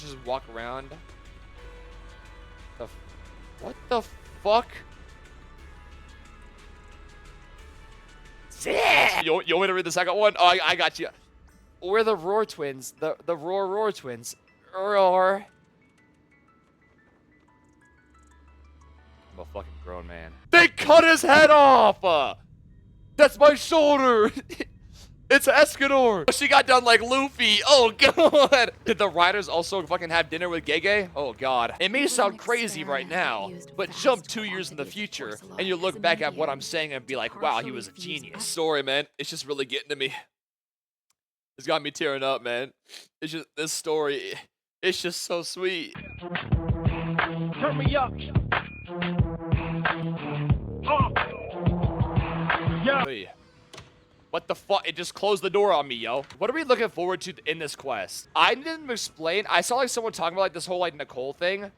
Just walk around. What the fuck? Yeah. You want me to read the second one? Oh, I got you. We're the Roar twins. The Roar twins. Roar. I'm a fucking grown man. They cut his head off! That's my shoulder! It's Escanor! She got done like Luffy. Oh, God! Did the writers also fucking have dinner with Gege? Oh, God. It may sound crazy right now, but jump 2 years in the future, and you look back at what I'm saying and be like, wow, he was a genius. Story, man. It's just really getting to me. It's got me tearing up, man. It's just, this story, it's just so sweet. Turn me up. Yeah. Hey. What the fuck? It just closed the door on me, yo. What are we looking forward to in this quest? I didn't explain. I saw like someone talking about like this whole like Nicole thing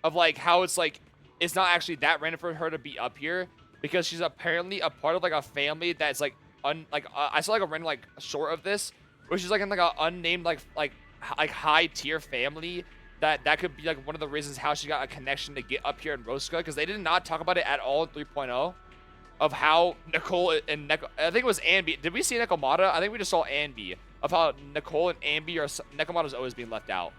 of like how it's like it's not actually that random for her to be up here because she's apparently a part of like a family that's like I saw like a random like short of this where she's like in like an unnamed like high tier family that could be like one of the reasons how she got a connection to get up here in Rosca because they did not talk about it at all in 3.0. Of how Nicole and I think it was Anby. Did we see Nekomata? I think we just saw Anby. Of how Nicole and Anby are... Nekomata's always being left out.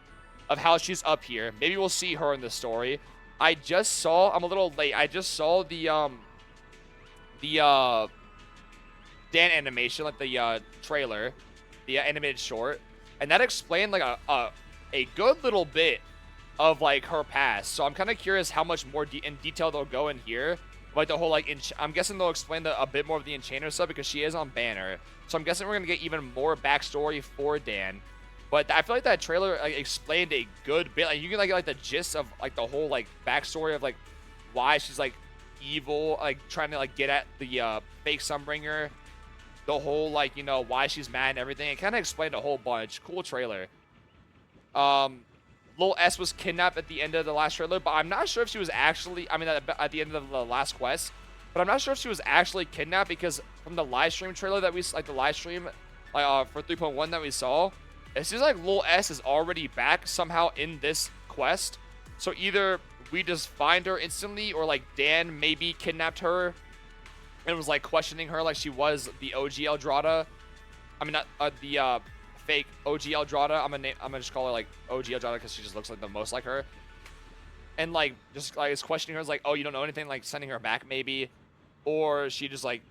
Of how she's up here. Maybe we'll see her in the story. I just saw... I'm a little late. I just saw the Dan animation, like the trailer. The animated short. And that explained like a good little bit of like her past. So I'm kind of curious how much more in detail they'll go in here. Like the whole like, I'm guessing they'll explain a bit more of the Enchanter stuff because she is on banner. So I'm guessing we're gonna get even more backstory for Dan. But I feel like that trailer like, explained a good bit. Like you can like get like the gist of like the whole like backstory of like why she's like evil, like trying to like get at the fake Sunbringer. The whole like why she's mad and everything. It kind of explained a whole bunch. Cool trailer. Lil S was kidnapped at the end of the last trailer, but I'm not sure if she was actually, I mean, at the end of the last quest, but I'm not sure if she was actually kidnapped because from the live stream trailer that we, like the live stream for 3.1 that we saw, it seems like Lil S is already back somehow in this quest. So either we just find her instantly or like Dan maybe kidnapped her and was like questioning her like she was the OG Eldrada. I mean, not the fake OG Eldrada. I'm gonna just call her like OG Eldrada because she just looks like the most like her. And like just like is questioning her is like, oh, you don't know anything, like sending her back maybe, or she just like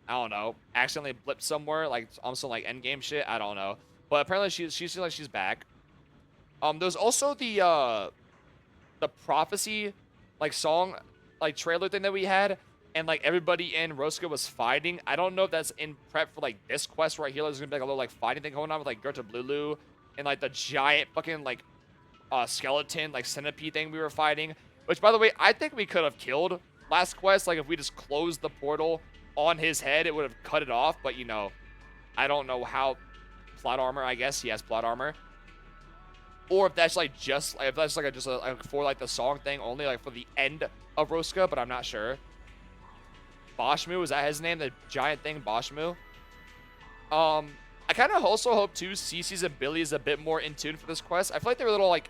I don't know, accidentally blipped somewhere, like on some like endgame shit. I don't know, but apparently she's like she's back. There's also the prophecy like song like trailer thing that we had. And, like, everybody in Rosca was fighting. I don't know if that's in prep for, like, this quest right here. There's going to be, like, a little, like, fighting thing going on with, like, Gerta Blulu. And, like, the giant fucking, like, skeleton, like, centipede thing we were fighting. Which, by the way, I think we could have killed last quest. Like, if we just closed the portal on his head, it would have cut it off. But, I don't know how. Plot armor, I guess. He has plot armor. Or if that's, like, just, like, if that's, like, for, like, the song thing only, like, for the end of Rosca. But I'm not sure. Boshmu, is that his name? The giant thing, Boshmu. I kind of also hope too Cece's and Billy is a bit more in tune for this quest. I feel like they were a little like,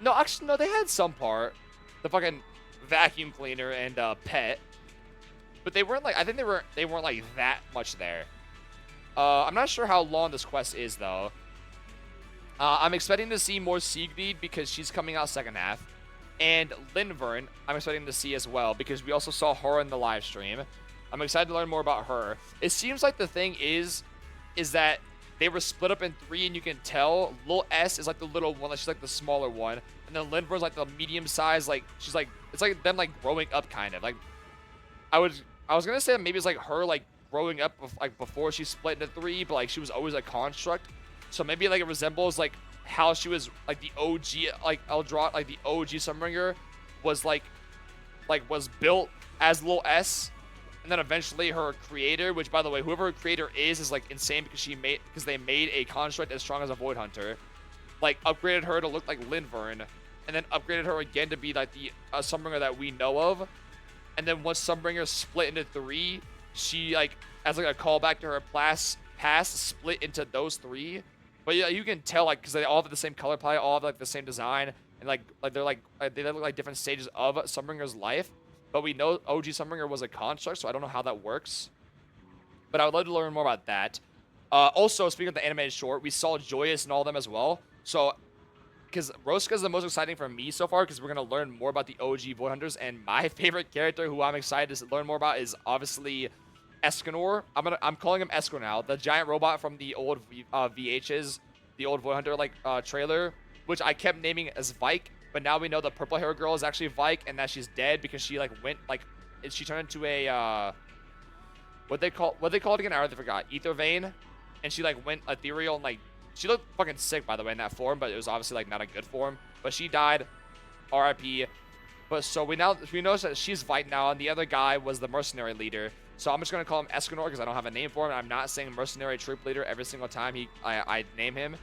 no, actually no, they had some part. The fucking vacuum cleaner and pet, but they weren't like, I think they weren't like that much there. I'm not sure how long this quest is though. I'm expecting to see more Siegfried because she's coming out second half, and Linvern I'm expecting to see as well because we also saw her in the live stream. I'm excited to learn more about her. It seems like the thing is that they were split up in 3, and you can tell Lil S is like the little one, like she's like the smaller one, and then Linvern's like the medium size, like she's like, it's like them like growing up kind of. Like I was gonna say maybe it's like her like growing up like before she split into 3, but like she was always a construct. So maybe like it resembles like how she was like the OG like Eldrad, like the OG Sunbringer was like was built as Lil S. And then eventually her creator, which by the way, whoever her creator is like insane because they made a construct as strong as a Void Hunter, like upgraded her to look like Linvern, and then upgraded her again to be like the Sunbringer that we know of. And then once Sunbringer split into 3, she like as like a callback to her past split into those 3. But yeah, you can tell like because they all have the same color palette, all have like the same design, and they look like different stages of Sunbringer's life. But we know OG Sunbringer was a construct, so I don't know how that works. But I would love to learn more about that. Also, speaking of the animated short, we saw Joyous and all of them as well. So, because Rosca is the most exciting for me so far, because we're gonna learn more about the OG Void Hunters, and my favorite character, who I'm excited to learn more about, is obviously Escanor. I'm calling him Escanor now, the giant robot from the old VHs, the old Void Hunter trailer, which I kept naming as Vike, but now we know the purple hair girl is actually Vike, and that she's dead because she she turned into a what they call it again? I already forgot. Ether vein, and she like went ethereal and like she looked fucking sick by the way in that form, but it was obviously like not a good form. But she died, R.I.P. But so we notice that she's Vike now, and the other guy was the mercenary leader. So I'm just gonna call him Escanor because I don't have a name for him. I'm not saying mercenary troop leader every single time I name him.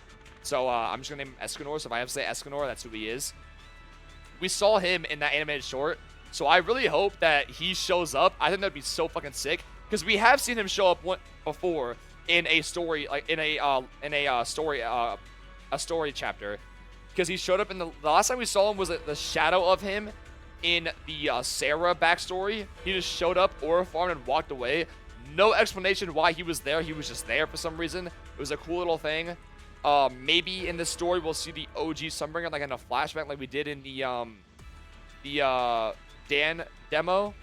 So I'm just gonna name him Escanor. So if I have to say Escanor, that's who he is. We saw him in that animated short, so I really hope that he shows up. I think that'd be so fucking sick because we have seen him show up before in a story, like in a story chapter. Because he showed up in the last time we saw him was the shadow of him in the Sarah backstory. He just showed up, aura farmed, and walked away. No explanation why he was there. He was just there for some reason. It was a cool little thing. Maybe in this story we'll see the OG Sunbringer like in a flashback like we did in the Dan demo.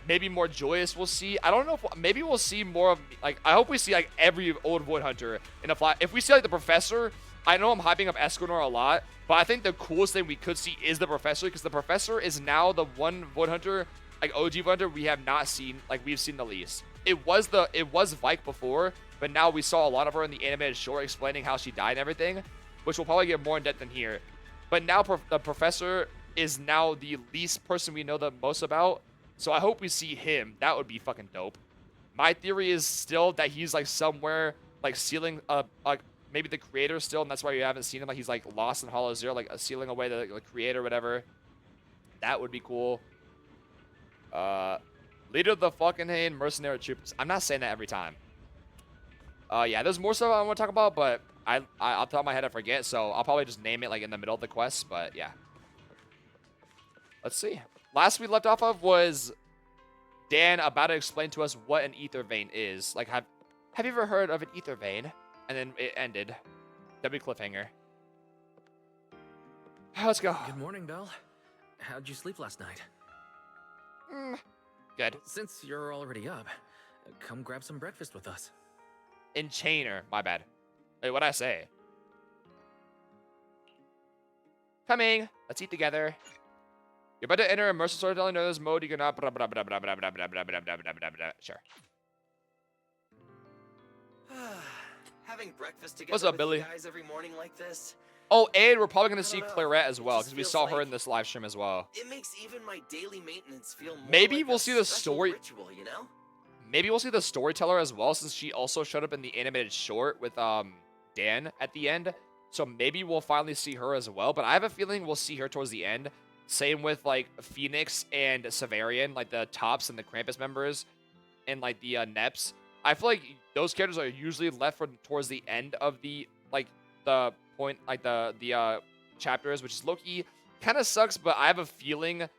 Maybe more Joyous we'll see. I don't know if maybe we'll see more of like I hope we see like every old Void Hunter in a flash. If we see like the Professor, I know I'm hyping up Escanor a lot, but I think the coolest thing we could see is the Professor because the Professor is now the one Void Hunter, like OG Void Hunter we have not seen, like we've seen the least. It was Vike before, but now we saw a lot of her in the animated short explaining how she died and everything, which we'll probably get more in depth in here. But now the Professor is now the least person we know the most about, so I hope we see him. That would be fucking dope. My theory is still that he's like somewhere like sealing like maybe the creator still, and that's why you haven't seen him. Like he's like lost in Hollow Zero, like sealing away the creator, whatever. That would be cool. Leader of the fucking Hain mercenary troops. I'm not saying that every time. Yeah, there's more stuff I want to talk about, but I'll top of my head I forget, so I'll probably just name it like in the middle of the quest. But yeah, let's see. Last we left off of was Dan about to explain to us what an ether vein is. Like, have you ever heard of an ether vein? And then it ended. W cliffhanger. Let's go. Good morning, Belle. How'd you sleep last night? Good. Since you're already up, come grab some breakfast with us. Enchainer. My bad. Wait, what'd I say? Coming. Let's eat together. You're about to enter immersive storytelling mode. You cannot. Sure. Having breakfast together What's up, with Billy? you guys every morning like this. Oh, and we're probably gonna see Clairette as It well just because we feels saw her like- in this live stream as well. It makes even my daily maintenance feel more Maybe like we'll a see the special story- ritual, you know? Maybe we'll see the storyteller as well, since she also showed up in the animated short with Dan at the end. So maybe we'll finally see her as well. But I have a feeling we'll see her towards the end. Same with like Phoenix and Severian, like the Tops and the Krampus members, and like the Neps. I feel like those characters are usually left for towards the end of the point, like the chapters, which is low-key kind of sucks. But I have a feeling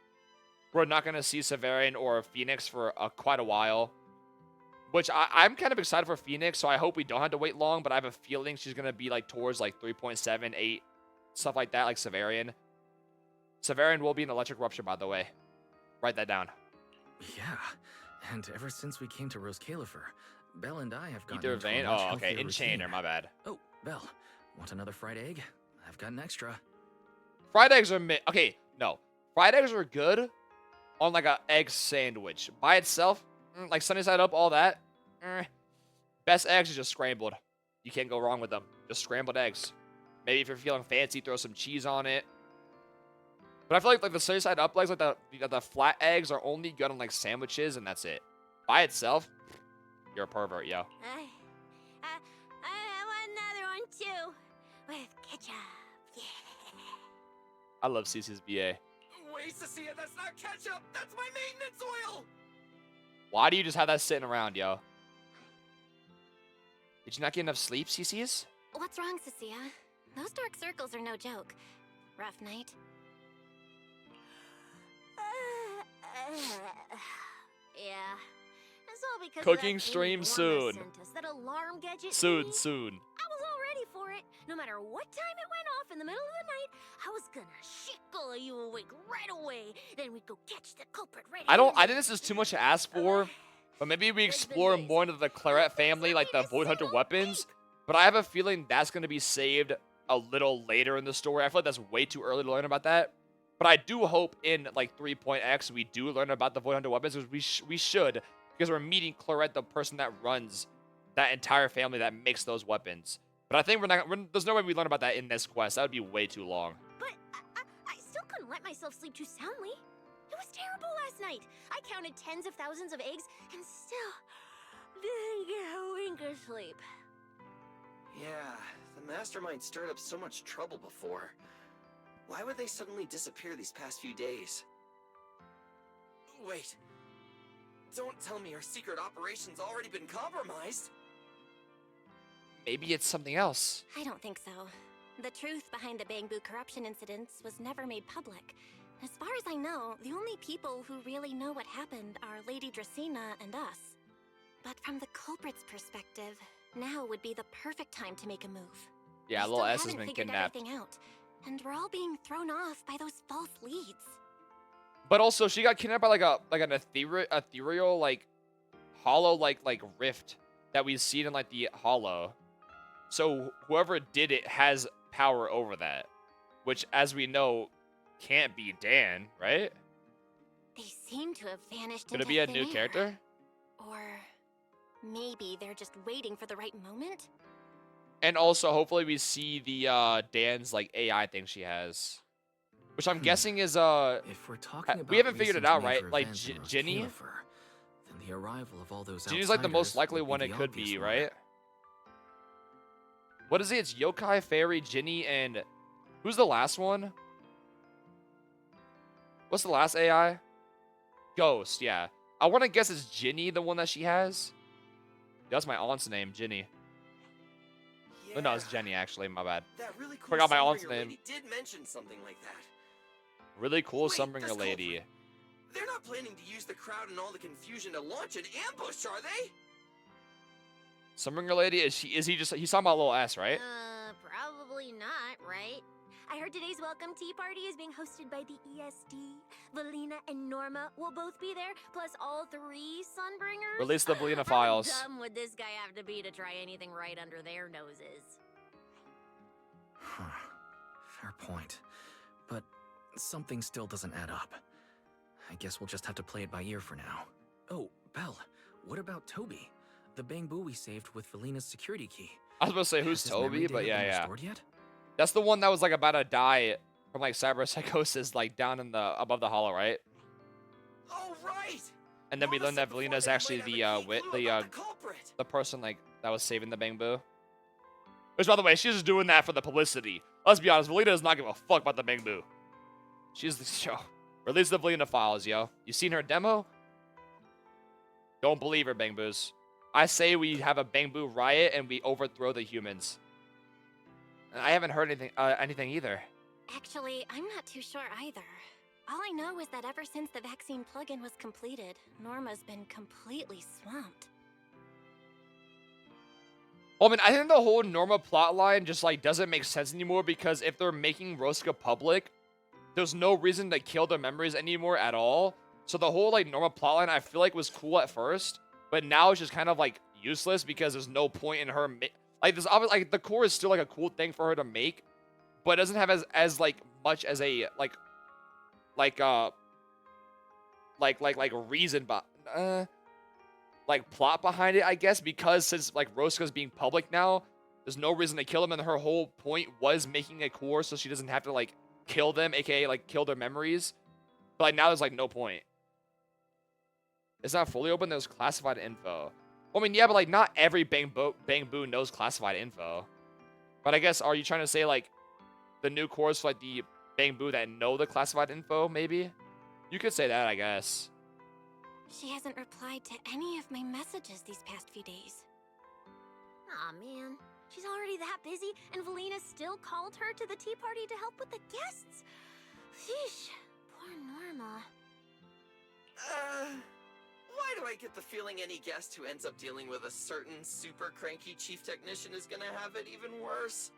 we're not gonna see Severian or Phoenix for quite a while. Which I'm kind of excited for Phoenix, so I hope we don't have to wait long, but I have a feeling she's going to be like towards like 3.7, 8, stuff like that, like Severian. Severian will be an electric rupture, by the way. Write that down. Yeah, and ever since we came to Rose Califer, Belle and I have gotten Ether into a vein. much Oh, okay. healthier Enchainer, routine. my bad. Oh, Belle, want another fried egg? I've got an extra. Fried eggs are okay, no. Fried eggs are good on like a egg sandwich. By itself, like sunny side up, all that. Best eggs is just scrambled. You can't go wrong with them. Just scrambled eggs. Maybe if you're feeling fancy, throw some cheese on it. But I feel like the sunny side up legs, like the flat eggs, are only good on like sandwiches, and that's it. By itself, you're a pervert, yo. I want another one too, with ketchup. Yeah. I love Cece's BA. Wait, Cecilia, that's not ketchup. That's my maintenance oil. Why do you just have that sitting around, yo? Did you not get enough sleep, CC's? What's wrong, Cecilia? Those dark circles are no joke. Rough night? Yeah. It's all because Cooking of that stream thing soon. Norma sent us, that alarm gadget Soon. thingy. I was all ready for it. No matter what time it went off in the middle of the night, I was gonna shake all of you awake right away. Then we'd go catch the culprit right I think handed. this is too much to ask for, but maybe we explore more into the Claret family, like the Void Hunter weapons. But I have a feeling that's going to be saved a little later in the story. I feel like that's way too early to learn about that. But I do hope in like 3.x we do learn about the Void Hunter weapons, because we should, because we're meeting Claret, the person that runs that entire family that makes those weapons. But I think there's no way we learn about that in this quest. That would be way too long. But I still couldn't let myself sleep too soundly. It was terrible last night. I counted tens of thousands of eggs and still didn't get a wink of sleep. Yeah, the mastermind stirred up so much trouble before. Why would they suddenly disappear these past few days? Wait. Don't tell me our secret operation's already been compromised. Maybe it's something else. I don't think so. The truth behind the Bamboo corruption incidents was never made public. As far as I know, the only people who really know what happened are Lady Dracena and us. But from the culprit's perspective, now would be the perfect time to make a move. Yeah, We little still S has haven't been figured kidnapped. everything out, and we're all being thrown off by those false leads. But also, she got kidnapped by an ethereal like hollow like rift that we've seen in like the hollow. So whoever did it has power over that, which, as we know, can't be Dan, right? They seem to have vanished Could into it be a thin new air. character? Or maybe they're just waiting for the right moment? And also, hopefully, we see the Dan's like AI thing she has, which I'm guessing is If we're talking about we haven't figured it recent out, right? major Like events in Ginny. Roscalifer, then the arrival of all those Ginny's like the most outsiders likely would one the it could obvious be, one. right? What is it? It's Yokai, Fairy, Ginny, and who's the last one? What's the last AI? Ghost, yeah. I want to guess it's Ginny, the one that she has. That's my aunt's name, Ginny. Yeah, Oh, no, it's Jenny, actually. My bad. that really cool Forgot my aunt's Sunbringer name. lady did mention something like that. Really cool Wait, Sunbringer this lady. culprit. They're not planning to use the crowd and all the confusion to launch an ambush, are they? Sunbringer lady, is he just, he's talking about little S, right? Probably not, right? I heard today's welcome tea party is being hosted by the ESD. Valina and Norma will both be there, plus all three Sunbringers. Release the Valina How files. dumb would this guy have to be to try anything right under their noses? Fair point. But something still doesn't add up. I guess we'll just have to play it by ear for now. Oh, Belle, what about Toby? The Bamboo we saved with Valina's security key. I was about to say, who's Has his memory Toby? But data yeah, been yeah. restored yet? That's the one that was like about to die from like cyberpsychosis, like down in the above the hollow, right? Oh, right! And then we Norma learned said that before Valina's they actually might the have a key clue about the culprit. the person like that was saving the Bamboo. Which, by the way, she's just doing that for the publicity. Let's be honest, Valina does not give a fuck about the Bamboo. She's the show. Release the Valina files, yo. You seen her demo? Don't believe her, Bamboos. I say we have a Bamboo riot and we overthrow the humans. I haven't heard anything either. Actually, I'm not too sure either. All I know is that ever since the vaccine plugin was completed, Norma's been completely swamped. Well, I mean, I think the whole Norma plotline just like doesn't make sense anymore, because if they're making Rosca public, there's no reason to kill their memories anymore at all. So the whole like Norma plotline, I feel like was cool at first, but now it's just kind of like useless because there's no point in her. Like there's obviously like the core is still like a cool thing for her to make, but it doesn't have as like much as a like reason, but like plot behind it, I guess, because since like Rosca's being public now, there's no reason to kill them, and her whole point was making a core so she doesn't have to like kill them, aka like kill their memories. But like now there's like no point. It's not fully open. There's classified info. Well, I mean, yeah, but like not every Bamboo knows classified info. But I guess, are you trying to say like the new cores for like the Bamboo that know the classified info? Maybe you could say that, I guess. She hasn't replied to any of my messages these past few days. Aw, man. She's already that busy, and Valina still called her to the tea party to help with the guests. Sheesh. Poor Norma. Why do I get the feeling any guest who ends up dealing with a certain super cranky chief technician is gonna have it even worse?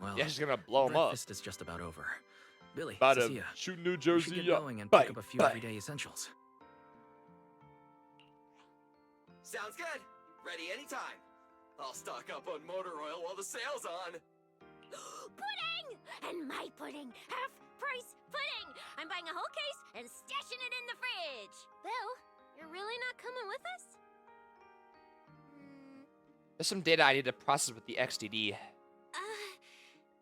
Well, Yeah, she's gonna blow him up. breakfast is just about over. Billy, About to Cecilia, shoot New we should Jersey get up. going and Bye, pick up a few bye. everyday essentials. Sounds good. Ready anytime. I'll stock up on motor oil while the sale's on. Pudding! And my pudding! Half-price pudding! I'm buying a whole case and stashing it in the fridge! Bill, you're really not coming with us? There's some data I need to process with the XDD.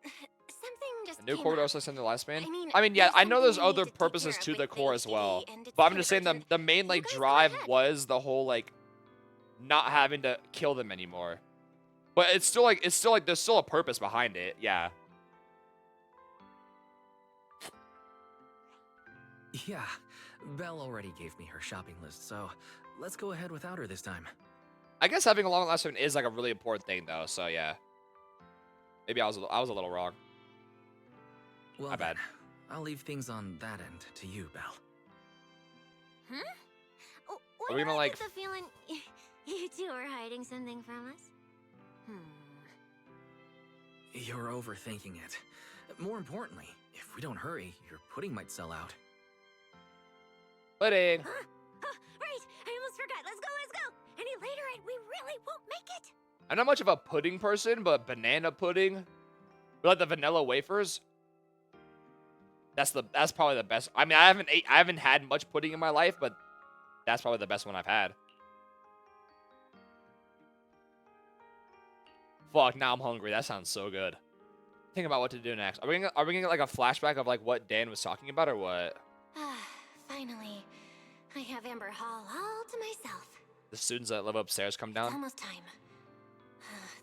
Something just A new came core would up. also extend the lifespan. I mean, Yeah, there's I know there's something we need other to take purposes care to of the with core as XDD, well. and it's But I'm kind just of saying urgent. the main You like guys go drive ahead. was the whole like not having to kill them anymore. But it's still like there's still a purpose behind it. Yeah. Yeah, Belle already gave me her shopping list, so let's go ahead without her this time. I guess having a long lifespan is like a really important thing though. So yeah. Maybe I was a little wrong. Well, My bad. then, I'll leave things on that end to you, Belle. Huh? Oh, Are we why do gonna, I like, get the feeling you two are hiding something from us? You're overthinking it. More importantly, if we don't hurry, your pudding might sell out. Pudding. Huh? Right! I almost forgot. Let's go! Any later and we really won't make it! I'm not much of a pudding person, but banana pudding, but like the vanilla wafers. That's probably the best. I mean, I haven't had much pudding in my life, but that's probably the best one I've had. Fuck, now I'm hungry. That sounds so good. Think about what to do next. Are we gonna get like a flashback of like what Dan was talking about or what? Finally, I have Amber Hall all to myself. The students that live upstairs come It's down. almost time.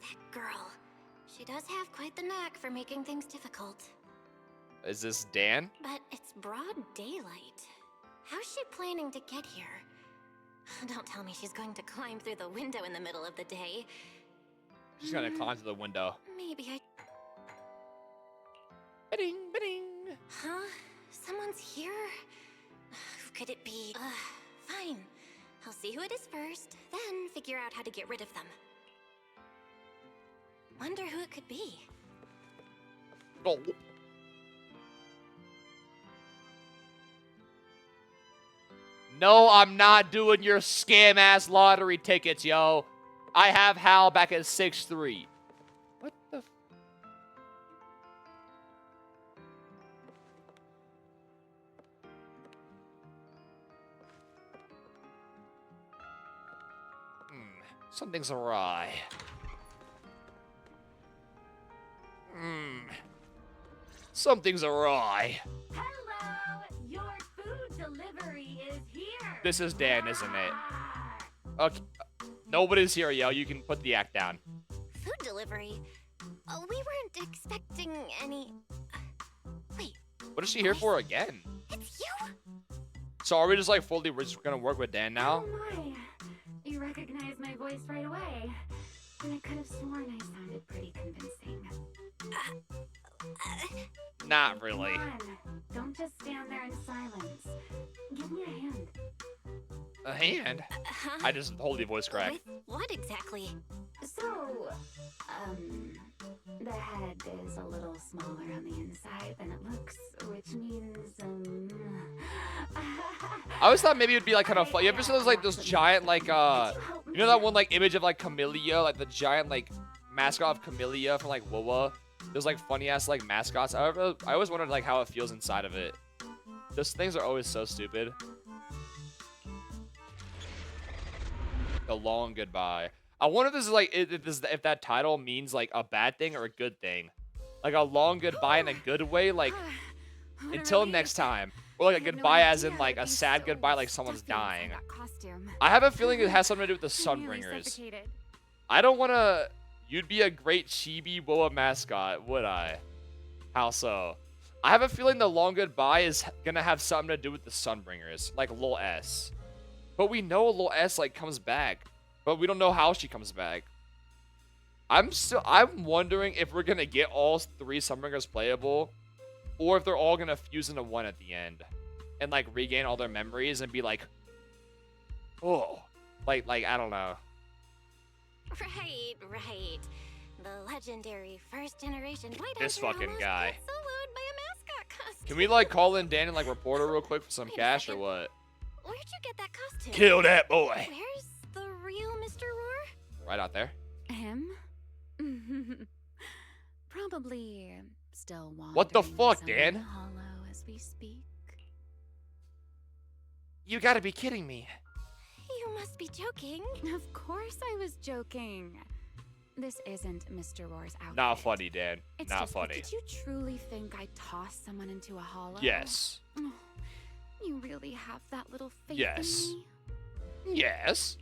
That girl. She does have quite the knack for making things difficult. Is this Dan? But it's broad daylight. How's she planning to get here? Don't tell me she's going to climb through the window in the middle of the day. She's gonna climb through the window. Maybe I... Bidding, bidding. Huh? Someone's here? Who could it be? Fine. I'll see who it is first, then figure out how to get rid of them. Wonder who it could be. Oh. No, I'm not doing your scam-ass lottery tickets, yo. I have Hal back at 6'3". What the... Something's awry. Something's awry. Hello! Your food delivery is here! This is Dan, isn't it? Okay. Nobody's here, yo. You can put the act down. Food delivery? We weren't expecting any... Wait, What is she here for again? it's you? So are we just like fully we're just gonna work with Dan now? Oh my! You recognized my voice right away. And I could have sworn I sounded pretty convincing. Not really. Come on. Don't just stand there in silence. Give me a hand. A hand? Huh? I just totally voice crack. With what exactly? So, the head is a little smaller on the inside than it looks, which means, I always thought maybe it would be like kind of fun. You ever see those giant like you know that one like image of like Camellia, like the giant like mascot of Camellia from like WoWa? There's like funny ass like mascots. I always wondered like how it feels inside of it. Those things are always so stupid. The long goodbye. I wonder if this is like if that title means like a bad thing or a good thing. Like a long goodbye in a good way, like What a until relief. next time. Or like a I had no goodbye as in idea like I'd a be sad so goodbye like someone's stuffy inside dying. that costume. I have a feeling it has something to do with the I nearly Sunbringers. suffocated. I don't want to... You'd be a great chibi Boa mascot, would I? How so? I have a feeling the long goodbye is going to have something to do with the Sunbringers, like Lil S. But we know Lil S, like, comes back. But we don't know how she comes back. I'm wondering if we're gonna get all 3 Summoners playable, or if they're all gonna fuse into one at the end, and like regain all their memories and be like, oh, like I don't know. Right. The legendary first generation White This Hunter fucking almost guy. got soloed by a mascot costume. Can we like call in Dan and like report her real quick for some Wait a cash or second. what? Where'd you get that costume? Kill that boy. Where's the real Mr. Roar? Right out there. Him? Probably still wandering. What the fuck, somewhere Dan? hollow as we speak. You gotta be kidding me. You must be joking. Of course I was joking. This isn't Mr. Roar's outfit. Not funny, Dan. It's Not just that, funny. did you truly think I tossed someone into a hollow? Yes. Oh, you really have that little faith Yes. in me? Yes.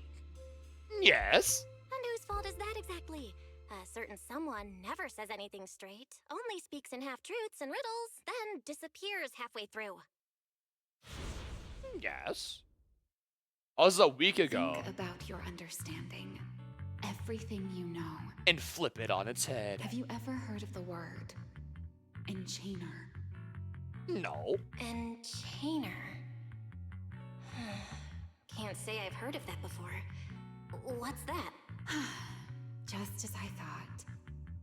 Yes. And whose fault is that exactly? A certain someone never says anything straight, only speaks in half-truths and riddles, then disappears halfway through. Yes. Oh, this is a week ago. Think about your understanding. Everything you know. And flip it on its head. Have you ever heard of the word enchainer? No. Enchainer. Can't say I've heard of that before. What's that? Just as I thought.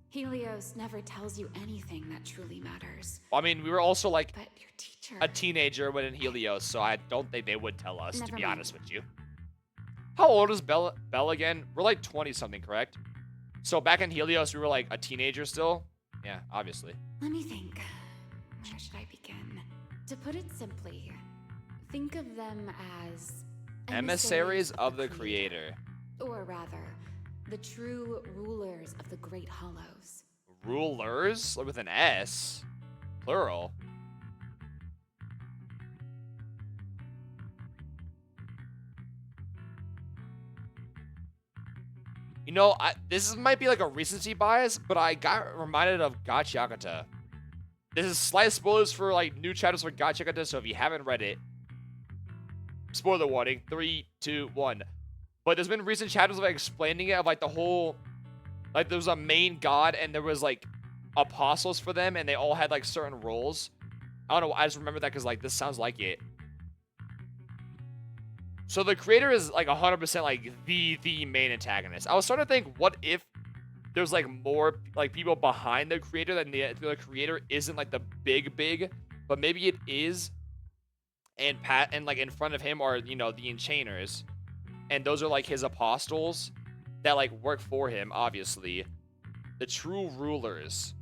Helios never tells you anything that truly matters. I mean, we were also like But your teacher... a teenager when in Helios, so I don't think they would tell us, to Never be mind. honest with you. How old is Belle again? We're like 20-something, correct? So back in Helios, we were like a teenager still? Yeah, obviously. Let me think. Where should I begin? To put it simply, think of them as... Emissaries of the Creator. Or rather, the true rulers of the Great Hollows. Rulers? With an S. Plural. You know, this might be like a recency bias, but I got reminded of Gachakata. This is slight spoilers for like new chapters for Gachakata, so if you haven't read it, spoiler warning, 3, 2, 1. But there's been recent chapters of like explaining it, of like the whole, like there was a main god and there was like apostles for them and they all had like certain roles. I don't know, I just remember that because like this sounds like it. So the creator is like 100% like the main antagonist. I was starting to think, what if there's like more like people behind the creator than the creator isn't like the big, but maybe it is. And like in front of him are, you know, the enchainers, and those are like his apostles that like work for him, obviously. The true rulers.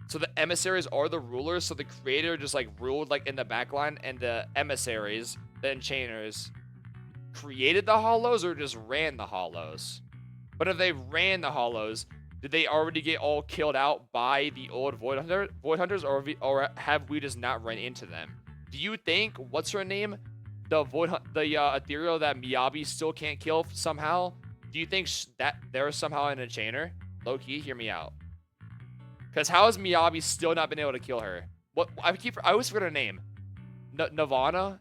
So the emissaries are the rulers, so the creator just like ruled like in the backline, and the emissaries, the enchainers, created the hollows or just ran the hollows. But if they ran the hollows, did they already get all killed out by the old void hunters, or have we just not run into them? Do you think, what's her name, the ethereal that Miyabi still can't kill somehow? Do you think that they're somehow an enchainer? Low-key, hear me out. Because how has Miyabi still not been able to kill her? What I always forget her name. Nirvana?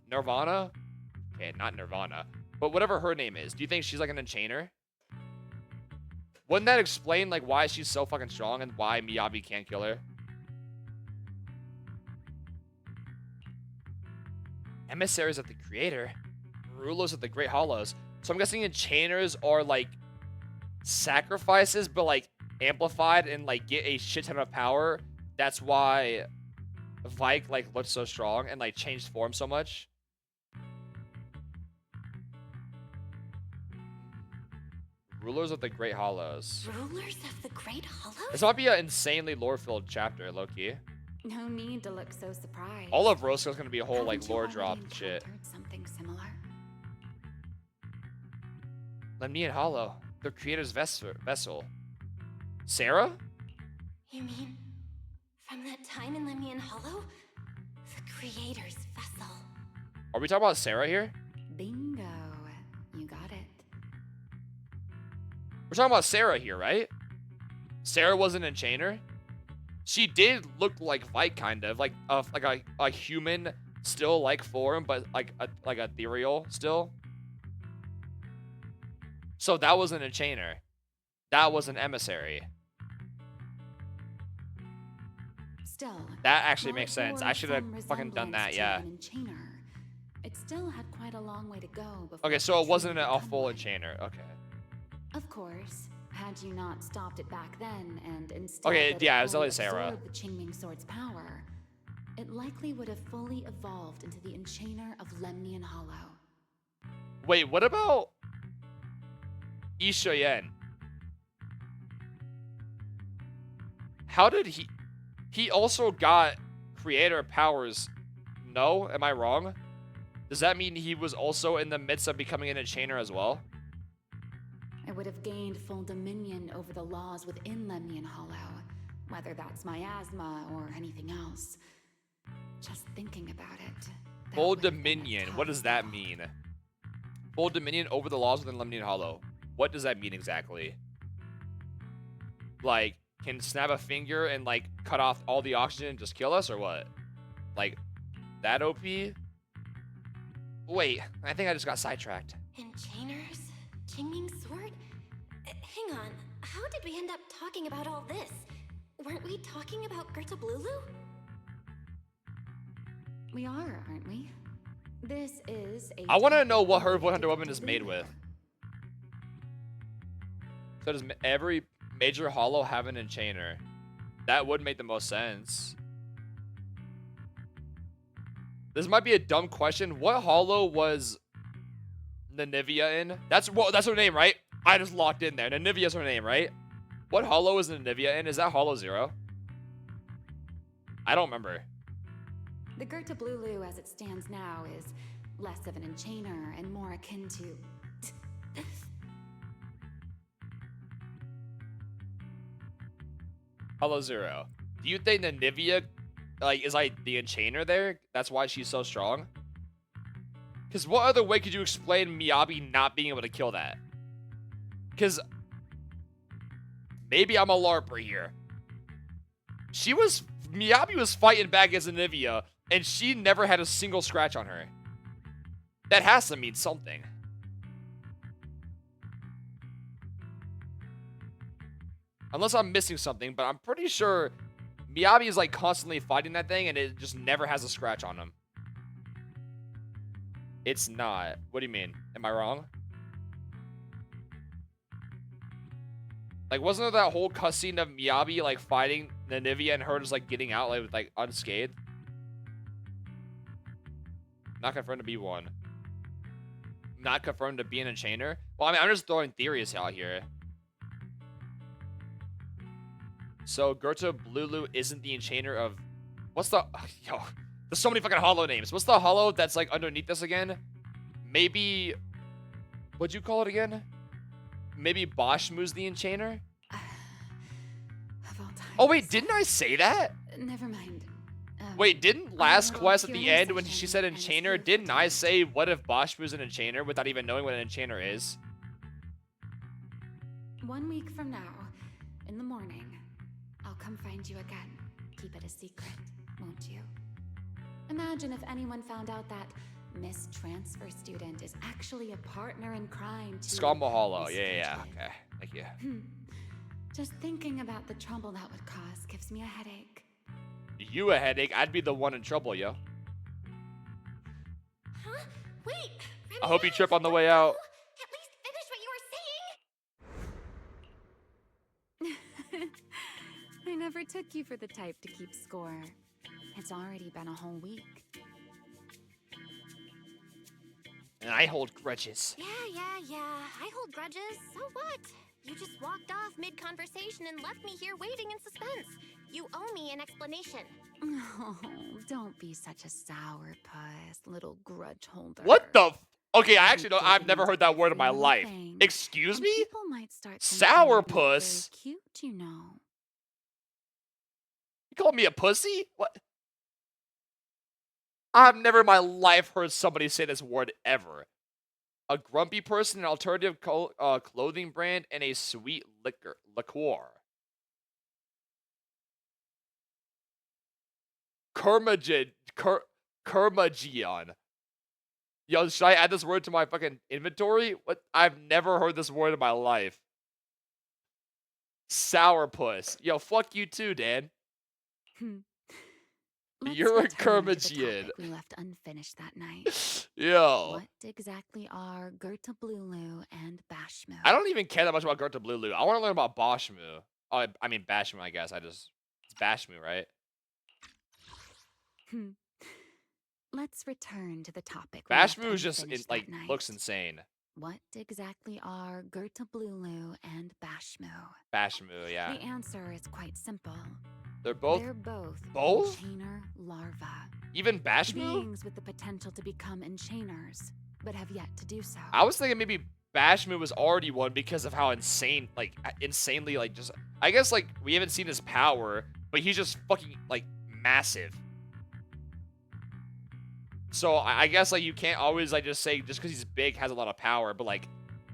Okay, not Nirvana. But whatever her name is. Do you think she's like an enchainer? Wouldn't that explain like why she's so fucking strong and why Miyabi can't kill her? Emissaries of the Creator, rulers of the Great Hollows. So I'm guessing enchainers are like sacrifices, but like amplified and like get a shit ton of power. That's why Vike like looks so strong and like changed form so much. Rulers of the Great Hollows. Rulers of the Great Hollows? This might be an insanely lore-filled chapter, low-key. No need to look so surprised. All of Roscoe's gonna be a whole Haven't like you lore already drop and shit. encountered something similar? Lemnian Hollow, the creator's vessel. Sarah? You mean from that time in Lemnian Hollow? The Creator's vessel. Are we talking about Sarah here? Bingo. You got it. We're talking about Sarah here, right? Sarah was an enchainer. She did look like Vike, kind of like a human, still like form, but like ethereal still. So that wasn't a chainer. That was an emissary. Still, That actually while makes it sense. bore I should have some fucking done that, resemblance yeah. to an enchainer, it still had quite a long way to go before Okay, it so could it wasn't truly a become full one. enchainer. Okay. Of course, had you not stopped it back then and instead Okay, let yeah, it it was fully only Sarah. absorb the Qingming Sword's power, it likely would have fully evolved into the enchainer of Lemnian Hollow. Wait, what about Isha Yen? How did he also got creator powers? No, am I wrong? Does that mean he was also in the midst of becoming an enchainer as well? I would have gained full dominion over the laws within Lemnian Hollow, whether that's miasma or anything else. Just thinking about it. that Full would have been a dominion. What tough does that road. mean? Full dominion over the laws within Lemnian Hollow. What does that mean exactly? Like, can snap a finger and like cut off all the oxygen and just kill us, or what? Like, that OP? Wait, I think I just got sidetracked. Enchainers? Qingming Sword? Hang on. How did we end up talking about all this? Weren't we talking about Gerta Blulu? We are, aren't we? This is a I want to know what her topic Void Hunter related weapon to is made Lulu. with. So does every major hollow have an enchainer? That would make the most sense. This might be a dumb question. What hollow was Nanivia in? That's her name, right? I just locked in there. Nanivia's her name, right? What hollow is Nanivia in? Is that Hollow Zero? I don't remember. The Gerta Blulu as it stands now is less of an enchainer and more akin to... Hollow Zero. Do you think Nanivia is like the enchainer there? That's why she's so strong? Because what other way could you explain Miyabi not being able to kill that? Because maybe I'm a LARPer here. Miyabi was fighting back as Nanivia, and she never had a single scratch on her. That has to mean something. Unless I'm missing something, but I'm pretty sure Miyabi is like constantly fighting that thing and it just never has a scratch on him. It's not. What do you mean? Am I wrong? Like, wasn't there that whole cutscene of Miyabi like fighting Nanivia and her just like getting out like unscathed? Not confirmed to be one. Not confirmed to be an enchainer? Well, I mean, I'm just throwing theories out here. So Gerta Blulu isn't the enchainer of... What's the... Yo, there's so many fucking hollow names. What's the hollow that's like underneath this again? Maybe... What'd you call it again? Maybe Boschmu's the enchainer? Of all time. Oh wait, didn't I say that? Never mind. Wait, didn't last little quest at the Q&A end when she said session ends here enchainer, for didn't I tonight. say what if Boschmu's an enchainer without even knowing what an enchainer is? 1 week from now, in the morning, I'll come find you again. Keep it a secret, won't you? Imagine if anyone found out that Miss Transfer Student is actually a partner in crime to Skull Mahalo. Miss Yeah. Fugitive. Okay. Thank you. Just thinking about the trouble that would cause gives me a headache. You a headache, I'd be the one in trouble, yo. Huh? Wait! I hope you Ramirez, trip on the way don't out. go! At least finish what you were saying! I never took you for the type to keep score. It's already been a whole week. And I hold grudges. Yeah. I hold grudges. So what? You just walked off mid-conversation and left me here waiting in suspense. You owe me an explanation. Oh, don't be such a sourpuss, little grudge holder. What the Okay, I actually Keep don't, I've digging never into heard that word in my every life. little thing. Excuse And me? People might start thinking you're not very Sourpuss? cute, you know. You called me a pussy? What? I've never in my life heard somebody say this word ever. A grumpy person, an alternative clothing brand, and a sweet liquor. Kermagion. Yo, should I add this word to my fucking inventory? What? I've never heard this word in my life. Sourpuss. Yo, fuck you too, Dan. Let's You're a return to the curmudgeon. topic we left unfinished that night. Yo. What exactly are Gerta Blulu and Bashmu? I don't even care that much about Gerta Blulu. I want to learn about Bashmu. Oh, I mean Bashmu, I guess. It's Bashmu, right? Let's return to the topic. Bashmu is just, that night. looks insane. What exactly are Gerta Blulu and Bashmu? Bashmu, yeah. The answer is quite simple. They're both Both? Enchainer larvae. Even Bashmu? Beings with the potential to become enchainers, but have yet to do so. I was thinking maybe Bashmu was already one because of how insanely, just... I guess, we haven't seen his power, but he's just fucking, massive. So, I guess, you can't always, just say just because he's big has a lot of power, but,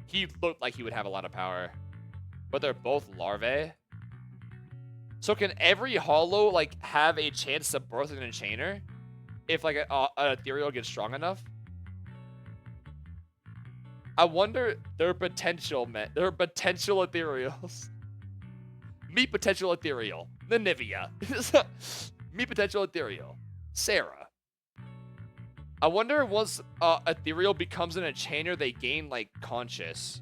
he looked like he would have a lot of power. But they're both larvae? So, can every Hollow, have a chance to birth an Enchainer? If, an Ethereal gets strong enough? I wonder their potential, man. Their potential Ethereals. Meet potential Ethereal. Nanivia. Meet potential Ethereal. Sarah. I wonder once Ethereal becomes an Enchainer, they gain, conscious.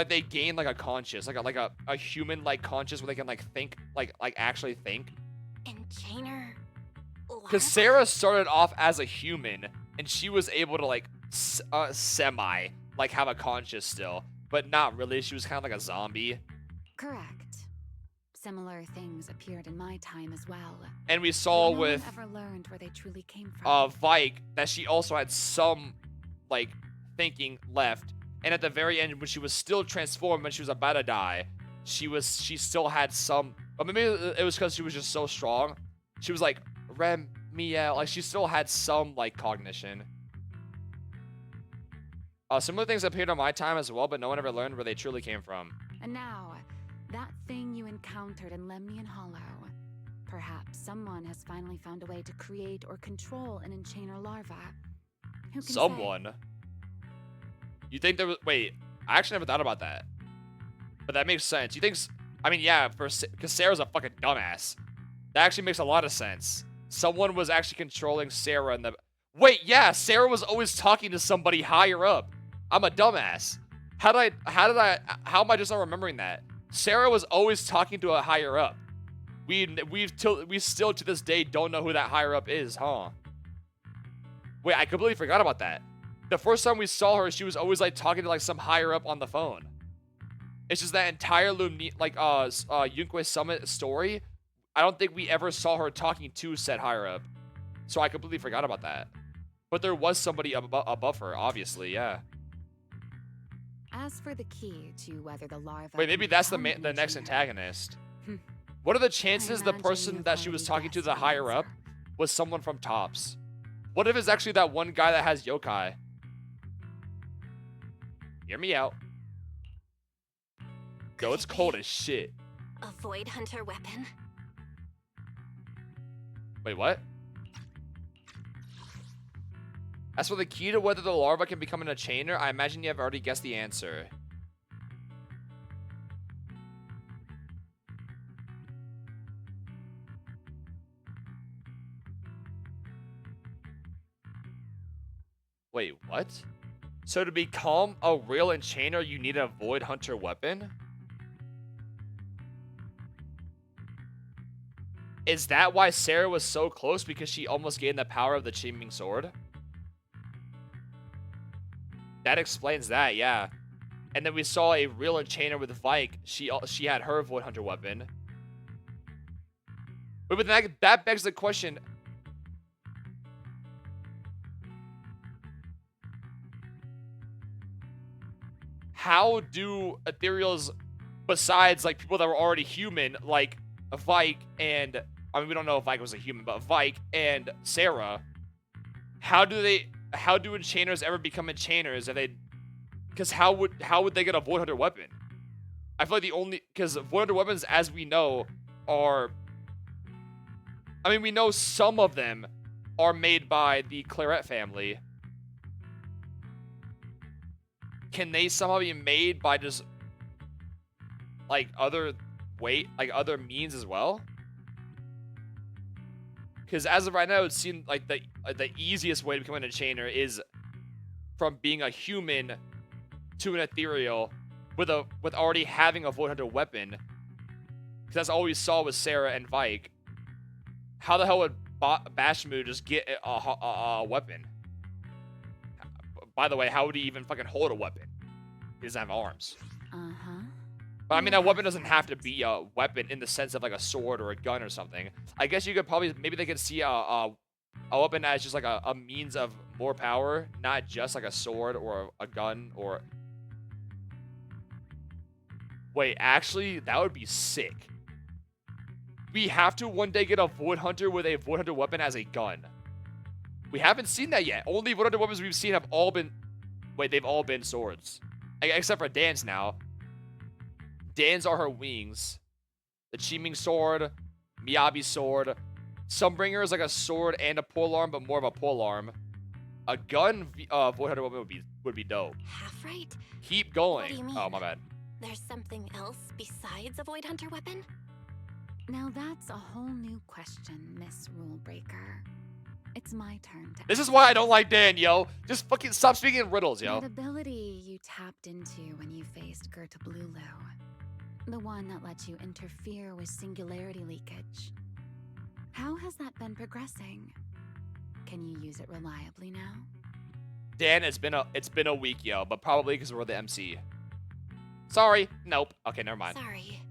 They gain, a conscious. A human-like conscious where they can, think, actually think. Enchainer? Because Sarah started off as a human, and she was able to, semi, have a conscious still. But not really. She was kind of like a zombie. Correct. Similar things appeared in my time as well. And we saw no with one ever learned where they truly came from. Vike that she also had some thinking left. And at the very end, when she was still transformed, when she was about to die, she still had some. But maybe it was because she was just so strong. She was like Rem Mia, she still had some cognition. Similar things appeared on my time as well, but no one ever learned where they truly came from. And now, that thing you encountered in Lemnian Hollow. Perhaps someone has finally found a way to create or control an Enchainer larva. Who can Someone? say? You think there was... Wait, I actually never thought about that. But that makes sense. You think... I mean, yeah, because Sarah's a fucking dumbass. That actually makes a lot of sense. Someone was actually controlling Sarah in the... Wait, yeah, Sarah was always talking to somebody higher up. I'm a dumbass. How am I just not remembering that? Sarah was always talking to a higher up. We still to this day don't know who that higher up is, huh? Wait, I completely forgot about that. The first time we saw her, she was always talking to some higher up on the phone. It's just that entire Yunque Summit story. I don't think we ever saw her talking to said higher up. So I completely forgot about that. But there was somebody above her, obviously, yeah. As for the key to whether the larva... Wait, maybe that's the next antagonist. What are the chances the person that she was talking to, the higher up, was someone from Tops? What if it's actually that one guy that has yokai? Hear me out. Yo, it's cold as shit. A Void Hunter weapon? Wait, what? As for the key to whether the larva can become an Enchainer, I imagine you have already guessed the answer. Wait, what? So to become a real Enchainer, you need a Void Hunter weapon? Is that why Sarah was so close, because she almost gained the power of the Qingming Sword? That explains that, yeah. And then we saw a real Enchainer with Vike. She had her Void Hunter weapon. But that begs the question. How do Ethereals, besides people that were already human, like Vike and... I mean, we don't know if Vike was a human, but Vike and Sarah, how do Enchainers ever become Enchainers? Because how would they get a Void Hunter weapon? I feel like because Void Hunter weapons, as we know, are... I mean, we know some of them are made by the Claret family. can they somehow be made by just like other other means as well? Because as of right now, it seems like the easiest way to become an enchainer is from being a human to an ethereal with already having a Void Hunter weapon. Because that's all we saw with Sarah and Vike. How the hell would Bashmu just get a weapon? By the way, how would he even fucking hold a weapon? He doesn't have arms. Uh-huh. But I mean, that weapon doesn't have to be a weapon in the sense of like a sword or a gun or something. I guess you could probably, maybe they could see a weapon as just like a means of more power, not just like a sword or a gun or... Wait, actually, that would be sick. We have to one day get a Void Hunter with a Void Hunter weapon as a gun. We haven't seen that yet. Only Void Hunter weapons we've seen have all been... Wait, they've all been swords. Except for Dan's now. Dan's are her wings. The Chi-Ming sword, Miyabi's sword. Sunbringer is like a sword and a polearm, but more of a polearm. A gun Void Hunter weapon would be dope. Half right? Keep going. What do you mean? Oh, my bad. There's something else besides a Void Hunter weapon? Now that's a whole new question, Miss Rulebreaker. It's my turn to This is why I don't like Dan, yo. Just fucking stop speaking in riddles, yo. That ability you tapped into when you faced Gerta Blulu. The one that lets you interfere with singularity leakage. How has that been progressing? Can you use it reliably now? Dan, it's been a week, yo, but probably because we're the MC. Sorry. Nope. Okay, never mind. Sorry.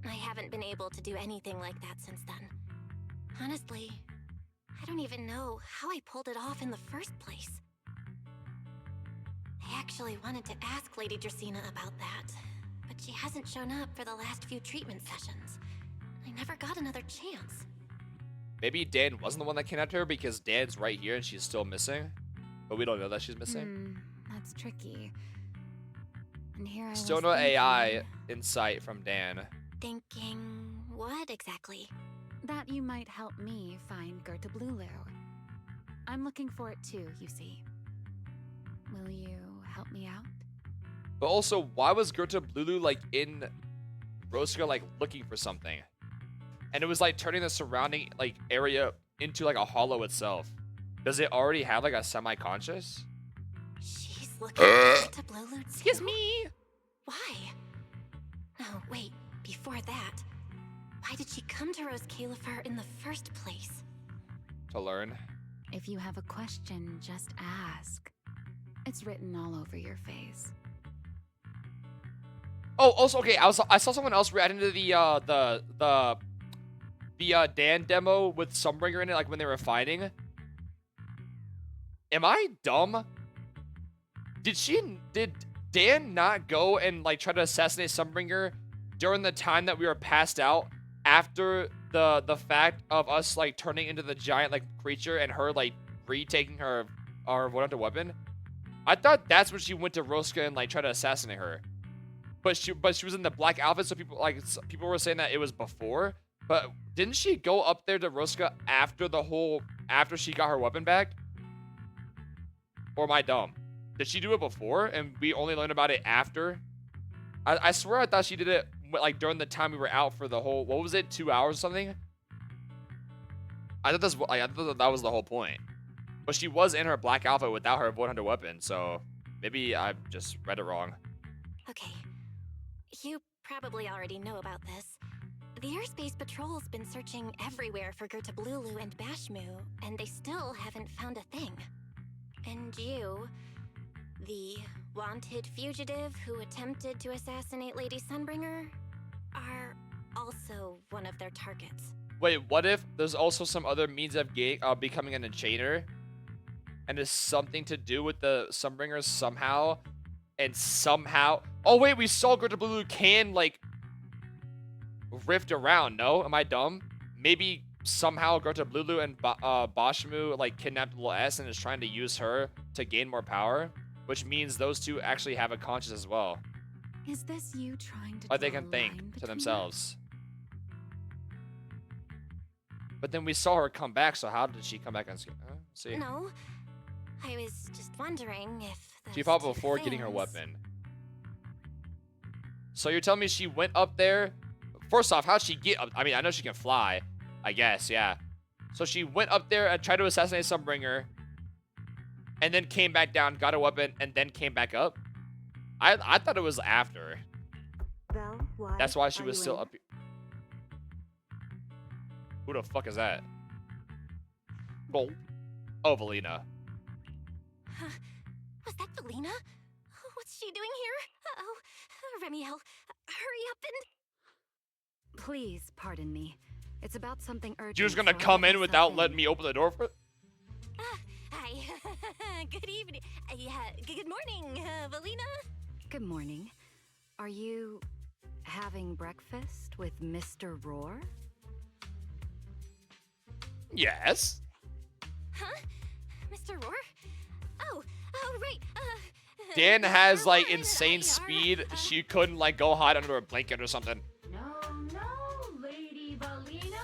I haven't been able to do anything like that since then. Honestly, I don't even know how I pulled it off in the first place. I actually wanted to ask Lady Dracaena about that, but she hasn't shown up for the last few treatment sessions. I never got another chance. Maybe Dan wasn't the one that kidnapped her because Dan's right here and she's still missing. But we don't know that she's missing. That's tricky. And here I Still was no thinking AI insight from Dan. Thinking what exactly? that you might help me find Gerta Blulu. I'm looking for it too, you see. Will you help me out? But also, why was Gerta Blulu like in Rosca like looking for something? And it was like turning the surrounding like area into like a hollow itself. Does it already have like a semi-conscious? She's looking at Gerta Blulu too? Excuse me. Why? Oh, wait, before that, why did she come to Rose Califer in the first place? To learn. If you have a question, just ask. It's written all over your face. Oh, also, okay, I saw someone else react into the Dan demo with Sunbringer in it, like when they were fighting. Am I dumb? Did Dan not go and like try to assassinate Sunbringer during the time that we were passed out after the fact of us like turning into the giant like creature and her like retaking our one-hunter weapon? I thought that's when she went to Rosca and like tried to assassinate her. But she was in the black outfit, so people were saying that it was before. But didn't she go up there to Rosca after she got her weapon back? Or am I dumb? Did she do it before and we only learned about it after? I swear I thought she did it like during the time we were out for the whole, what was it, 2 hours or something? I thought that was the whole point. But she was in her black outfit without her Void Hunter weapon, so maybe I just read it wrong. Okay, you probably already know about this. The Airspace Patrol's been searching everywhere for Gerta Blulu and Bashmu, and they still haven't found a thing. And you, the wanted fugitive who attempted to assassinate Lady Sunbringer, are also one of their targets. Wait, what if there's also some other means of becoming an enchainer? And it's something to do with the Sunbringers somehow? And somehow... Oh, wait, we saw Gerta Blulu can, like, rift around, no? Am I dumb? Maybe somehow Gerta Blulu and Bashmu, like, kidnapped Little S and is trying to use her to gain more power? Which means those two actually have a conscience as well. Is this you trying to Or they draw a can think line to between themselves. But then we saw her come back, so how did she come back and see? No, I was just wondering if She those fought two before getting her things- weapon. So you're telling me she went up there? First off, how'd she get up? I mean, I know she can fly. I guess, yeah. So she went up there and tried to assassinate Sunbringer. And then came back down, got a weapon, and then came back up? I thought it was after. Val, why That's why she are was you still in? up. Who the fuck is that? Oh, Valina. Huh? Was that Valina? What's she doing here? Oh, Remiel, hurry up and... Please pardon me. It's about something urgent. She was gonna so I come let in myself without letting me open the door for it? Hi. Good evening. Good morning, Valina. Good morning. Are you having breakfast with Mr. Roar? Yes. Huh? Mr. Roar? Oh, right. Dan has like Roar, insane I- speed. She couldn't like go hide under a blanket or something. No, Lady Valina.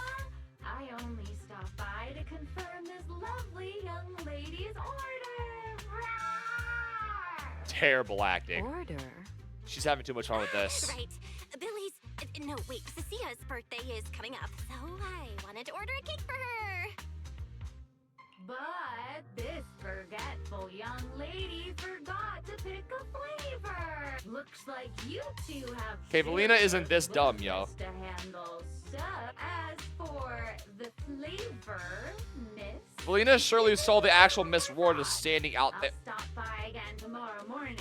I only stopped by to confirm this lovely young lady's order. Roar! Terrible acting. Order? She's having too much fun with this. Right. Billy's... no, wait. Cecia's birthday is coming up, so I wanted to order a cake for her. But this forgetful young lady forgot to pick a flavor. Looks like you two have. Okay, Valina isn't this dumb, yo. business to handle. So, as for the flavor, Miss. Valina surely saw the actual Miss Roar just standing out I'll there. stop by again tomorrow morning.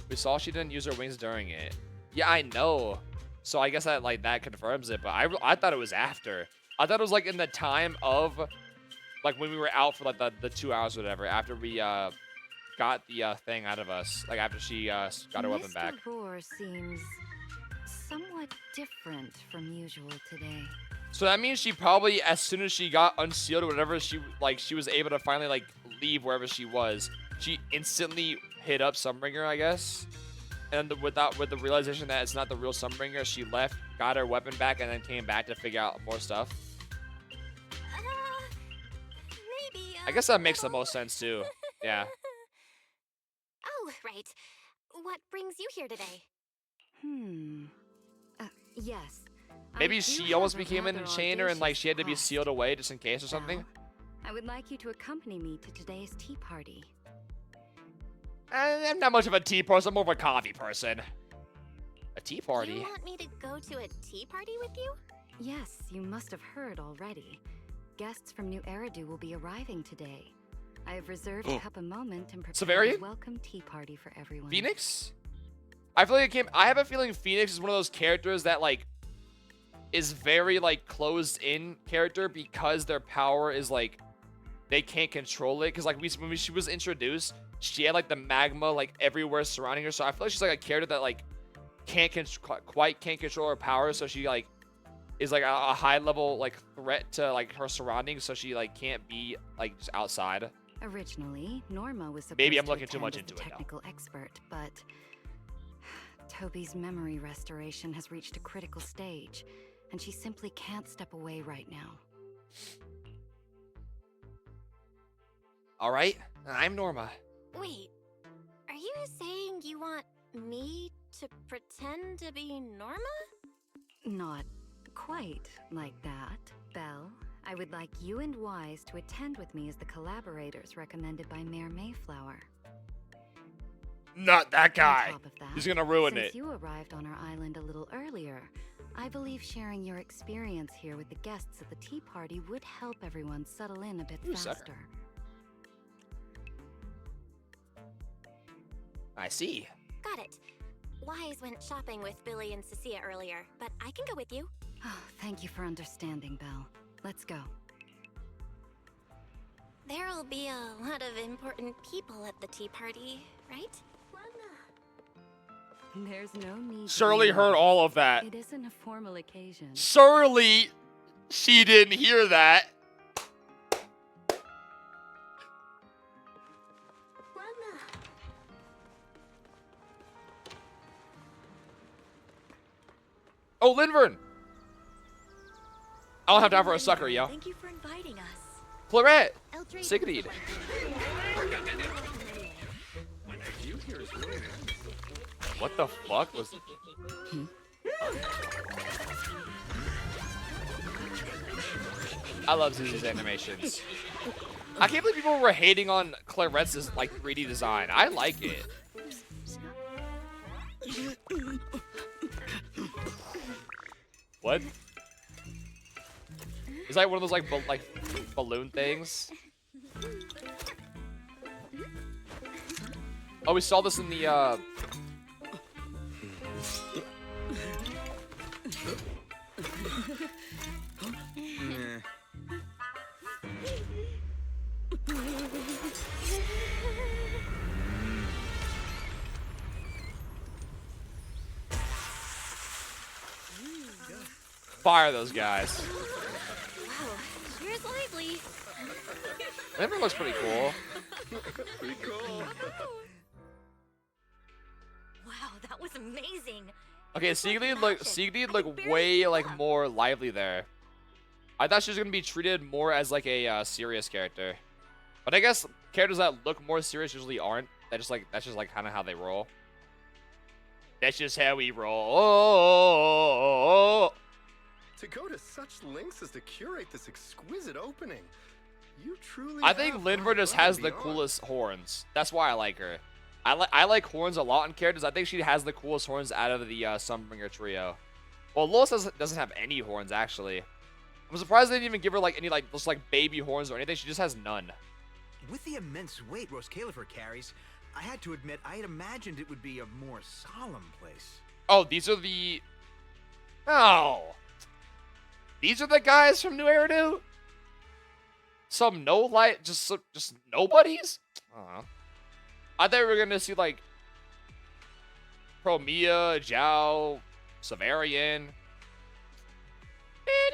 We saw she didn't use her wings during it. Yeah, I know. So I guess that confirms it. But I thought it was after. I thought it was like in the time of like when we were out for like the 2 hours or whatever. After we got the thing out of us. Like after she got her weapon back. Mr. Roar seems somewhat different from usual today. So that means she probably, as soon as she got unsealed or whatever, she was able to finally like leave wherever she was. She instantly hit up Sunbringer, I guess. And with the realization that it's not the real Sunbringer, she left, got her weapon back, and then came back to figure out more stuff. Maybe. I guess that makes the most sense too. Yeah. Oh, right. What brings you here today? Yes. I Maybe do she have almost a became an rather enchainer and like she had to be audacious sealed away just in case or request, something. Val. I would like you to accompany me to today's tea party. I'm not much of a tea person. I'm more of a coffee person. A tea party? You want me to go to a tea party with you? Yes, you must have heard already. Guests from New Eridu will be arriving today. I have reserved a moment and prepared Severian? a welcome tea party for everyone. Phoenix? I feel like I have a feeling Phoenix is one of those characters that like is very like closed in character because their power is like they can't control it. Because like when she was introduced, she had like the magma like everywhere surrounding her. So I feel like she's like a character that like quite can't control her power. So she like is like a high level like threat to like her surroundings. So she like can't be like just outside. Originally, Norma was supposed Maybe I'm to looking too attend much as into the it now. technical expert, but Toby's memory restoration has reached a critical stage, and she simply can't step away right now. All right, I'm Norma. Wait, are you saying you want me to pretend to be Norma? Not quite like that, Belle. I would like you and Wise to attend with me as the collaborators recommended by Mayor Mayflower. Not that On guy. top of that, He's gonna ruin since it. you arrived on our island a little earlier, I believe sharing your experience here with the guests at the tea party would help everyone settle in a bit Ooh, sucker. faster. I see. Got it. Wise went shopping with Billy and Cecilia earlier, but I can go with you. Oh, thank you for understanding, Belle. Let's go. There'll be a lot of important people at the tea party, right? There's no need. to Shirley be heard nervous. all of that. It isn't a formal occasion. Surely she didn't hear that. Oh, Linvern! I don't have time for a sucker, yo. Thank you for inviting us. Claret! I'll trade Siegfried. What the fuck was... I love Zuzu's animations. I can't believe people were hating on Claret's like 3D design. I like it. What? It's like one of those like balloon things. Oh, we saw this in the fire those guys. Wow, here's lively. That looks pretty cool. Pretty cool. Wow, that was amazing. Okay, Siegfried looked way like more lively there. I thought she was gonna be treated more as like a serious character, but I guess characters that look more serious usually aren't. That's just like kind of how they roll. That's just how we roll. To go to such lengths as to curate this exquisite opening, you truly. I think have Linver gone just above has and the beyond. coolest horns. That's why I like her. I like horns a lot in characters. I think she has the coolest horns out of the Sunbringer trio. Well, Lois doesn't have any horns actually. I'm surprised they didn't even give her like any like just like baby horns or anything. She just has none. With the immense weight Rose Califer carries, I had to admit I had imagined it would be a more solemn place. Oh, these are the... Oh. These are the guys from New Eridu? Some just nobodies? I thought we were gonna see like Promia, Zhao, Severian.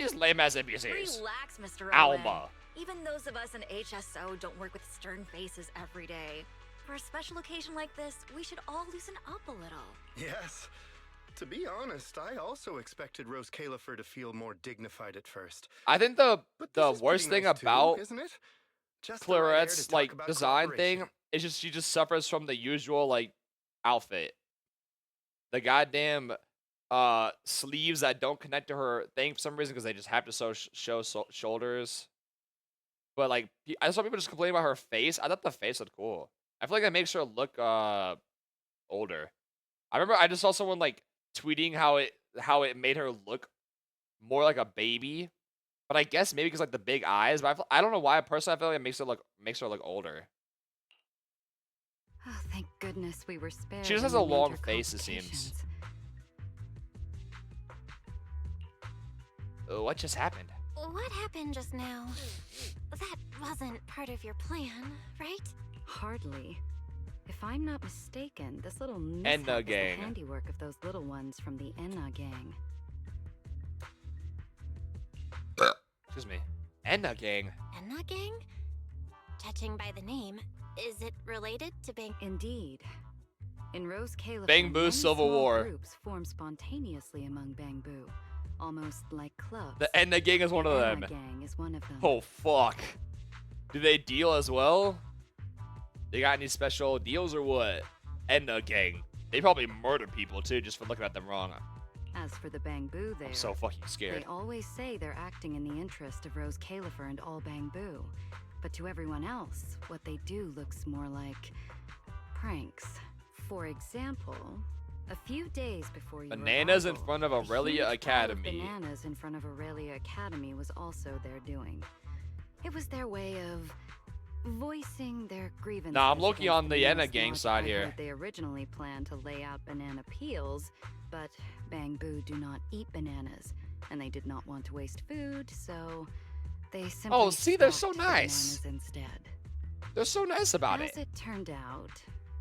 These lame ass NPCs. Relax, Mr. Alma. Owen. Even those of us in HSO don't work with stern faces every day. For a special occasion like this, we should all loosen up a little. Yes. To be honest, I also expected Rose Califer to feel more dignified at first. I think But the this is worst pretty thing nice too, about isn't it? Just the right air Claret's to talk like about design cooperation. thing is she just suffers from the usual like outfit. The goddamn sleeves that don't connect to her thing for some reason because they just have to show shoulders. But like I saw people just complain about her face. I thought the face looked cool. I feel like it makes her look older. I remember I just saw someone like tweeting how it made her look more like a baby. But I guess maybe because like the big eyes. But I don't know why. Personally, I feel like it makes her look older. Oh, thank goodness we were spared. She just has in a the long winter face, it seems. complications. Oh, what just happened? What happened just now? That wasn't part of your plan, right? Hardly. If I'm not mistaken, this little Enna mishap was the gang. handiwork of those little ones from the Enna gang. Excuse me. Enna gang. Enna gang? Judging by the name, is it related to Bang? Indeed. In Rose Caliph, Bang Boo Civil War. groups form spontaneously among Bang Boo, almost like clubs. The Enna gang is one of The them. Enna gang is one of them. Oh fuck. Do they deal as well? They got any special deals or what? Enna gang. They probably murder people too just for looking at them wrong. As for the Bang Boo there, I'm so fucking they scared. always say they're acting in the interest of Rose Califer and all Bang Boo. But to everyone else, what they do looks more like pranks. For example, a few days before your Bananas in arrival, front of a Aurelia huge pile of Academy. Bananas in front of Aurelia Academy was also their doing. It was their way of voicing their grievances. Nah, I'm looking against on the Enna newest gang launch. side I here. heard they originally planned to lay out banana peels, but Bang Boo do not eat bananas, and they did not want to waste food, so they simply Oh, see, they're so stocked nice. bananas instead. They're so nice about As it. it turned out,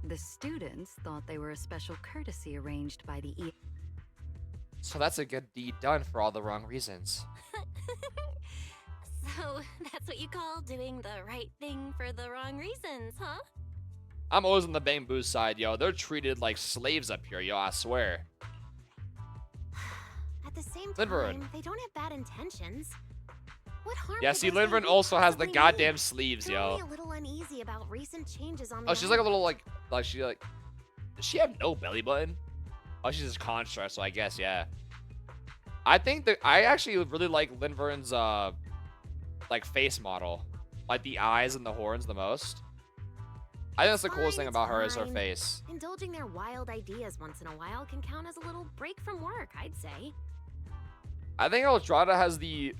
the students thought they were a special courtesy arranged by the So that's a good deed done for all the wrong reasons. So, that's what you call doing the right thing for the wrong reasons, huh? I'm always on the Bang Boo side, yo. They're treated like slaves up here, yo, I swear. At the same Linvern. time, they don't have bad intentions. What harm Yeah, could see, those Linvern Bangboo also has the possibly goddamn mean? sleeves, They're yo. only a little uneasy about recent changes on the Oh, she's like a little island. does she have no belly button? Oh, she's just construct, so I guess, yeah. I think that I actually really like Linvern's like face model. Like the eyes and the horns the most. I think that's the coolest thing It's about her is her fine. face. Indulging their wild ideas once in a while can count as a little break from work, I'd say. I think Eldrada has the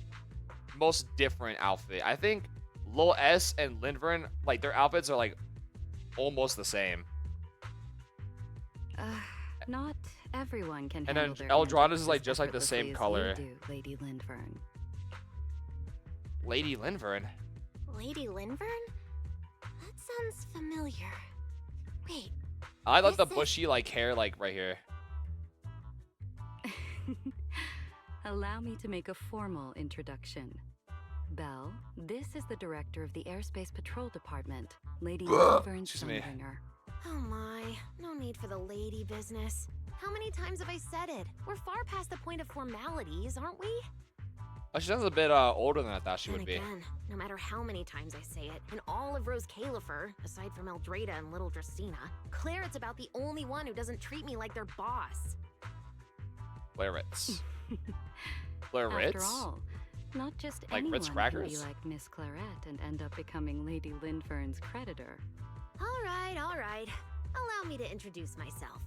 most different outfit. I think Lil S and Linvern, like their outfits are like almost the same. Not everyone can And handle then their Eldrada's hands is like as just like the same effortlessly color. as you do, Lady Linvern. Lady Linvern. Lady Linvern? That sounds familiar. Wait, I like the This is- bushy like hair like right here. Allow me to make a formal introduction. Belle, this is the director of the Airspace Patrol Department, Lady Linvern Excuse me. Sunbringer. oh my, no need for the lady business. How many times have I said it? We're far past the point of formalities, aren't we? Oh, she sounds a bit older than I thought she Then would be. again, no matter how many times I say it, in all of Rose Califer, aside from Eldrada and Little Dracena, Claret's about the only one who doesn't treat me like their boss. Clarets. Clarets? After all, not just Like anyone Ritz can crackers? be like Miss Claret and end up becoming Lady Linvern's creditor. All right. Allow me to introduce myself.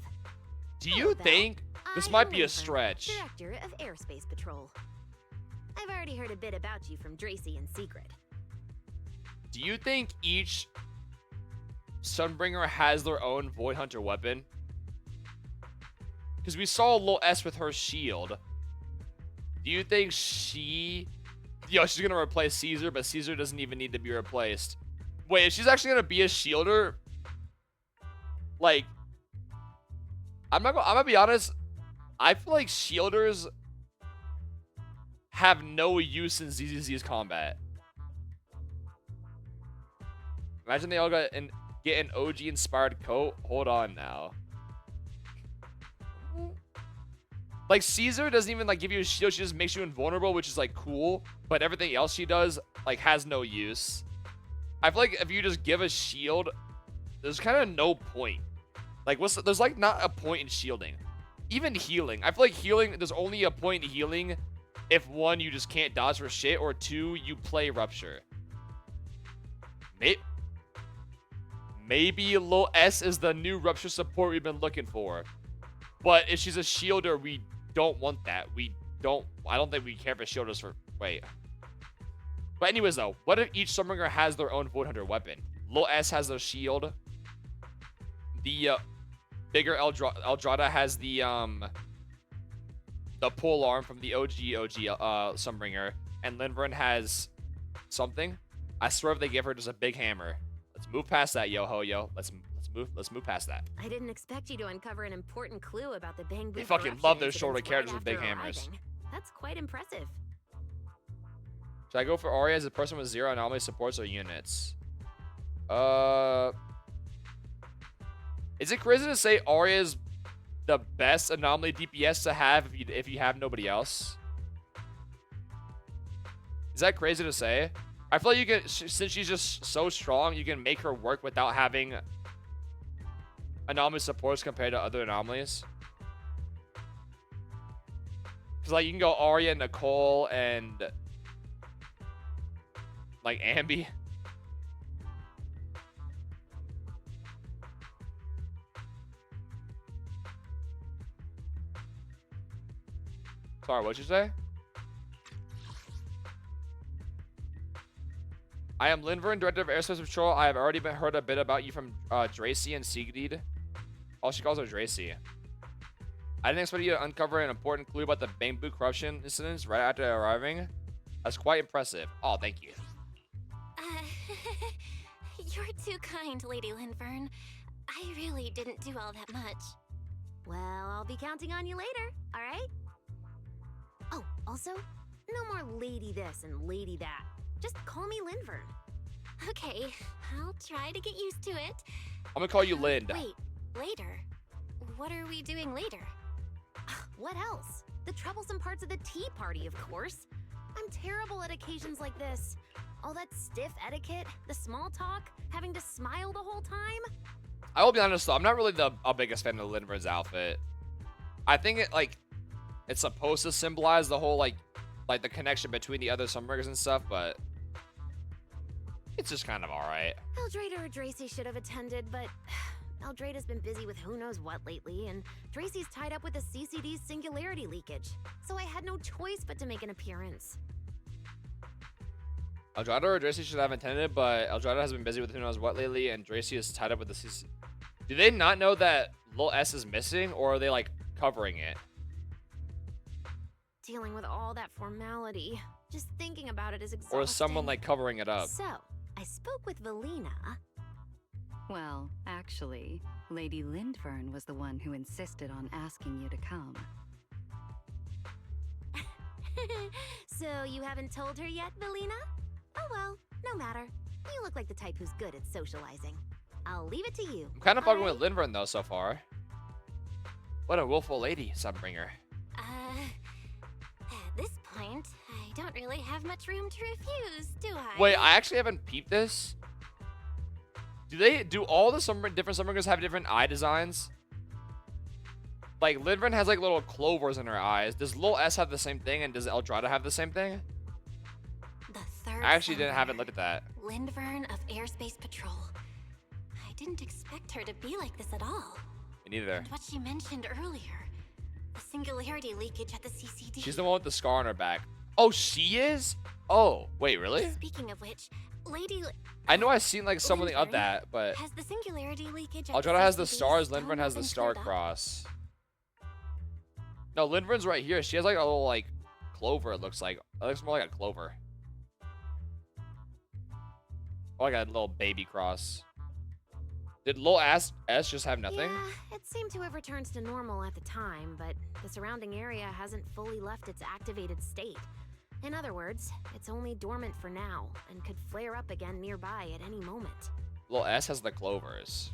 Do Hello, you Belle. think this I'm might be a Linvern, stretch? Director of Airspace Patrol. I've already heard a bit about you from Dracy in secret. Do you think each Sunbringer has their own Void Hunter weapon? Because we saw Lil S with her shield. Do you think she's gonna replace Caesar, but Caesar doesn't even need to be replaced? Wait, if she's actually gonna be a shielder, like, I'm gonna be honest, I feel like shielders have no use in ZZZ's combat. Imagine they all get an OG inspired coat. Hold on now. Like, Caesar doesn't even like give you a shield, she just makes you invulnerable, which is like cool, but everything else she does like has no use. I feel like if you just give a shield, there's kind of no point. Like, there's like not a point in shielding. Even healing. I feel like healing, there's only a point in healing if one, you just can't dodge for shit, or two, you play Rupture. Maybe Lil S is the new Rupture support we've been looking for. But if she's a shielder, we don't want that. I don't think we care for shielders for, wait. But anyways though, what if each Sunbringer has their own Void Hunter weapon? Lil S has their shield. The bigger Eldrada has the pole arm from the OG Sunbringer, and Linvern has something. I swear if they give her just a big hammer. Let's move past that, yo. Let's move past that. I didn't expect you to uncover an important clue about the Bangboo. They fucking corruption love their incidents shorter right characters with big after hammers. arriving. That's quite impressive. Should I go for Arya as a person with 0 anomaly supports or units? Is it crazy to say Arya is the best anomaly DPS to have if you have nobody else? Is that crazy to say? I feel like you can, since she's just so strong, you can make her work without having anomaly supports compared to other anomalies. Cause like you can go Arya, Nicole, and like Ambi. Sorry, what'd you say? I am Linvern, Director of Airspace Patrol. I have already heard a bit about you from Dracy and Sigrid. Oh, she calls her Dracy. I didn't expect you to uncover an important clue about the Bangboo corruption incidents right after arriving. That's quite impressive. Oh, thank you. You're too kind, Lady Linvern. I really didn't do all that much. Well, I'll be counting on you later, all right? Oh, also, no more lady this and lady that. Just call me Linvern. Okay, I'll try to get used to it. I'm gonna call you Lind. Wait, later? What are we doing later? What else? The troublesome parts of the tea party, of course. I'm terrible at occasions like this. All that stiff etiquette, the small talk, having to smile the whole time. I will be honest though, I'm not really a biggest fan of Lindbergh's outfit. I think it's supposed to symbolize the whole like the connection between the other Sunbreakers and stuff, but it's just kind of alright. Eldrada or Dracy should have attended, but Eldrada's been busy with who knows what lately, and Dracy's tied up with the CCD's singularity leakage. So I had no choice but to make an appearance. Eldrada or Dracy should have attended, but Eldrada has been busy with who knows what lately, and Dracy is tied up with the CC. Do they not know that Lil S is missing, or are they like covering it? Dealing with all that formality, just thinking about it is exhausting. Or is someone like covering it up? So, I spoke with Valina. Well, actually, Lady Lindvern was the one who insisted on asking you to come. So, you haven't told her yet, Valina? Oh well, no matter. You look like the type who's good at socializing. I'll leave it to you. I'm kind of fucking with Lindvern though so far. What a willful lady, Sunbringer. At this point, I don't really have much room to refuse, do I? Wait, I actually haven't peeped this. Do all the different Sunbringers have different eye designs? Like Lindvern has like little clovers in her eyes. Does Lil S have the same thing, and does Eldrada have the same thing? The third I actually haven't Sunbringer, looked at that. Lindvern of Airspace Patrol. I didn't expect her to be like this at all. Me neither. And what she mentioned earlier, the singularity leakage at the CCD. She's the one with the scar on her back. Oh, she is? Oh, wait, really? Speaking of which, Lady... I know I've seen like something of Lindvern that, but has the singularity leakage at Eldrada has the CCD stars, still Lindvern has the been star cleared up? cross. No, Lindvern's right here. She has like a little like clover, it looks like. It looks more like a clover. Or like a little baby cross. Did Lil S just have nothing? Yeah, it seemed to have returned to normal at the time, but the surrounding area hasn't fully left its activated state. In other words, it's only dormant for now, and could flare up again nearby at any moment. Lil S has the clovers.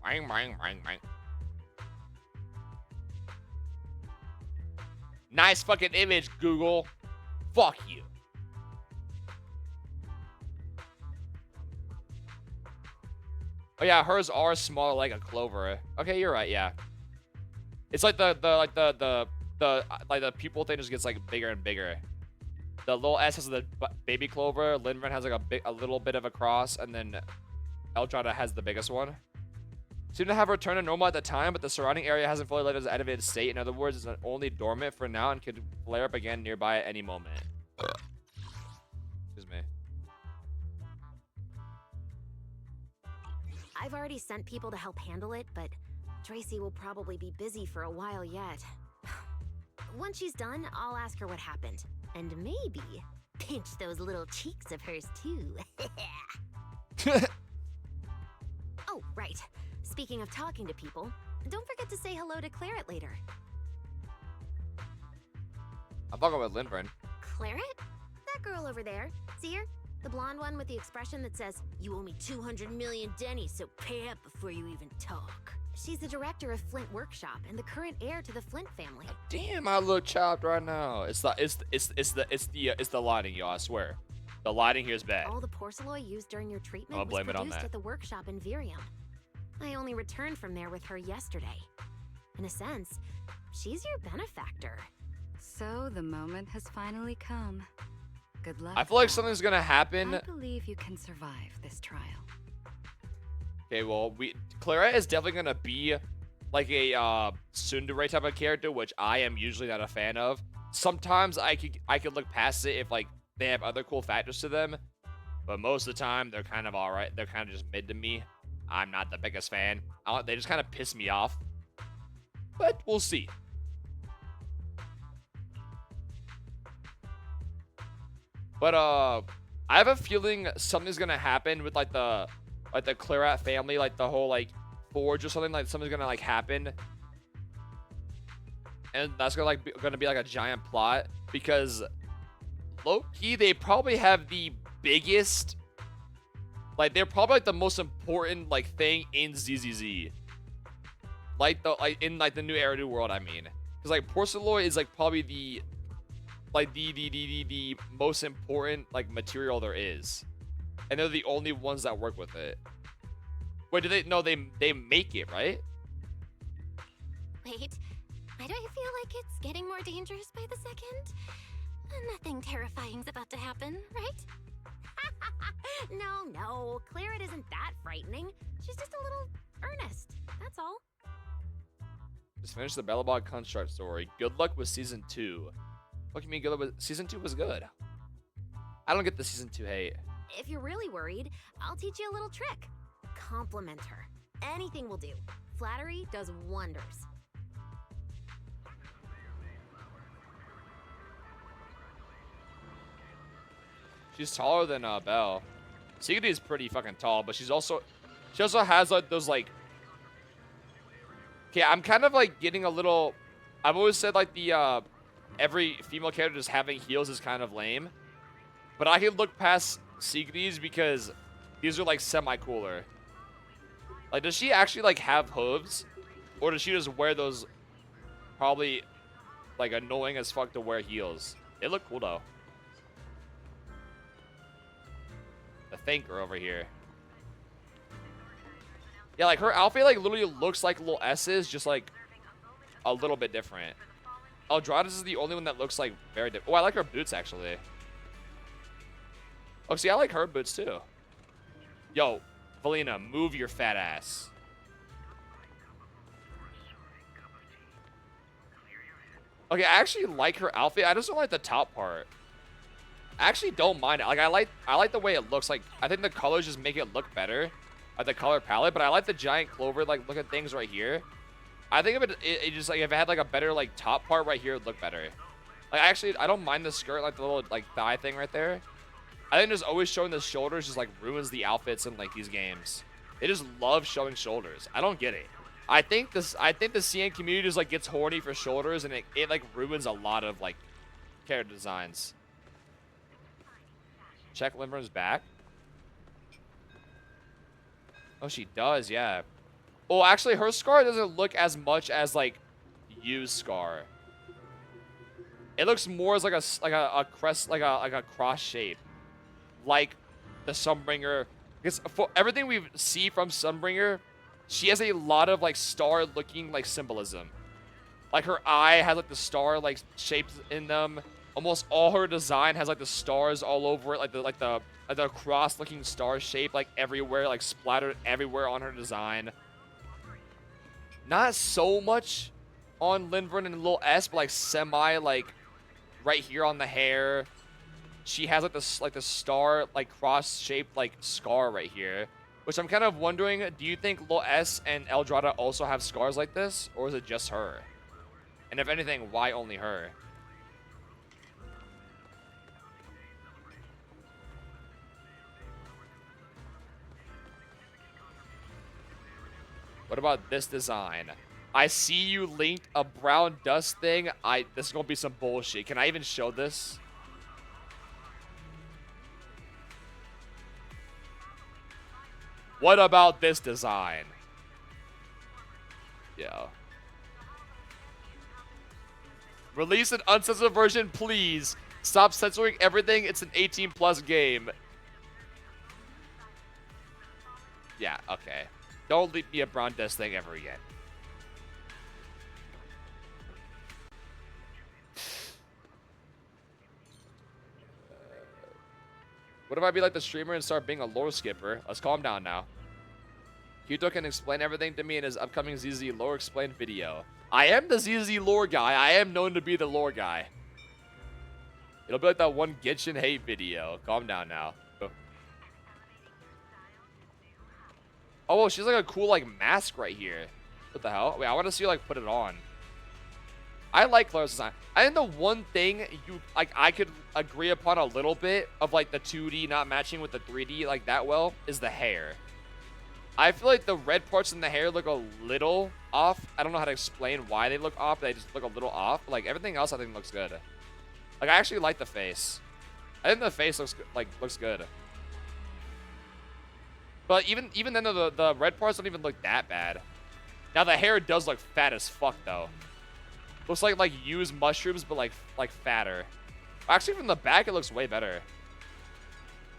Bang, bang, bang, bang. Nice fucking image, Google. Fuck you. Oh yeah, hers are smaller like a clover. Okay, you're right. Yeah, it's like the pupil thing just gets like bigger and bigger. The little S has the baby clover. Lindgren has like a little bit of a cross, and then Eldrada has the biggest one. Seemed to have returned to normal at the time, but the surrounding area hasn't fully left its activated state. In other words, it's only dormant for now and could flare up again nearby at any moment. Excuse me. I've already sent people to help handle it, but Tracy will probably be busy for a while yet. Once she's done, I'll ask her what happened. And maybe pinch those little cheeks of hers too. Oh, right. Speaking of talking to people, don't forget to say hello to Claret later. I'm fucking with Lindgren. Claret? That girl over there. See her? The blonde one with the expression that says, "You owe me 200 million dennies, so pay up before you even talk." She's the director of Flint Workshop and the current heir to the Flint family. Damn, I look chopped right now. It's the lighting, y'all. I swear, the lighting here is bad. All the porcelain used during your treatment I'll blame was it on produced that. at the workshop in Virium. I only returned from there with her yesterday. In a sense, she's your benefactor. So the moment has finally come. Good luck. I feel like Val. something's gonna happen. I believe you can survive this trial. Okay, well, Clara is definitely gonna be like a tsundere type of character, which I am usually not a fan of. Sometimes I could look past it if like they have other cool factors to them, but most of the time they're kind of alright. They're kind of just mid to me. I'm not the biggest fan. They just kind of piss me off, but we'll see. But I have a feeling something's gonna happen with like the Claret family, like the whole like forge or something. Like something's gonna like happen, and that's gonna be like a giant plot, because low key they probably have the biggest Like, they're probably like the most important like thing in ZZZ. Like in like the new Era New World, I mean. Because like Porceloid is like probably the most important like material there is. And they're the only ones that work with it. Wait, do they no they make it, right? Wait, why do I feel like it's getting more dangerous by the second? Nothing terrifying's about to happen, right? No, Claret isn't that frightening. She's just a little earnest, that's all. Just finished the Bellabog Construct story. Good luck with season 2. What do you mean good luck with season 2 was good? I don't get the season 2 hate. If you're really worried, I'll teach you a little trick. Compliment her. Anything will do. Flattery does wonders. She's taller than Belle. Sigurd is pretty fucking tall, but she also has like those like. Okay, I'm kind of like getting a little. I've always said like the every female character just having heels is kind of lame, but I can look past Sigurd's because these are like semi-cooler. Like, does she actually like have hooves, or does she just wear those? Probably like annoying as fuck to wear heels. They look cool though. The thinker over here. Yeah, like her outfit like literally looks like little S's, just like a little bit different. Eldrada's is the only one that looks like very different. Oh, I like her boots actually. Oh, see, I like her boots too. Yo, Valina, move your fat ass. Okay, I actually like her outfit. I just don't like the top part. I actually don't mind it. Like I like the way it looks. Like I think the colors just make it look better, like the color palette. But I like the giant clover like looking things right here. I think if it just like if it had like a better like top part right here, it'd look better. Like actually, I don't mind the skirt, like the little like thigh thing right there. I think just always showing the shoulders just like ruins the outfits in like these games. They just love showing shoulders. I don't get it. I think the CN community just like gets horny for shoulders, and it like ruins a lot of like character designs. Check Limber's back. Oh, she does, yeah. Oh, actually, her scar doesn't look as much as like Yu's scar. It looks more as like a crest, like a cross shape, like the Sunbringer. Because for everything we see from Sunbringer, she has a lot of like star-looking like symbolism. Like her eye has like the star like shapes in them. Almost all her design has like the stars all over it, like the cross-looking star shape like everywhere, like splattered everywhere on her design. Not so much on Lindgren and Lil S, but like semi like right here on the hair. She has like the star like cross-shaped like scar right here, which I'm kind of wondering. Do you think Lil S and Eldrada also have scars like this, or is it just her? And if anything, why only her? What about this design? I see you linked a brown dust thing. This is gonna be some bullshit. Can I even show this? What about this design? Yeah. Release an uncensored version, please. Stop censoring everything. It's an 18+ game. Yeah, okay. Don't leave me a brown dust thing ever again. What if I be like the streamer and start being a lore skipper? Let's calm down now. Kirito can explain everything to me in his upcoming ZZ lore explained video. I am the ZZ lore guy. I am known to be the lore guy. It'll be like that one Genshin hate video. Calm down now. Oh, she's like a cool like mask right here. What the hell? Wait, I want to see her like put it on. I like Claire's design. I think the one thing I could agree upon a little bit of like the 2D not matching with the 3D like that well is the hair. I feel like the red parts in the hair look a little off. I don't know how to explain why they look off. They just look a little off. Like everything else I think looks good. Like I actually like the face. I think the face looks good. But even then, the red parts don't even look that bad. Now the hair does look fat as fuck though. Looks like used mushrooms, but like fatter. Actually, from the back, it looks way better.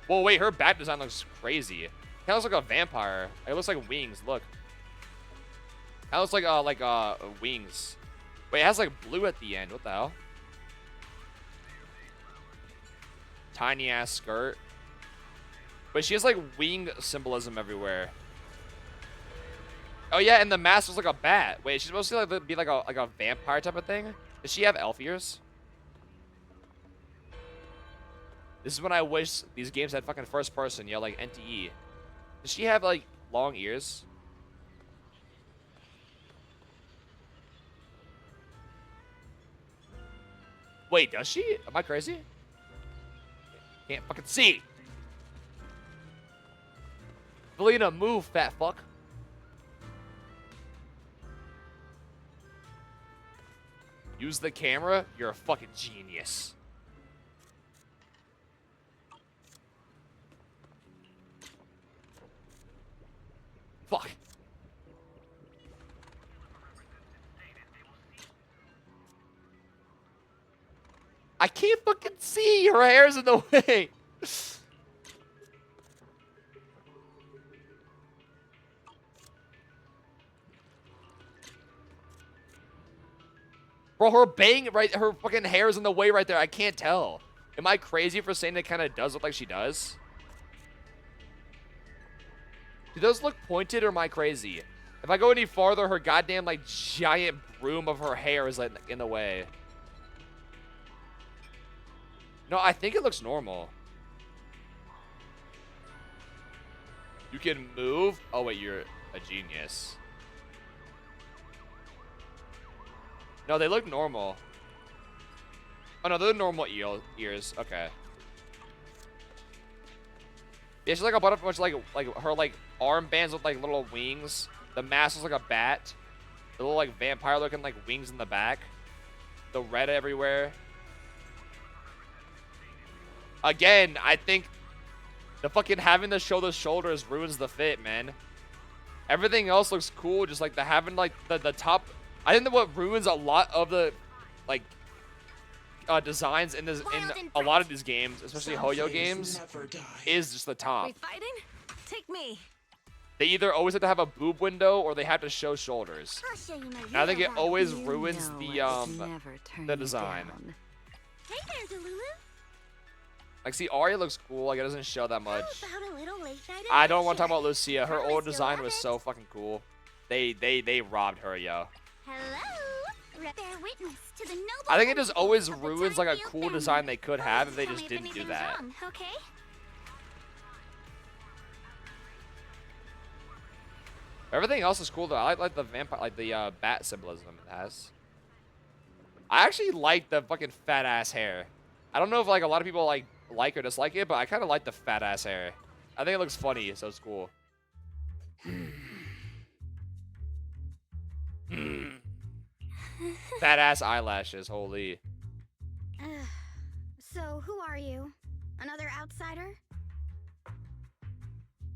Well, wait, her back design looks crazy. Kind of looks like a vampire. It looks like wings. Look. That looks like wings. Wait, it has like blue at the end. What the hell? Tiny ass skirt. Wait, she has like wing symbolism everywhere. Oh yeah, and the mask was like a bat. Wait, she's supposed to like be like a vampire type of thing. Does she have elf ears? This is when I wish these games had fucking first person, yo, like NTE. Does she have like long ears? Wait, does she? Am I crazy? Can't fucking see. Belina, move, fat fuck. Use the camera? You're a fucking genius. Fuck. I can't fucking see. Her hair's in the way. Bro, her fucking hair's in the way right there. I can't tell. Am I crazy for saying it kind of does look like she does? She does look pointed, or am I crazy? If I go any farther, her goddamn, like, giant broom of her hair is, like, in the way. No, I think it looks normal. You can move? Oh, wait, you're a genius. No, they look normal. Oh, no, they're normal ears. Okay. Yeah, she's like a butterfly, like her, like, armbands with, like, little wings. The mask is like a bat. The little, like, vampire-looking, like, wings in the back. The red everywhere. Again, I think the fucking having to show the shoulders ruins the fit, man. Everything else looks cool, just, like, the having, like, the top... I think that what ruins a lot of the, like, designs in a lot of these games, especially Hoyo games, is just the top. We fighting? Take me. They either always have to have a boob window or they have to show shoulders. And I think it always ruins the design. Hey there, Delulu. Like, see, Arya looks cool. Like, it doesn't show that much. How about a little late night I don't want to talk about Lucia. Her Promise old you'll design love was it. so fucking cool. They robbed her, yo. Hello. Bear witness to the noble. I think it just always of the ruins like a Tidefield cool family. design they could have if they Tell just me if didn't do anything's that. wrong, okay? Everything else is cool though. I like the vampire, like the bat symbolism it has. I actually like the fucking fat ass hair. I don't know if like a lot of people like or dislike it, but I kind of like the fat ass hair. I think it looks funny, so it's cool. Fat ass eyelashes, holy. So, who are you? Another outsider?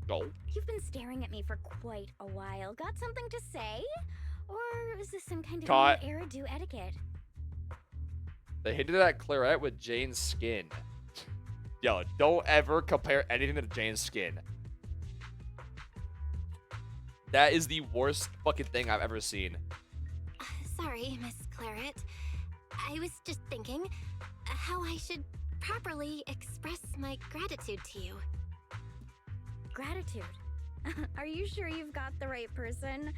Go. You've been staring at me for quite a while. Got something to say? Or is this some kind of Caught. new era do etiquette? They hinted at Claret with Jane's skin. Yo, don't ever compare anything to Jane's skin. That is the worst fucking thing I've ever seen. Sorry, Miss Claret. I was just thinking how I should properly express my gratitude to you. Gratitude. Are you sure you've got the right person?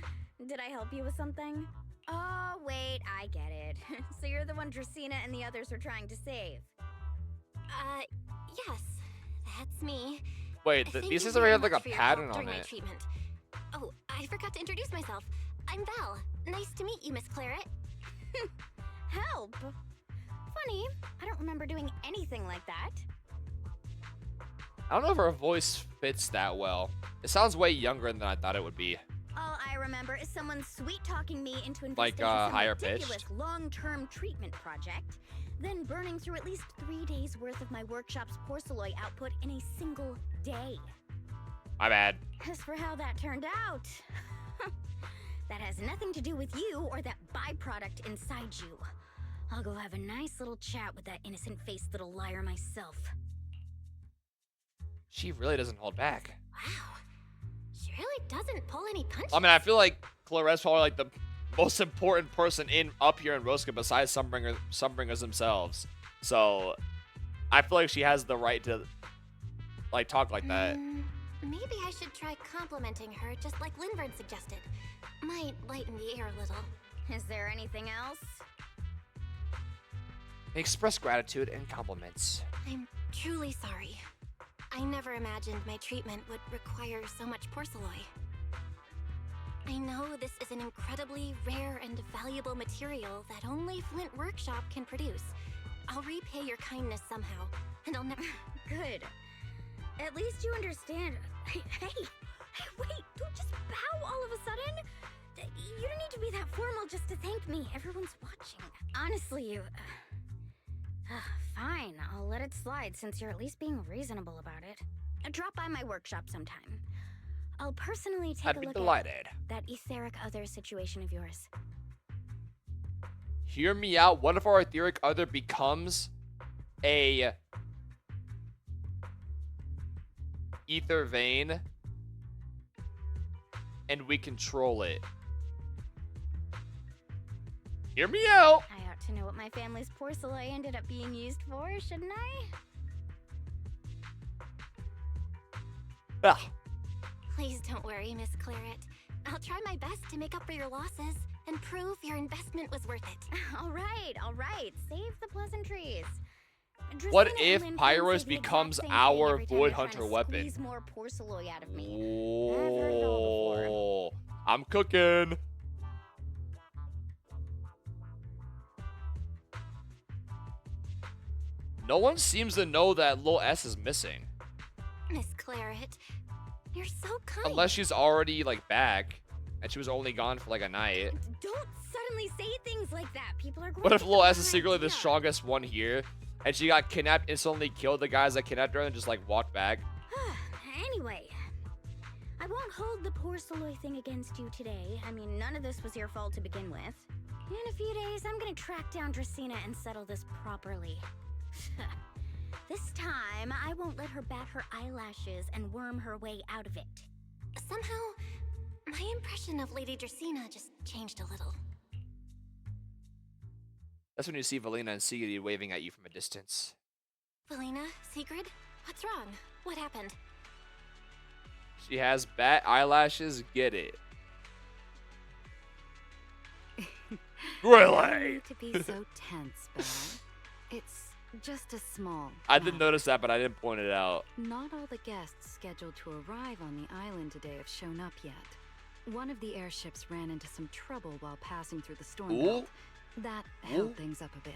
Did I help you with something? Oh, wait, I get it. So you're the one Dracaena and the others were trying to save. Yes, that's me. Wait, Thank these you things already have very like a much for your pattern help on during my it. treatment. Oh, I forgot to introduce myself. I'm Val. Nice to meet you, Miss Claret. Help? Funny, I don't remember doing anything like that. I don't know if her voice fits that well. It sounds way younger than I thought it would be. All I remember is someone sweet-talking me into investing Like, in some higher ridiculous pitched? long-term treatment project, then burning through at least 3 days' worth of my workshop's porceloid output in a single day. My bad. As for how that turned out, that has nothing to do with you or that byproduct inside you. I'll go have a nice little chat with that innocent-faced little liar myself. She really doesn't hold back. Wow. She really doesn't pull any punches. I mean, I feel like Clarette's probably like the most important person up here in Rosca besides Sunbringers themselves. So I feel like she has the right to like talk like that. Maybe I should try complimenting her, just like Linvern suggested. Might lighten the air a little. Is there anything else? Express gratitude and compliments. I'm truly sorry. I never imagined my treatment would require so much porcelain. I know this is an incredibly rare and valuable material that only Flint Workshop can produce. I'll repay your kindness somehow, and I'll never... Good. At least you understand. Hey, wait, don't just bow all of a sudden. You don't need to be that formal just to thank me. Everyone's watching. Honestly, you... fine, I'll let it slide since you're at least being reasonable about it. Drop by my workshop sometime. I'll personally take a look at that etheric other situation of yours. Hear me out. What if our etheric other becomes a ether vein and we control it? Hear me out. I ought to know what my family's porcelain ended up being used for, shouldn't I? Ah. Please don't worry, Miss Claret. I'll try my best to make up for your losses and prove your investment was worth it. All right. Save the pleasantries. What Dracena if and Lynn Pyros say the exact becomes same thing our every time Void they're trying Hunter to weapon? Squeeze more porcelain out of me. I've heard it all before. I'm cooking. No one seems to know that little S is missing. Miss Claret, you're so kind. Unless she's already, like, back. And she was only gone for, like, a night. Don't suddenly say things like that. People are going What if to little get S is our secretly the idea. strongest one here? And she got kidnapped, instantly killed the guys that kidnapped her, and just, like, walked back? Anyway, I won't hold the porcelain thing against you today. I mean, none of this was your fault to begin with. In a few days, I'm gonna track down Dracena and settle this properly. This time, I won't let her bat her eyelashes and worm her way out of it. Somehow, my impression of Lady Dracena just changed a little. That's when you see Valina and Sigrid waving at you from a distance. Valina, Sigrid, what's wrong? What happened? She has bat eyelashes, get it. You Really? need to be so tense, Belle. It's just a small... I didn't matter. notice that, but I didn't point it out. Not all the guests scheduled to arrive on the island today have shown up yet. One of the airships ran into some trouble while passing through the storm Ooh. belt. That held Ooh. things up a bit.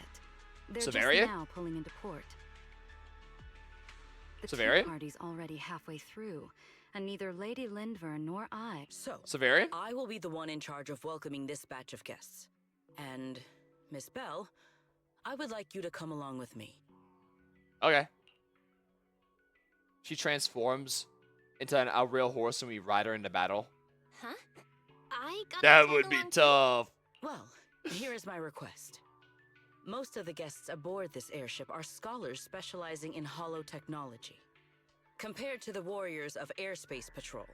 They're Severia? just now pulling into port. The tea Severia? party's already halfway through, and neither Lady Lindver nor I... So, Severia? I will be the one in charge of welcoming this batch of guests. And, Miss Belle, I would like you to come along with me. Okay. She transforms into a real horse and we ride her into battle. Huh? I got That would be tough. Well, here is my request. Most of the guests aboard this airship are scholars specializing in holotechnology. Compared to the warriors of Airspace Patrol,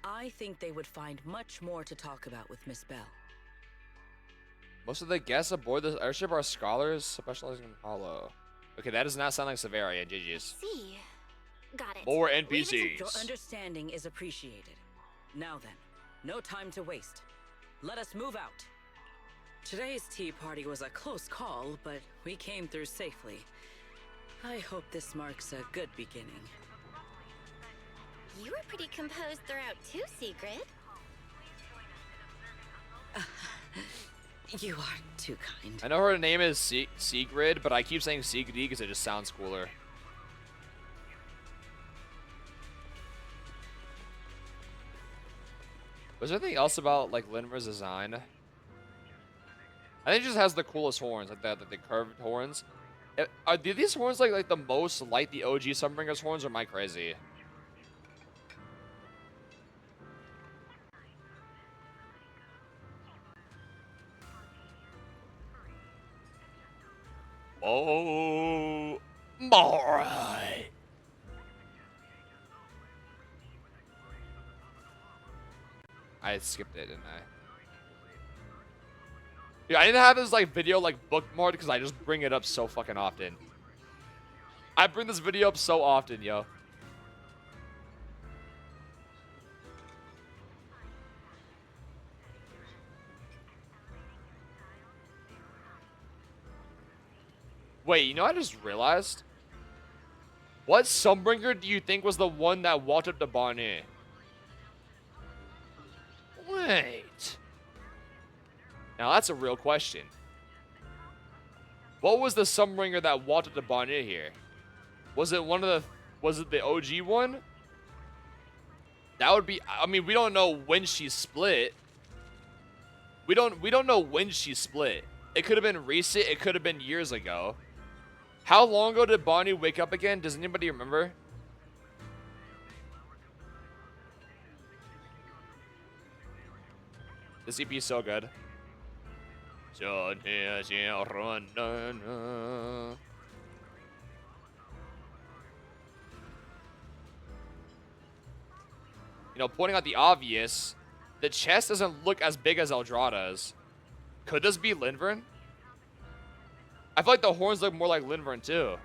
I think they would find much more to talk about with Miss Belle. Most of the guests aboard this airship are scholars specializing in hollow. Okay, that does not sound like Severia and GG's. See. Got it. More Your NPCs. understanding is appreciated. Now then, no time to waste. Let us move out. Today's tea party was a close call, but we came through safely. I hope this marks a good beginning. You were pretty composed throughout too, Sigrid. You are too kind. I know her name is Sigrid, but I keep saying Sigrid because it just sounds cooler. Was there anything else about like Linmer's design? I think it just has the coolest horns, like the curved horns. Are these horns like the most like the OG Sunbringers horns, or am I crazy? Oh, alright. I skipped it, didn't I? Yeah, I didn't have this like video like bookmarked because I just bring it up so fucking often. I bring this video up so often, yo. Wait, you know I just realized? What Sunbringer do you think was the one that walked up to Barney? Wait. Now that's a real question. What was the Sunbringer that walked up to Barney here? Was it one of the... Was it the OG one? That would be... I mean, we don't know when she split. We don't know when she split. It could have been recent. It could have been years ago. How long ago did Bonnie wake up again? Does anybody remember? This EP is so good. You know, pointing out the obvious, the chest doesn't look as big as Eldrada's. Could this be Linvern? I feel like the horns look more like Linvern too.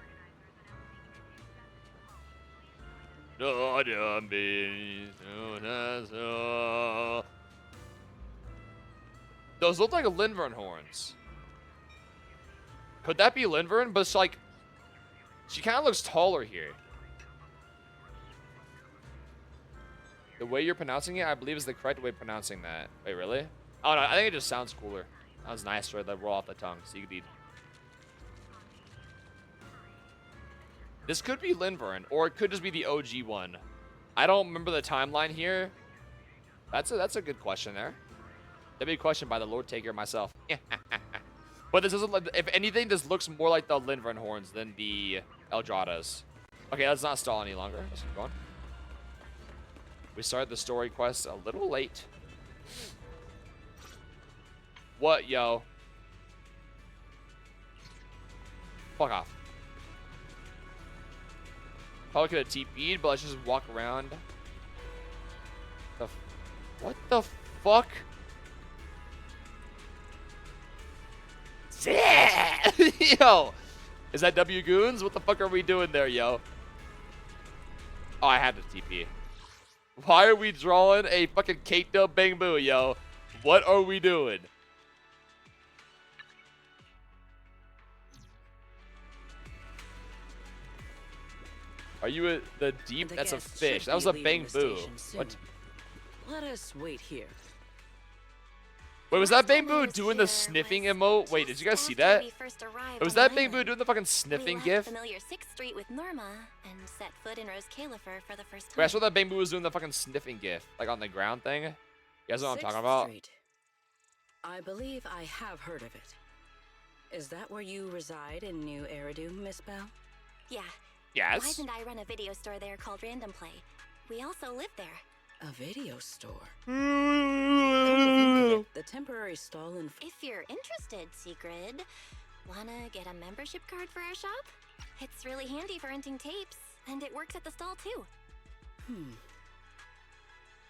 Those look like Linvern horns. Could that be Linvern? But it's like, she kind of looks taller here. The way you're pronouncing it, I believe, is the correct way of pronouncing that. Wait, really? Oh no, I think it just sounds cooler. That was nicer. That roll off the tongue. Sigrid. This could be Linvern, or it could just be the OG one. I don't remember the timeline here. That's a good question there. That'd be a question by the Lord Taker myself. But this doesn't. If anything, this looks more like the Linvern horns than the Eldradas. Okay, let's not stall any longer. Let's keep going. We started the story quest a little late. What, yo? Fuck off. Probably could have TP'd, but let's just walk around. What the fuck? Yo! Is that W Goons? What the fuck are we doing there, yo? Oh, I had to TP. Why are we drawing a fucking caked up Bang Boo, yo? What are we doing? Are you the deep? That's a fish. That was a Bang Boo. What? Let us wait here. Wait, was that Bang Boo doing the sniffing emote? Wait, did you guys see that? Was that Bang Boo doing the fucking sniffing gif? Familiar 6th Street with Norma and set foot in Rose Califer for the first time. Wait, I saw that Bang Boo was doing the fucking sniffing gif, like on the ground thing. You guys know what I'm talking about? Street. I believe I have heard of it. Is that where you reside in New Eridu, Miss Bell? Yeah. Yes. Wise and I run a video store there called Random Play. We also live there. A video store. The temporary stall in. If you're interested, Sigrid, wanna get a membership card for our shop? It's really handy for renting tapes, and it works at the stall too.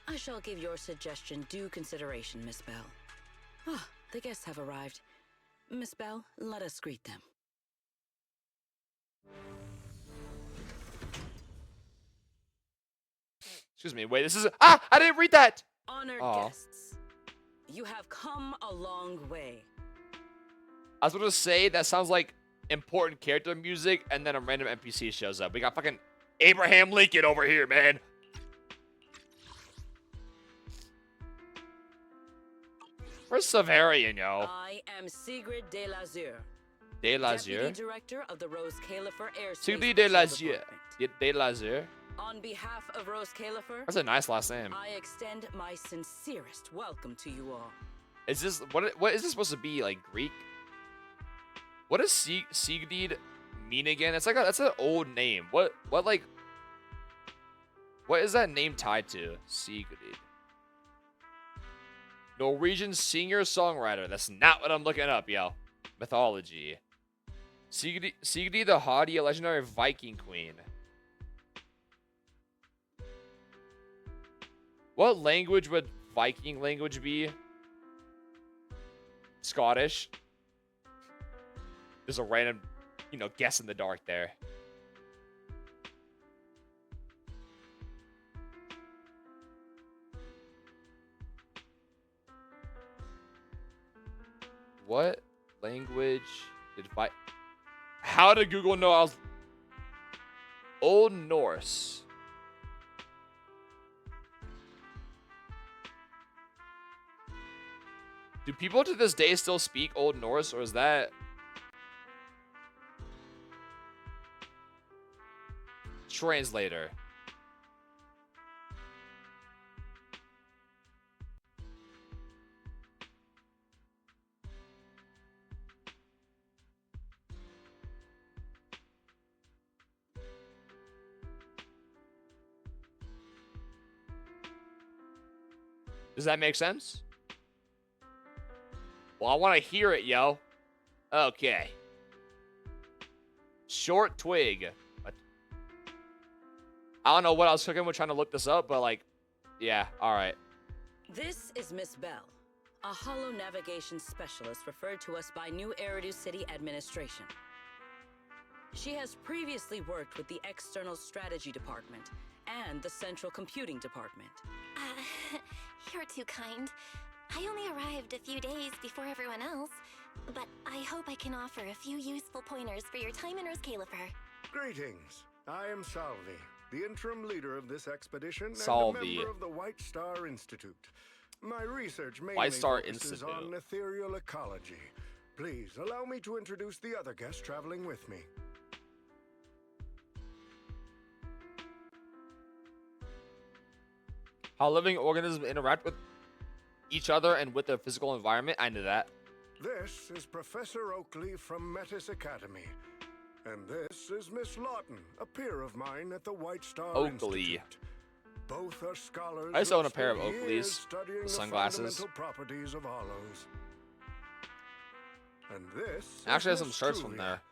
I shall give your suggestion due consideration, Miss Bell. Ah, the guests have arrived. Miss Bell, let us greet them. Excuse me. Wait, this is... Ah! I didn't read that! Honored guests, you have come a long way. I was going to say, that sounds like important character music, and then a random NPC shows up. We got fucking Abraham Lincoln over here, man. Where's Severian, yo? I am Sigrid de Lazure. De Lazure? Deputy Director of the Rose Califer Airspace Sigrid de Patrol Lazure. Department. De Lazure? On behalf of Rose Califer, That's a nice last name. I extend my sincerest welcome to you all. Is this... What is this supposed to be, like, Greek? What does Sigrid mean again? It's like that's an old name. What like... What is that name tied to? Sigrid. Norwegian singer-songwriter. That's not what I'm looking up, yo. Mythology. Sigrid the Haughty, a legendary Viking queen. What language would Viking language be? Scottish. There's a random, guess in the dark there. What language did How did Google know I was... Old Norse. Do people to this day still speak Old Norse, or is that... Translator. Does that make sense? Well, I want to hear it, yo. Okay. Short twig. I don't know what I was cooking with trying to look this up, but yeah, alright. This is Miss Bell, a holo navigation specialist referred to us by New Eridu City Administration. She has previously worked with the External Strategy Department and the Central Computing Department. You're too kind. I only arrived a few days before everyone else, but I hope I can offer a few useful pointers for your time in Roskalifer. Greetings. I am Salvi, the interim leader of this expedition and a Salvi. member of the White Star Institute. My research mainly White Star focuses Institute. on ethereal ecology. Please allow me to introduce the other guests traveling with me. How living organisms interact with each other and with their physical environment. I knew that. This is Professor Oakley from Metis Academy. And this is Miss Lawton, a peer of mine at the White Star Oakley. Institute. Both are scholars. I just who own a have pair of spent Oakleys. years studying the Sunglasses. fundamental properties of hollows. And this Actually, is has some Miss shirts from Truvia, there.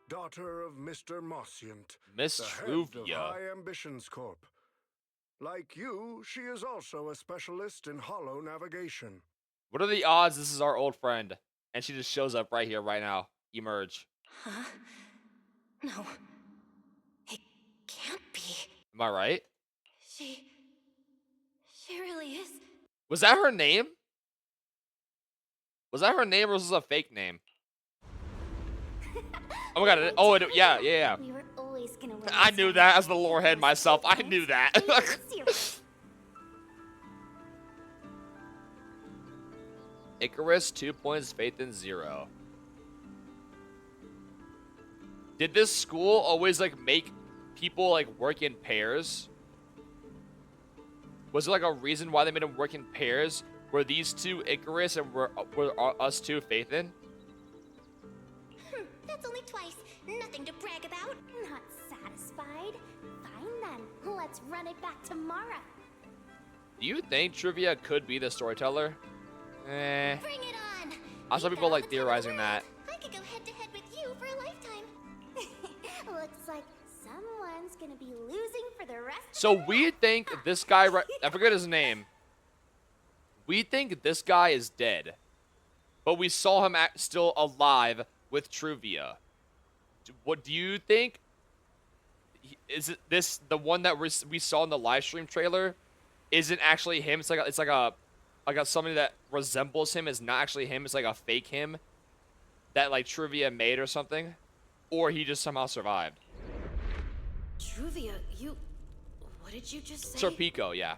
daughter of Mr. Mossiant, Miss the head of Truvia. High Ambitions Corp. Like you, she is also a specialist in hollow navigation. What are the odds this is our old friend? And she just shows up right here, right now. Emerge. Huh? No. It can't be. Am I right? She really is. Was that her name? Was that her name or was this a fake name? Oh my god, yeah. We were always gonna win. I knew that as the lore head myself. I knew that. Icarus, 2 points, Faith in 0. Did this school always make people work in pairs? Was there a reason why they made them work in pairs? Were these two Icarus and were us two Faith in? That's only twice. Nothing to brag about. Not satisfied. Fine then. Let's run it back tomorrow. Do you think Truvia could be the storyteller? Eh. Bring it on. I saw people theorizing that. I could go head to head with you for a lifetime. Looks like someone's gonna be losing for the rest. So we think this guy, I forget his name. We think this guy is dead, but we saw him still alive with Truvia. What do you think? Is it this the one that we saw in the live stream trailer? Isn't actually him? It's like somebody that resembles him is not actually him. It's like a fake him that Truvia made or something, or he just somehow survived. Truvia, what did you just say? Sir Pico, yeah.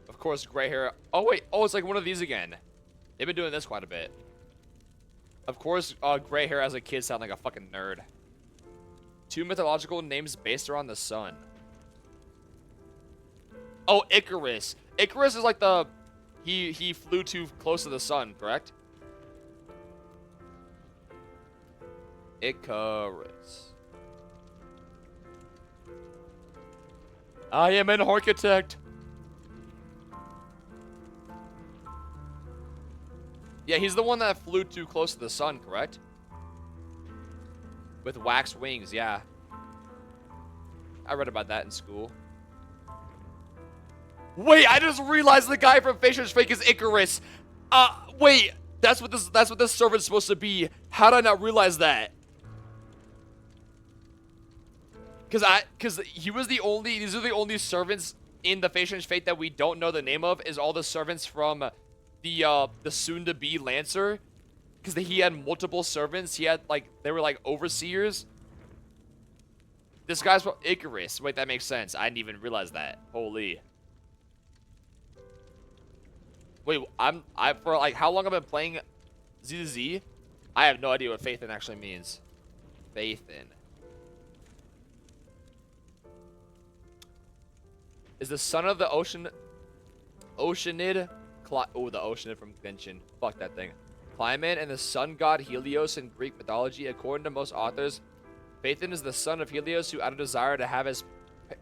Of course, gray hair. Oh wait, it's like one of these again. They've been doing this quite a bit. Of course, gray hair as a kid sound like a fucking nerd. 2 mythological names based around the sun. Oh, Icarus. Icarus is like the... He flew too close to the sun, correct? Icarus. I am an architect. Yeah, he's the one that flew too close to the sun, correct? With wax wings, yeah. I read about that in school. Wait, I just realized the guy from Fisher's Fake is Icarus. Wait, that's what this servant's supposed to be. How did I not realize that? Cause he was the only, these are the only servants in the Fisher's Fate that we don't know the name of, is all the servants from the soon-to-be Lancer. Cause he had multiple servants. He had like, they were like overseers. This guy's from Icarus. Wait, that makes sense. I didn't even realize that. Holy. Wait, for like how long I've been playing ZZ? I have no idea what Faithin actually means. Faithin. Is the son of the Oceanid? Oh, the Oceanid from Genshin. Fuck that thing. Climate and the sun god Helios in Greek mythology. According to most authors, Phaethon is the son of Helios who, out of desire to have his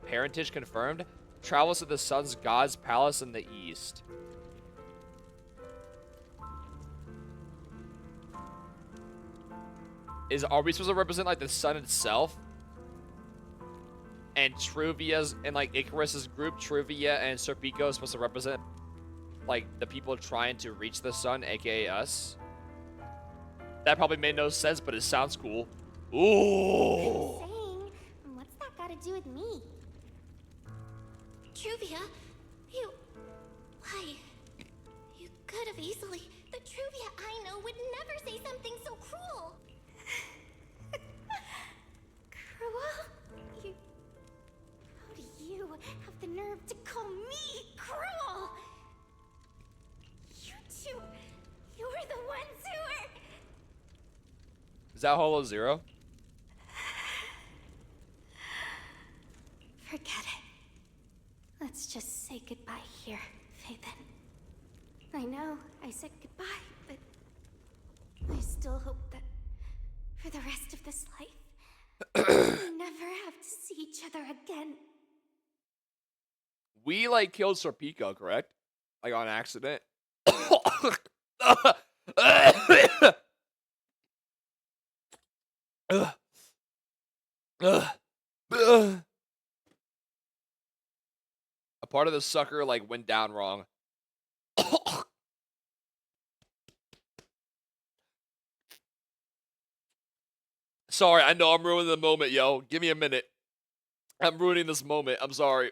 parentage confirmed, travels to the sun's god's palace in the east. Are we supposed to represent like the sun itself? And Truvia's and like Icarus's group, Truvia and Serpico, is supposed to represent like the people trying to reach the sun, aka us. That probably made no sense, but it sounds cool. Ooh. Saying, what's that got to do with me? Truvia, why? You could have easily. The Truvia I know would never say something so cruel. Cruel? How do you have the nerve to call me cruel? You two, you're the ones who are... Is that Holo Zero? Forget it. Let's just say goodbye here, Phaethon. I know I said goodbye, but I still hope that for the rest of this life, we never have to see each other again. We like killed Serpico, correct? Like on accident. A part of the sucker like went down wrong. Sorry, I know I'm ruining the moment, yo. Give me a minute. I'm ruining this moment. I'm sorry.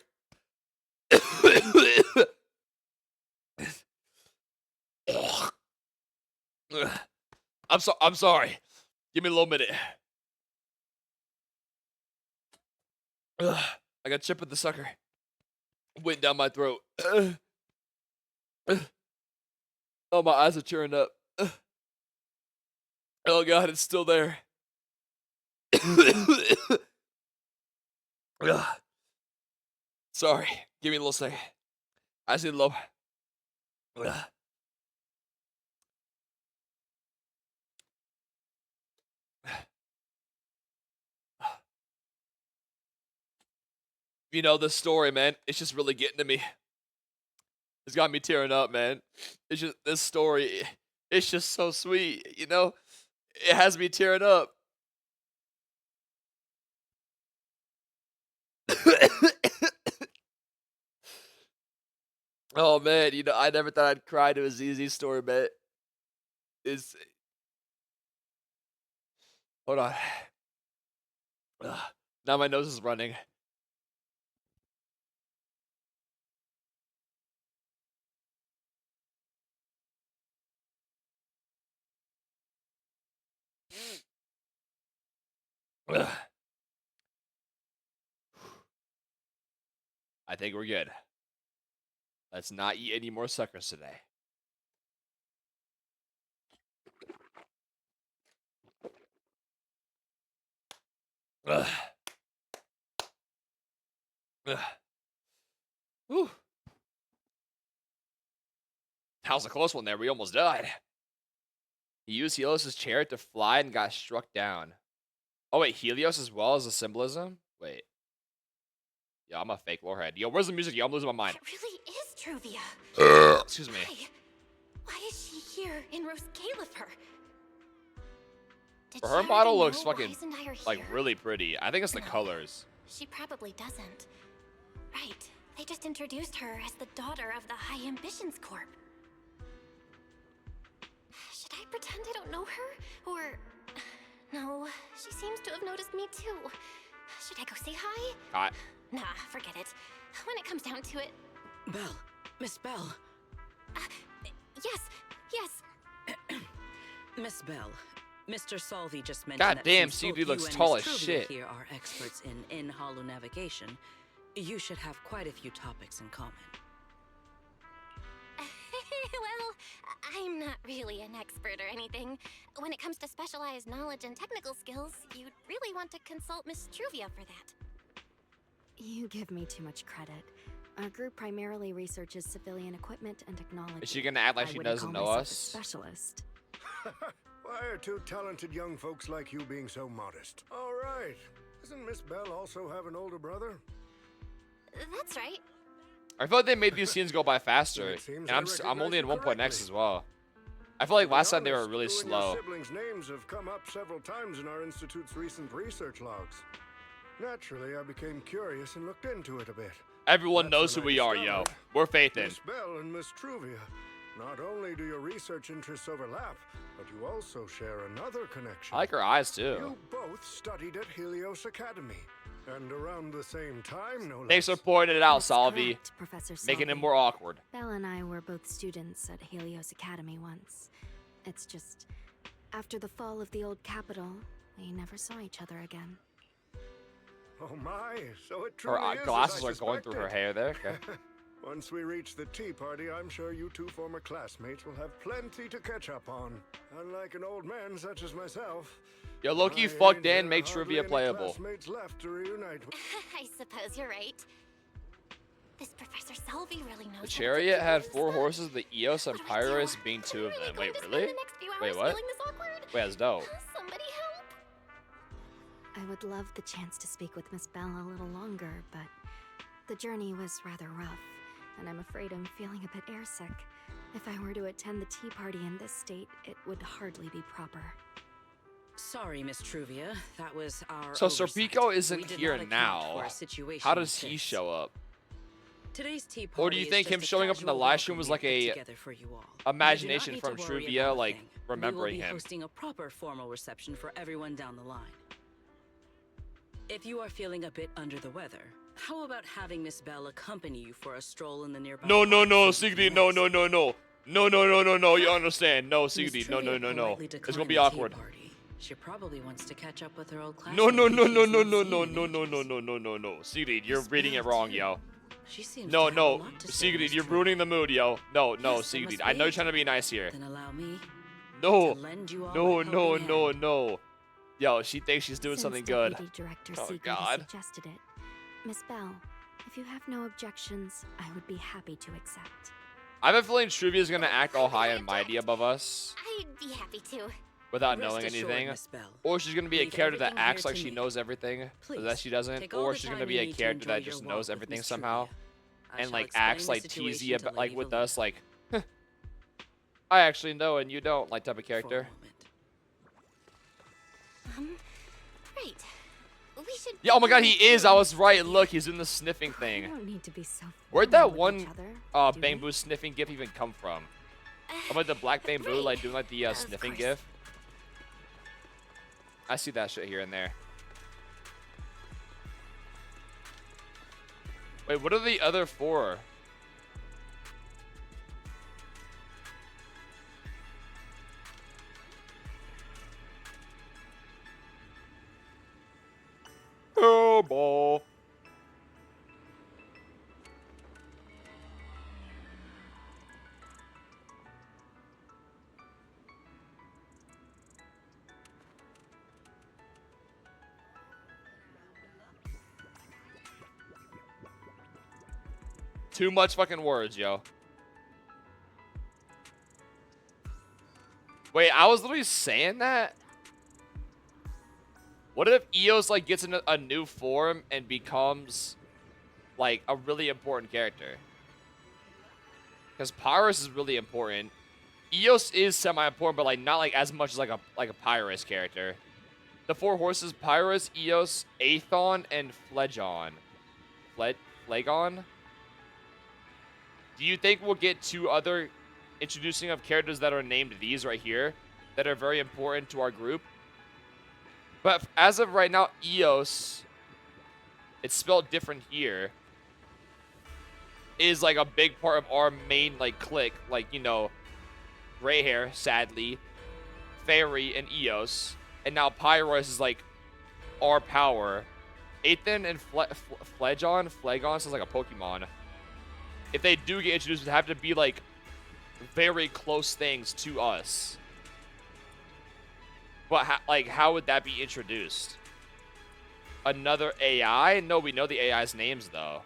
I'm sorry. Give me a little minute. I got chip with the sucker. Went down my throat. Oh, my eyes are tearing up. Oh god, it's still there. Sorry. Give me a little second. I see low. You know, this story, man, it's just really getting to me. It's got me tearing up, man. It's just, this story, it's just so sweet, you know? It has me tearing up. Oh, man, you know, I never thought I'd cry to a ZZ story, man. Hold on. Now my nose is running. I think we're good. Let's not eat any more suckers today. Ugh. Ugh. Whew. That was a close one there. We almost died. He used Helios' chariot to fly and got struck down. Oh, wait. Helios as well as a symbolism? Wait. Yo, I'm a fake lorehead. Yo, where's the music? Yo, I'm losing my mind. It really is Truvia. Excuse me. Why is she here in Rose Califer. Did Her she model already looks know fucking Wise and I are like here? really pretty. I think it's the No. colors. She probably doesn't. Right. They just introduced her as the daughter of the High Ambitions Corp. Should I pretend I don't know her? Or... No, she seems to have noticed me too. Should I go say hi? Nah, forget it. When it comes down to it... Belle. Miss Belle. Yes. Miss Belle. Mr. Salvi just mentioned God that damn, since both CB looks you and tall Miss as Truvia shit. here are experts in holo navigation. You should have quite a few topics in common. Well, I'm not really an expert or anything. When it comes to specialized knowledge and technical skills, you'd really want to consult Miss Truvia for that. You give me too much credit. Our group primarily researches civilian equipment and technology. Is she gonna act like I she wouldn't doesn't call know myself us? a specialist. Why are two talented young folks like you being so modest? All right. Doesn't Miss Bell also have an older brother? That's right. I feel like they made these scenes go by faster, It seems and I I'm only in recognize 1.x you as well. I feel like To be last time they were honest, really you and slow. Your siblings' names have come up several times in our institute's recent research logs. Naturally, I became curious and looked into it a bit. Everyone That's knows who when I we are, yo. discovered We're Faithin. Miss Bell and Miss Truvia. Not only do your research interests overlap, but you also share another connection. I like her eyes too. You both studied at Helios Academy, and around the same time, no less. Thanks for pointing it out, That's Salvi. correct, Professor Making it Salvi. more awkward. Belle and I were both students at Helios Academy once. It's just, after the fall of the old capital, we never saw each other again. Oh my, so it Her truly is glasses as I are going through her suspected. hair there. Okay. Once we reach the tea party, I'm sure you two former classmates will have plenty to catch up on. Unlike an old man such as myself. Yo, Loki, I fuck ain't Dan, got make hardly Truvia any playable. classmates left to reunite with. I suppose you're right. This Professor Salvi really knows. The what to chariot do had and 4 stuff. horses, the Eos and What do I do? Pyrrhus being 2 of I'm them. going Wait, to spend really? the next few Wait, hours what? feeling this awkward. Wait, that's dope. Somebody help. I would love the chance to speak with Miss Belle a little longer, but the journey was rather rough, and I'm afraid I'm feeling a bit airsick. If I were to attend the tea party in this state, it would hardly be proper. Sorry, Miss Truvia. That was our So oversight. Serpico We isn't did here not account now. for a situation How like does he this. show up? Today's tea party Or do you is think just him a showing up in the casual live stream welcome was we like put a together for you all. You do not imagination need from to worry Truvia, about a like, thing. remembering We will be him? hosting a proper formal reception for everyone down the line. If you are feeling a bit under the weather, how about having Miss Belle accompany you for a stroll in the nearby No, no, park no, so you Sigrid, can no, rest? no, no, no. No, no, no, no, no, you understand. No, Miss Sigrid, no, no, Truvia no, no. politely It's declined gonna be the tea awkward. party. She probably wants to catch up with her old classmate. No, no, no, who no, she's no, not no, seen no, in no, no, ages. no, no, no, no. Sigrid, you're Miss reading it Belle, wrong, too. yo. She seems No, to have a no, lot to say, Sigrid, Miss you're Truvia. ruining the mood, yo. No, no, Yes, there Sigrid. must I know you're be. trying to be nice here. Then allow me No, to lend you all no, a no, helping no, hand. no. Yo, she thinks she's doing Since something good. Deputy Director Oh, Sigrid God. suggested it, Miss Belle, if you have no objections, I would be happy to accept. I have a feeling Truvia's gonna act all high and mighty above us I'd be happy to. without Rest knowing assured, anything. Miss Belle. Or she's gonna be a Leave character that everything acts here like to she me. knows everything, but that Please, she doesn't. take all Or the she's time gonna be you a need to character that enjoy just your knows walk with everything Miss somehow. Truvia. I And shall like explain acts the like cheesy situation to about like Lady with Valuna us, like I actually know and you don't, like type of for a character. moment. Right. We should. Yeah, oh my god, he is. I was right. Look, he's in the sniffing We thing. don't need to be so Where'd formal that with one each other, do we? bamboo sniffing gif even come from? I'm like the black bamboo, like doing like the Of sniffing course. gif. I see that shit here and there. Wait, what are the other 4? Oh, ball. Too much fucking words, yo. Wait, I was literally saying that? What if Eos like gets in a new form and becomes like a really important character? Because Pyrus is really important. Eos is semi-important, but like not like as much as like a Pyrrhus character. The 4 horses: Pyrrhus, Eos, Aethon, and Phlegon. Phlegon? Do you think we'll get 2 other introducing of characters that are named these right here that are very important to our group? But as of right now, Eos, it's spelled different here, is like a big part of our main like clique. Like, you know, gray hair, sadly, Fairy, and Eos. And now Pyrrhus is like our power. Aethon and Phlegon sounds like a Pokemon. If they do get introduced, it would have to be like very close things to us. But how would that be introduced? Another AI? No, we know the AI's names though.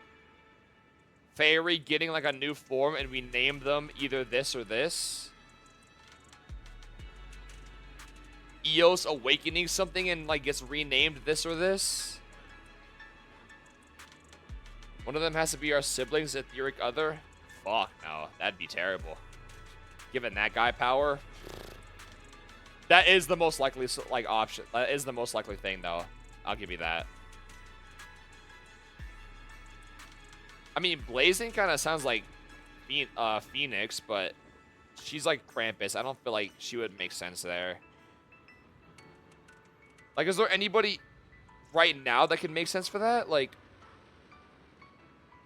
Fairy getting like a new form and we name them either this or this. Eos awakening something and like gets renamed this or this. One of them has to be our siblings, etheric other. Fuck no, that'd be terrible. Giving that guy power. That is the most likely like option. That is the most likely thing though. I'll give you that. I mean, Blazing kind of sounds like Phoenix, but she's like Krampus. I don't feel like she would make sense there. Like, is there anybody right now that can make sense for that? Like,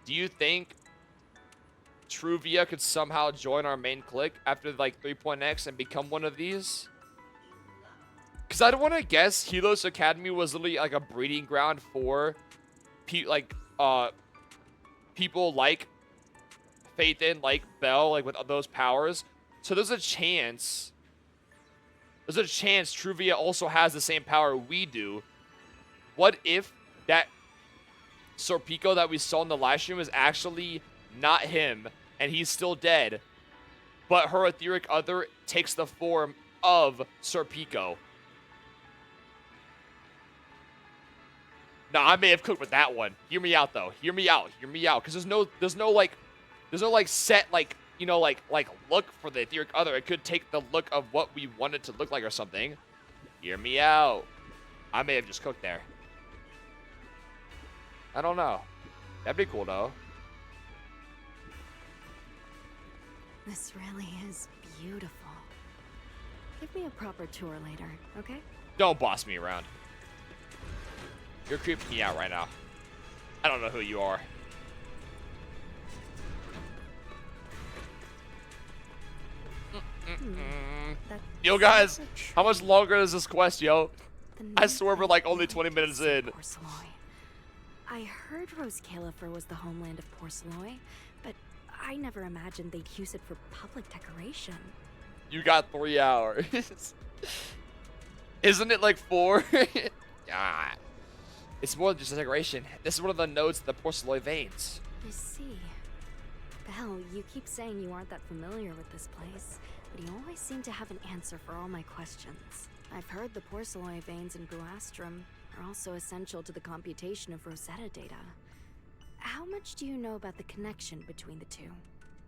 do you think Truvia could somehow join our main clique after like 3.x and become one of these? Because I don't want to guess Helios Academy was literally like a breeding ground for people like Phaethon, like Belle, like with those powers. So there's a chance Truvia also has the same power we do. What if that Serpico that we saw in the live stream is actually not him and he's still dead, but her etheric other takes the form of Serpico? No, I may have cooked with that one. Hear me out though. Hear me out. Hear me out. Because there's no like set like, you know, like look for the etheric other. It could take the look of what we want it to look like or something. Hear me out. I may have just cooked there. I don't know. That'd be cool though. This really is beautiful. Give me a proper tour later, okay? Don't boss me around. You're creeping me out right now. I don't know who you are. Yo, guys, how much longer is this quest, yo? I swear we're like only 20 minutes in. Porceloy. I heard Rose Califer was the homeland of Porceloy, but I never imagined they'd use it for public decoration. You got 3 hours. Isn't it like 4? God. It's more than just a decoration. This is one of the nodes of the Porceloy veins. I see. Belle, you keep saying you aren't that familiar with this place, but you always seem to have an answer for all my questions. I've heard the Porceloy veins in Buastrum are also essential to the computation of Rosetta data. How much do you know about the connection between the two?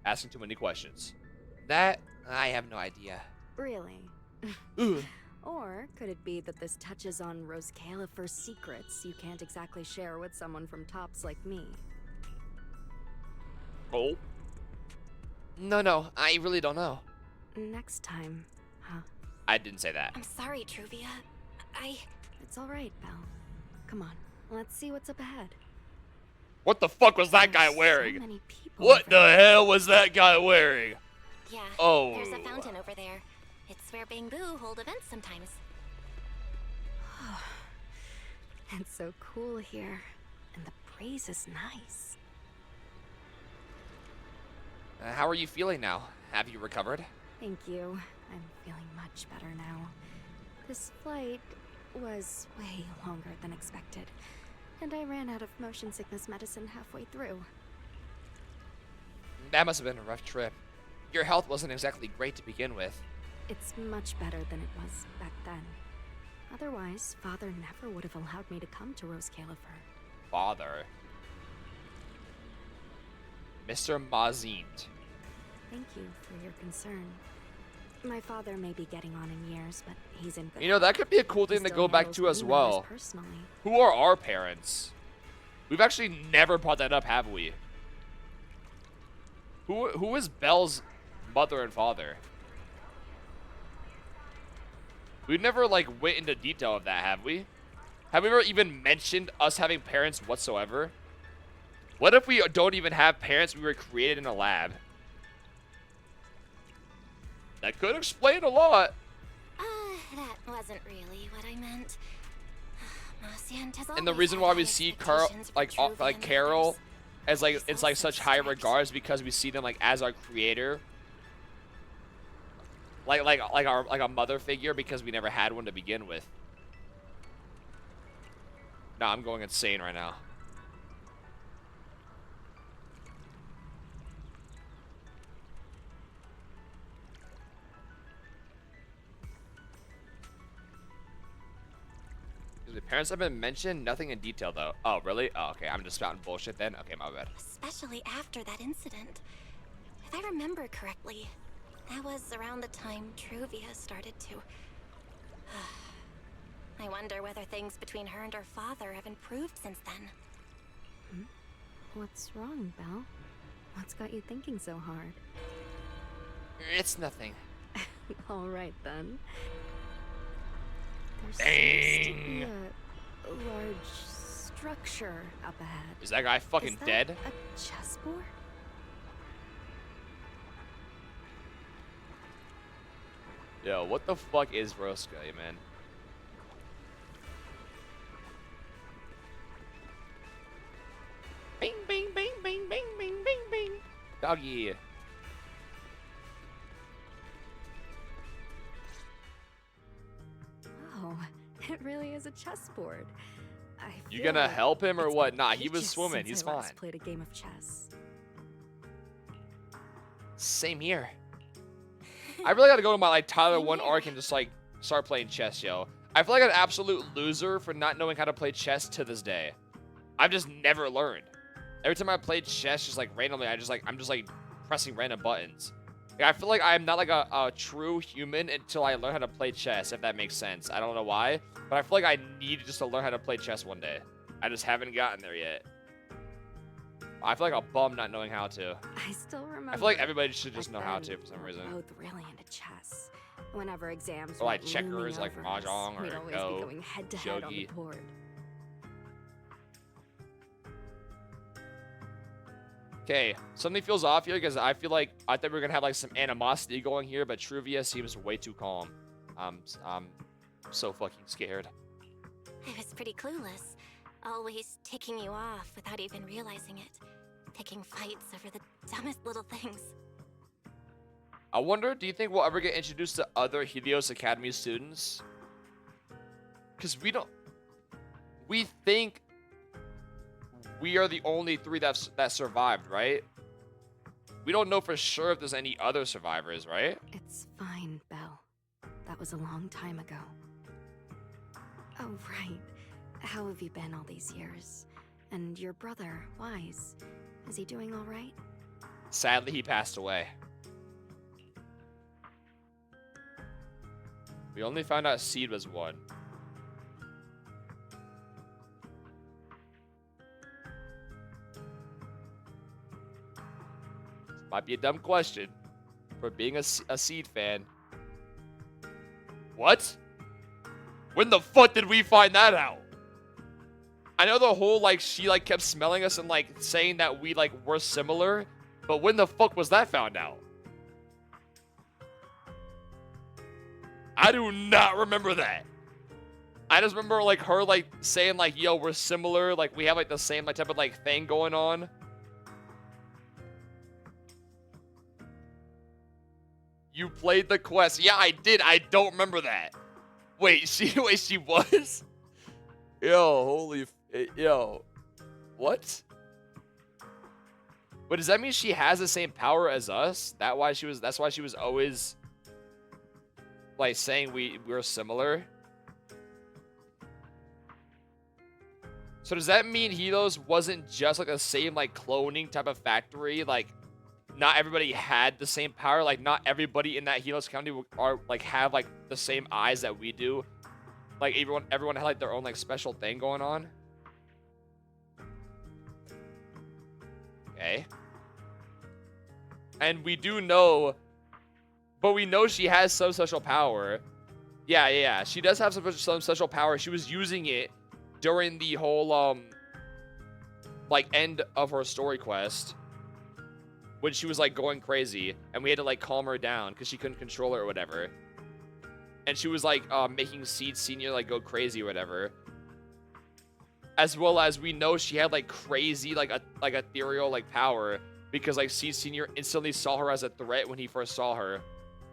Asking too many questions. That, I have no idea. Really? Or could it be that this touches on Rose Califer's secrets you can't exactly share with someone from Tops like me? Oh? No, I really don't know. Next time, huh? I didn't say that. I'm sorry, Truvia. It's alright, Belle. Come on, let's see what's up ahead. What the fuck was that guy wearing? So many people What the hell was that guy wearing? Yeah, oh. There's a fountain over there. It's where Bangbu hold events sometimes. It's so cool here, and the breeze is nice. How are you feeling now? Have you recovered? Thank you. I'm feeling much better now. This flight was way longer than expected, and I ran out of motion sickness medicine halfway through. That must have been a rough trip. Your health wasn't exactly great to begin with. It's much better than it was back then. Otherwise, Father never would have allowed me to come to Rose Califer. Father? Mr. Mazint. Thank you for your concern. My father may be getting on in years, but he's in good You know, that could be a cool He thing to still go back handles to as money matters well. personally. Who are our parents? We've actually never brought that up, have we? Who is Belle's mother and father? We've never, like, went into detail of that, have we? Have we ever even mentioned us having parents whatsoever? What if we don't even have parents, we were created in a lab? That could explain a lot. That wasn't really what I meant. Marciant has And the always reason had why high we see Carl, expectations for like Truvia and Carol, others. as like He's it's like also such high strict. regards because we see them like as our creator, like a mother figure because we never had one to begin with. No, I'm going insane right now. The parents have been mentioned, nothing in detail though. Oh, really? Oh, okay. I'm just spouting bullshit then. Okay, my bad. Especially after that incident. If I remember correctly, that was around the time Truvia started to... I wonder whether things between her and her father have improved since then. What's wrong, Belle? What's got you thinking so hard? It's nothing. All right, then. There seems to be Dang. a large structure up ahead. Is that guy fucking Is that dead? a chessboard? Yo, what the fuck is Rosca, man? Bing, bing, bing, bing, bing, bing, bing, bing. Doggy. Oh, it really is a chessboard. You feel gonna like help him or it's what? been Nah, he was ages swimming. since He's I last fine. played a game of chess. Same here. I really gotta go to my like Tyler 1 arc and just like start playing chess, yo. I feel like an absolute loser for not knowing how to play chess to this day. I've just never learned. Every time I played chess, just like randomly, I'm just like pressing random buttons. Like, I feel like I'm not like a true human until I learn how to play chess, if that makes sense. I don't know why, but I feel like I need just to learn how to play chess one day. I just haven't gotten there yet. I feel like a bum not knowing how to. I still remember. I feel like everybody should just back know how then, to for some we reason. were both really into chess. Whenever exams Or like went looming checkers, like over us, mahjong we'd or always Go, be going head to head on the shogi. board. Okay, something feels off here because I feel like I thought we were gonna have like some animosity going here, but Truvia seems way too calm. I'm so fucking scared. I was pretty clueless. Always ticking you off without even realizing it. Picking fights over the dumbest little things. I wonder, do you think we'll ever get introduced to other Helios Academy students? Because we think we are the only three that survived, right? We don't know for sure if there's any other survivors, right? It's fine, Belle. That was a long time ago. Oh, right. How have you been all these years? And your brother, Wise, is he doing all right? Sadly, he passed away. We only found out Seed was one. Might be a dumb question for being a Seed fan. What? When the fuck did we find that out? I know the whole, like, she, like, kept smelling us and, like, saying that we, like, were similar. But when the fuck was that found out? I do not remember that. I just remember, like, her, like, saying, like, yo, we're similar. Like, we have, like, the same, like, type of, like, thing going on. You played the quest. Yeah, I did. I don't remember that. Wait, she was? Yo, holy... Yo. What? But does that mean she has the same power as us? That's why she was always... like, saying we're similar? So does that mean Helios wasn't just, like, the same, like, cloning type of factory? Like, not everybody had the same power. Like, not everybody in that Helios Academy are like have like the same eyes that we do. Like everyone had like their own like special thing going on. Okay. And we do know, but we know she has some special power. Yeah. She does have some special power. She was using it during the whole like end of her story quest, when she was like going crazy, and we had to like calm her down because she couldn't control her or whatever. And she was like making Seed Senior like go crazy or whatever. As well as we know she had like crazy like ethereal like power, because like Seed Senior instantly saw her as a threat when he first saw her,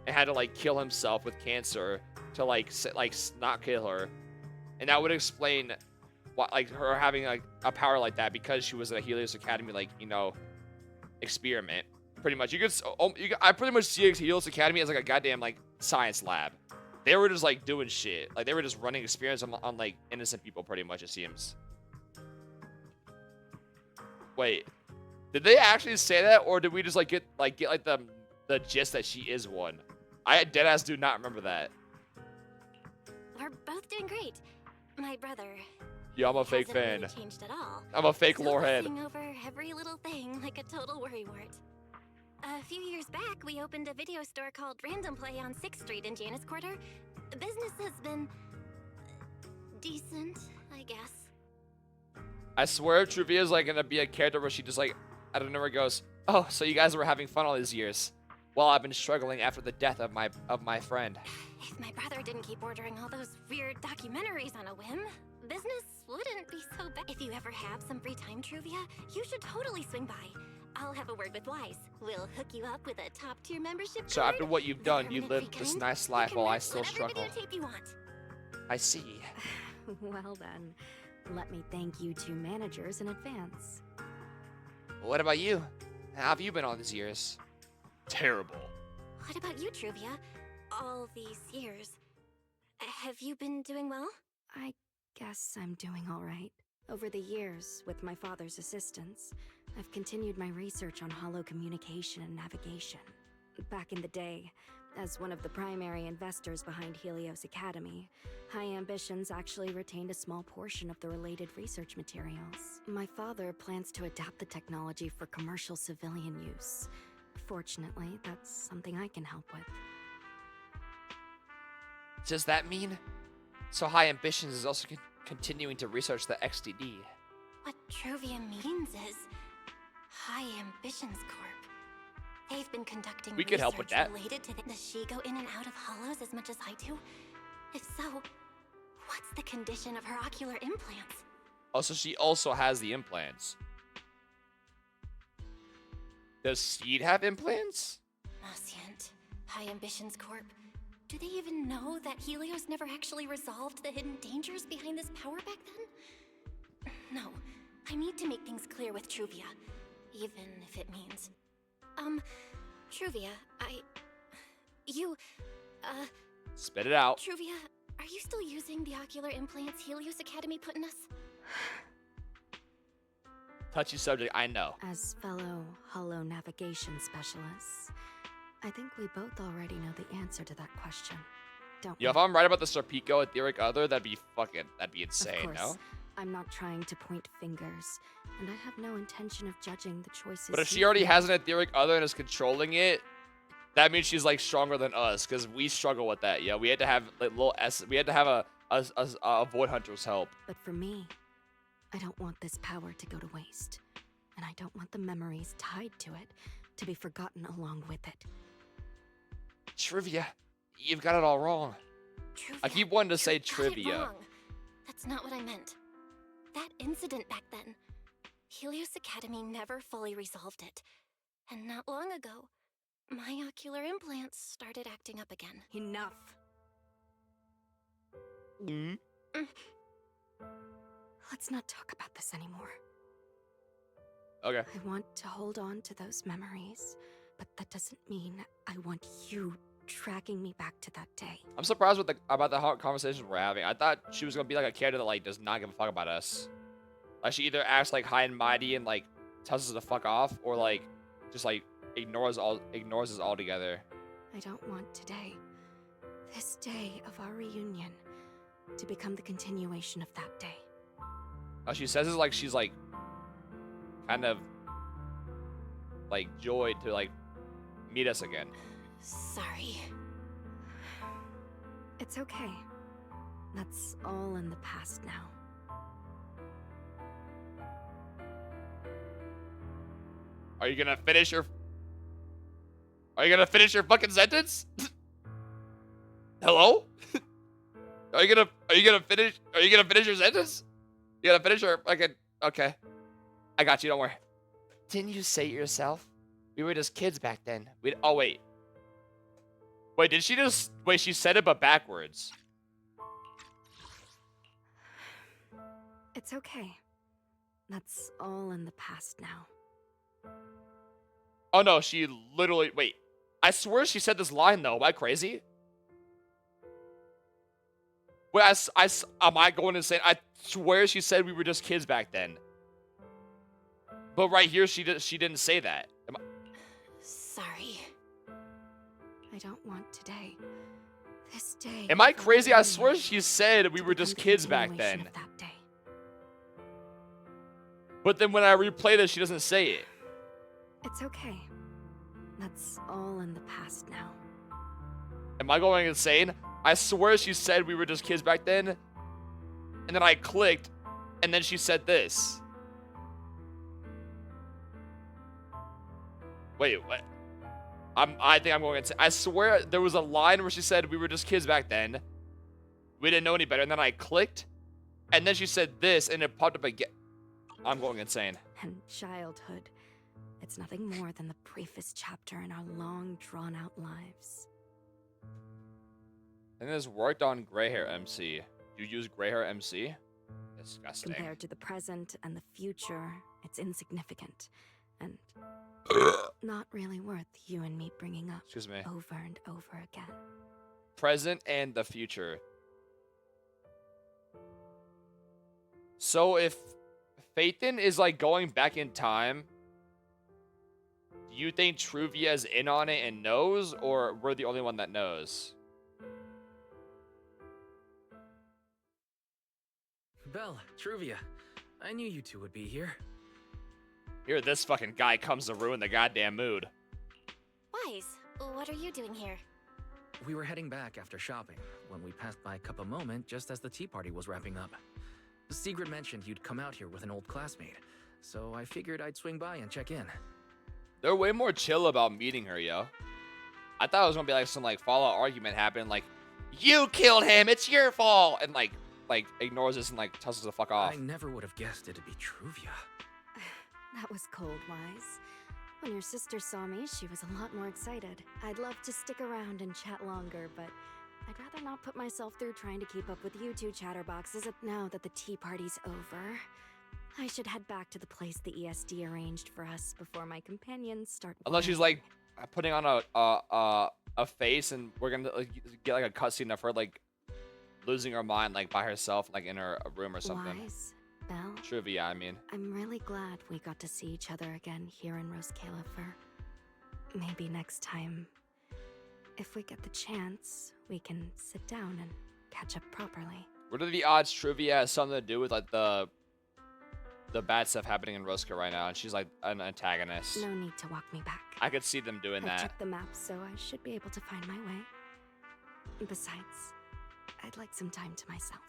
and had to like kill himself with cancer to like not kill her. And that would explain what like her having like a power like that, because she was at a Helios Academy like, you know, experiment. Pretty much I pretty much see Helios Academy as like a goddamn like science lab. They were just like doing shit. Like they were just running experiments on like innocent people, pretty much, it seems. Wait, did they actually say that, or did we just like get the gist that she is one? I deadass do not remember that. We're both doing great. My brother. Yeah, I'm a fake hasn't fan. Really changed at all. I'm a fake Still lorehead. fussing over every little thing like a total worrywart. A few years back, we opened a video store called Random Play on 6th Street in Janus Quarter. Business has been decent, I guess. I swear Truvia's like gonna be a character where she just like out of nowhere goes, "Oh, so you guys were having fun all these years. Well, I've been struggling after the death of my friend." If my brother didn't keep ordering all those weird documentaries on a whim, business wouldn't be so bad. If you ever have some free time, Truvia, you should totally swing by. I'll have a word with Wise. We'll hook you up with a top-tier membership So card. after what you've done, you lived this nice life while I still struggle. Videotape you want. I see. Well then, let me thank you two managers in advance. What about you? How have you been all these years? Terrible. What about you, Truvia? All these years. Have you been doing well? I guess I'm doing all right. Over the years, with my father's assistance, I've continued my research on holo communication and navigation. Back in the day, as one of the primary investors behind Helios Academy, High Ambitions actually retained a small portion of the related research materials. My father plans to adapt the technology for commercial civilian use. Fortunately, that's something I can help with. Does that mean? So High Ambitions is also continuing to research the XDD. What Truvia means is High Ambitions Corp. They've been conducting We could help with research that. related to Does she go in and out of hollows as much as I do? If so, what's the condition of her ocular implants? Also, she also has the implants. Does Seed have implants? Nascent, High Ambitions Corp. Do they even know that Helios never actually resolved the hidden dangers behind this power back then? No, I need to make things clear with Truvia, even if it means... Truvia, Spit it out. Truvia, are you still using the ocular implants Helios Academy put in us? Touchy subject, I know. As fellow holo navigation specialists, I think we both already know the answer to that question, don't we? Yo, if I'm right about the Serpico etheric other, that'd be insane, Of course, no? I'm not trying to point fingers, and I have no intention of judging the choices. But if she you already make. has an etheric other and is controlling it, that means she's like stronger than us, because we struggle with that. Yeah, we had to have like we had to have a Void Hunter's help. But for me, I don't want this power to go to waste, and I don't want the memories tied to it to be forgotten along with it. Trivia, you've got it all wrong. Truvia, I keep wanting to say you got it trivia. wrong. That's not what I meant. That incident back then, Helios Academy never fully resolved it. And not long ago, my ocular implants started acting up again. Enough. Let's not talk about this anymore. Okay. I want to hold on to those memories, but that doesn't mean I want you tracking me back to that day. I'm surprised about the hot conversation we're having. I thought she was gonna be like a character that like does not give a fuck about us. Like she either acts like high and mighty and like tells us to fuck off, or like just like ignores us altogether. I don't want today, this day of our reunion, to become the continuation of that day. Oh, she says it's like she's like kind of like joyed to like meet us again. Sorry. It's okay. That's all in the past now. Are you gonna finish your fucking sentence? Hello? Are you gonna finish your sentence? You gotta finish your fucking okay. I got you, don't worry. Didn't you say it yourself? We were just kids back then. Oh wait. Wait, did she just wait, she said it but backwards. It's okay. That's all in the past now. Oh no, she literally wait. I swear she said this line though. Am I crazy? Wait, am I going insane? I swear she said we were just kids back then. But right here, she didn't say that. Sorry. I don't want today. This day. Am I crazy? I swear she said we were just kids back then. But then when I replay this, she doesn't say it. It's okay. That's all in the past now. Am I going insane? I swear she said we were just kids back then. And then I clicked, and then she said this. Wait, what? I think I'm going insane. I swear there was a line where she said we were just kids back then. We didn't know any better. And then I clicked, and then she said this, and it popped up again. I'm going insane. And childhood. It's nothing more than the briefest chapter in our long, drawn-out lives. And this worked on Gray Hair MC. You use Gray Hair MC? Disgusting. Compared to the present and the future, it's insignificant. And not really worth you and me bringing up Excuse me. over and over again. Present and the future. So if Phaeton is like going back in time, do you think Truvia's in on it and knows, or we're the only one that knows? Belle, Truvia, I knew you two would be here. Here this fucking guy comes to ruin the goddamn mood. Wise, what are you doing here? We were heading back after shopping when we passed by Cup a Moment just as the tea party was wrapping up. Sigrid mentioned you'd come out here with an old classmate, so I figured I'd swing by and check in. They're way more chill about meeting her, yo. I thought it was gonna be like some like fallout argument happen, like, you killed him, it's your fault, and like ignores us and like tells us to fuck off. I never would have guessed it'd be Truvia. That was cold, Wise. When your sister saw me, she was a lot more excited. I'd love to stick around and chat longer, but I'd rather not put myself through trying to keep up with you two chatterboxes now that the tea party's over. I should head back to the place the ESD arranged for us before my companions start. Unless she's like putting on a face, and we're gonna like, get like a cutscene of her like losing her mind like by herself, like in her room or something. Wise, Belle. Trivia, I mean. I'm really glad we got to see each other again here in Rose Califer. Maybe next time, if we get the chance, we can sit down and catch up properly. What are the odds Trivia has something to do with like the bad stuff happening in Rosca right now, and she's like an antagonist? No need to walk me back. I could see them doing I that. checked the map, so I should be able to find my way. Besides, I'd like some time to myself.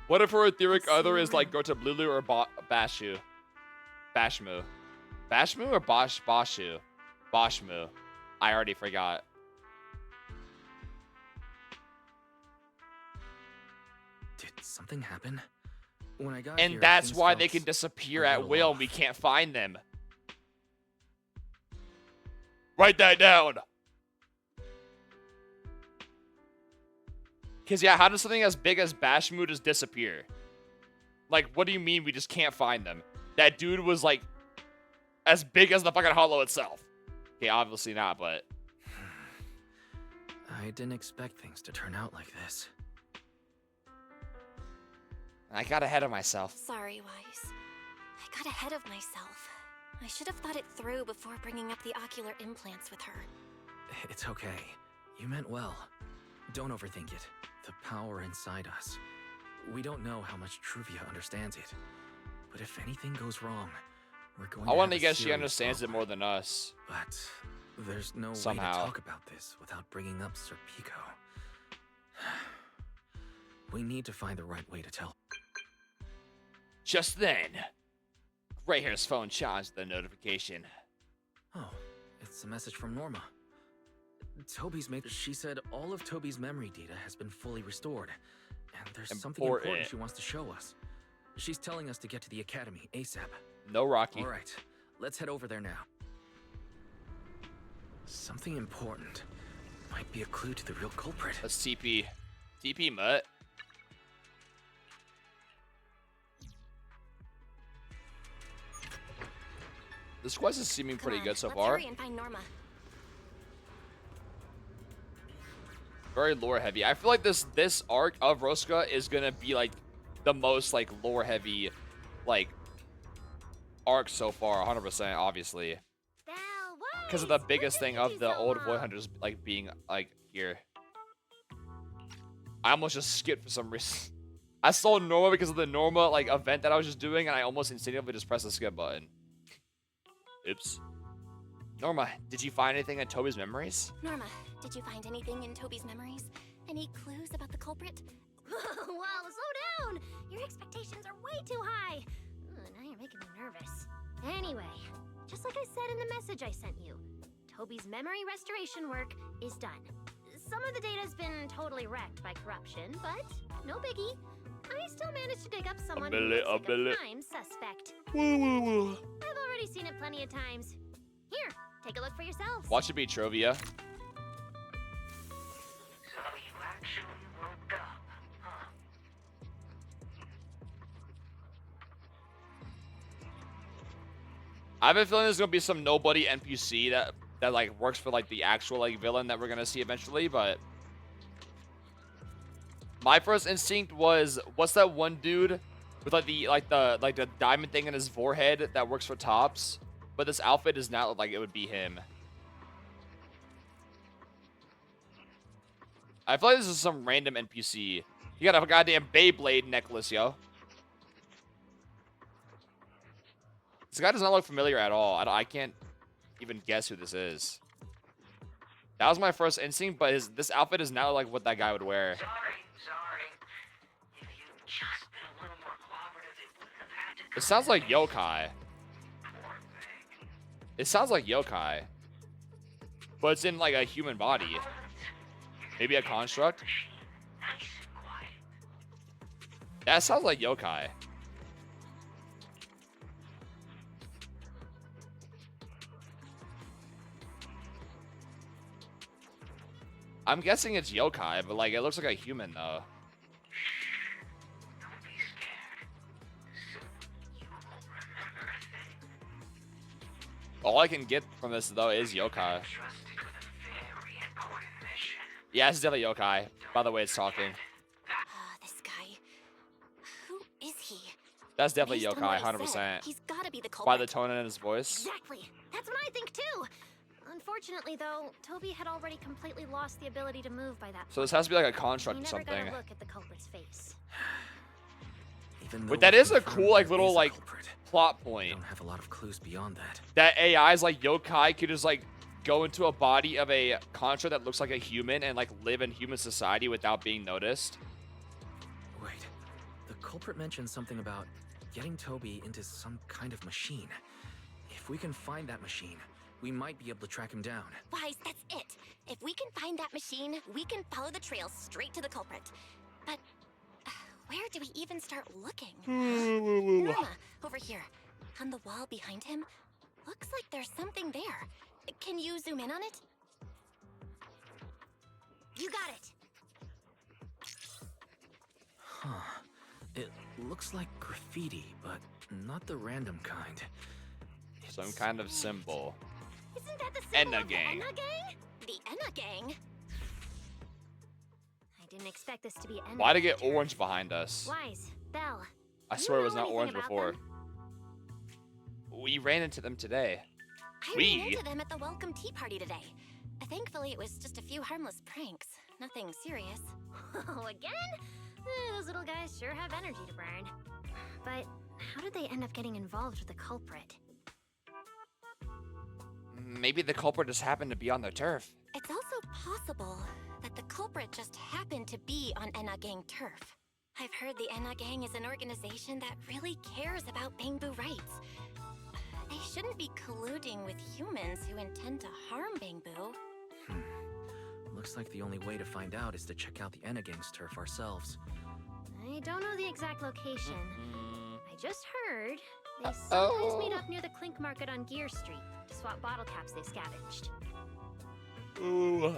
What if her etheric other is like Gota Blulu or Bashu? Bashmu. Bashmu or Bashu? Bashmu. I already forgot. Did something happen? When I got And here, that's things why felt they can disappear a at little will off. and we can't find them. Write that down. Because, yeah, how does something as big as Bashmu just disappear? Like, what do you mean we just can't find them? That dude was, like, as big as the fucking hollow itself. Okay, obviously not, but... I didn't expect things to turn out like this. I got ahead of myself. Sorry, Wise. I got ahead of myself. I should have thought it through before bringing up the ocular implants with her. It's okay. You meant well. Don't overthink it. The power inside us. We don't know how much Truvia understands it. But if anything goes wrong, we're going I to want have to a guess she serious understands it problem. more than us. But there's no way Somehow. to talk about this without bringing up Sir Pico. We need to find the right way to tell. Just then, Greyhair's phone chimes with a notification. Oh, it's a message from Norma. Toby's made. She said all of Toby's memory data has been fully restored, and there's something important she wants to show us. She's telling us to get to the academy ASAP. No, Rocky. All right, let's head over there now. Something important. Might be a clue to the real culprit. Let's TP. TP, mutt. This quest is seeming pretty good so far. Hurry and find Norma. Very lore heavy. I feel like this arc of Rosca is gonna be like the most like lore heavy like arc so far, 100%, obviously. Because of the biggest thing of the old Void Hunters like being like here. I almost just skipped for some reason. I saw Norma because of the Norma like event that I was just doing, and I almost instinctively just pressed the skip button. Oops. Norma, did you find anything in Toby's memories? Norma, did you find anything in Toby's memories? Any clues about the culprit? Whoa, slow down! Your expectations are way too high. Now you're making me nervous. Anyway, just like I said in the message I sent you, Toby's memory restoration work is done. Some of the data's been totally wrecked by corruption, but no biggie. I still managed to dig up someone who looks like a prime suspect. I've already seen it plenty of times. Here, take a look for yourselves. Watch it be Trovia. So you actually woke up, huh? I have a feeling there's gonna be some nobody NPC that like works for like the actual like villain that we're gonna see eventually, but my first instinct was, what's that one dude with like the diamond thing in his forehead that works for Tops? But this outfit does not look like it would be him. I feel like this is some random NPC. You got a goddamn Beyblade necklace, yo. This guy does not look familiar at all. I can't even guess who this is. That was my first instinct, but this outfit is not like what that guy would wear. Sorry. If you'd just been a little more cooperative, it wouldn't have had to come. It sounds like yokai. Poor thing. It sounds like yokai. But it's in like a human body. Maybe a construct? Nice and quiet. That sounds like yokai. I'm guessing it's yokai, but like it looks like a human though. Don't be scared. Soon you won't remember a thing. All I can get from this though is yokai. Trusted with a very important mission. Yeah, it's definitely yokai. By the way, it's talking. This guy. Who is he? That's definitely Based on what yokai, he 100%. said, he's gotta be the culprit. By the tone in his voice. Exactly. That's what I think too. Unfortunately, though, Toby had already completely lost the ability to move by that point. So this has to be like a He construct or never something. got a look at the culprit's face. Even though But that we've is a confirmed cool like it little is a like culprit, plot we point. don't have a lot of clues beyond that. That AI's like yokai could just like go into a body of a construct that looks like a human and like live in human society without being noticed. Wait, the culprit mentioned something about getting Toby into some kind of machine. If we can find that machine, we might be able to track him down. Wise, that's it. If we can find that machine, we can follow the trail straight to the culprit. But where do we even start looking? Norma, over here. On the wall behind him, looks like there's something there. Can you zoom in on it? You got it. Huh. It looks like graffiti, but not the random kind. Some kind of symbol. Isn't that the symbol Enna of the gang. Enna gang? The Enna gang? I didn't expect this to be Enna. Why'd it get orange behind us? Wise, Belle. I do you swear it was know not anything orange about before. them? We ran into them today. I ran into them at the welcome tea party today. Thankfully, it was just a few harmless pranks. Nothing serious. Oh, again? Those little guys sure have energy to burn. But how did they end up getting involved with the culprit? Maybe the culprit just happened to be on their turf. It's also possible that the culprit just happened to be on Enna Gang turf. I've heard the Enna Gang is an organization that really cares about Bangbu rights. They shouldn't be colluding with humans who intend to harm Bangbu. Looks like the only way to find out is to check out the Enagang's turf ourselves. I don't know the exact location. I just heard they sometimes meet up near the Clink Market on Gear Street to swap bottle caps they scavenged. Ooh.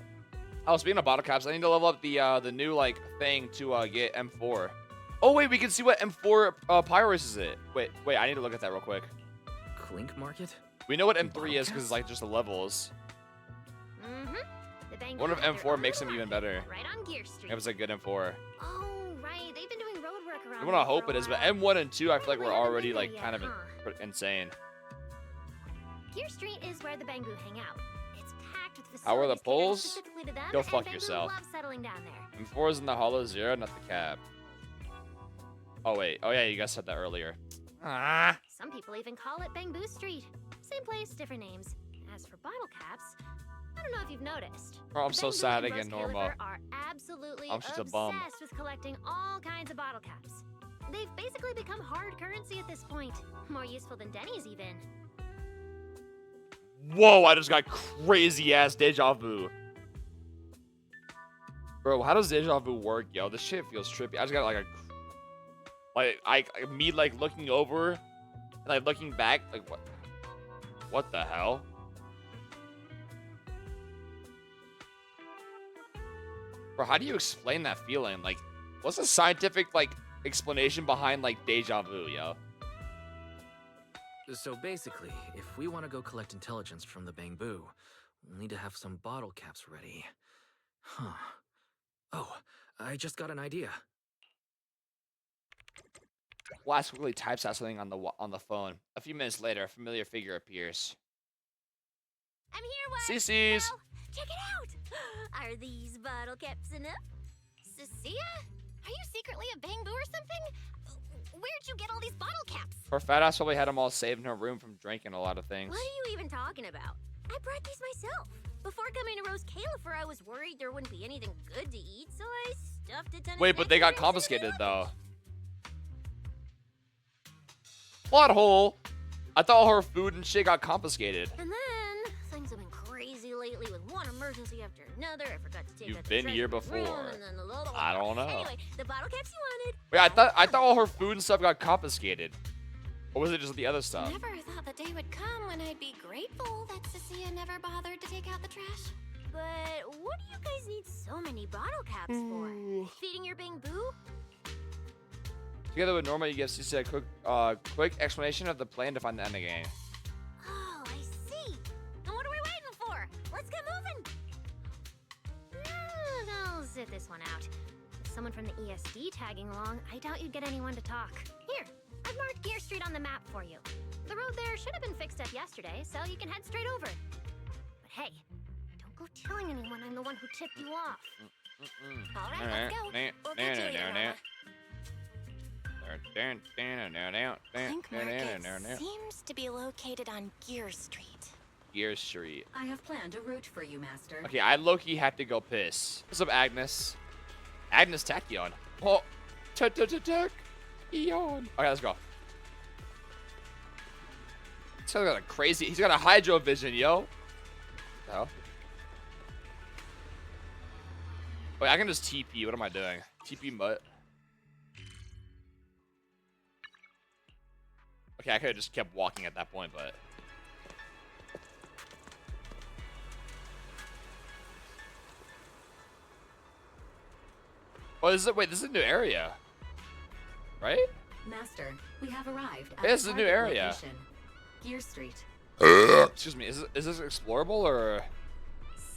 Oh, speaking of bottle caps, I need to level up the new like thing to get M4. Oh wait, we can see what M4 Pyrus is it. Wait, I need to look at that real quick. Clink Market? We know what M3 is because it's like just the levels. One of M4 makes them even better. Right on Gear Street. It was a good M4. Oh, right. They've been doing road work around. I want to hope it is, but M1 and 2 I feel like we're already like kind of insane. Gear Street is where the Bangbu hang out. It's packed with facilities. How are the catered polls? specifically to them, Go and fuck Bangbu yourself. love settling down there. M4 is in the Hollow Zero, not the cab. Oh wait, oh yeah, you guys said that earlier. Some people even call it Bangbu Street. Same place, different names. As for bottle caps, I don't know if you've noticed. Oh, I'm so Bangbu sad and again, Rose Norma. Caliber are absolutely I'm just a obsessed bum. with collecting all kinds of bottle caps. They've basically become hard currency at this point. More useful than Denny's even. Whoa, I just got crazy ass deja vu. Bro, how does deja vu work, yo? This shit feels trippy. I just got me like looking over and like looking back, like what the hell? Bro, how do you explain that feeling? Like, what's the scientific like explanation behind like deja vu, yo? So basically, if we want to go collect intelligence from the Bangbu, we'll need to have some bottle caps ready. Huh. Oh, I just got an idea. Blast quickly types out something on the phone. A few minutes later, a familiar figure appears. I'm here, what? CC's. Well, check it out! Are these bottle caps enough? Cecilia? Are you secretly a Bangbu or something? Where'd you get all these bottle caps? Her fat ass probably had them all saved in her room from drinking a lot of things. What are you even talking about? I brought these myself. Before coming to Rose Califer, I was worried there wouldn't be anything good to eat, so I stuffed a ton of Wait, but they got snacks confiscated though. Plot hole. I thought all her food and shit got confiscated. And then things have been crazy lately with one emergency after another. I forgot to take You've out the been trash here in the room, before. and then the little I don't know. Anyway, the bottle caps you wanted. Wait, I thought all her food and stuff got confiscated. Or was it just the other stuff? Never thought the day would come when I'd be grateful that Cecilia never bothered to take out the trash. But what do you guys need so many bottle caps for? Feeding your Bangbu? Together with Norma, you give CC a quick explanation of the plan to find the ending game. Oh, I see. And what are we waiting for? Let's get moving. I'll sit this one out. With someone from the ESD tagging along, I doubt you'd get anyone to talk. Here, I've marked Gear Street on the map for you. The road there should have been fixed up yesterday, so you can head straight over. But hey, don't go telling anyone I'm the one who tipped you off. All right, let's go. We'll get you later, Norma. Clink Market seems to be located on Gear Street. Gear Street. I have planned a route for you, Master. Okay, I low-key had to go piss. What's up, Agnes? Agnes Tachyon. Oh, Tachyon. Okay, let's go. This guy's got a crazy. He's got a hydro vision, yo. What the hell? Wait, I can just TP. What am I doing? TP mutt. Okay, I could have just kept walking at that point, but. Oh, wait, this is a new area. Right? Master, we have arrived at This is a new target area. location, Gear Street. Excuse me, is this explorable or?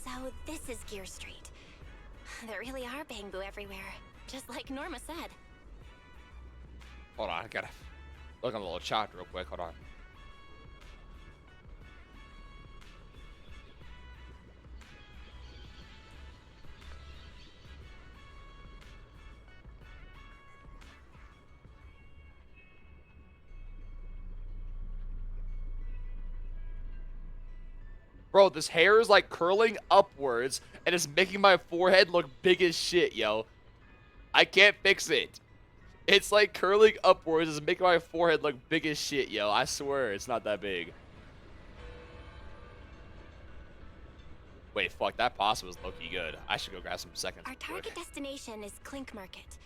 So this is Gear Street. There really are Bangbu everywhere, just like Norma said. Hold on, I gotta look on the little chart real quick. Hold on. Bro, this hair is like curling upwards and it's making my forehead look big as shit, yo. I can't fix it. It's like curling upwards. It's making my forehead look big as shit, yo. I swear it's not that big. Wait, fuck. That pasta was low-key good. I should go grab some seconds. Our target destination is Clink Market.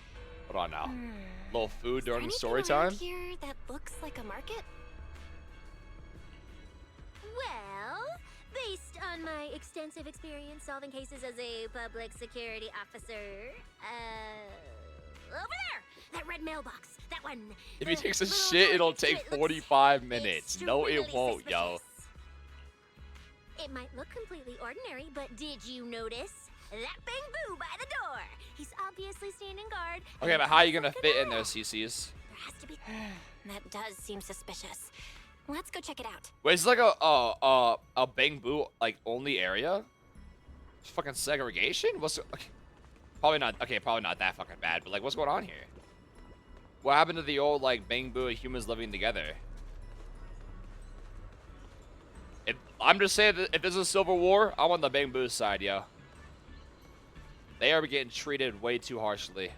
Hold on now. Little food during story Anything around time. here that looks like a market? Well, based on my extensive experience solving cases as a public security officer, over there! That red mailbox! That one! If he The takes a little shit, door it'll next to take it looks 45 minutes. No, it extremely won't, yo. suspicious. It might look completely ordinary, but did you notice that Bang Boo by the door? He's obviously standing guard. Okay, but how are you gonna fit in there, CCs? There has to be. That does seem suspicious. Let's go check it out. Wait, is it like a Bang Boo like only area? It's fucking segregation? What's okay, probably not that fucking bad, but like what's going on here? What happened to the old like Bang Boo and humans living together? I'm just saying that if this is a civil war, I'm on the Bang Boo side, yo. They are getting treated way too harshly.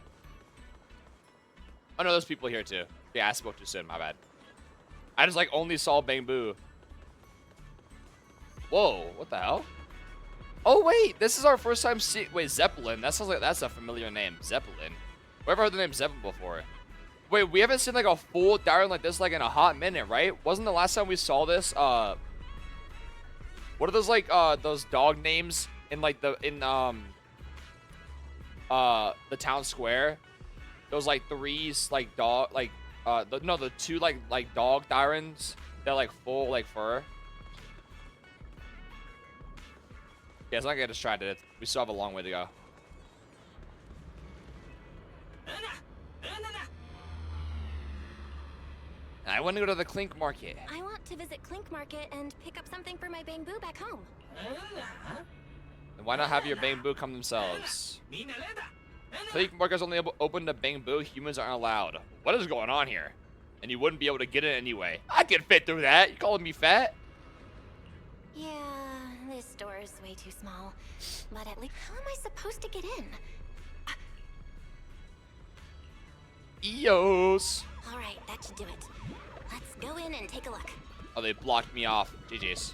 Oh no, there's people here too. Yeah, I spoke too soon, my bad. I just like only saw Bang Boo. Whoa, what the hell? Oh wait, this is our first time seeing. Wait, Zeppelin. That sounds like that's a familiar name, Zeppelin. Whoever heard the name Zeppelin before? Wait, we haven't seen like a full diary like this like in a hot minute, right? Wasn't the last time we saw this? What are those like those dog names in like the town square? Those like threes like dog like the two like dog Dyrans. They're like full like fur. Yeah, it's not get distracted. We still have a long way to go. I want to go to the Clink Market. I want to visit Clink Market and pick up something for my Bang Boo back home. And why not have your Bang Boo come themselves? Clink Market's only open to Bang Boo. Humans aren't allowed. What is going on here? And you wouldn't be able to get it anyway. I can fit through that. You calling me fat? Yeah, this door is way too small. But at least, how am I supposed to get in? Eos. All right, that should do it. Let's go in and take a look. Oh, they blocked me off. GG's.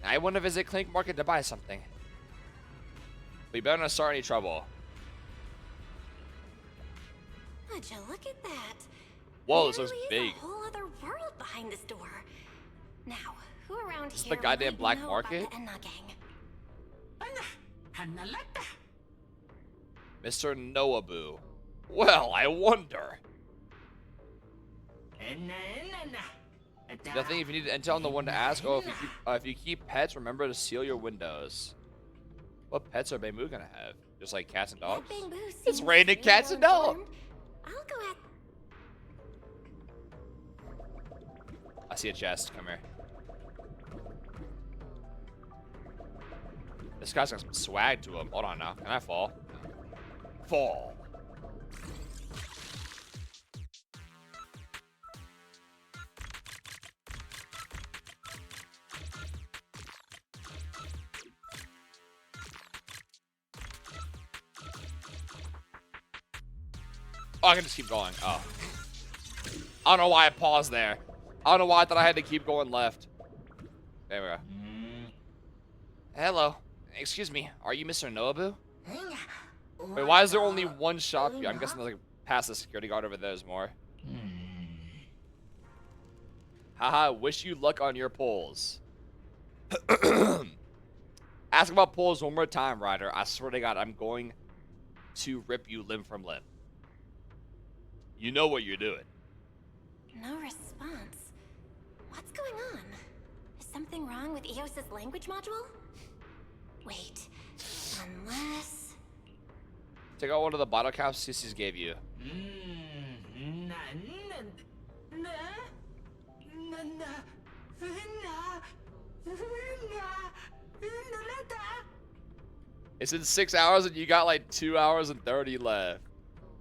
I want to visit Clink Market to buy something. We better not start any trouble. Would you look at that? Whoa, this There looks really big. is a whole other world behind this door. Now, who around Is this here the goddamn might black know market? about the Enna gang? Mr. Noaboo. Well, I wonder. Nothing if you need intel on the one to ask. Oh, if you keep pets, remember to seal your windows. What pets are Bang Boo gonna have? Just like cats and dogs? Bang Boo It's seems raining really cats and well dogs. informed. I'll go at. I see a chest. Come here. This guy's got some swag to him. Hold on now. Can I fall? Fall. Oh, I can just keep going. Oh. I don't know why I paused there. I don't know why I thought I had to keep going left. There we go. Hello. Excuse me. Are you Mr. Noaboo? Wait, why is there only one shop here? I'm guessing like past the security guard over there is more. Haha, wish you luck on your polls. Ask about polls one more time, Ryder. I swear to God, I'm going to rip you limb from limb. You know what you're doing. No response. What's going on? Is something wrong with EOS's language module? Wait, unless... Take out one of the bottle caps Sissies gave you. It's in 6 hours and you got like 2 hours and 30 left.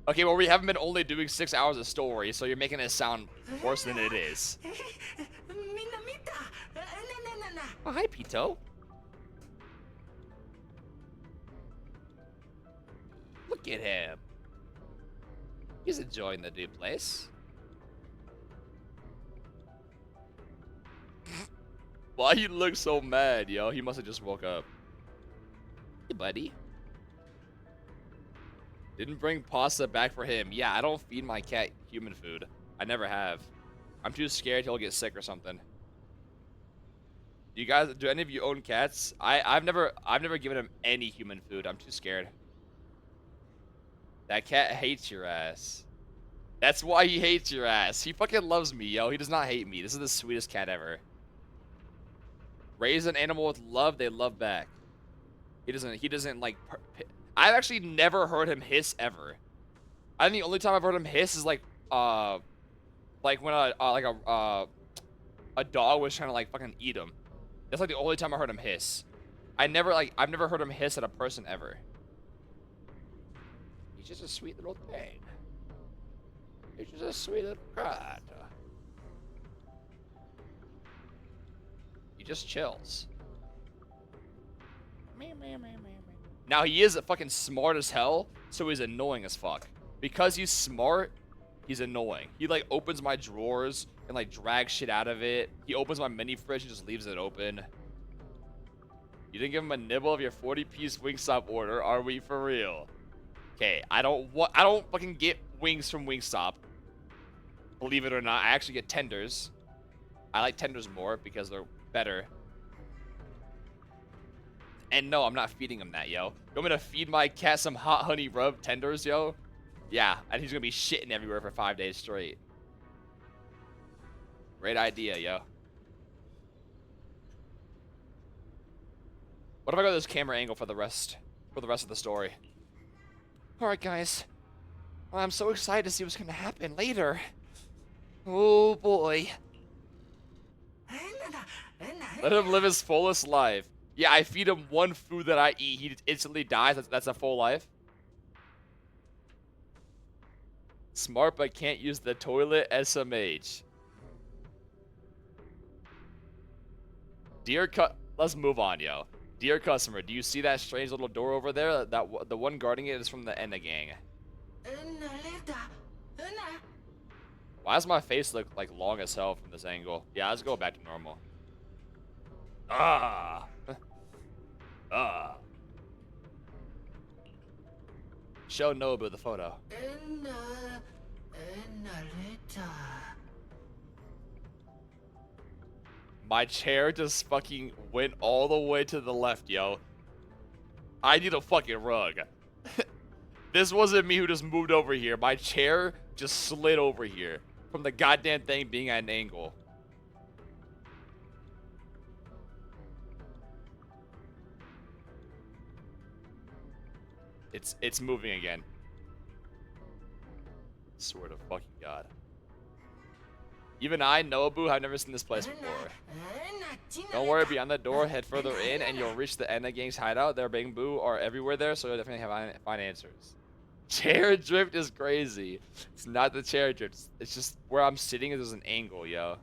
Okay, well we haven't been only doing 6 hours of story, so you're making it sound worse than it is. Oh, hi, Pito. Look at him. He's enjoying the new place. Why you look so mad, yo? He must have just woke up. Hey, buddy. Didn't bring pasta back for him. Yeah, I don't feed my cat human food. I never have. I'm too scared he'll get sick or something. Do any of you own cats? I've never given him any human food. I'm too scared. That cat hates your ass. That's why he hates your ass. He fucking loves me, yo. He does not hate me. This is the sweetest cat ever. Raise an animal with love, they love back. He doesn't like. I've actually never heard him hiss ever. I think the only time I've heard him hiss is like when a dog was trying to like fucking eat him. That's like the only time I heard him hiss. I've never heard him hiss at a person ever. He's just a sweet little thing. He's just a sweet little cat. He just chills. Now he is fucking smart as hell, so he's annoying as fuck. Because he's smart, he's annoying. He like opens my drawers and like drags shit out of it. He opens my mini fridge and just leaves it open. You didn't give him a nibble of your 40-piece Wingstop order, are we for real? Okay, I don't fucking get wings from Wingstop. Believe it or not, I actually get tenders. I like tenders more because they're better. And no, I'm not feeding him that, yo. You want me to feed my cat some hot honey rub tenders, yo? Yeah, and he's gonna be shitting everywhere for 5 days straight. Great idea, yo. What if I go this camera angle for the rest of the story? Alright, guys. Well, I'm so excited to see what's gonna happen later. Oh boy. Let him live his fullest life. Yeah, I feed him one food that I eat, he instantly dies. That's a full life. Smart but can't use the toilet, SMH. Let's move on, yo. Dear customer, do you see that strange little door over there? The one guarding it is from the Enna gang. Why does my face look like long as hell from this angle? Yeah, let's go back to normal. Ah. Ah. Show Nobu the photo. My chair just fucking went all the way to the left, yo. I need a fucking rug. This wasn't me who just moved over here. My chair just slid over here from the goddamn thing being at an angle. It's moving again. Swear to fucking God. Even I, Nobu, have never seen this place before. Don't worry, beyond the door, head further in, and you'll reach the Enna gang's hideout. Their Bangbu are everywhere there, so you'll definitely find answers. Chair drift is crazy. It's not the chair drift. It's just where I'm sitting, there's an angle, yo.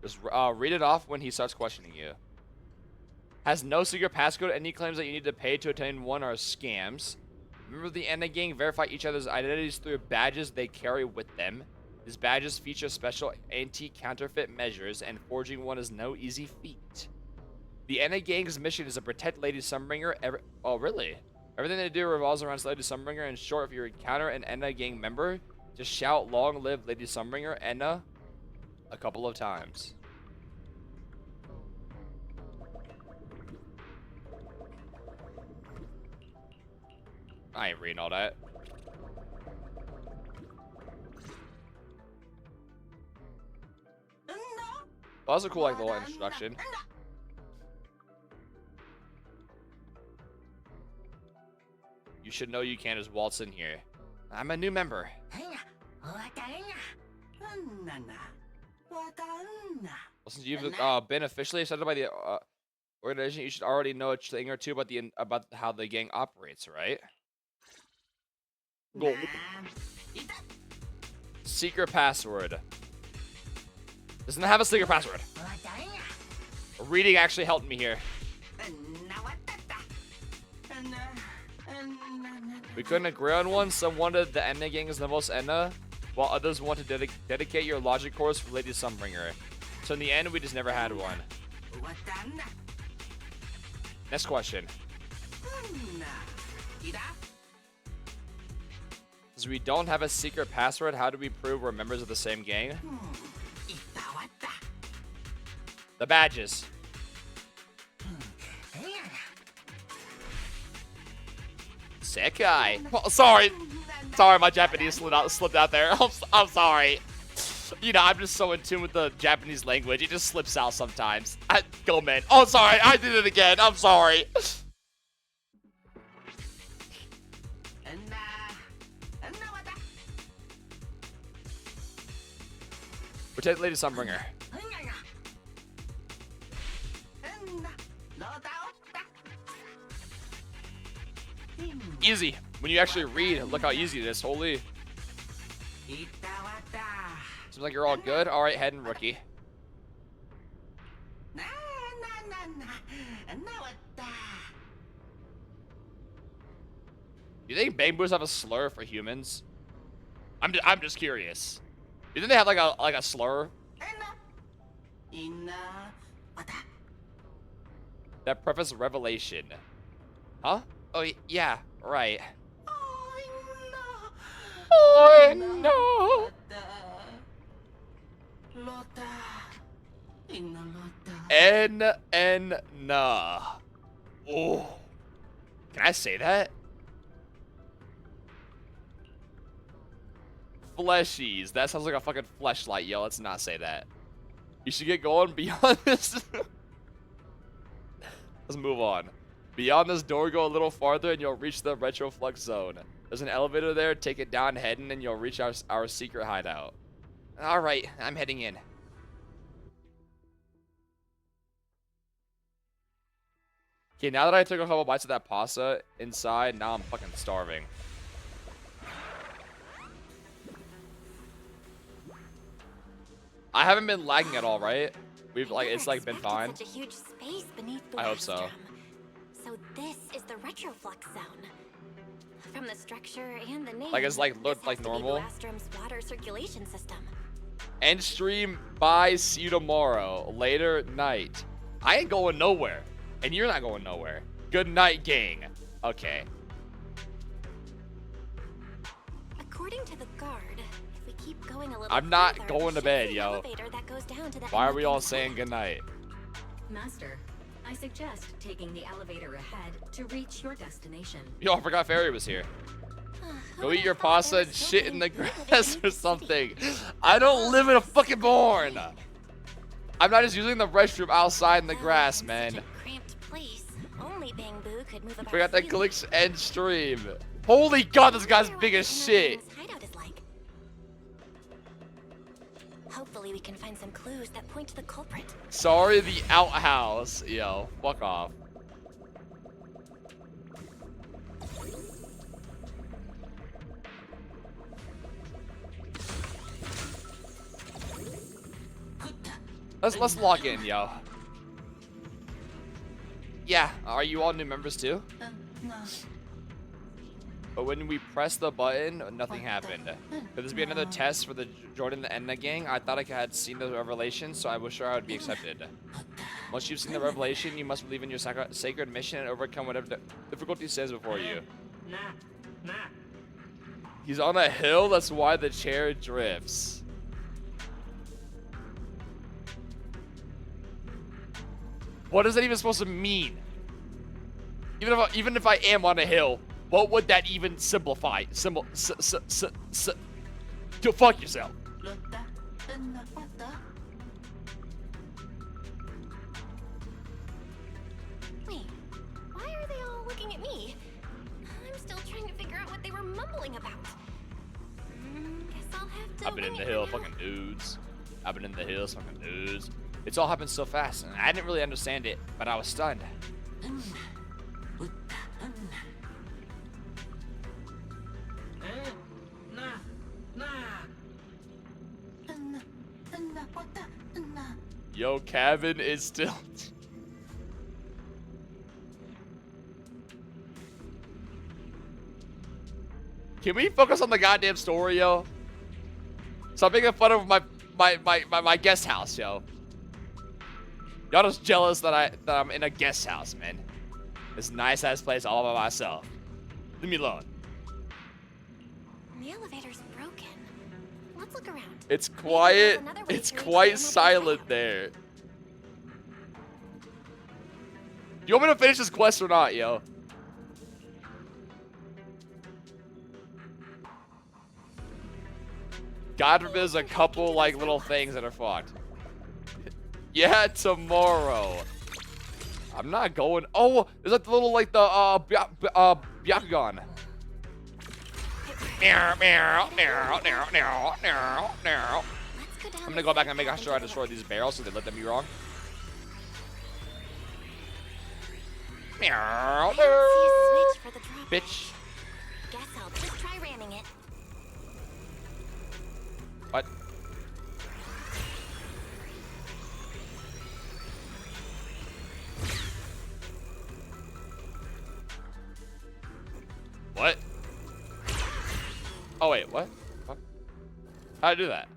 Just read it off when he starts questioning you. Has no secret passcode. Any claims that you need to pay to attain one are scams. Remember the Enna gang verify each other's identities through badges they carry with them. These badges feature special anti-counterfeit measures, and forging one is no easy feat. The Enna gang's mission is to protect Lady Sunbringer. Oh, really? Everything they do revolves around Lady Sunbringer. In short, if you encounter an Enna gang member, just shout, "Long live Lady Sunbringer, Enna," a couple of times. I ain't reading all that. That was a cool, like, little introduction. You should know you can't just waltz in here. I'm a new member. Well, since you've been officially accepted by the organization, you should already know a thing or two about how the gang operates, right? Gold. Secret password. Doesn't have a secret password. Reading actually helped me here. We couldn't agree on one. Some wanted the Enna gang is the most Enna, while others want to dedicate your logic course for Lady Sunbringer. So in the end, we just never had one. Next question. Since we don't have a secret password, how do we prove we're members of the same gang? The badges. Sekai. Oh, sorry, my Japanese slipped out there. I'm sorry. You know, I'm just so in tune with the Japanese language. It just slips out sometimes. Go, man. Oh, sorry. I did it again. I'm sorry. Protect Lady Sunbringer. Easy. When you actually read, look how easy it is. Holy. Seems like you're all good. All right, head and rookie. Do you think Bang-Boos have a slur for humans? I'm just curious. Do you think they have like a slur? That preface revelation. Huh? Oh yeah, right. Oh no. Nah. Oh. Can I say that? Fleshies. That sounds like a fucking fleshlight, yo. Let's not say that. You should get going beyond this. Let's move on. Beyond this door, go a little farther and you'll reach the Retroflux zone. There's an elevator there. Take it down, heading, and you'll reach our secret hideout. Alright, I'm heading in. Okay, now that I took a couple bites of that pasta inside, now I'm fucking starving. I haven't been lagging at all, right? It's been fine. Such a huge space beneath the I hope so. So this is the Retroflux zone. From the structure and the name. Looked like normal. Astrom's water circulation system. End stream. Bye. See you tomorrow. Later night. I ain't going nowhere, and you're not going nowhere. Good night, gang. Okay. According to the guard, if we keep going a little I'm not further, going to bed, yo. That goes down to the Why are we all saying good night? Master, I suggest taking the elevator ahead to reach your destination. Yo, I forgot Fairy was here. Go eat your pasta and shit in the grass or something. I don't live in a fucking barn. I'm not just using the restroom outside in the grass, man. Only Bang-Boo could move about. Forgot that clicks end stream. Holy god, this guy's big as shit. Hopefully we can find some clues that point to the culprit. Sorry, the outhouse. Yo, fuck off. Let's log in, yo. Yeah, are you all new members too? No. But when we press the button, nothing happened. Could this be another test for the Jordan the Enna gang? I thought I had seen the revelation, so I was sure I would be accepted. Once you've seen the revelation, you must believe in your sacred mission and overcome whatever difficulty stands before you. He's on a hill, that's why the chair drifts. What is that even supposed to mean? Even if I am on a hill, what would that even simplify? Go fuck yourself. Wait, why are they all looking at me? I'm still trying to figure out what they were mumbling about. Guess I'll have to. I've been in the hill, fucking dudes. I've been in the hills, fucking dudes. It's all happened so fast, and I didn't really understand it, but I was stunned. Yo, cabin is still... Can we focus on the goddamn story, yo? Stop making fun of my guest house, yo. Y'all just jealous that I'm in a guest house, man. This nice ass place all by myself. Leave me alone. The elevator's broken. Let's look around. It's quiet. It's quite silent there. You want me to finish this quest or not, yo? God forbid there's a couple like little things that are fucked. Yeah, tomorrow. I'm not going. Oh, there's like the little like the Byakugan. I'm gonna go back and make sure I destroy these barrels so they let them be wrong. Bitch. Guess I'll just try ramming it. What? What? Oh wait, what? Fuck. How'd I do that?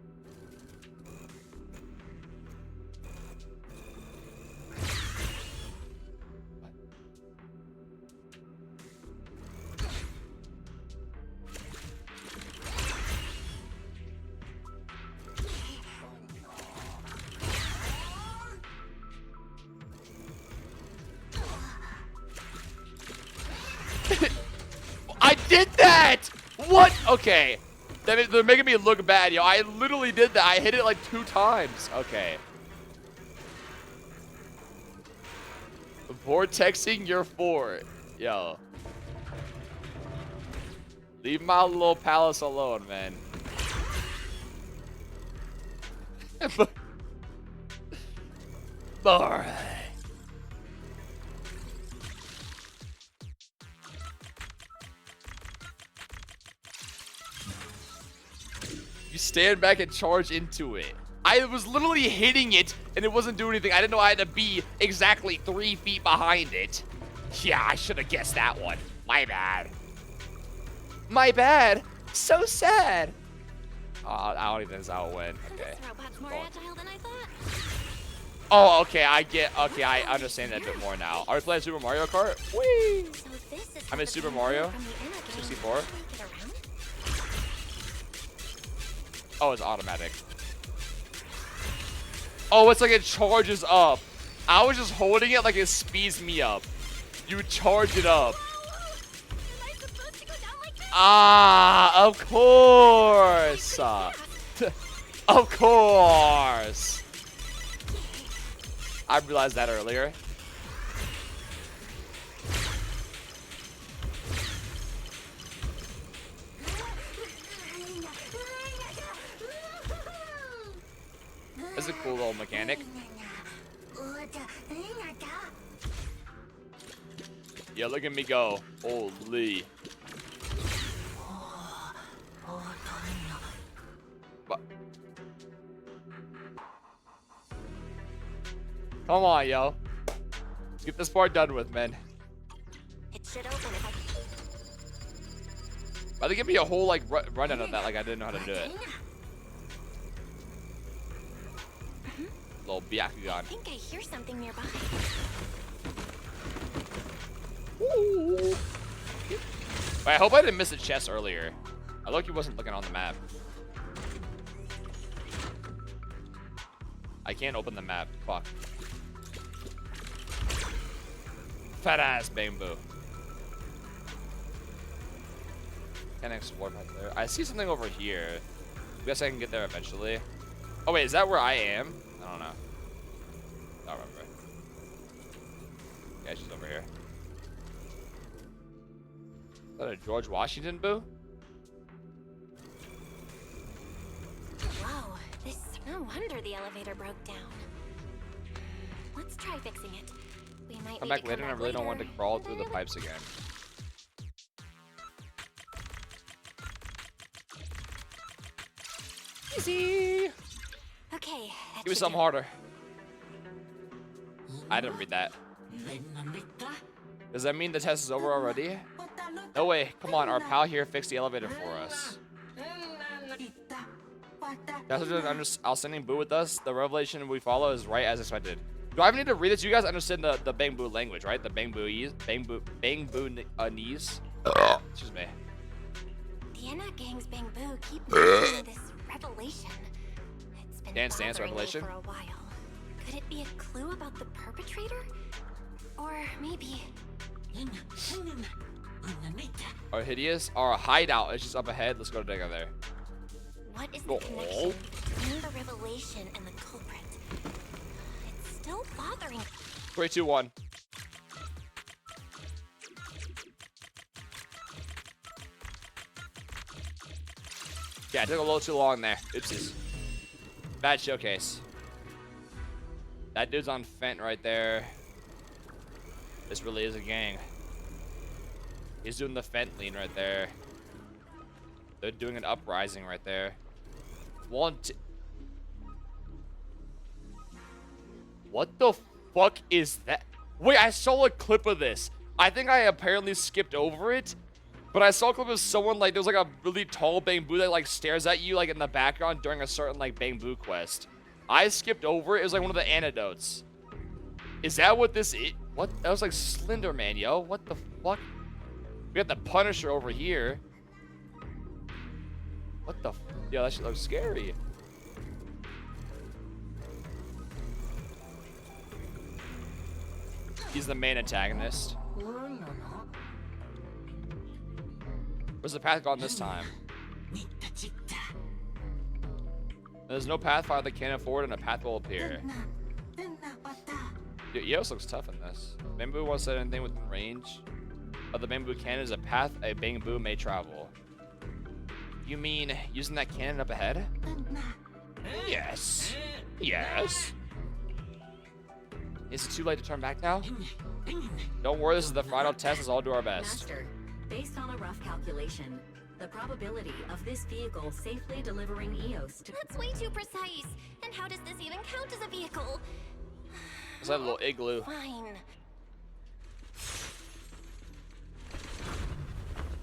I did that! What? Okay. They're making me look bad, yo. I literally did that. I hit it like 2 times. Okay. Vortexing your fort. Yo. Leave my little palace alone, man. Alright. You stand back and charge into it. I was literally hitting it and it wasn't doing anything. I didn't know I had to be exactly 3 feet behind it. Yeah, I should have guessed that one. My bad. My bad. So sad. I don't even think that's how it went. Okay. This robot's more agile than I thought. Oh, okay. Okay, I understand that a bit more now. Are we playing Super Mario Kart? Whee! So this is I'm in Super Mario 64. Oh, it's automatic. Oh, it's like it charges up. I was just holding it like it speeds me up. You charge it up. Ah, of course. Of course. I realized that earlier. This is a cool little mechanic. Yeah, look at me go. Holy. But come on, yo. Let's get this part done with, man. It should open if I think give me a whole like run-in of that, like I didn't know how to do it. Little Byakugan. I think I hear something nearby. Ooh. Wait, I hope I didn't miss a chest earlier. I look, he wasn't looking on the map. I can't open the map. Fuck. Fat ass bamboo. Can't explore back there. I see something over here. I guess I can get there eventually. Oh wait, is that where I am? I don't know. I don't remember. Yeah, she's over here. Is that a George Washington boo? Whoa, this. No wonder the elevator broke down. Let's try fixing it. We might Come need back to later, and I really don't want to crawl through the pipes again. Easy. Okay. Give me something harder. I didn't read that. Does that mean the test is over already? No way. Come on, our pal here fixed the elevator for us. That's an outstanding boo with us. The revelation we follow is right as expected. Do I even need to read this? You guys understand the Bang Boo language, right? The Bang Boo knees. Excuse me. The Enna gang's Bang Boo keep mentioning this revelation. It's been Dance bothering revelation. me for a while. Could it be a clue about the perpetrator? Or maybe... Our hideous, our hideout is just up ahead. Let's go together. What is the connection between the revelation and the culprit? It's still bothering. 3, 2, 1. Yeah, it took a little too long there. Oopsies. Bad showcase. That dude's on Fent right there. This really is a gang. He's doing the Fent lean right there. They're doing an uprising right there. What the fuck is that? Wait, I saw a clip of this. I think I apparently skipped over it. But I saw a clip of someone, like, there's like a really tall Bang Boo that like stares at you like in the background during a certain like Bang Boo quest. I skipped over it. It was like one of the antidotes. Is that what this is? What? That was like Slender Man, yo. What the fuck? We got the Punisher over here. What the? Yeah, that shit looks scary. He's the main antagonist. Where's the path gone this time? There's no pathfinder that can't afford, and a path will appear. Dude, Eos looks tough in this. Bamboo won't set anything within range of the Bamboo cannon is a path a Bamboo may travel. You mean using that cannon up ahead? Yes. Yes. Is it too late to turn back now? Don't worry, this is the final test. Let's all do our best. Master, based on a rough calculation, the probability of this vehicle safely delivering Eos to— That's way too precise. And how does this even count as a vehicle? It's like a little igloo. Fine.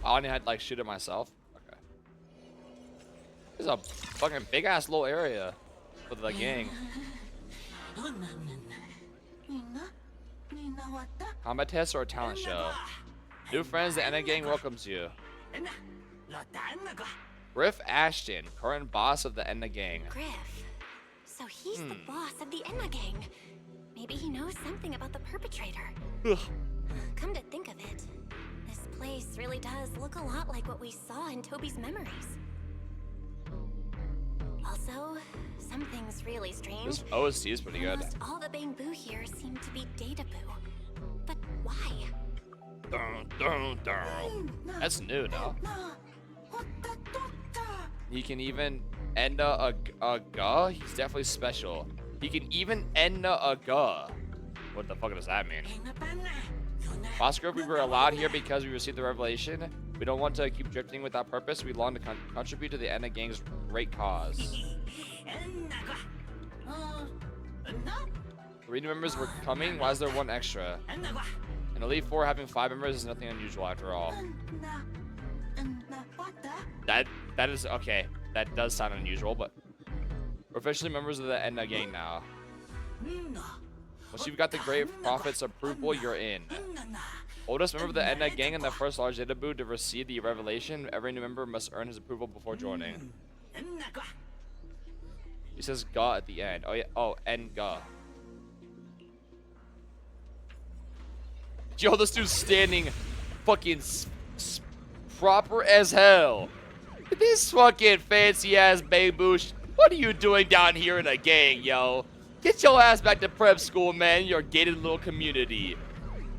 Oh, I need to like shoot it myself. Okay. This is a fucking big ass little area for the gang. Combat test or a talent show? New friends, the Enna gang welcomes you. Griff Ashton, current boss of the Enna gang. Griff. So he's the boss of the Enna gang. Maybe he knows something about the perpetrator. Ugh. Come to think of it, this place really does look a lot like what we saw in Toby's memories. Also, something's really strange. This OST is pretty good. Almost all the Bang Boo here seem to be Data Boo. But why? That's new, no? He can even end a ga. He's definitely special. He can even end a ga. What the fuck does that mean? Oscar, we were allowed here because we received the revelation. We don't want to keep drifting without purpose. We long to contribute to the Enna gang's great cause. 3 new members were coming. Why is there 1 extra? In Elite 4, having 5 members is nothing unusual after all. That is okay. That does sound unusual, but we're officially members of the Enna gang now. Once you've got the Great Prophet's approval, you're in. Oldest member of the Enna gang and the first large data boo to receive the revelation. Every new member must earn his approval before joining. He says "ga" at the end. Oh yeah. Oh, and "ga." Yo, this dude's standing, fucking proper as hell. This fucking fancy ass baboosh. What are you doing down here in a gang, yo? Get your ass back to prep school, man. Your gated little community.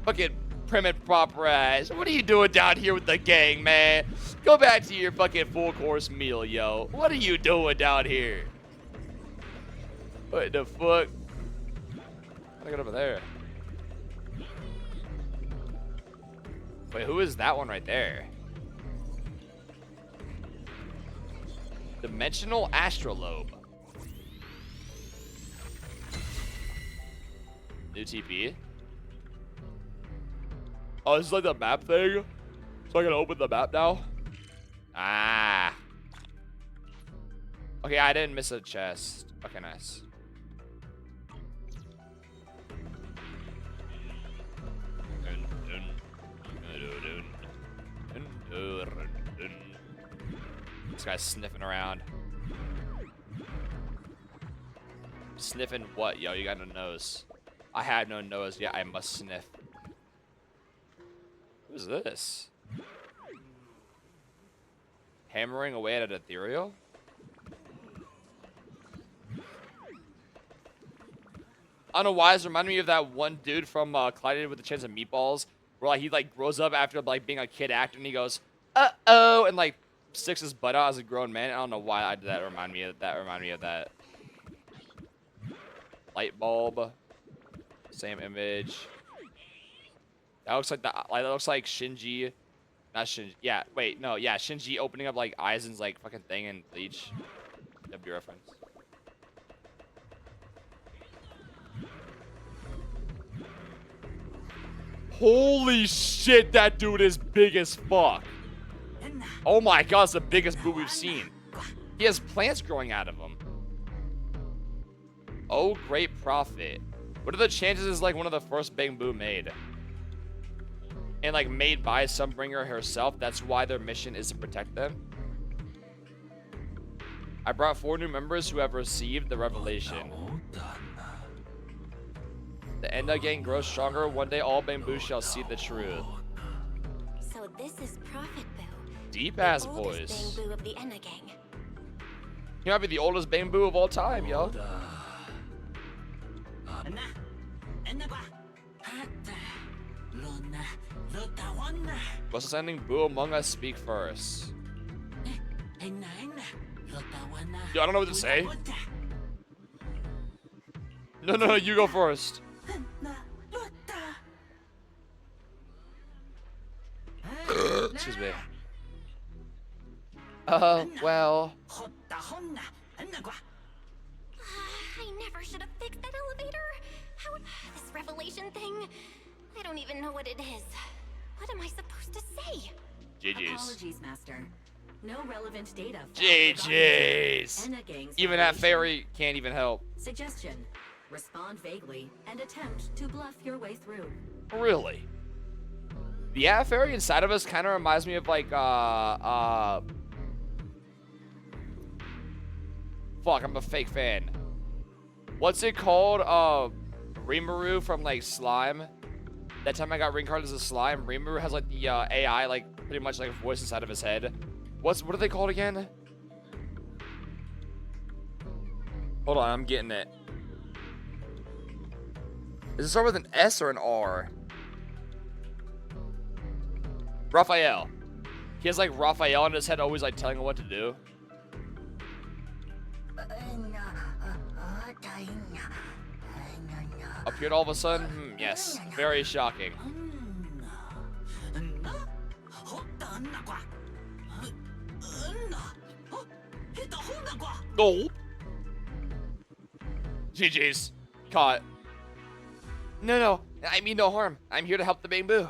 Fucking prim and proper ass. What are you doing down here with the gang, man? Go back to your fucking full course meal, yo. What are you doing down here? What the fuck? I got over there. Wait, who is that one right there? Dimensional Astrolabe. New TP. Oh, this is like the map thing? So I can open the map now? Ah. Okay, I didn't miss a chest. Okay, nice. This guy's sniffing around. Sniffing what, yo? You got no nose. I have no nose, yet I must sniff. Who's this? Hammering away at an ethereal? I don't know why it's reminding me of that one dude from Collided with a Chance of Meatballs, where like he like grows up after like being a kid actor and he goes, uh-oh, and like sticks his butt out as a grown man. I don't know why I did that. Remind me of that. Light bulb. Same image. That looks like that looks like Shinji. Not Shinji. Yeah, wait, no, yeah, Shinji opening up like Aizen's like fucking thing in Bleach. W reference. Holy shit, that dude is big as fuck. Oh my god, it's the biggest boo we've seen. He has plants growing out of him. Oh, great prophet. What are the chances it's like one of the first Bang Boo made? And like made by Sunbringer herself. That's why their mission is to protect them. I brought 4 new members who have received the revelation. The Enda gang grows stronger. One day all Bang Boo shall see the truth. So this is Prophet Boo. Deep ass the voice. oldest Bang Boo of the Enda gang. He might be the oldest Bang Boo of all time, yo. What's sending Boo Among Us speak first? Yo, I don't know what to say. No, you go first. Excuse me. Well. I never should have fixed that elevator. How this revelation thing? I don't even know what it is. What am I supposed to say? GG's. Apologies, Master. No relevant data. GG's. Even that fairy can't even help. Suggestion: respond vaguely and attempt to bluff your way through. Really? The Ant Fairy inside of us kind of reminds me of like fuck, I'm a fake fan. What's it called? Rimuru from like Slime. That time I got reincarnated as a slime. Rimuru has like the AI, like pretty much like a voice inside of his head. What are they called again? Hold on, I'm getting it. Does it start with an S or an R? Raphael. He has like Raphael in his head, always like telling him what to do. Appeared all of a sudden? Yes. Very shocking. Goal. GG's. Caught. No. I mean no harm. I'm here to help the Bang Boo.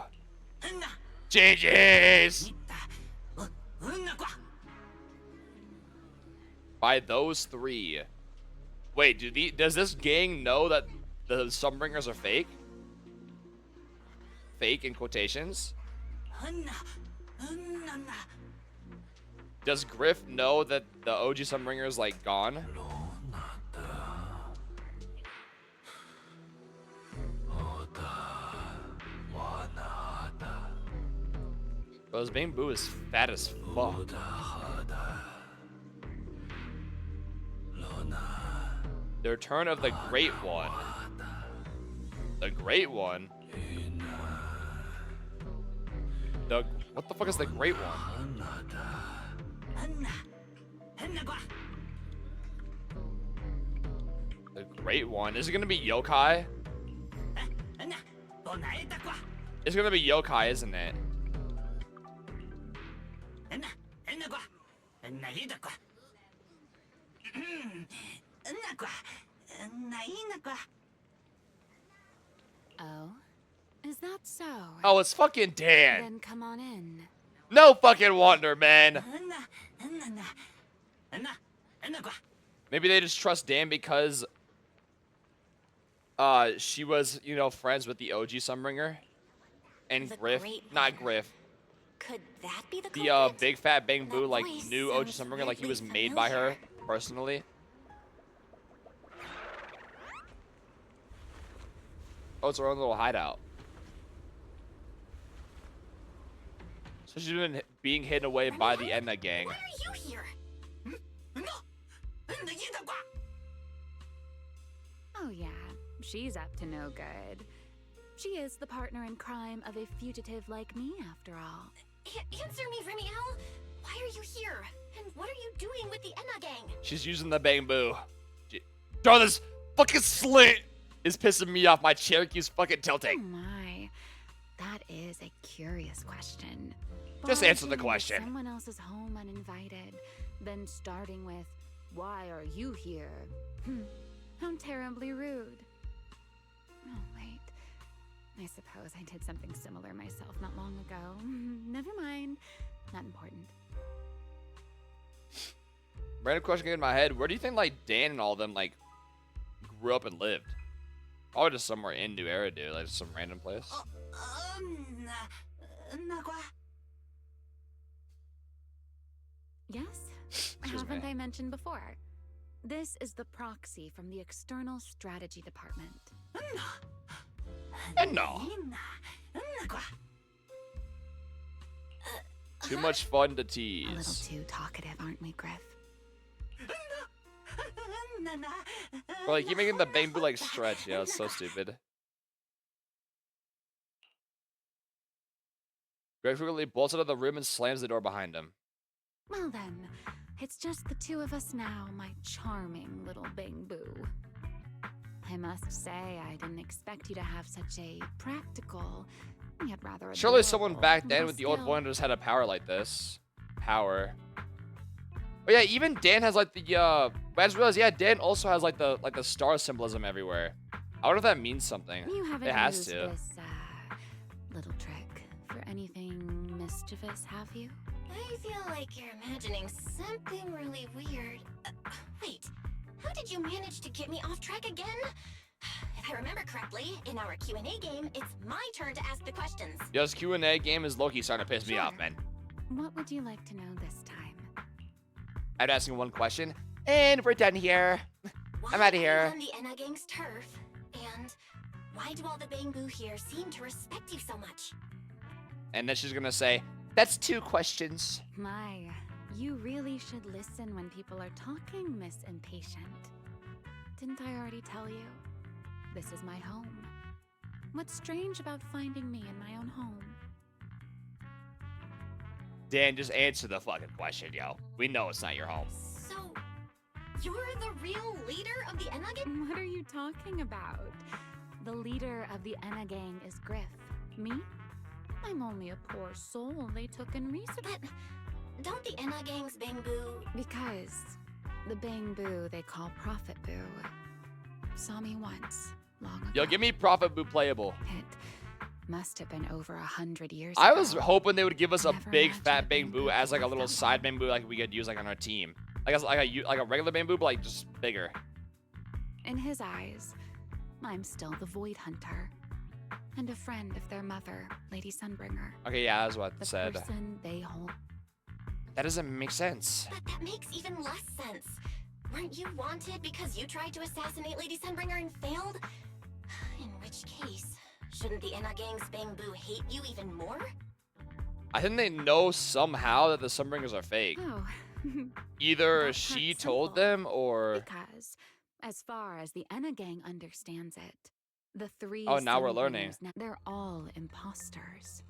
GG's. By those 3. Wait, does this gang know that the Sunbringers are fake? Fake in quotations? Does Griff know that the OG Sunbringer is like gone? Bro, this Bang Boo is fat as fuck. The return of the Great One. The Great One? What the fuck is the Great One? The Great One? Is it gonna be yokai? It's gonna be yokai, isn't it? Oh? Is that so? Oh, it's fucking Dan. Then come on in. No fucking wonder, man. Maybe they just trust Dan because she was, you know, friends with the OG Sunbringer. And The Griff, Great not One. Griff. Could that be the The culprit? big fat Bang Boo, That like, voice knew OG sounds Sunbringer, like he weirdly was made by her familiar. personally. Oh, it's her own little hideout. So she's been being hidden away by the Enna gang. Why are you here? Oh yeah, she's up to no good. She is the partner in crime of a fugitive like me, after all. Answer me, Remiel. Why are you here? And what are you doing with the Enna gang? She's using the Bang Boo. Bro, this fucking slit is pissing me off. My chair keeps fucking Oh tilting. my, that is a curious question. Just answer the Barging into question. Someone else's home uninvited, then starting with, "Why are you here?" How terribly rude. Oh wait, I suppose I did something similar myself not long ago. Never mind, not important. Random question came in my head. Where do you think, like, Dan and all of them, like, grew up and lived? Probably just somewhere in New Era, dude. Like, some random place. Yes? Excuse Haven't me. I mentioned before? This is the proxy from the External Strategy Department. And no. Too much fun to A little tease. too talkative, aren't we, Griff? Bro, like, keep making the Bang Boo, like, stretch. Yeah, it's so stupid. Greg frequently bolts out of the room and slams the door behind him. Well then, it's just the two of us now, my charming little Bang Boo. I must say, I didn't expect you to have such a practical, yet rather Surely someone adorable back then little with the old skill. Voyager just had a power like this. Power. Oh yeah, even Dan has like the I just realized, yeah, Dan also has like the star symbolism everywhere. I wonder if that means something. You haven't It has used to. this, little trick for anything mischievous, have you? I feel like you're imagining something really weird. Wait, how did you manage to get me off track again? If I remember correctly, in our Q&A game, it's my turn to ask the questions. Yeah, this Q&A game is low-key starting to piss me off, man. What would you like to know this time? I'm asking one question, and we're done here. I'm out of Why are here. you on the Enna gang's turf? And why do all the Bang Boo here seem to respect you so much? And then she's gonna say, "That's 2 questions." My, you really should listen when people are talking, Miss Impatient. Didn't I already tell you? This is my home. What's strange about finding me in my own home? Dan, just answer the fucking question, yo. We know it's not your home. So, you're the real leader of the Enna gang? What are you talking about? The leader of the Enna gang is Griff. Me? I'm only a poor soul they took and researched. But don't the Enna gang's Bang Boo... Because the Bang Boo they call Prophet Boo saw me once, long ago. Yo, give me Prophet Boo playable. It must have been over 100 years I ago. was hoping they would give us a Never big imagined fat a Bang Bang Boo Boo as like a could little lift side that Bang Boo like we could use like on our team. Like a regular Bang Boo, but like just bigger. In his eyes, I'm still the Void Hunter. And a friend of their mother, Lady Sunbringer. Okay, yeah, that's what I The said. person they hold. That doesn't make sense. But that makes even less sense. Weren't you wanted because you tried to assassinate Lady Sunbringer and failed? In which case, shouldn't the Enna gang's Bang Boo hate you even more? I think they know somehow that the Sunbringers are fake. Oh. Either That's she not told simple, them or... Because, as far as the Enna gang understands it, the 3 Oh, now we're learning. Sunbringers they're all imposters.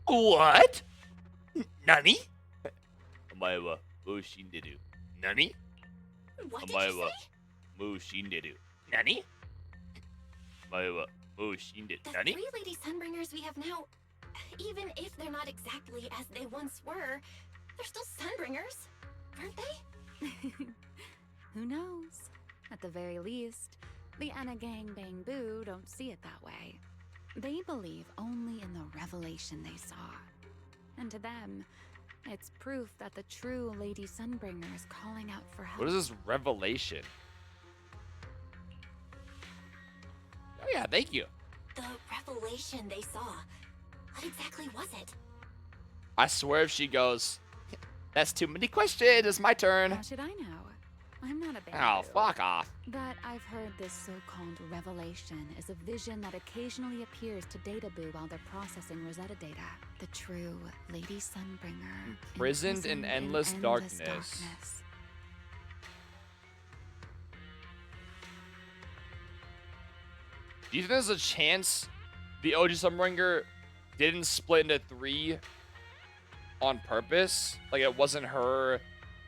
What? Nani? Omae wa mou shinderu. Nani? What did you say? Mou shinderu. Nani? Omae wa mou shinderu. The Nani? 3 Lady Sunbringers we have now, even if they're not exactly as they once were, they're still Sunbringers, aren't they? Who knows? At the very least, The Anagang Bangbu don't see it that way. They believe only in the revelation they saw. And to them, it's proof that the true Lady Sunbringer is calling out for help. What is this revelation? Oh yeah, thank you. The revelation they saw. What exactly was it? I swear if she goes, that's too many questions, it's my turn. How should I know? I'm not a bamboo. Oh, fuck off. But I've heard this so-called revelation is a vision that occasionally appears to Databoo while they're processing Rosetta data. The true Lady Sunbringer. Imprisoned in endless darkness. Do you think there's a chance the OG Sunbringer didn't split into 3 on purpose? Like it wasn't her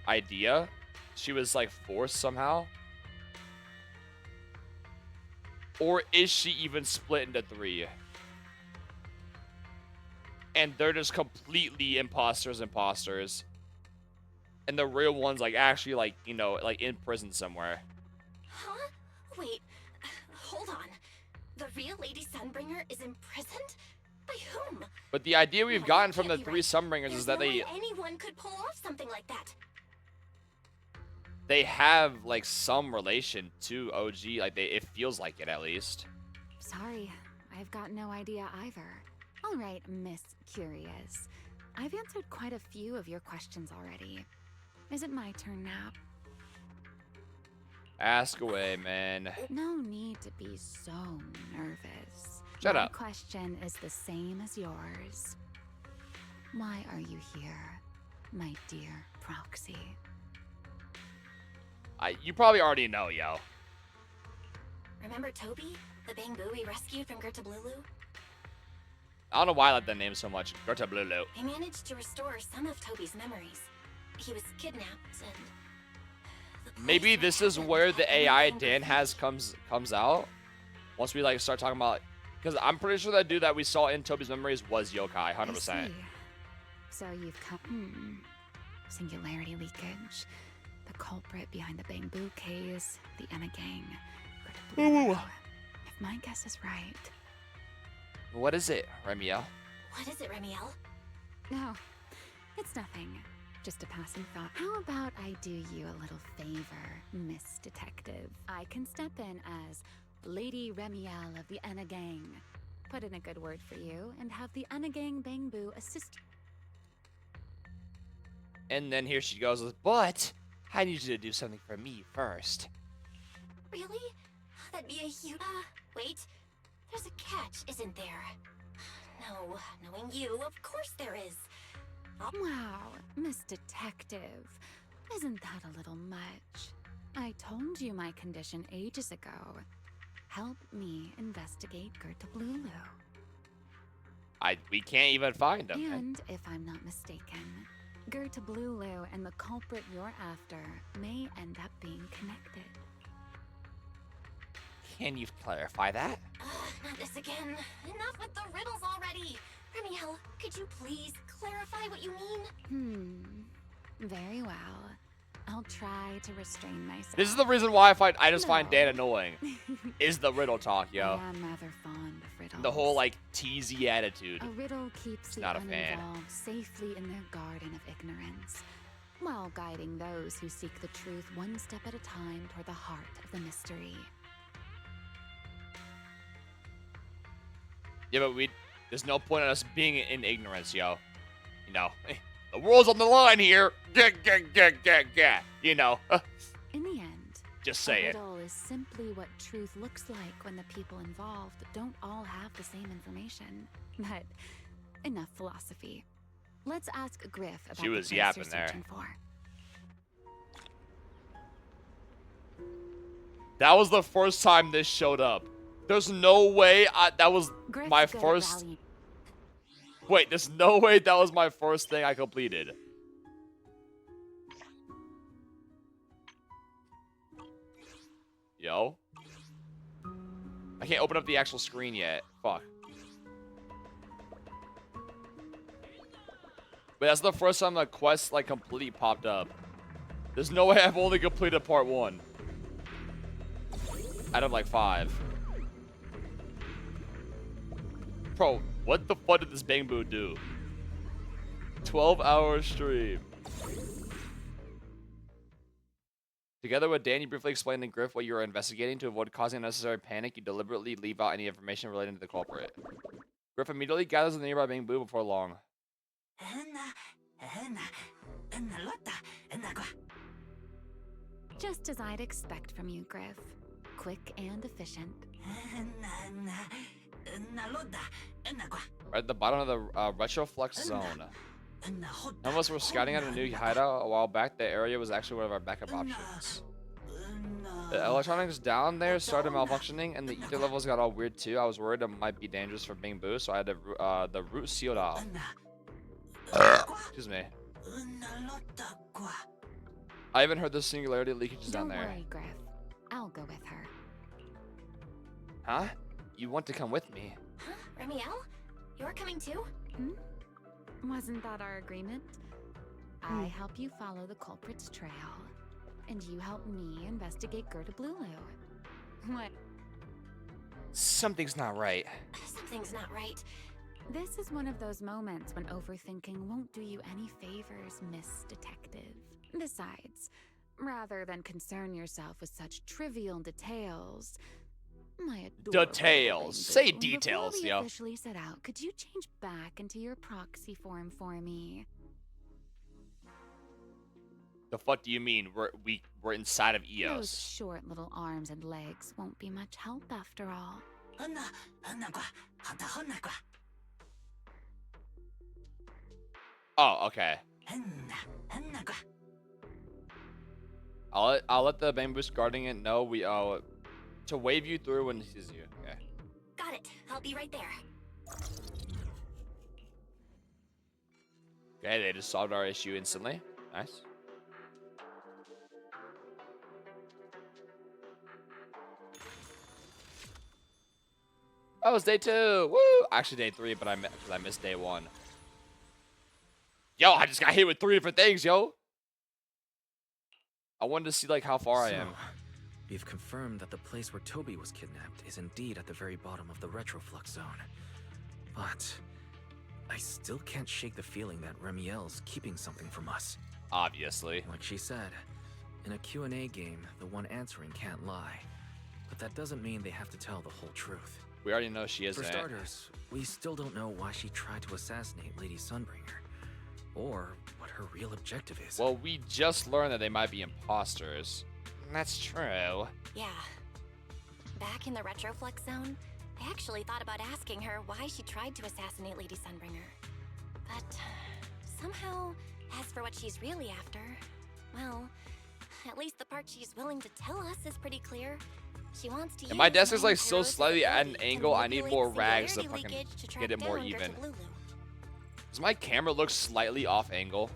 idea? She was like forced somehow? Or is she even split into 3? And they're just completely imposters. And the real one's like actually like, you know, like in prison somewhere. Huh? Wait, hold on. The real Lady Sunbringer is imprisoned? By whom? But the idea we've No, gotten that from the can't be 3 right. Sunbringers There's is that no they way anyone could pull off something like that. have like some relation to OG. Like it feels like it at least. Sorry, I've got no idea either. All right, Miss Curious. I've answered quite a few of your questions already. Is it my turn now? Ask away, man. No need to be so nervous. Shut My up. question is the same as yours. Why are you here, my dear Proxy? You probably already know, yo. Remember Toby? The bamboo we rescued from Gertablulu? I don't know why I like that name so much. Gertablulu. I managed to restore some of Toby's memories. He was kidnapped and... Maybe this is where the AI Dan has comes out. Once we like start talking about, because I'm pretty sure that dude that we saw in Toby's memories was yokai, 100%. I see. So you've come. Singularity leakage. The culprit behind the bamboo case. The Enagang. If my guess is right. What is it, Remiel? What is it, Remiel? No, it's nothing. Just a passing thought. How about I do you a little favor, Miss Detective? I can step in as Lady Remiel of the Enagang. Put in a good word for you and have the Enagang Bangbu assist. And then here she goes with, but I need you to do something for me first. Really? That'd be a huge... wait. There's a catch, isn't there? No, knowing you, of course there is. Wow, Miss Detective. Isn't that a little much? I told you my condition ages ago. Help me investigate Gertablulu. We can't even find him. And if I'm not mistaken, Gertablulu and the culprit you're after may end up being connected. Can you clarify that? Not this again. Enough with the riddles already. Remiel, could you please clarify what you mean? Very well. I'll try to restrain myself. This is the reason why I just find Dan annoying. Is the riddle talk, yo. I am rather fond of riddles. The whole like teasy attitude. A riddle keeps the Not a fan. uninvolved safely in their garden of ignorance, while guiding those who seek the truth one step at a time toward the heart of the mystery. Yeah, but there's no point in us being in ignorance, yo. You know, the world's on the line here. You know. In the end, Just say a it. riddle is simply what truth looks like when the people involved don't all have the same information. But enough philosophy. Let's ask Griff about She was the place yapping you're there. searching for. That was the first time this showed up. There's no way that was Griff's my good at first... rallying. Wait, there's no way that was my first thing I completed. Yo. I can't open up the actual screen yet. Fuck. But that's the first time the quest, like, completely popped up. There's no way I've only completed part 1. out of like 5. Bro, what the fuck did this Bangbu do? 12-hour stream. Together with Dan, you briefly explained to Griff what you were investigating. To avoid causing unnecessary panic, you deliberately leave out any information relating to the culprit. Griff immediately gathers the nearby Bangbu before long. Just as I'd expect from you, Griff. Quick and efficient. Right at the bottom of the Retroflex zone. None of us were scouting out a new hideout a while back. The area was actually one of our backup options. The electronics down there started malfunctioning, and the ether levels got all weird too. I was worried it might be dangerous for Bangbu, so I had the route sealed off. Excuse me. I even heard the singularity leakages down there. Don't worry, Griff. I'll go with her. Huh? You want to come with me? Huh? Remiel? You're coming too? Wasn't that our agreement? I help you follow the culprit's trail, and you help me investigate Gerda Blulu. What? Something's not right. Something's not right. This is one of those moments when overthinking won't do you any favors, Miss Detective. Besides, rather than concern yourself with such trivial details, my adorable Details. Bangbu, Say details, before we yo. officially set out, could you change back into your proxy form for me? The fuck do you mean? We're inside of Those EOS. short little arms and legs won't be much help after all. Oh, okay. I'll let the Bambus guarding it know we to wave you through when he sees you. Okay. Got it. I'll be right there. Okay, they just solved our issue instantly. Nice. That was day 2. Woo! Actually, day 3, but I missed day 1. Yo, I just got hit with 3 different things, yo. I wanted to see like how far I am. We've confirmed that the place where Toby was kidnapped is indeed at the very bottom of the Retroflux zone. But I still can't shake the feeling that Remiel's keeping something from us. Obviously. Like she said, in a Q&A game, the one answering can't lie. But that doesn't mean they have to tell the whole truth. We already know she isn't. For starters, we still don't know why she tried to assassinate Lady Sunbringer, or what her real objective is. Well, we just learned that they might be imposters. That's true. Yeah. Back in the Retroflex zone, I actually thought about asking her why she tried to assassinate Lady Sunbringer. But somehow, as for what she's really after, well, at least the part she's willing to tell us is pretty clear. She wants to. And my desk is like so slightly at an angle. I need more rags to fucking get it more even. Does my camera look slightly off angle?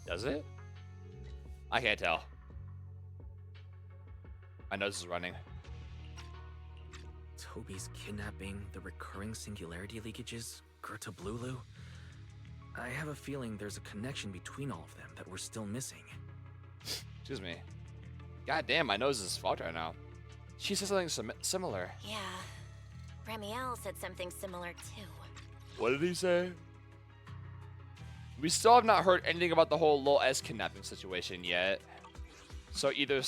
Does it? I can't tell. My nose is running. Toby's kidnapping, the recurring singularity leakages, Gerda Blulu. I have a feeling there's a connection between all of them that we're still missing. Excuse me. God damn, my nose is fucked right now. She said something similar. Yeah. Remiel said something similar too. What did he say? We still have not heard anything about the whole Lil S kidnapping situation yet. So either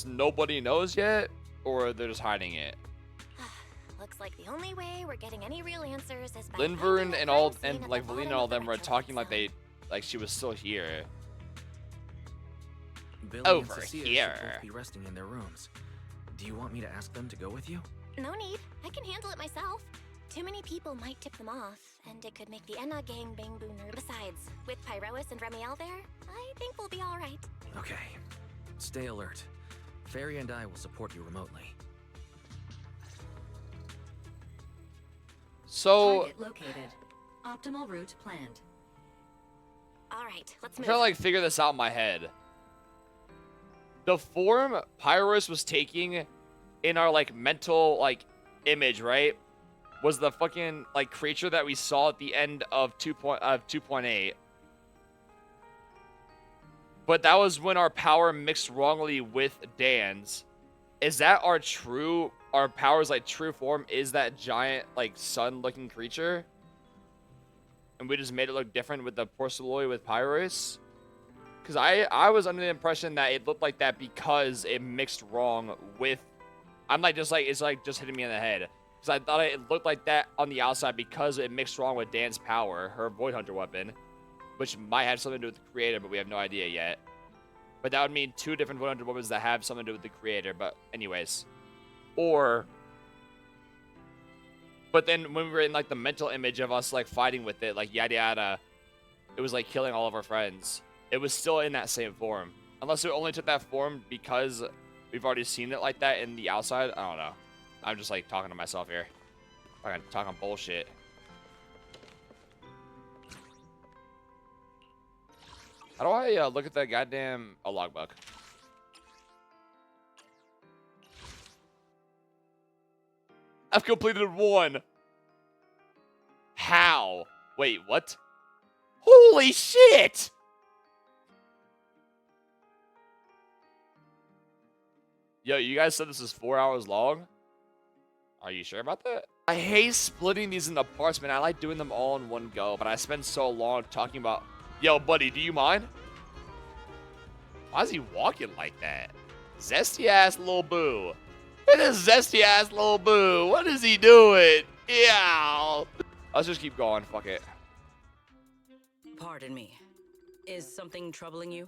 nobody knows yet, or they're just hiding it. Looks like the only way we're getting any real answers is by Linvern and all and like Valina and all them were talking like she was still here. Billy Over and Cecilia here. should both be resting in their rooms. Do you want me to ask them to go with you? No need. I can handle it myself. Too many people might tip them off, and it could make the Enna gang Bangbu nervous. Besides, with Pyrois and Remiel there, I think we'll be all right. Okay. Stay alert. Fairy and I will support you remotely. So Target located. Optimal route planned. All right, let's I'm move. trying to like figure this out in my head. The form Pyros was taking in our like mental like image, right? Was the fucking like creature that we saw at the end of 2.8. But that was when our power mixed wrongly with Dan's. Is that our power's like true form is that giant like sun-looking creature? And we just made it look different with the Porcelloy with Pyros? Because I was under the impression that it looked like that because it mixed wrong with... I'm like, it's like just hitting me in the head. Because I thought it looked like that on the outside because it mixed wrong with Dan's power, her Void Hunter weapon. Which might have something to do with the creator, but we have no idea yet. But that would mean 2 different Void Hunter weapons that have something to do with the creator, but anyways. Or... But then when we were in like the mental image of us like fighting with it, like yada yada, it was like killing all of our friends. It was still in that same form. Unless it only took that form because we've already seen it like that in the outside. I don't know. I'm just like talking to myself here. I'm talking bullshit. How do I look at that goddamn logbook? I've completed 1. How? Wait, what? Holy shit! Yo, you guys said this is 4 hours long? Are you sure about that? I hate splitting these into parts, man. I like doing them all in one go, but I spend so long talking about... Yo, buddy, do you mind? Why is he walking like that? Zesty-ass little boo. Look at this zesty-ass little boo. What is he doing? Yeah. Let's just keep going. Fuck it. Pardon me. Is something troubling you?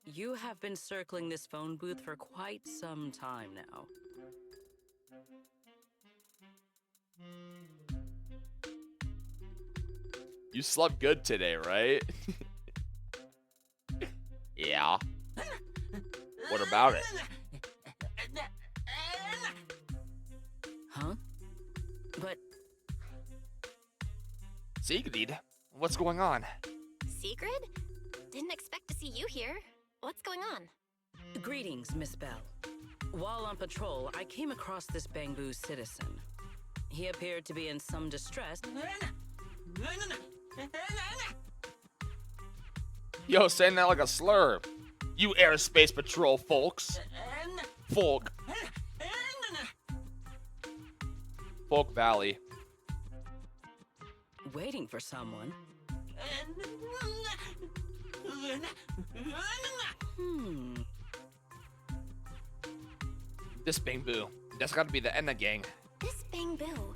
You have been circling this phone booth for quite some time now. You slept good today, right? Yeah. What about it? Huh? But... Sigrid, what's going on? Sigrid? Didn't expect to see you here. What's going on? Greetings, Miss Bell. While on patrol, I came across this Bangbu citizen. He appeared to be in some distress. Yo, saying that like a slur. You airspace patrol folks. Folk. Folk Valley. Waiting for someone. This Bangbu. That's gotta be the Enna gang. This Bangbu.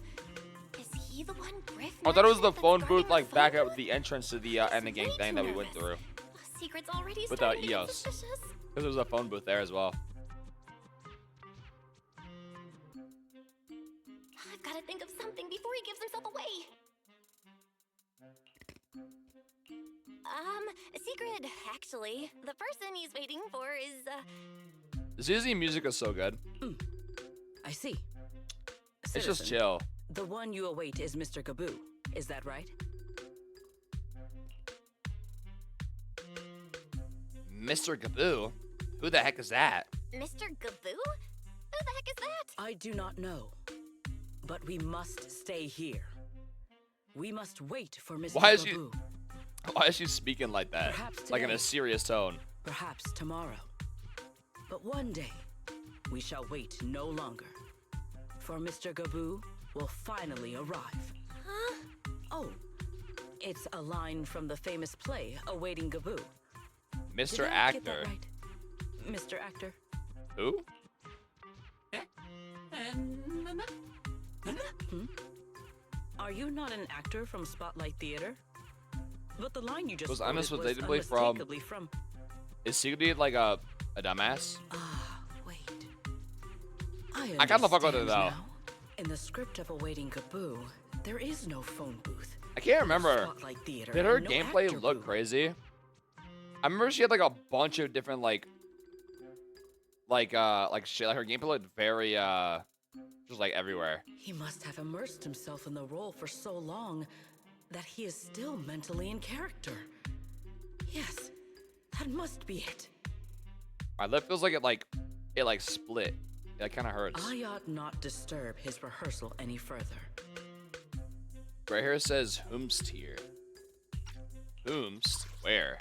Is he the one Griff? I thought it was the mentioned phone that's booth guarding like our back phone at the entrance to the Enna gang way thing too that we went nervous. through. Secret's already With starting to get EOS. suspicious. Because there was a phone booth there as well. I've got to think of something before he gives himself away. Sigrid, actually, the person he's waiting for is, The ZZ music is so good. I see. It's just Citizen, chill. The one you await is Mr. Gaboo. Is that right? Mr. Gaboo? Who the heck is that? Mr. Gaboo? Who the heck is that? I do not know. But we must stay here. We must wait for Mr. Gaboo. Why is she speaking like that? Perhaps Like in a today. serious tone. Perhaps tomorrow. But one day, we shall wait no longer. For Mr. Gaboo will finally arrive. Huh? Oh, it's a line from the famous play, Awaiting Gaboo. Mr. Did I Actor. get that right? Mr. Actor? Who? Are you not an actor from Spotlight Theater? But the line you just Was quoted unmistakably was from... unmistakably from... Is Sigrid like a dumbass? I kinda fuck with her, understand though. now. In the script of Awaiting Gaboo, there is no phone booth. I can't remember. Spotlight Theater Did her and no gameplay actor look booth. crazy? I remember she had like a bunch of different like shit. Like her gameplay looked very just like everywhere. He must have immersed himself in the role for so long that he is still mentally in character. Yes, that must be it. My lip feels like it like split. It kind of hurts. I ought not disturb his rehearsal any further. Right here it says whomst here. Whomst? Where?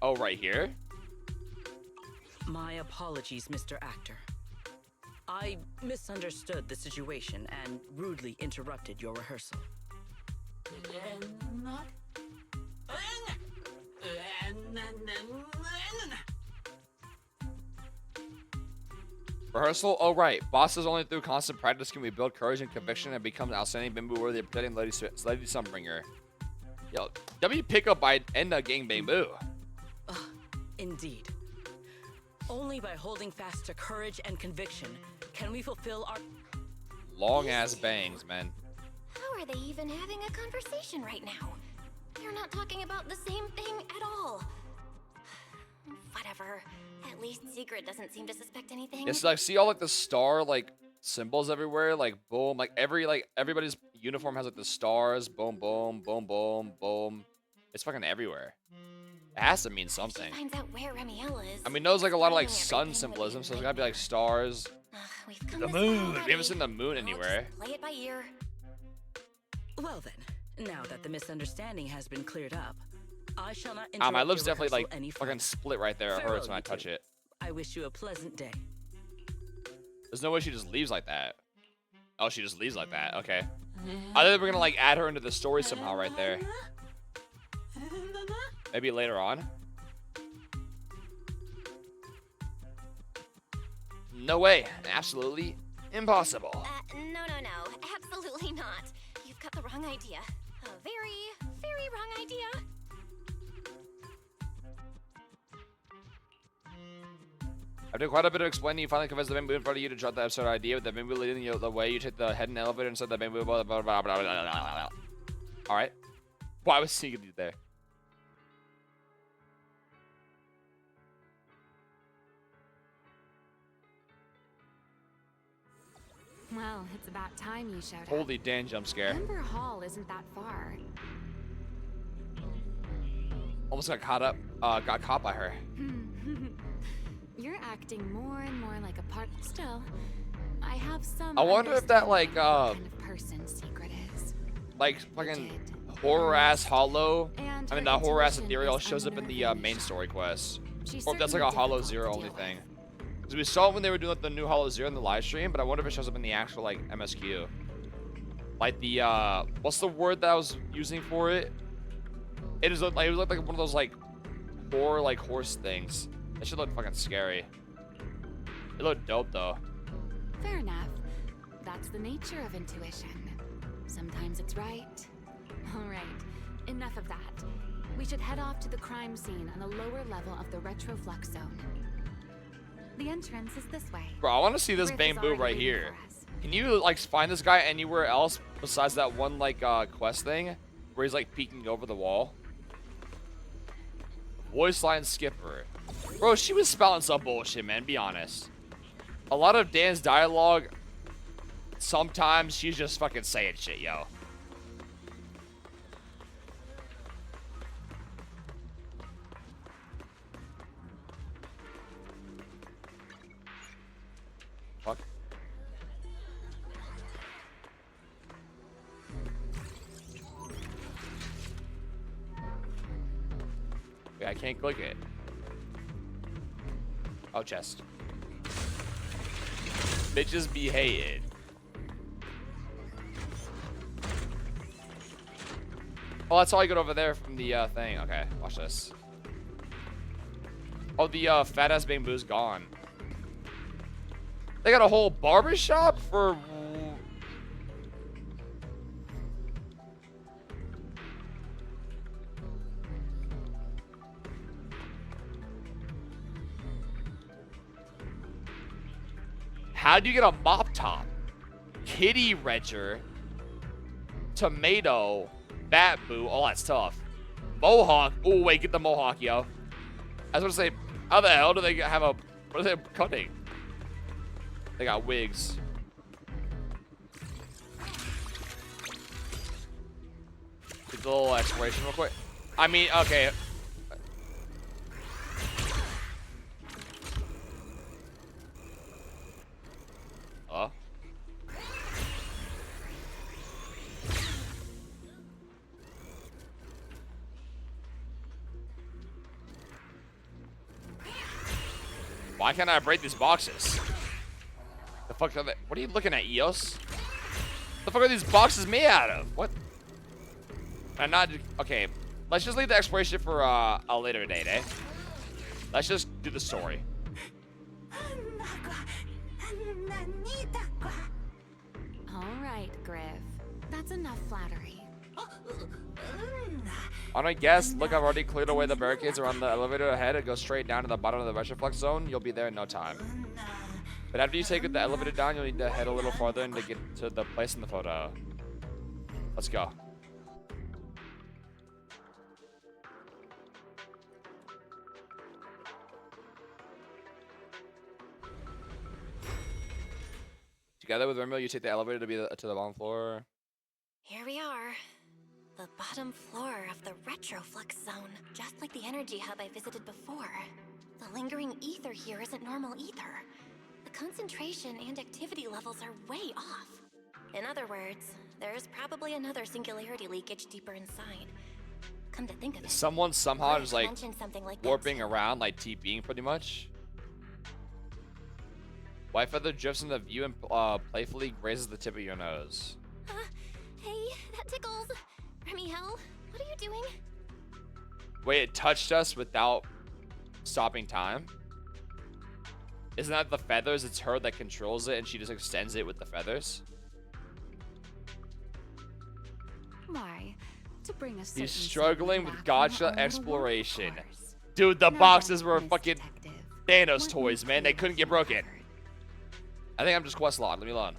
Oh, right here? My apologies, Mr. Actor. I misunderstood the situation and rudely interrupted your rehearsal. Rehearsal? Oh, right. Bosses only through constant practice can we build courage and conviction and become an outstanding bamboo worthy of protecting Lady Sunbringer. Yo, W pick up by end up getting bamboo. Indeed. Only by holding fast to courage and conviction can we fulfill our Long ass bangs, man. How are they even having a conversation right now? They're not talking about the same thing at all. Whatever. At least Secret doesn't seem to suspect anything. It's like, see all like the star like symbols everywhere, like boom, like everybody's uniform has like the stars, boom, boom, boom, boom, boom. It's fucking everywhere. It has to mean something. She finds out where Remiel is. I mean, there's like a lot of like sun symbolism, so there's gotta be like stars. The moon. We haven't seen the moon anywhere. Play it by ear. Well then, now that the misunderstanding has been cleared up, I shall not interrupt My lips your definitely rehearsal any like fucking further. split right there. It Farewell, hurts when I you touch two. it. I wish you a pleasant day. There's no way she just leaves like that. Oh, she just leaves like that. Okay. I think we're gonna like add her into the story somehow right there. Maybe later on. No way. Absolutely impossible. No. Absolutely not. You've got the wrong idea. A very, very wrong idea. After quite a bit of explaining, you finally convinced the bamboo in front of you to drop the absurd idea with the bamboo leading you the way. You take the head in the elevator and said the bamboo blah, blah, blah, blah, blah, blah, blah, blah. Alright. Why was he there? Well, it's about time you showed up. Holy damn jump scare. Ember Hall isn't that far. Almost got caught by her. You're acting more and more like a part. Still, I have some. I wonder if that like kind of person Secret is. like fucking horror ass hollow. I mean the horror ass ethereal shows up in the main story quest. Or if that's like a Hollow Zero only thing. Because we saw it when they were doing like, the new Hollow Zero in the live stream, but I wonder if it shows up in the actual like MSQ. Like the what's the word that I was using for it? It looked like one of those like horror like horse things. That should look fucking scary. It looked dope though. Fair enough. That's the nature of intuition. Sometimes it's right. All right, enough of that. We should head off to the crime scene on the lower level of the retroflux zone. The entrance is this way. Bro, I want to see this Griff is bamboo already right waiting here. for us. Can you like find this guy anywhere else besides that one like quest thing where he's like peeking over the wall? Voice line skipper. Bro, she was spouting some bullshit, man. Be honest. A lot of Dan's dialogue, sometimes she's just fucking saying shit, yo. Fuck. Okay, I can't click it. Oh, chest. Bitches be hated. Oh, that's all I got over there from the thing. Okay, watch this. Oh, the fat ass bamboo's gone. They got a whole barber shop for. How do you get a mop top? Kitty Redger, tomato, bat boo, all that stuff. Mohawk. Oh wait, get the mohawk, yo. I was gonna say, how the hell do they have a? What are they cutting? They got wigs. the little exploration real quick. I mean, okay. Oh. Why can't I break these boxes? The fuck are they? What are you looking at, Eos? The fuck are these boxes made out of? What? I'm not. Okay, let's just leave the exploration for a later date, eh? Let's just do the story. All right, Griff. That's enough flattery. On a guess, look, I've already cleared away the barricades around the elevator ahead and go straight down to the bottom of the Retroflex zone. You'll be there in no time. But after you take the elevator down, you'll need to head a little farther and to get to the place in the photo. Let's go. Together with Romeo, you take the elevator to to the bottom floor. Here we are. The bottom floor of the Retroflux zone. Just like the energy hub I visited before. The lingering ether here isn't normal either. The concentration and activity levels are way off. In other words, there's probably another singularity leakage deeper inside. Come to think of it, Someone somehow Griff is like mentioned something like that warping too. around, like TPing pretty much. White feather drifts into view and playfully grazes the tip of your nose. Hey, that tickles. Remiel, what are you doing? Wait, it touched us without stopping time? Isn't that the feathers? It's her that controls it and she just extends it with the feathers? Why? To bring us. He's struggling with gotcha exploration. Dude, the boxes were fucking Thanos toys, man. They couldn't get broken. I think I'm just quest logged. Let me alone.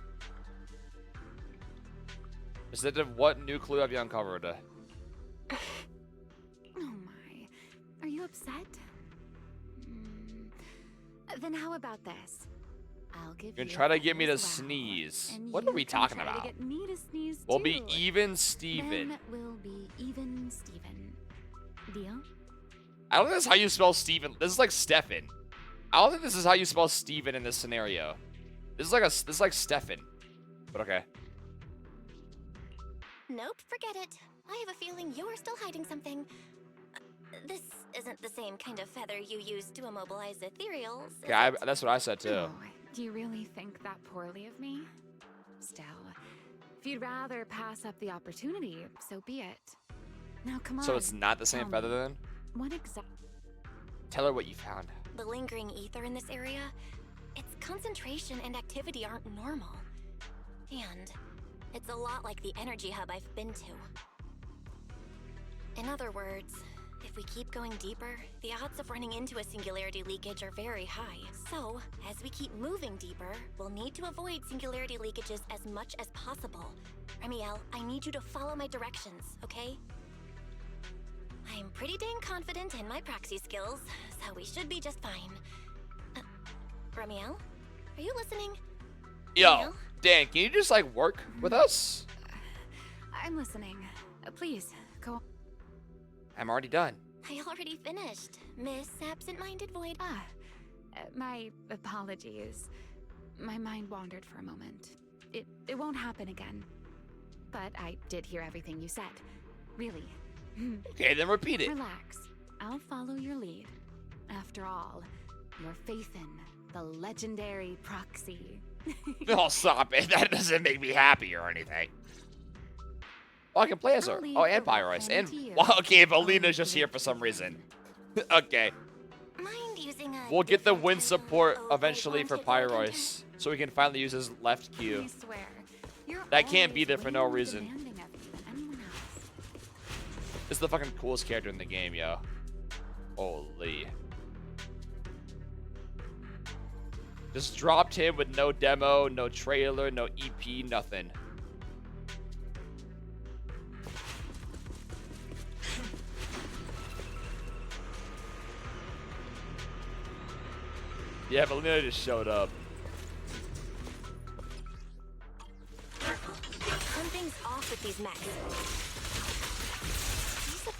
Instead of what new clue have you uncovered? Oh my. Are you upset? Then how about this? I'll give You're you gonna try to a get me to feather's wow, sneeze. and What you are we can talking try to about? get me to sneeze We'll be too. even Steven. Then we'll be even Steven. Deal? I don't think that's how you spell Steven. This is like Stefan. I don't think this is how you spell Steven in this scenario. This is like Stefan. But okay. Nope, forget it. I have a feeling you're still hiding something. This isn't the same kind of feather you use to immobilize ethereals. is Yeah, it? that's what I said too. Oh, do you really think that poorly of me? Still, if you'd rather pass up the opportunity, so be it. Now come on. So it's not the same tell feather me, then? What exactly? Tell her what you found. The lingering ether in this area, its concentration and activity aren't normal. And it's a lot like the energy hub I've been to. In other words, if we keep going deeper, the odds of running into a singularity leakage are very high. So, as we keep moving deeper, we'll need to avoid singularity leakages as much as possible. Remiel, I need you to follow my directions, okay? I'm pretty dang confident in my proxy skills, so we should be just fine. Remiel, are you listening? Yo, Remiel? Dan, can you just like work with us? I'm listening. Please, go on. I'm already done. I already finished, Miss Absent-Minded Void. My apologies. My mind wandered for a moment. It won't happen again. But I did hear everything you said. Really. Okay, then repeat it. Relax. I'll follow your lead. After all, your faith in the legendary proxy. Oh, stop it. That doesn't make me happy or anything. Oh, I can play as her. Oh, and Pyros. And, well, okay, but Alina's just here for some reason. Okay. Mind using a We'll get the win support eventually for Pyros, so we can finally use his left Q. I swear, you're That can't always be there for way no more reason. demanding of me than anyone else. This is the fucking coolest character in the game, yo. Holy. Just dropped him with no demo, no trailer, no EP, nothing. Yeah, but Lena just showed up. Something's off with these mechs.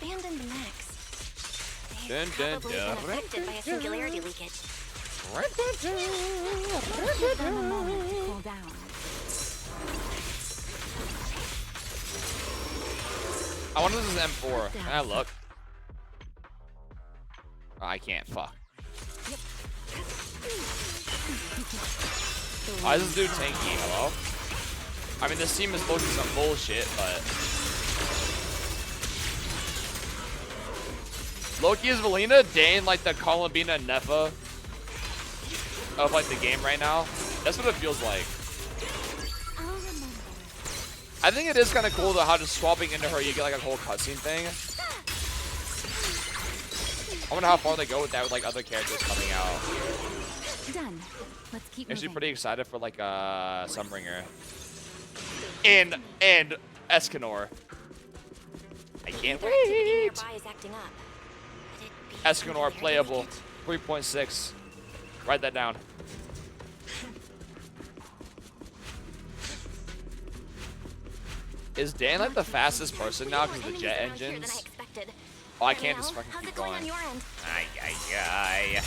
abandoned mechs. Dun, They've dun, probably dun. been affected by a singularity leakage. Give them a moment to cool down. I wonder if this is M4. Can I look? Oh, I can't. Fuck. Why is this dude tanky? Hello? I mean, this team is looking some bullshit, but... Loki is Valina, Dane like the Columbina Nefa of like the game right now. That's what it feels like. I think it is kind of cool though how just swapping into her you get like a whole cutscene thing. I wonder how far they go with that with like other characters coming out. Done. Let's keep Actually moving. pretty excited for like Sunbringer. And Escanor. I can't wait. Nearby is acting up. Escanor playable 3.6. Write that down. Is Dan like the fastest person now because of the jet engines? Oh, I can't just fucking keep going. Ay, ay, ay.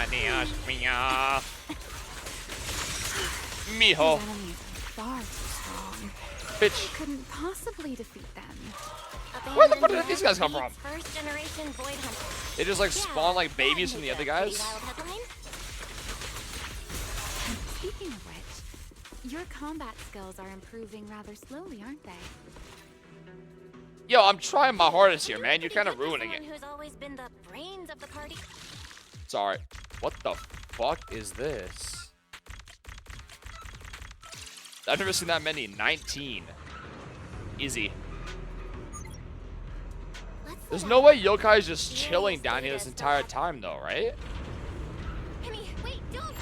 Adios, mia. Mijo. These enemies are far too strong. Bitch. I couldn't possibly defeat them. Where the fuck did these guys come from? First generation void hunter. They just like spawn like babies from the other guys? And speaking of which, your combat skills are improving rather slowly, aren't they? Yo, I'm trying my hardest here, man. You're kind of ruining it. Who's always been the brains of the party. Sorry. What the fuck is this? I've never seen that many. 19. Easy. There's no way Yokai's just chilling down here this entire time, though, right? Penny, wait, don't.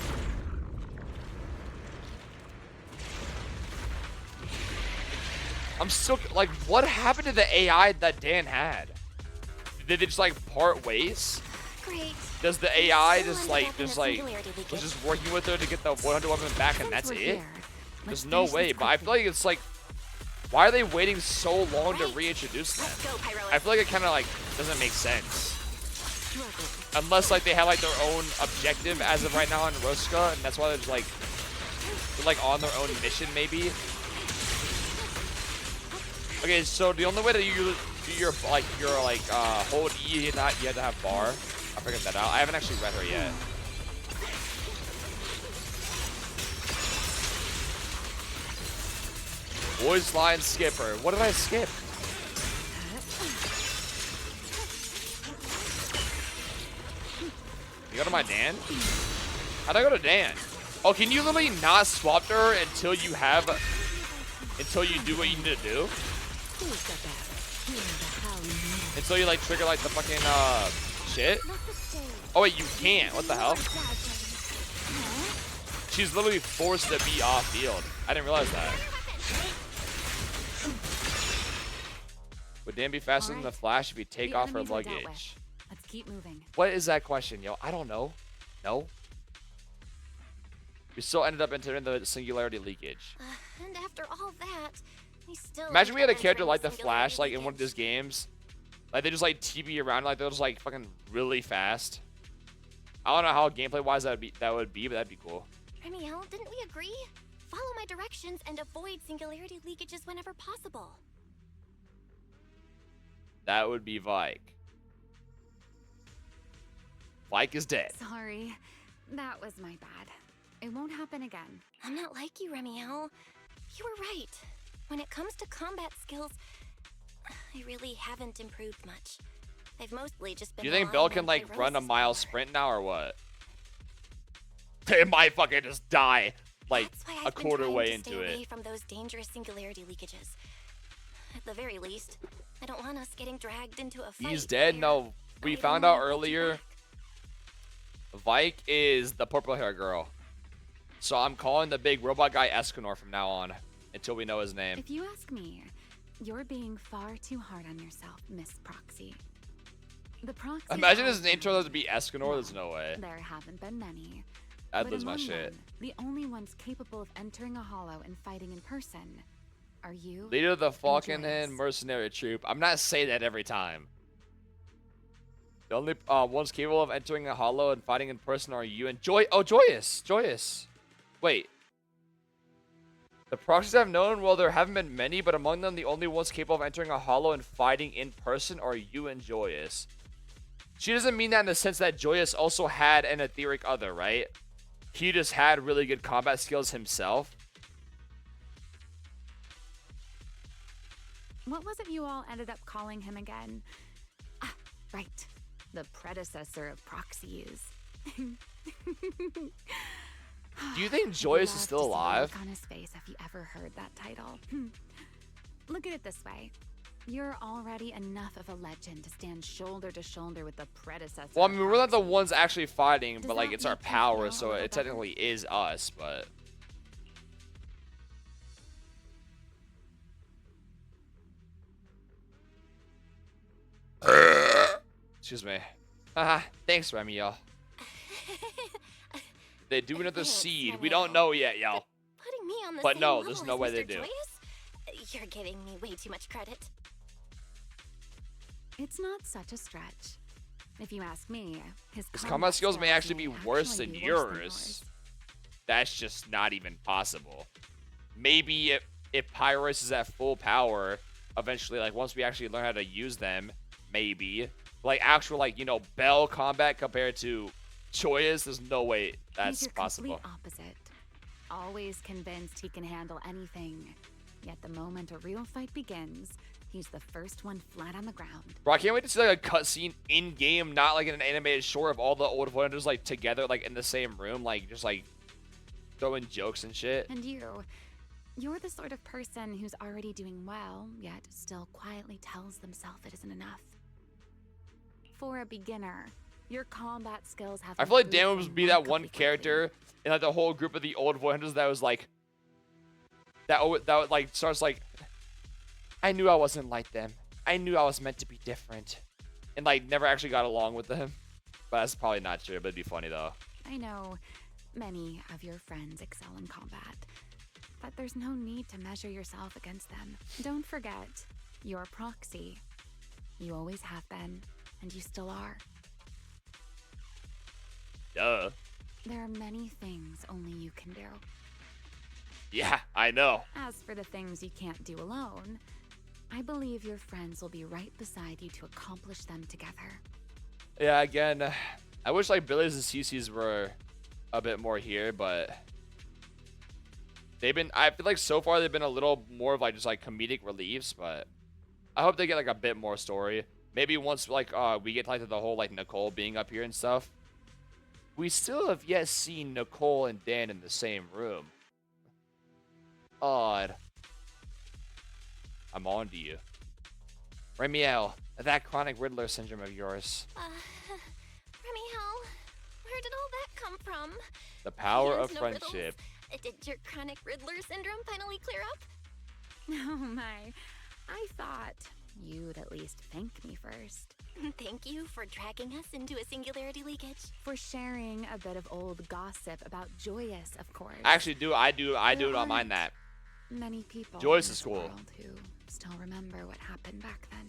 I'm still like, what happened to the AI that Dan had? Did they just like part ways? Great. Does the AI just was just working with her to get the 100 weapon back and that's it? There's no way, but I feel like it's like, why are they waiting so long to reintroduce them? I feel like it kind of like doesn't make sense. Unless like they have like their own objective as of right now in Ruska, and that's why they're just like on their own mission maybe. Okay, so the only way that you do your hold E, you have to have bar. I figured that out. I haven't actually read her yet. Boys line skipper. What did I skip? You go to my Dan? How'd I go to Dan? Oh, can you literally not swap to her until you do what you need to do? Until you like trigger like the fucking shit? Oh wait, you can't. What the hell? She's literally forced to be off field. I didn't realize that. Would Dan be faster than the Flash if you take off her luggage? Let's keep moving. What is that question, yo? I don't know. No. We still ended up entering the singularity leakage. And after all that, we still. Imagine we had a character like the Flash, like in one of these games. Like they just like TP around, like they're just like fucking really fast. I don't know how gameplay-wise that would be, but that'd be cool. Remiel, didn't we agree? Follow my directions and avoid singularity leakages whenever possible. That would be Vike. Vike is dead. Sorry, that was my bad. It won't happen again. I'm not like you, Remiel. You were right. When it comes to combat skills, I really haven't improved much. I've mostly just been. Do you think Belle can like run a mile sprint now or what? They might fucking just die like a quarter way into it. Away from those dangerous singularity leakages. At the very least, I don't want us getting dragged into a fight. He's dead? No, we found out earlier. Vike is the purple hair girl. So I'm calling the big robot guy Escanor from now on until we know his name. If you ask me, you're being far too hard on yourself, Miss Proxy. The Proxy. Imagine his name turned out to be Escanor. There's no way. There haven't been many. I'd lose my shit. The only ones capable of entering a hollow and fighting in person Are you? Leader of the and Falconhead Joyous? mercenary troop. I'm not saying that every time. The only ones capable of entering a hollow and fighting in person are you and Joyous. Joyous. Wait. The proxies I've known, well, there haven't been many, but among them, the only ones capable of entering a hollow and fighting in person are you and Joyous. She doesn't mean that in the sense that Joyous also had an etheric other, right? He just had really good combat skills himself. What was it you all ended up calling him again? Ah, right. The predecessor of proxies. Do you think Joyous is still alive? Look on his face if you ever heard that title. Look at it this way. You're already enough of a legend to stand shoulder to shoulder with the predecessor. Well, I mean, we're not the ones actually fighting, Does but like that it's our make you power, feel a so little it better? technically is us, but excuse me. Thanks, Remy, y'all. They do another seed. We don't know yet, y'all. Putting me on the But same no, level there's as no way they Mr. do. Joyous? You're giving me way too much credit. It's not such a stretch. If you ask me, his Combat skills may actually be worse than be yours. That's just not even possible. Maybe if Pyrus is at full power, eventually, like once we actually learn how to use them, maybe. Like actual, like, you know, Bell combat compared to Joyous, there's no way that's He's your possible. complete opposite. Always convinced he can handle anything. Yet the moment a real fight begins, he's the first one flat on the ground. Bro, I can't wait to see like a cutscene in game, not like in an animated short of all the old Voyagers like together, like in the same room, like just like throwing jokes and shit. And you're the sort of person who's already doing well, yet still quietly tells themselves it isn't enough. For a beginner, your combat skills have. I feel like improved Dan would be that one character in like the whole group of the old Voyagers that was like that like starts like, I knew I wasn't like them. I knew I was meant to be different, and like never actually got along with them. But that's probably not true. But it'd be funny though. I know many of your friends excel in combat, but there's no need to measure yourself against them. Don't forget, you're a proxy. You always have been, and you still are. Duh. There are many things only you can do. Yeah, I know. As for the things you can't do alone, I believe your friends will be right beside you to accomplish them together. Yeah, again, I wish like Billy's and Cece's were a bit more here, but I feel like so far they've been a little more of like just like comedic reliefs, but I hope they get like a bit more story. Maybe once like we get like to the whole like Nicole being up here and stuff. We still have yet seen Nicole and Dan in the same room. Odd. I'm on to you. Remiel, that chronic Riddler syndrome of yours. Remiel, where did all that come from? The power Hands, of no friendship. riddles. Did your chronic Riddler syndrome finally clear up? Oh my, I thought you'd at least thank me first. Thank you for dragging us into a singularity leakage. For sharing a bit of old gossip about Joyous, of course. Actually, I don't mind that. Many people Joyous in is this cool. world who still remember what happened back then.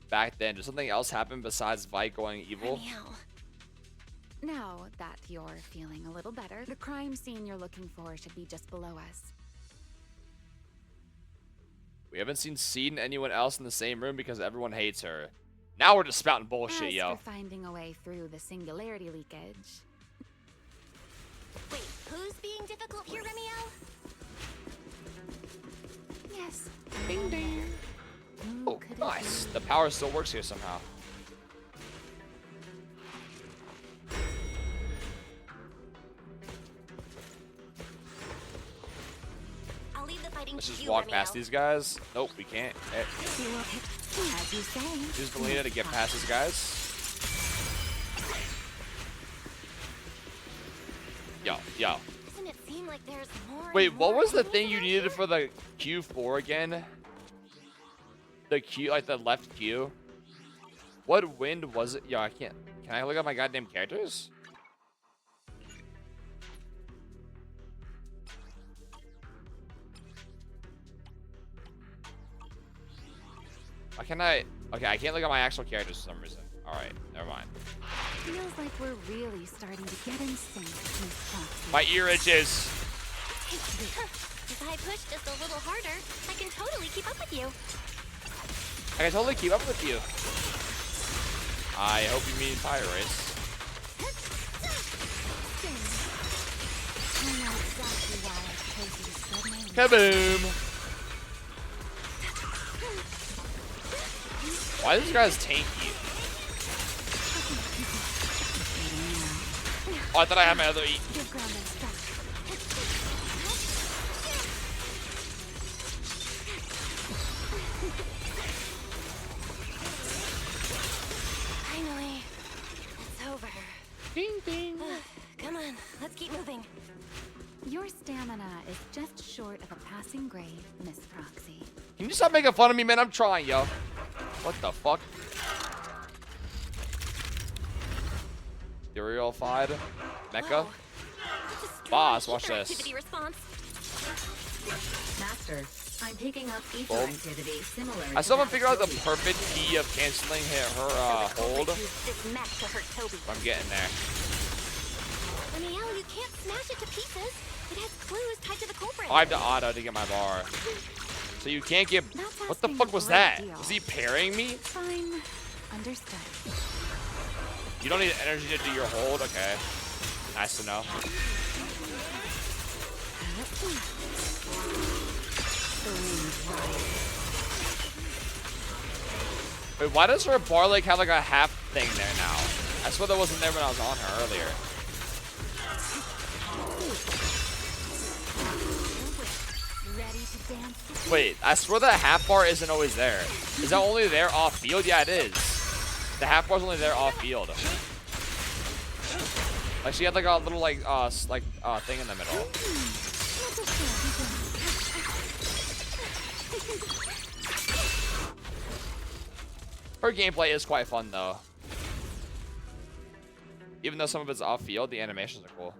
Back then, did something else happen besides Vi going evil? Now that you're feeling a little better, the crime scene you're looking for should be just below us. We haven't seen Seed and anyone else in the same room because everyone hates her. Now we're just spouting bullshit, As yo. for finding a way through the singularity leakage. Wait, who's being difficult here, Remiel? Yes. Ding ding. Oh, nice. The power still works here somehow. I'll leave the fighting Let's to just you, walk Remiel. past these guys. Nope, we can't. You will hit as you say. Use Melina to get past these guys. Yo. Doesn't it seem like there's more? Wait, and what more was the enemies thing you around needed here? for the Q4 again? The Q, like the left Q? What wind was it? Yo, I can't. Can I look at my goddamn characters? Why can't I? Okay, I can't look at my actual characters for some reason. All right, never mind. Feels like we're really starting to get in sync, Miss Foxy. My ear itches. If I push just a little harder, I can totally keep up with you. I can totally keep up with you. I hope you mean Fire Race. I know exactly why I chose you to spread my wings. Kaboom! Why are these guys tanky? Oh, I thought I had my other E. Give ground and stop. Finally, it's over. Ding ding. Come on, let's keep moving. Your stamina is just short of a passing grade, Miss Proxy. Can you stop making fun of me, man? I'm trying, yo. What the fuck? Ethereal-fied Mecha. Boss, watch this. Activity response. Master, I'm picking up ether Boom. activity similar. I still haven't figured out the perfect key of canceling her hold. This mech to hurt Toby. I'm getting there. Danielle, you can't smash it to pieces. It has clues tied to the culprit. I have to auto to get my bar. So you can't get. What the fuck was that? Is he parrying me? Fine. Understood. You don't need energy to do your hold? Okay. Nice to know. Wait, why does her bar leg have like a half thing there now? I swear that wasn't there when I was on her earlier. Wait, I swear that half bar isn't always there. Is that only there off field? Yeah, it is. The half bar's only there off field. Like she had like a little thing in the middle. Her gameplay is quite fun though. Even though some of it's off field, the animations are cool.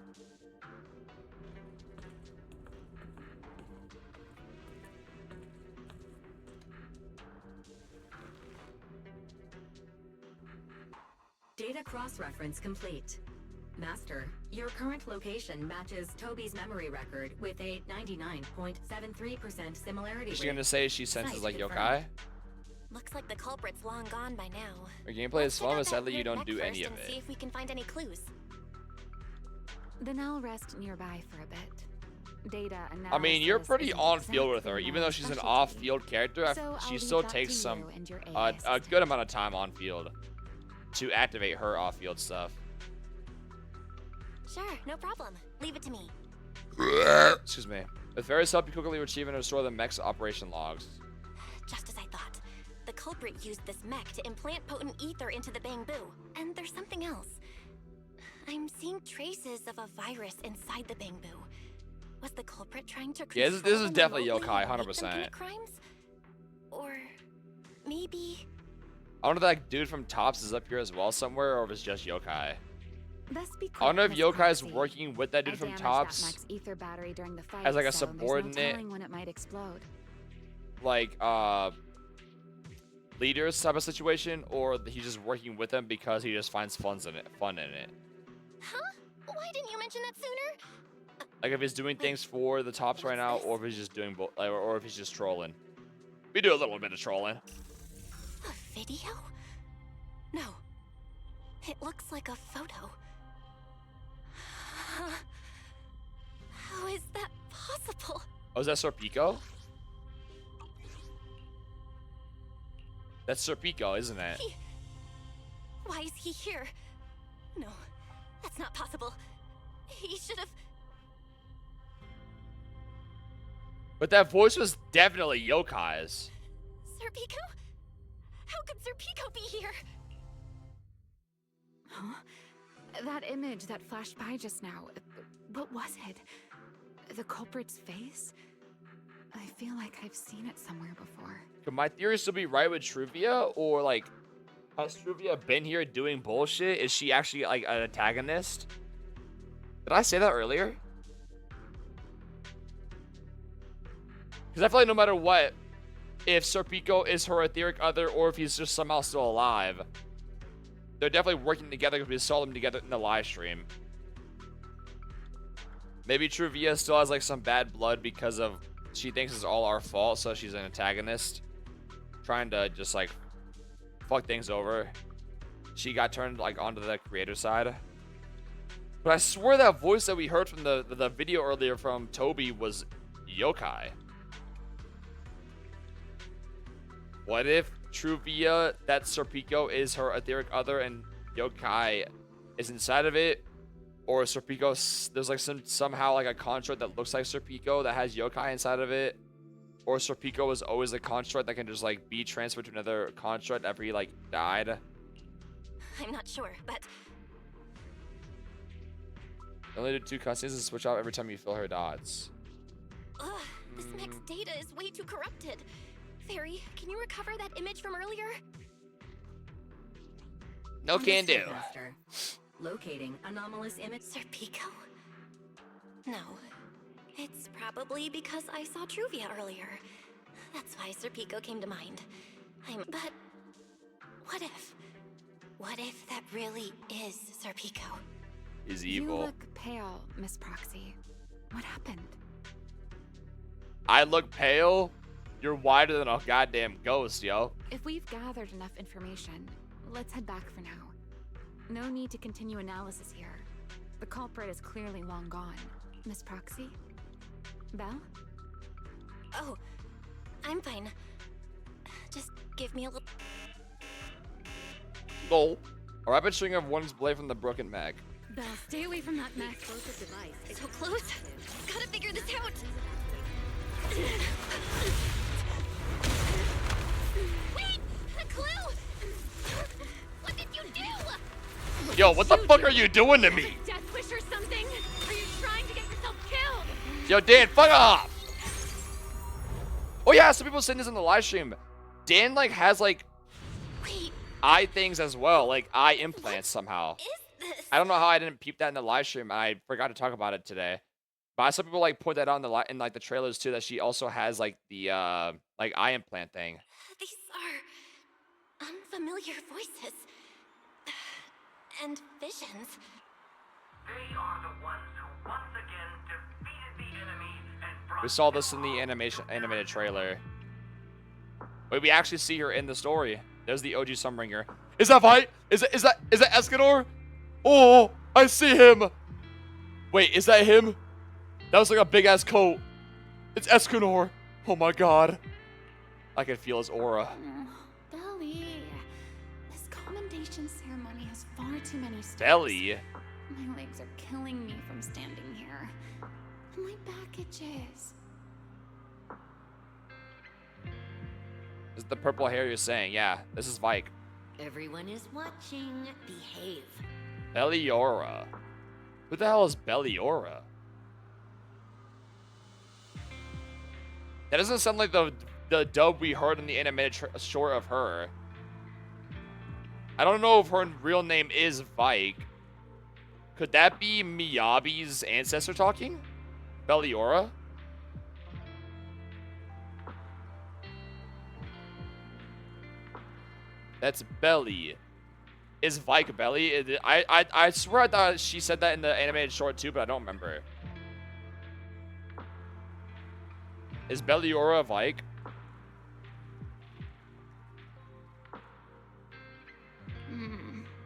Data cross-reference complete. Master, your current location matches Toby's memory record with a 99.73% similarity Is she rate. gonna say she senses Site like confirmed. yokai? Looks like the culprit's long gone by now. Her gameplay is fun, but sadly you don't do any of And see it. if we can find any clues. Then I'll rest nearby for a bit. Data analysis. I mean, you're pretty isn't on field with her, exactly even my though she's an specialty. off-field character. So She I'll still leave that takes to some you and your a AI good amount of time on field to activate her off-field stuff. Sure, no problem. Leave it to me. Excuse me. With various help, you quickly retrieve and restore the mech's operation logs. Just as I thought. The culprit used this mech to implant potent ether into the Bamboo. And there's something else. I'm seeing traces of a virus inside the Bamboo. Was the culprit trying to Yeah, control this is them definitely remotely yokai, and make them 100%. commit crimes? Or maybe I wonder if that dude from Tops is up here as well somewhere, or if it's just yokai. Best be I don't know if quick, Miss yokai is Proxy. working with that dude I from damaged Tops, that mech's ether battery during the fight, as like a so there's no subordinate, telling when it might explode. like leaders type of situation, or he's just working with them because he just finds fun in it. Huh? Why didn't you mention that sooner? Like if he's doing things for the Tops right now, or if he's just doing or if he's just trolling. We do a little bit of trolling. A video? No. It looks like a photo. How is that possible? Oh, is that Serpico? That's Serpico, isn't it? Why is he here? No, that's not possible. He should have. But that voice was definitely yokai's. Serpico? How could Serpico be here? Huh? That image that flashed by just now, what was it? The culprit's face? I feel like I've seen it somewhere before. Could my theory still be right with Truvia? Or, like, has Truvia been here doing bullshit? Is she actually, like, an antagonist? Did I say that earlier? Because I feel like no matter what, if Serpico is her etheric other or if he's just somehow still alive. They're definitely working together because we saw them together in the live stream. Maybe Truvia still has like some bad blood because of she thinks it's all our fault, so she's an antagonist, trying to just like fuck things over. She got turned like onto the creator side. But I swear that voice that we heard from the video earlier from Toby was Yokai. What if Truvia, that Serpico is her etheric other and Yokai is inside of it? Or Serpico, there's like somehow like a construct that looks like Serpico that has Yokai inside of it? Or Serpico is always a construct that can just like be transferred to another construct after he like died? I'm not sure, but Only do 2 cutscenes and switch out every time you fill her dots. ugh, this mech's data is way too corrupted. Fairy, can you recover that image from earlier? No can do. Master. Locating anomalous image. Serpico? No. It's probably because I saw Truvia earlier. That's why Serpico came to mind. But what if? What if that really is Serpico? Is evil. You look pale, Miss Proxy. What happened? I look pale? You're whiter than a goddamn ghost, yo. If we've gathered enough information, let's head back for now. No need to continue analysis here. The culprit is clearly long gone. Miss Proxy? Belle? Oh, I'm fine. Just give me a little. Lol. A rapid string of one's blade from the broken mag. Belle, stay away from that mess. So close. Gotta figure this out. Wait! A clue! What did you do? Yo, what the fuck are you doing to me? Death wish or something? Are you trying to get yourself killed? Yo, Dan, fuck off! Oh yeah, some people saying this in the live stream. Dan like has like eye things as well, like eye implants somehow. I don't know how I didn't peep that in the live stream. I forgot to talk about it today. But some people like point that out in like the trailers too, that she also has like the like eye implant thing. These are unfamiliar voices. And visions. They are the ones who once again defeated the enemy and brought We saw this in the animated trailer. Wait, we actually see her in the story. There's the OG Sunbringer. Is that Vi? Is that Escanor? Oh, I see him. Wait, is that him? That was like a big ass coat. It's Escanor. Oh my god. I can feel his aura. Belly. This commendation ceremony has far too many steps. Belly? My legs are killing me from standing here. And my back itches. This is the purple hair you're saying. Yeah, this is Vike. Everyone is watching. Behave. Belliora. Who the hell is Belliora? That doesn't sound like the dub we heard in the animated short of her. I don't know if her real name is Vike. Could that be Miyabi's ancestor talking? Belliora? That's Belly. Is Vike Belly? I swear I thought she said that in the animated short too, but I don't remember. Is Belliora Vike?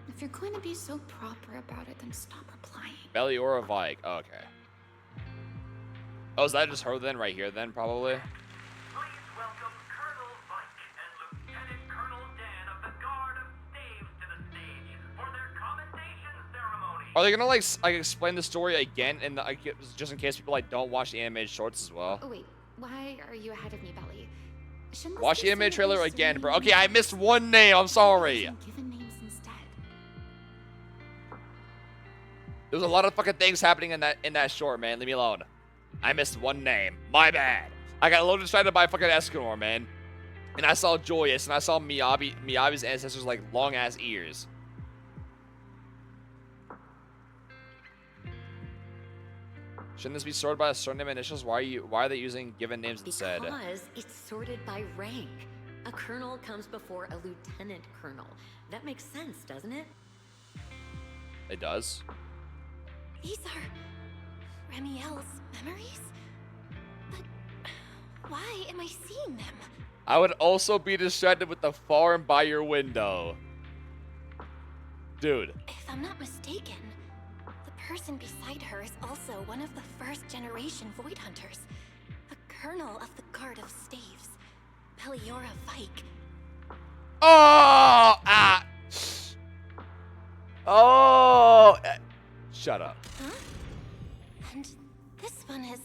If you're going to be so proper about it, then stop replying. Belliora Vike. Oh, okay. Oh, is that just her then, right here then, probably? Please welcome Colonel Vike and Lieutenant Colonel Dan of the Guard of Staves to the stage for their commendation ceremony. Are they gonna like explain the story again, and just in case people like don't watch the animated shorts as well? Oh wait, why are you ahead of me, Belly? Shouldn't Watch this the be animated some of trailer those again, bro. serene Okay, I missed one name. I'm sorry. given names instead? There's a lot of fucking things happening in that short, man. Leave me alone. I missed one name. My bad. I got a little distracted by fucking Escanor, man. And I saw Joyous, and I saw Miyabi's ancestors like long ass ears. Shouldn't this be sorted by a surname initials? Why are they using given names instead? Because it's sorted by rank. A colonel comes before a lieutenant colonel. That makes sense, doesn't it? It does. These are Remiel's memories? But why am I seeing them? I would also be distracted with the farm by your window. Dude. If I'm not mistaken, the person beside her is also one of the first generation Void Hunters. A colonel of the Guard of Staves, Peliora Vike. Oh! Ah! Oh! Shut up. Huh? And this one is...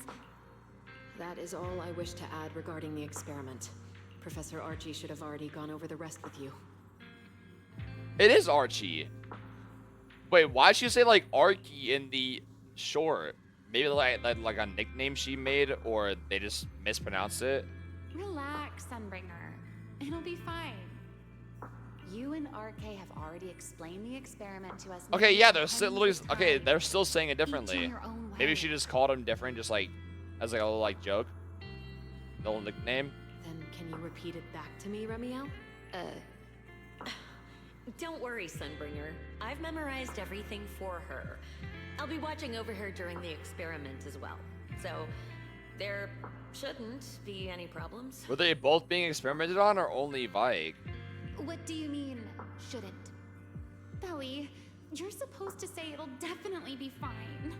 That is all I wish to add regarding the experiment. Professor Archie should have already gone over the rest with you. It is Archie. Wait, why'd she say like Archie in the short? Maybe like a nickname she made, or they just mispronounced it? Relax, Sunbringer. It'll be fine. You and RK have already explained the experiment to us. Okay, yeah, they're still okay. They're still saying it differently. your own way. Maybe she just called him different, just like as like a little like joke, a little nickname. Then can you repeat it back to me, Remiel? Don't worry, Sunbringer. I've memorized everything for her. I'll be watching over her during the experiment as well. So, there shouldn't be any problems. Were they both being experimented on, or only Vike? What do you mean, shouldn't? Belly, you're supposed to say it'll definitely be fine.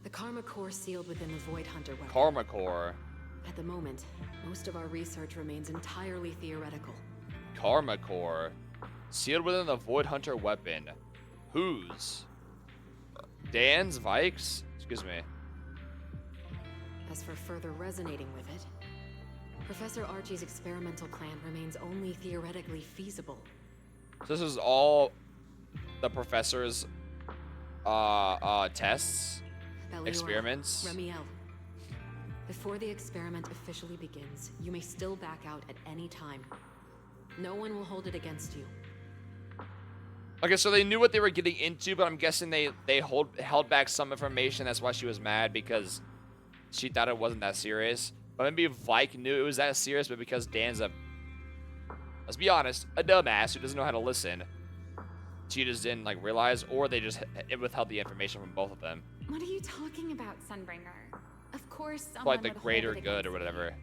The Karma Core sealed within the Void Hunter weapon. Karma Core. At the moment, most of our research remains entirely theoretical. Karma Core. Sealed within the Void Hunter weapon. Whose? Dan's? Vike's? Excuse me. As for further resonating with it, Professor Archie's experimental plan remains only theoretically feasible. So this is all the professor's tests? Beliora, Experiments? Remiel. Before the experiment officially begins, you may still back out at any time. No one will hold it against you. Okay, so they knew what they were getting into, but I'm guessing they held back some information. That's why she was mad, because she thought it wasn't that serious. But maybe Vike knew it was that serious, but because Dan's let's be honest, a dumbass who doesn't know how to listen, she just didn't like realize, or they just withheld the information from both of them. What are you talking about, Sunbringer? Of course, someone Like the would hold greater it good or against whatever.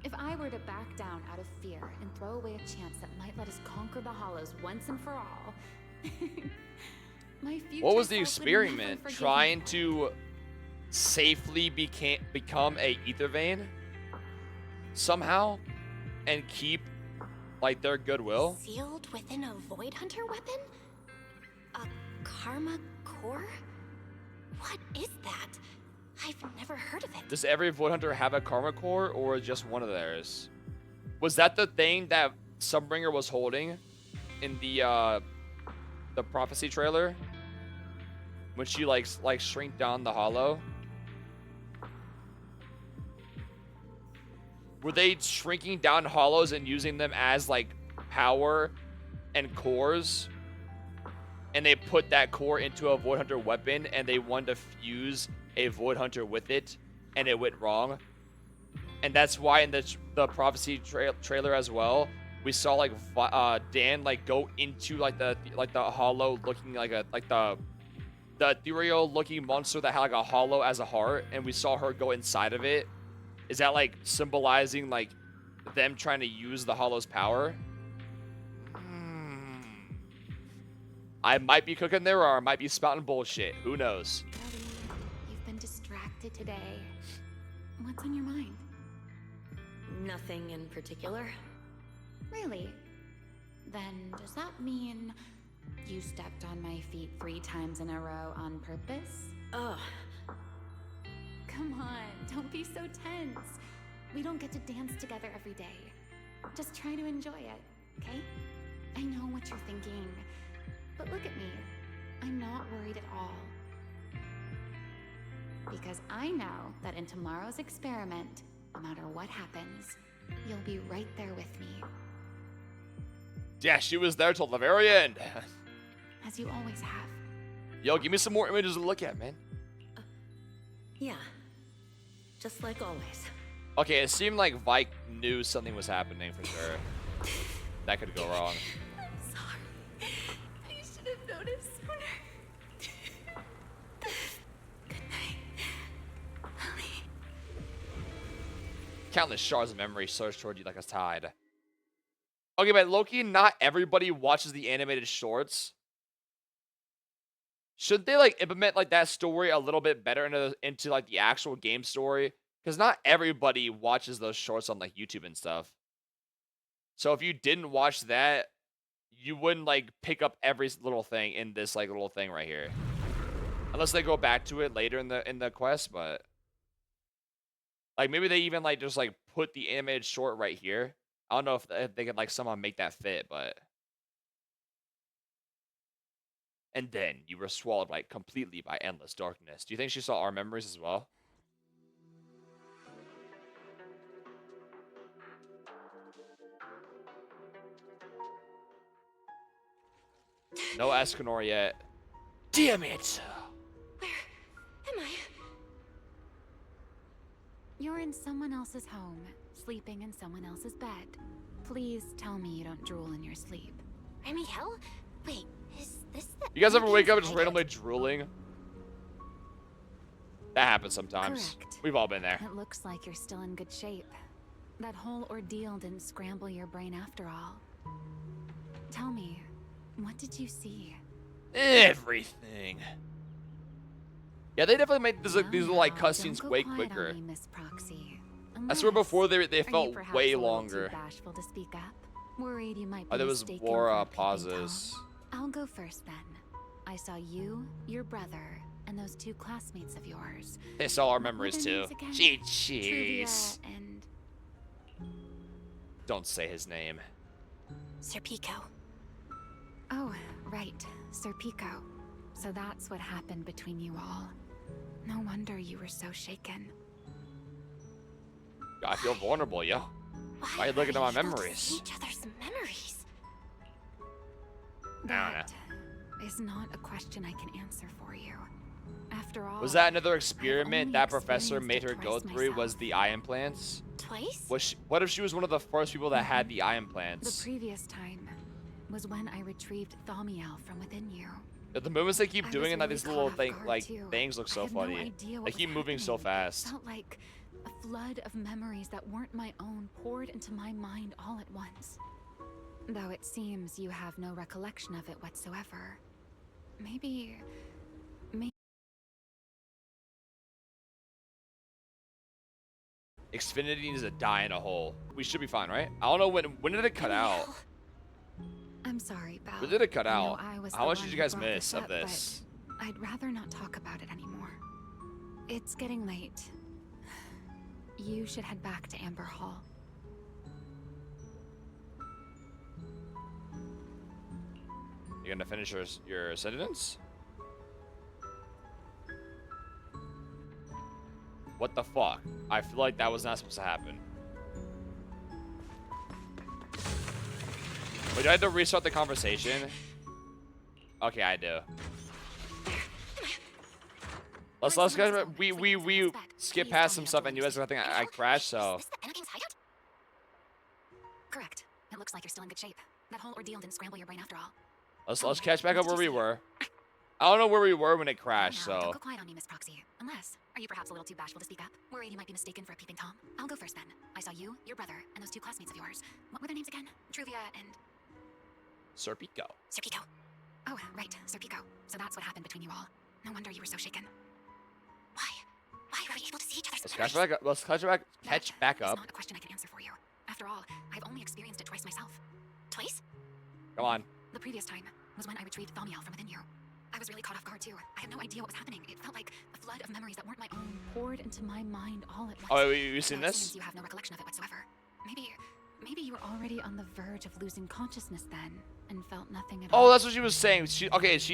If I were to back down out of fear and throw away a chance that might let us conquer the Hollows once and for all, my future What was the self would never experiment? forgive Trying me. to safely become a ether vein somehow and keep like their goodwill? Sealed within a Void Hunter weapon? A Karma Core? What is that? I've never heard of it. Does every Void Hunter have a Karma Core, or just one of theirs? Was that the thing that Sunbringer was holding in the prophecy trailer when she like shrink down the hollow? Were they shrinking down hollows and using them as like power and cores? And they put that core into a Void Hunter weapon, and they wanted to fuse a Void Hunter with it, and it went wrong. And that's why in the prophecy trailer as well, we saw like Dan like go into like the hollow looking like the ethereal looking monster that had like a hollow as a heart, and we saw her go inside of it. Is that like symbolizing like them trying to use the hollow's power? I might be cooking there, or I might be spouting bullshit. Who knows? Ellie, you've been distracted today. What's on your mind? Nothing in particular. Really? Then does that mean you stepped on my feet 3 times in a row on purpose? Ugh. Come on, don't be so tense. We don't get to dance together every day. Just try to enjoy it, okay? I know what you're thinking, but look at me. I'm not worried at all. Because I know that in tomorrow's experiment, no matter what happens, you'll be right there with me. Yeah, she was there till the very end. as you always have. Yo, give me some more images to look at, man. Yeah. Just like always. Okay, it seemed like Vike knew something was happening for sure. That could go wrong. I'm sorry. I should have noticed sooner. Good night, Ellie. Countless shards of memory surge toward you like a tide. Okay, but Loki, not everybody watches the animated shorts. Should they like implement like that story a little bit better into like the actual game story? Because not everybody watches those shorts on like YouTube and stuff. So if you didn't watch that, you wouldn't like pick up every little thing in this like little thing right here. Unless they go back to it later in the quest, but like maybe they even like just like put the animated short right here. I don't know if they could like somehow make that fit, but and then you were swallowed like completely by endless darkness. Do you think she saw our memories as well? No Escanor yet. Damn it! Am I? You're in someone else's home, sleeping in someone else's bed. Please tell me you don't drool in your sleep. Remiel? Wait, is this the... You guys ever wake up and just randomly drooling? That happens sometimes. Correct. We've all been there. It looks like you're still in good shape. That whole ordeal didn't scramble your brain after all. Tell me, what did you see? Everything. Yeah, they definitely made these little like Don't cutscenes go way quiet quicker. on me, Miss Proxy. I swear before they Are you felt perhaps way a little longer. Too bashful to speak up? Worried you might be Oh, there was mistaken war for a peeping pauses. Tom? I'll go first then. I saw you, your brother, and those two classmates of yours. They saw our What were memories their too. names again? Jeez. Truvia and Don't say his name. Sir Pico. oh, right, Sir Pico. So that's what happened between you all. No wonder you were so shaken. I feel vulnerable, yo. Why are you looking at my memories? Each other's memories. That is not a question I can answer for you. After all, Was that another experiment only that professor made experienced her it go twice through? myself. Was the eye implants? Twice? What if she was one of the first people that had the eye The implants? previous time was when I retrieved Thaumiel from within you. The movements they keep I doing was and like really these caught little off guard, like too. things look I so had no funny. idea what They was keep moving so happening. fast. It felt like a flood of memories that weren't my own poured into my mind all at once. Though it seems you have no recollection of it whatsoever. Maybe... Xfinity needs to die in a hole. We should be fine, right? I don't know when did it cut out? I'm sorry, Belle. When did it cut I know out? I was How the much one did you who guys brought miss of up, this? but I'd rather not talk about it anymore. It's getting late. You should head back to Amber Hall. You gonna finish your sentence? What the fuck? I feel like that was not supposed to happen. Wait, do I have to restart the conversation? Okay, I do. Let's go. We skip past some stuff and you guys I think I crashed, so Correct. It looks like you're still in good shape. That whole ordeal didn't scramble your brain after all. let's catch back up where we were. I don't know where we were when it crashed, Now, so don't go quiet on me, Miss Proxy. Unless, are you perhaps a little too bashful to speak up? Worried you might be mistaken for a peeping Tom? I'll go first then. I saw you, your brother, and those two classmates of yours. What were their names again? Truvia and... Sir Pico. Sir Pico. Oh, right, Sir Pico. So that's what happened between you all. No wonder you were so shaken. Why were we able to see each other's Let's catch back up. Let's catch back It's up. not a question I can answer for you. After all, I've only experienced it twice myself. Twice? Come on. The previous time was when I retrieved Thaumiel from within you. I was really caught off guard too. I had no idea what was happening. It felt like a flood of memories that weren't my own poured into my mind all at once. Oh, wait, you seen Though it this? seems you have no recollection of it whatsoever. Maybe you were already on the verge of losing consciousness then, and felt nothing at all. Oh, that's what she was saying. She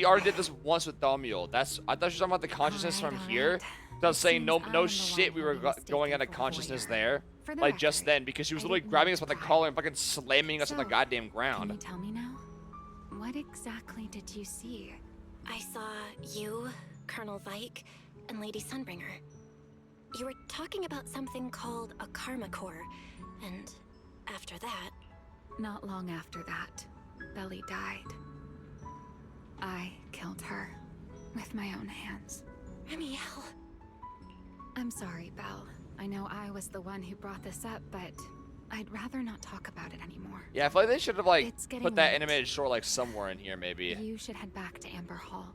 already did this once with Thaumiel. I thought she was talking about the consciousness from here. So I was saying no shit. We were going out of consciousness there, like just then, because she was literally grabbing us by the collar and fucking slamming us on the goddamn Can ground. you tell me now? What exactly did you see? I saw you, Colonel Vike, and Lady Sunbringer. You were talking about something called a karma core, and after that... Not long after that, Belly died. I killed her with my own hands. Remiel. I'm sorry, Belle. I know I was the one who brought this up, but I'd rather not talk about it anymore. Yeah, I feel like they should have like put that late. animated short like somewhere in here, maybe. You should head back to Amber Hall.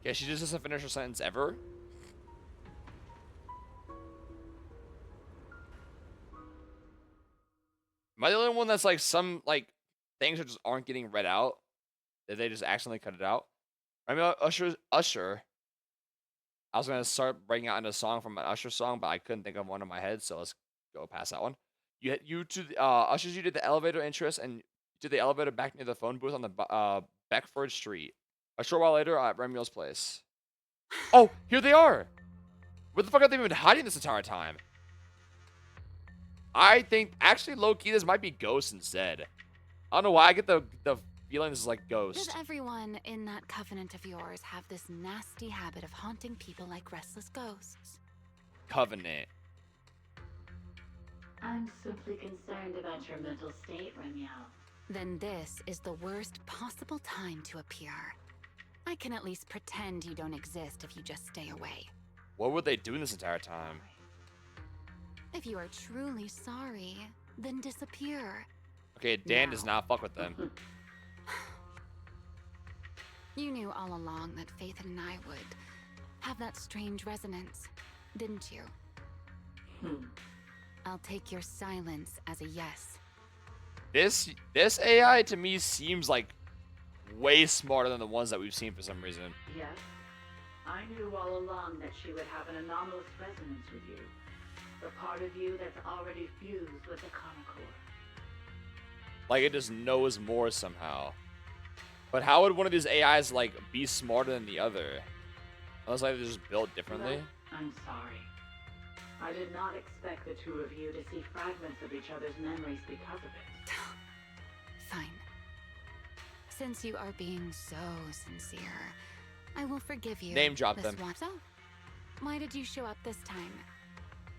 Yeah, she just doesn't finish her sentence ever. Am I the only one that's like some like things that just aren't getting read out? Did they just accidentally cut it out? I mean, Usher. I was gonna start breaking out into a song from an Usher song, but I couldn't think of one in my head, so let's go past that one. You to Ushers, you did the elevator interest and you did the elevator back near the phone booth on the Beckford Street. A short while later, at Remiel's place. Oh, here they are. Where the fuck have they been hiding this entire time? I think actually low key this might be Ghost instead. I don't know why I get the feeling this is like Ghost. Does everyone in that covenant of yours have this nasty habit of haunting people like restless ghosts? Covenant. I'm simply concerned about your mental state, Remiel. Then this is the worst possible time to appear. I can at least pretend you don't exist if you just stay away. What were they doing this entire time? If you are truly sorry, then disappear. Okay, Dan does not fuck with them. You knew all along that Faith and I would have that strange resonance, didn't you? I'll take your silence as a yes. This AI to me seems like way smarter than the ones that we've seen for some reason. Yes. I knew all along that she would have an anomalous resonance with you. The part of you that's already fused with the karma core. Like it just knows more somehow. But how would one of these AIs like be smarter than the other? Unless like they're just built differently. Well, I'm sorry. I did not expect the two of you to see fragments of each other's memories because of it. Fine. Since you are being so sincere, I will forgive you. Name drop them. So, why did you show up this time?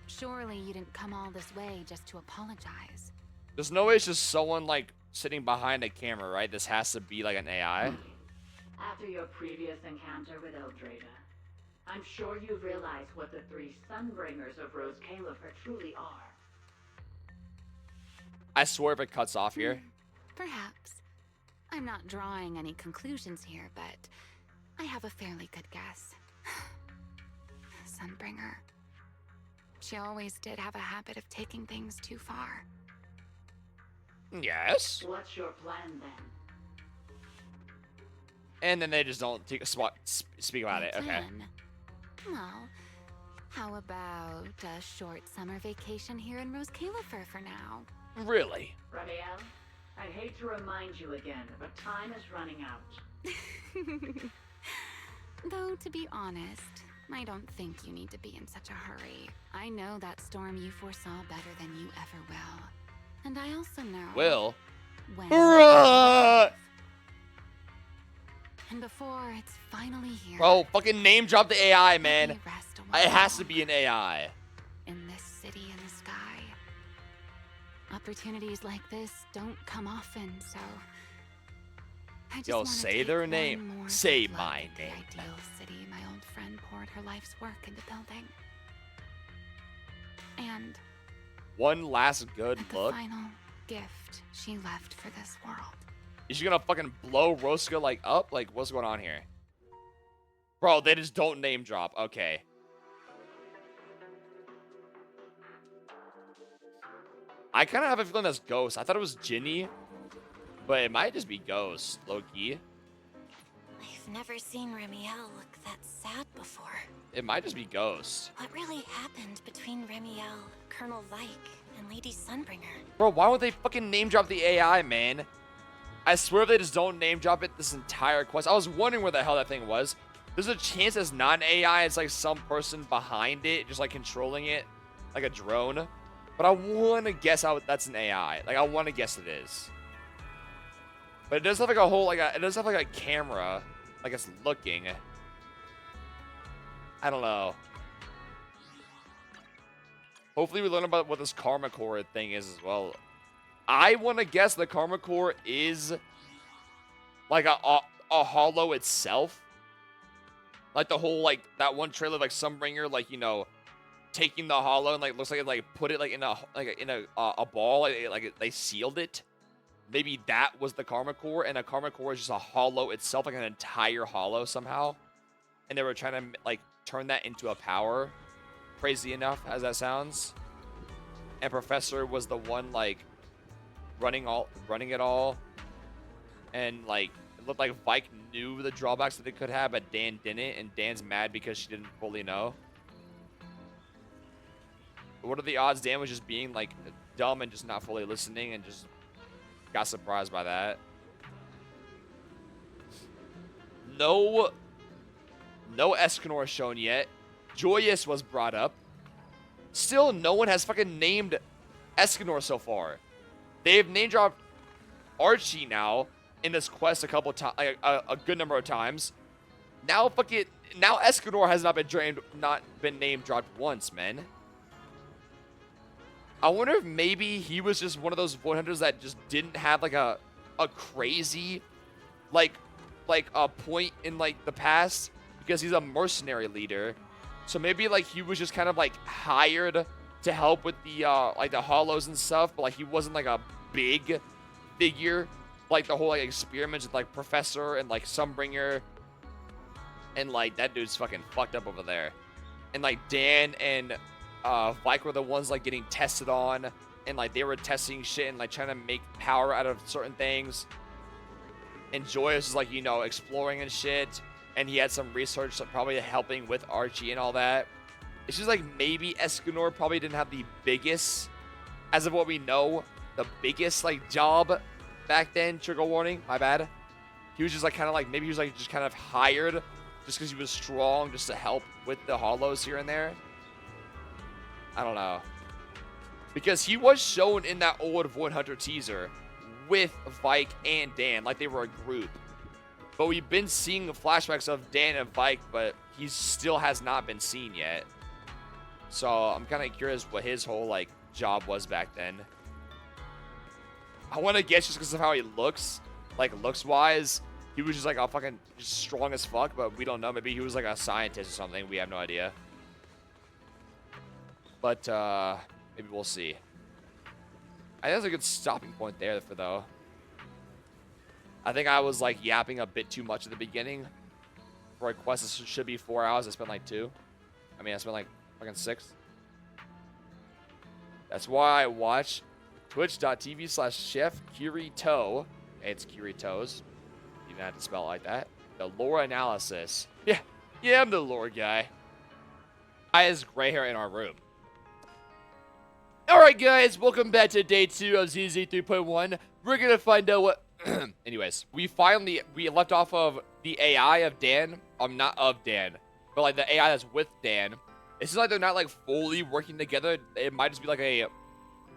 Surely you didn't come all this way just to apologize. There's no way it's just someone like sitting behind a camera, right? This has to be like an AI. After your previous encounter with Eldrada, I'm sure you realize what the three Sunbringers of Rose Califer truly are. I swear if it cuts off here. Perhaps. I'm not drawing any conclusions here, but I have a fairly good guess. Sunbringer. She always did have a habit of taking things too far. Yes. What's your plan then? And then they just don't speak about it. Okay. Plan? Well, how about a short summer vacation here in Rose Califer for now? Really? Remiel, I'd hate to remind you again, but time is running out. Though, to be honest, I don't think you need to be in such a hurry. I know that storm you foresaw better than you ever will. And I also know... Will? When... Bruh! And before it's finally here... Bro, fucking name drop the AI, man. Let me rest a It while has to be an AI. in this city in the sky. Opportunities like this don't come often, so... I just Yo, wanna say take their one name. more Say good look my at the name. ideal city my old friend poured her life's work into building. And One last good at the look. final gift she left for this world. Is she gonna fucking blow Rosca like up? Like, what's going on here? Bro, they just don't name drop. Okay. I kind of have a feeling that's Ghost. I thought it was Ginny, but it might just be Ghost, low-key. I've never seen Remiel look that sad before. It might just be Ghost. What really happened between Remiel, Colonel Vike, and Lady Sunbringer? Bro, why would they fucking name drop the AI, man? I swear they just don't name drop it this entire quest. I was wondering where the hell that thing was. There's a chance it's not an AI. It's like some person behind it, just like controlling it, like a drone. But But I want to guess that's an AI. Like, I want to guess it is. But it does have like a whole, it does have like a camera. Like it's looking. I don't know. Hopefully we learn about what this Karma Core thing is as well. I want to guess the Karma Core is like a hollow itself. Like the whole, like, that one trailer, like, Sunbringer, like, you know, taking the hollow and, like, looks like it, like, put it, like, in a ball, like, they sealed it. Maybe that was the Karma Core, and a Karma Core is just a hollow itself, like an entire hollow somehow. And they were trying to, like, turn that into a power. Crazy enough as that sounds. And Professor was the one, like, running it all. And, like, it looked like Vike knew the drawbacks that they could have, but Dan didn't, and Dan's mad because she didn't fully know. But what are the odds Dan was just being, like, dumb and just not fully listening and just got surprised by that? No Escanor shown yet. Joyous was brought up. Still, no one has fucking named Escanor so far. They've name dropped Archie now in this quest a couple times, like, a good number of times. Now Escanor has not been name dropped once, man. I wonder if maybe he was just one of those void hunters that just didn't have like a crazy like a point in like the past because he's a mercenary leader. So maybe like he was just kind of like hired to help with the like the hollows and stuff, but like he wasn't like a big figure. Like the whole like experiments with like Professor and like Sunbringer, and like that dude's fucking fucked up over there. And like Dan and Vike were the ones like getting tested on, and like they were testing shit and like trying to make power out of certain things. And Joyous is like, you know, exploring and shit, and he had some research that probably helping with Archie and all that. It's just like maybe Escanor probably didn't have the biggest, as of what we know, the biggest like job back then. Trigger warning, my bad. He was just like kind of like, maybe he was like just kind of hired just because he was strong just to help with the hollows here and there. I don't know. Because he was shown in that old Void Hunter teaser with Vike and Dan, like they were a group. But we've been seeing the flashbacks of Dan and Vike, but he still has not been seen yet. So I'm kind of curious what his whole like job was back then. I want to guess just because of how he looks, like looks-wise, he was just like a fucking just strong as fuck, but we don't know. Maybe he was like a scientist or something. We have no idea. But maybe we'll see. I think that's a good stopping point there though. I think I was like yapping a bit too much at the beginning. For a quest, this should be 4 hours. I spent like 2. I mean, I spent like fucking 6. That's why I watch twitch.tv/ChefKirito. Hey, it's Kiritos. You didn't have to spell it like that. The lore analysis. Yeah, I'm the lore guy. I has gray hair in our room. Alright guys, welcome back to day 2 of ZZ 3.1. We're gonna find out what... Anyways, we left off of the AI of Dan. Not of Dan, but like the AI that's with Dan. It seems like they're not like fully working together. It might just be like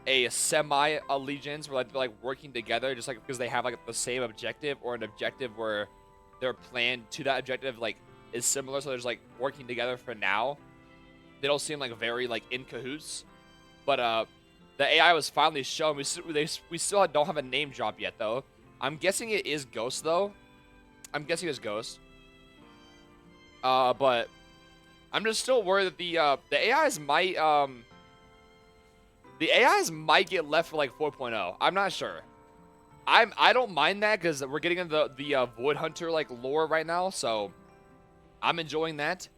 a semi-allegiance where like they're like working together just like because they have like the same objective, or an objective where their plan to that objective like is similar, so they're just like working together for now. They don't seem like very like in cahoots. But the AI was finally shown. We still don't have a name drop yet, though. I'm guessing it is Ghost, though. I'm guessing it's Ghost. But I'm just still worried that the AIs might get left for like 4.0. I'm not sure. I don't mind that because we're getting into the Void Hunter like lore right now, so I'm enjoying that.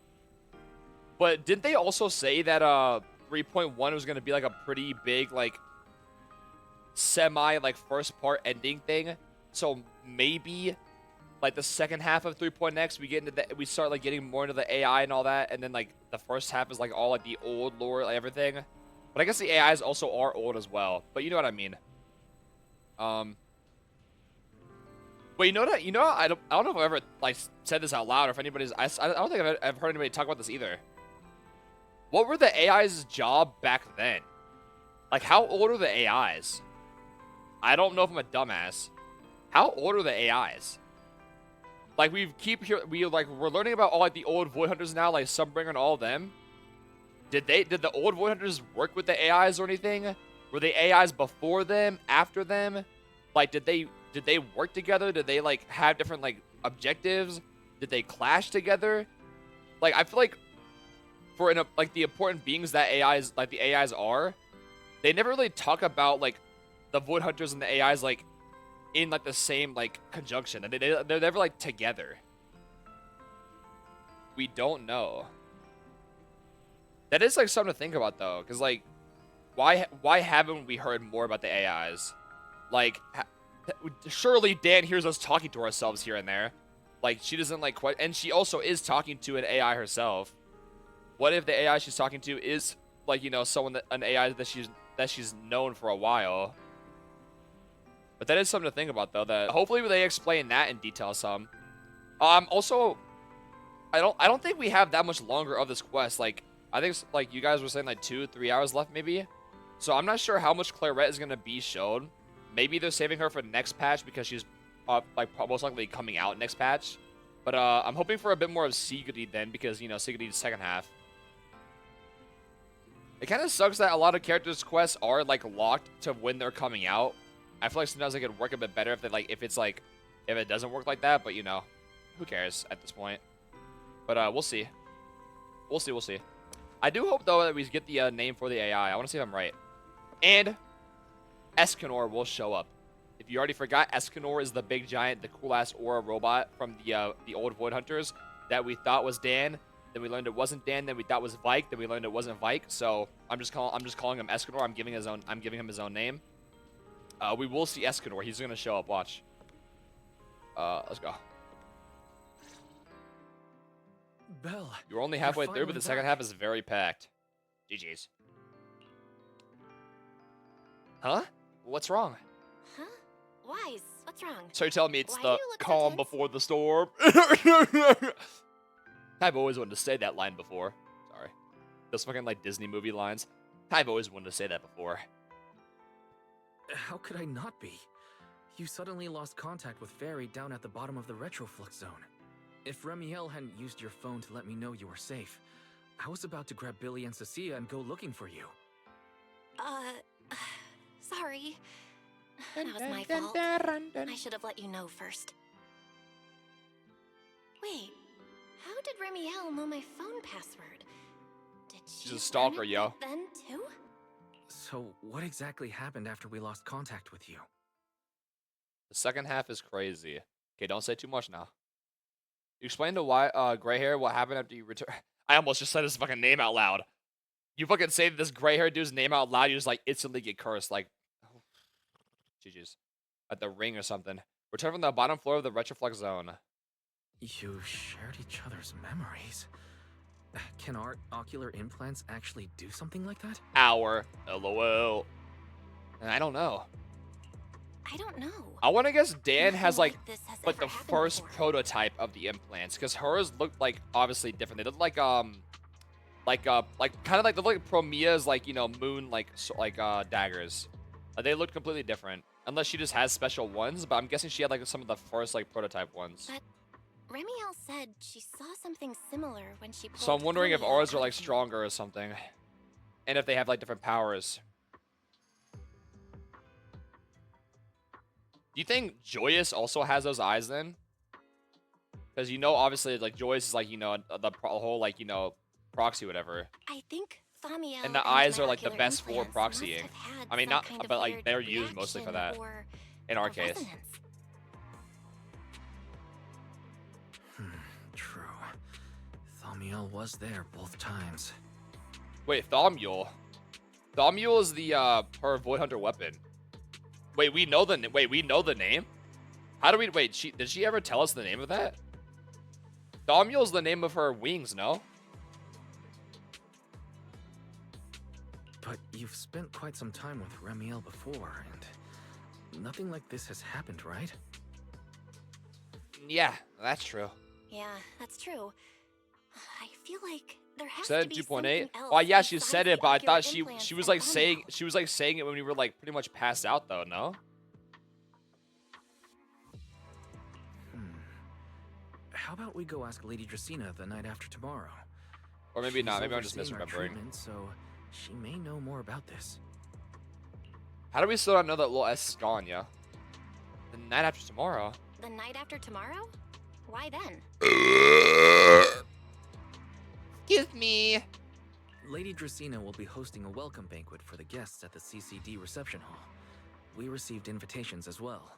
But didn't they also say that 3.1 was going to be like a pretty big like semi like first part ending thing? So maybe like the second half of 3.x we start like getting more into the AI and all that, and then like the first half is like all like the old lore, like everything. But I guess the AIs also are old as well, but you know what I mean. But you know what, I don't know if I've ever like said this out loud, or if anybody's I don't think I've heard anybody talk about this either. What were the AI's job back then? Like, how old are the AIs? I don't know if I'm a dumbass. How old are the AIs? Like, we're learning about all like the old Void Hunters now, like Sunbringer and all of them. Did the old Void Hunters work with the AIs or anything? Were the AIs before them, after them? Like, did they work together? Did they like have different like objectives? Did they clash together? Like, I feel like for like the important beings that the AIs are, they never really talk about like the Void Hunters and the AIs like in like the same like conjunction. They're never like together. We don't know. That is like something to think about though, because like why haven't we heard more about the AIs? Like surely Dan hears us talking to ourselves here and there. Like she doesn't like quite, and she also is talking to an AI herself. What if the AI she's talking to is like, you know, an AI that she's known for a while? But that is something to think about though. That hopefully they explain that in detail some. Also, I don't think we have that much longer of this quest. Like I think like you guys were saying like 2-3 hours left maybe. So I'm not sure how much Clairette is gonna be shown. Maybe they're saving her for next patch because she's like most likely coming out next patch. But I'm hoping for a bit more of Sigrid then, because you know Sigrid's second half. It kind of sucks that a lot of characters' quests are like locked to when they're coming out. I feel like sometimes they could work a bit better if if it doesn't work like that. But you know, who cares at this point? But we'll see. We'll see. I do hope though that we get the name for the AI. I want to see if I'm right. And Escanor will show up. If you already forgot, Escanor is the big giant, the cool ass aura robot from the old Void Hunters that we thought was Dan. Then we learned it wasn't Dan. Then we thought it was Vike. Then we learned it wasn't Vike. So I'm just calling him Escanor. I'm giving him his own name. We will see Escanor. He's gonna show up. Watch. Let's go. Belle, you're only halfway through, but the second half is very packed. GG's. Huh? What's wrong? Huh? Wise, what's wrong? So you're telling me it's Why the do you look so calm tense? before the storm? I've always wanted to say that line before. Sorry. Those fucking like Disney movie lines. I've always wanted to say that before. How could I not be? You suddenly lost contact with Fairy down at the bottom of the retroflux zone. If Remiel hadn't used your phone to let me know you were safe, I was about to grab Billy and Cecilia and go looking for you. Sorry. That was my fault. I should have let you know first. Wait, how did Remiel know my phone password? Did she She's a stalker, learn it yo. back then too? So, what exactly happened after we lost contact with you? The second half is crazy. Okay, don't say too much now. You explain to why gray hair what happened after you return. I almost just said his fucking name out loud. You fucking say this gray hair dude's name out loud, you just like instantly get cursed. Like, oh. GG's. At the ring or something. Return from the bottom floor of the retroflux zone. You shared each other's memories. Can our ocular implants actually do something like that? LOL. I don't know. I don't know. I want to guess Dan has like this has the ever happened first before. prototype of the implants, because hers looked like obviously different. They looked like kind of like they look like Promea's like, you know, moon daggers. They looked completely different, unless she just has special ones. But I'm guessing she had like some of the first like prototype ones. But Remiel said she saw something similar when she pulled So I'm wondering if Thamiel ours are out like of me. stronger or something, and if they have like different powers. Do you think Joyous also has those eyes then? Because you know, obviously, like Joyous is like, you know, the whole like, you know, proxy whatever, I think Thamiel and the eyes my are like the ocular best for implants must proxying. have had I mean, some not, kind of but like weird they're used mostly for that. reaction or In our case. resonance. True. Thamiel was there both times. Wait, Thamiel. Thamiel is the her Void Hunter weapon. Wait, we know the name? How do we wait, did she ever tell us the name of that? Thamiel's the name of her wings, no? But you've spent quite some time with Remiel before, and nothing like this has happened, right? Yeah, that's true. Yeah, that's true. I feel like there has Said to be 2.8. something else. Oh yeah, she besides said the it, but I accurate thought she implants was and like audio. saying it when we were like pretty much passed out though. No. How about we go ask Lady Dracena the night after tomorrow? Or maybe not. She's Maybe I'm just overseeing our misremembering. treatment, so she may know more about this. How do we still not know that little S is gone? Yeah. The night after tomorrow. The night after tomorrow? Why then? Excuse me. Lady Dracena will be hosting a welcome banquet for the guests at the CCD reception hall. We received invitations as well.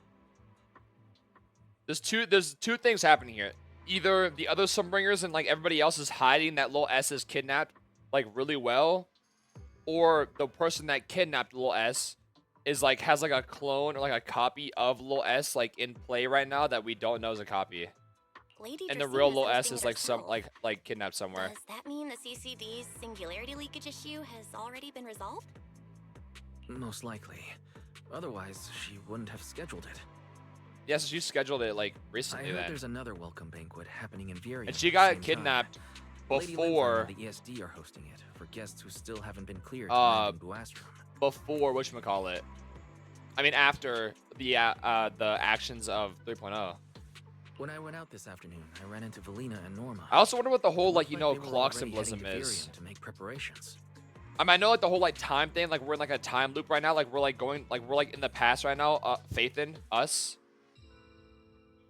There's two things happening here. Either the other Sunbringers and like everybody else is hiding that little S is kidnapped like really well, or the person that kidnapped little S is like has like a clone or like a copy of little S like in play right now that we don't know is a copy. Lady And the Dracena's real little S hosting is it like some herself. like kidnapped somewhere. Does that mean the CCD's singularity leakage issue has already been resolved? Most likely. Otherwise, she wouldn't have scheduled it. Yeah, so she scheduled it like I recently heard then. there's another welcome banquet happening in Virium. And she at the got same kidnapped time. Lady Linford before and the ESD are hosting it for guests who still haven't been cleared to land in Buastrom. before whatchamacallit. I mean after the actions of 3.0. When I went out this afternoon, I ran into Valina and Norma. I also wonder what the whole It like looked they were already clock heading symbolism to is. Virium to make preparations. I mean, I know like the whole like time thing, like we're in like a time loop right now, like we're like in the past right now, Faith in us.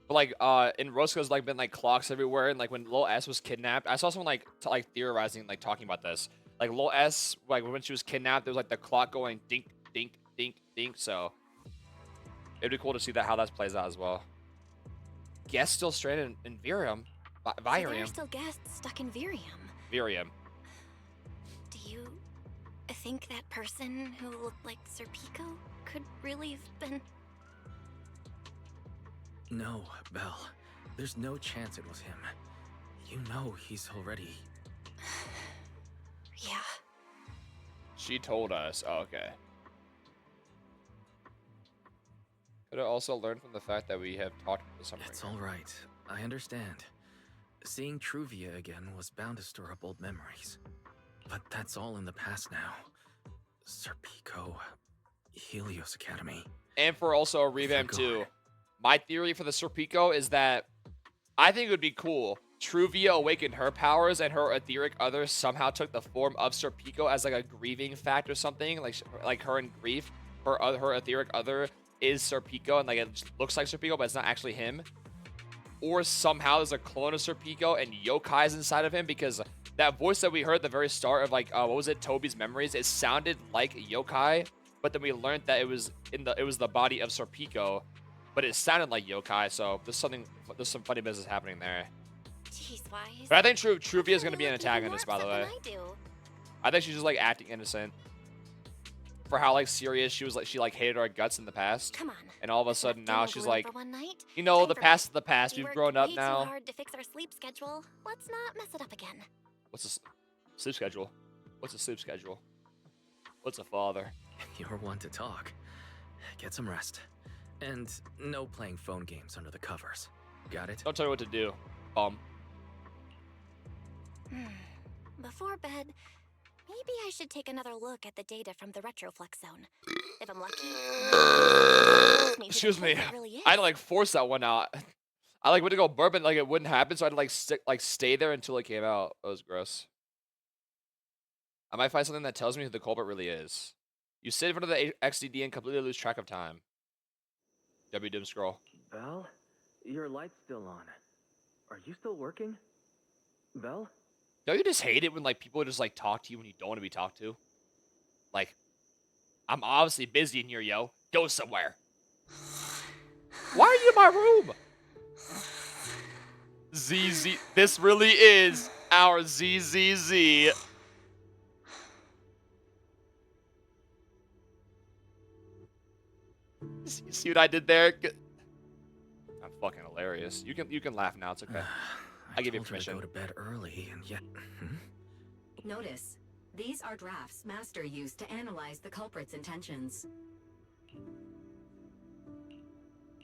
But like in Roscoe's like been like clocks everywhere, and like when Lil S was kidnapped, I saw someone like theorizing, like talking about this. Like Lil S, like when she was kidnapped, there was like the clock going dink, dink, dink, dink. So it'd be cool to see that how that plays out as well. Guests still stranded in Virium. So there are Virium. still guests stuck in Virium. Virium. Do you think that person who looked like Serpico could really have been? No, Belle. There's no chance it was him. You know he's already... Yeah. She told us. Oh, okay. Could have also learned from the fact that we have talked to somebody. It's all right. I understand. Seeing Truvia again was bound to stir up old memories. But that's all in the past now. Serpico, Helios Academy. And for also a revamp too. My theory for the Serpico is that I think it would be cool. Truvia awakened her powers, and her etheric other somehow took the form of Serpico as like a grieving fact or something. Like her in grief, her etheric other is Serpico, and like it just looks like Serpico, but it's not actually him. Or somehow there's a clone of Serpico and yokai's inside of him, because that voice that we heard at the very start of like what was it, Toby's memories, it sounded like yokai, but then we learned that it was the body of Serpico, but it sounded like yokai. So there's some funny business happening there. Jeez, Wise. But I think Truvia is gonna be an antagonist, by the way. I do. I think she's just like acting innocent for how like serious she was. Like she like hated our guts in the past. Come on. And all of a sudden now she's like, For one night. you know, Time the for past bed. is the past. We We've worked grown up way now. Too hard to fix our sleep schedule. Let's not mess it up again. What's a sleep schedule? What's a sleep schedule? What's a father? You're one to talk. Get some rest. And no playing phone games under the covers. Got it? Don't tell me what to do, bum. Before bed, maybe I should take another look at the data from the Retroflex zone. If I'm lucky. Excuse me. I had to like force that one out. I like went to go burp and like it wouldn't happen, so I had to like stay there until it came out. That was gross. I might find something that tells me who the culprit really is. You sit in front of the XDD and completely lose track of time. W Doom scroll. Belle, your light's still on. Are you still working? Belle? Don't you just hate it when like people just like talk to you when you don't want to be talked to? Like, I'm obviously busy in here, yo. Go somewhere. Why are you in my room? ZZ. This really is our ZZZ. You see what I did there? I'm fucking hilarious. You can laugh now. It's okay. I give you permission. Go to bed early, and yet. Notice, these are drafts Master used to analyze the culprit's intentions.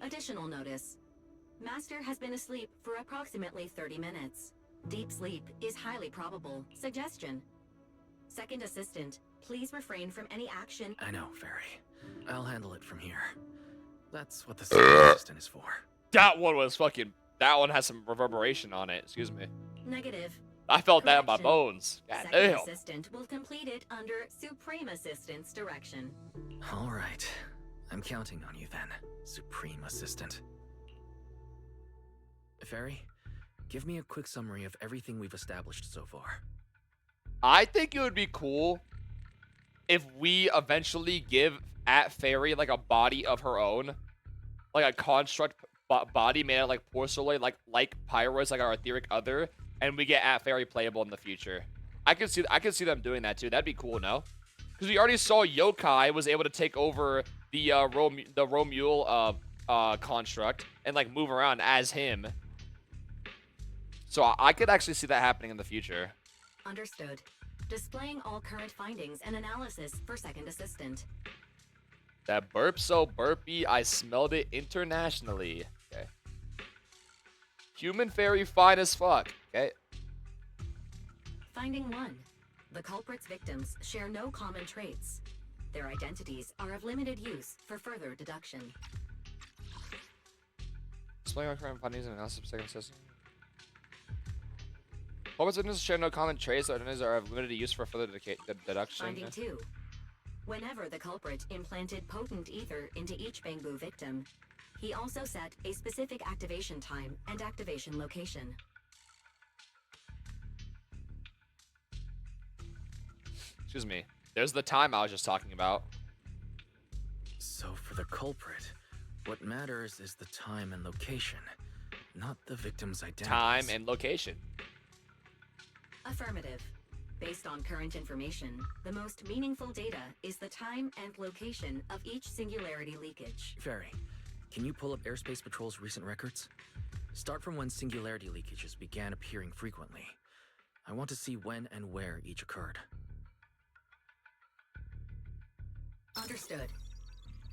Additional notice. Master has been asleep for approximately 30 minutes. Deep sleep is highly probable. Suggestion. Second assistant, please refrain from any action. I know, Fairy. I'll handle it from here. That's what the second assistant is for. That one was fucking. That one has some reverberation on it. Excuse me. Negative. I felt that in my Correction. bones. God Second damn. assistant will complete it under Supreme Assistant's direction. All right. I'm counting on you then, Supreme Assistant. Fairy, give me a quick summary of everything we've established so far. I think it would be cool if we eventually give Fairy like a body of her own, like a construct body made out of like porcelain, like Pyros, like our etheric other, and we get Fairy playable in the future. I could see them doing that too. That'd be cool, no? Because we already saw Yokai was able to take over the Romule construct and like move around as him. So I could actually see that happening in the future. Understood. Displaying all current findings and analysis for second assistant. That burp so burpy, I smelled it internationally. Okay. Human fairy fine as fuck. Okay. Finding 1. The culprit's victims share no common traits. Their identities are of limited use for further deduction. Displaying our current findings and analysis of second system. Culprits victims share no common traits. Their identities are of limited use for further deduction. Finding 2. Whenever the culprit implanted potent ether into each Bangbu victim, he also set a specific activation time and activation location. Excuse me. There's the time I was just talking about. So for the culprit, what matters is the time and location, not the victim's identity. Time and location. Affirmative. Based on current information, the most meaningful data is the time and location of each singularity leakage. Fairy, can you pull up Airspace Patrol's recent records? Start from when singularity leakages began appearing frequently. I want to see when and where each occurred. Understood.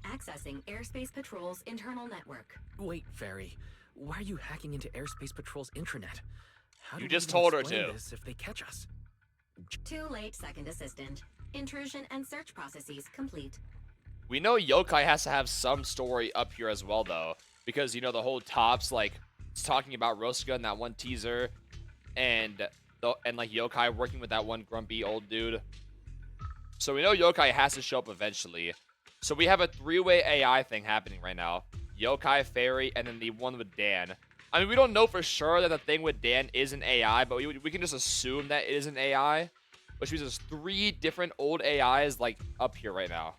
Accessing Airspace Patrol's internal network. Wait, Fairy. Why are you hacking into Airspace Patrol's intranet? How do You we just even told her explain to. this if they catch us? Too late, second assistant. Intrusion and search processes complete. We know Yokai has to have some story up here as well, though. Because, you know, the whole Tops, like, it's talking about Roska in that one teaser. And like, Yokai working with that one grumpy old dude. So we know Yokai has to show up eventually. So we have a 3-way AI thing happening right now. Yokai, Fairy, and then the one with Dan. I mean, we don't know for sure that the thing with Dan is an AI, but we can just assume that it is an AI. Which means there's 3 different old AIs, like, up here right now.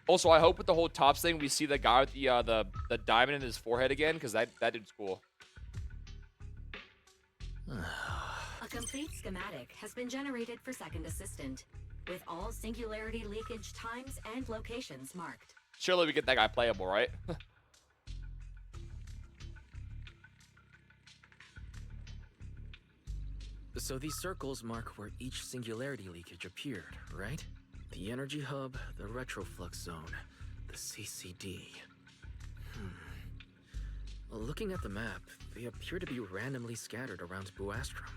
Also, I hope with the whole Tops thing, we see the guy with the diamond in his forehead again, because that dude's cool. A complete schematic has been generated for second assistant, with all singularity leakage times and locations marked. Surely we get that guy playable, right? So these circles mark where each singularity leakage appeared, right? The energy hub, the retroflux zone, the CCD. Looking at the map, they appear to be randomly scattered around Buastrum.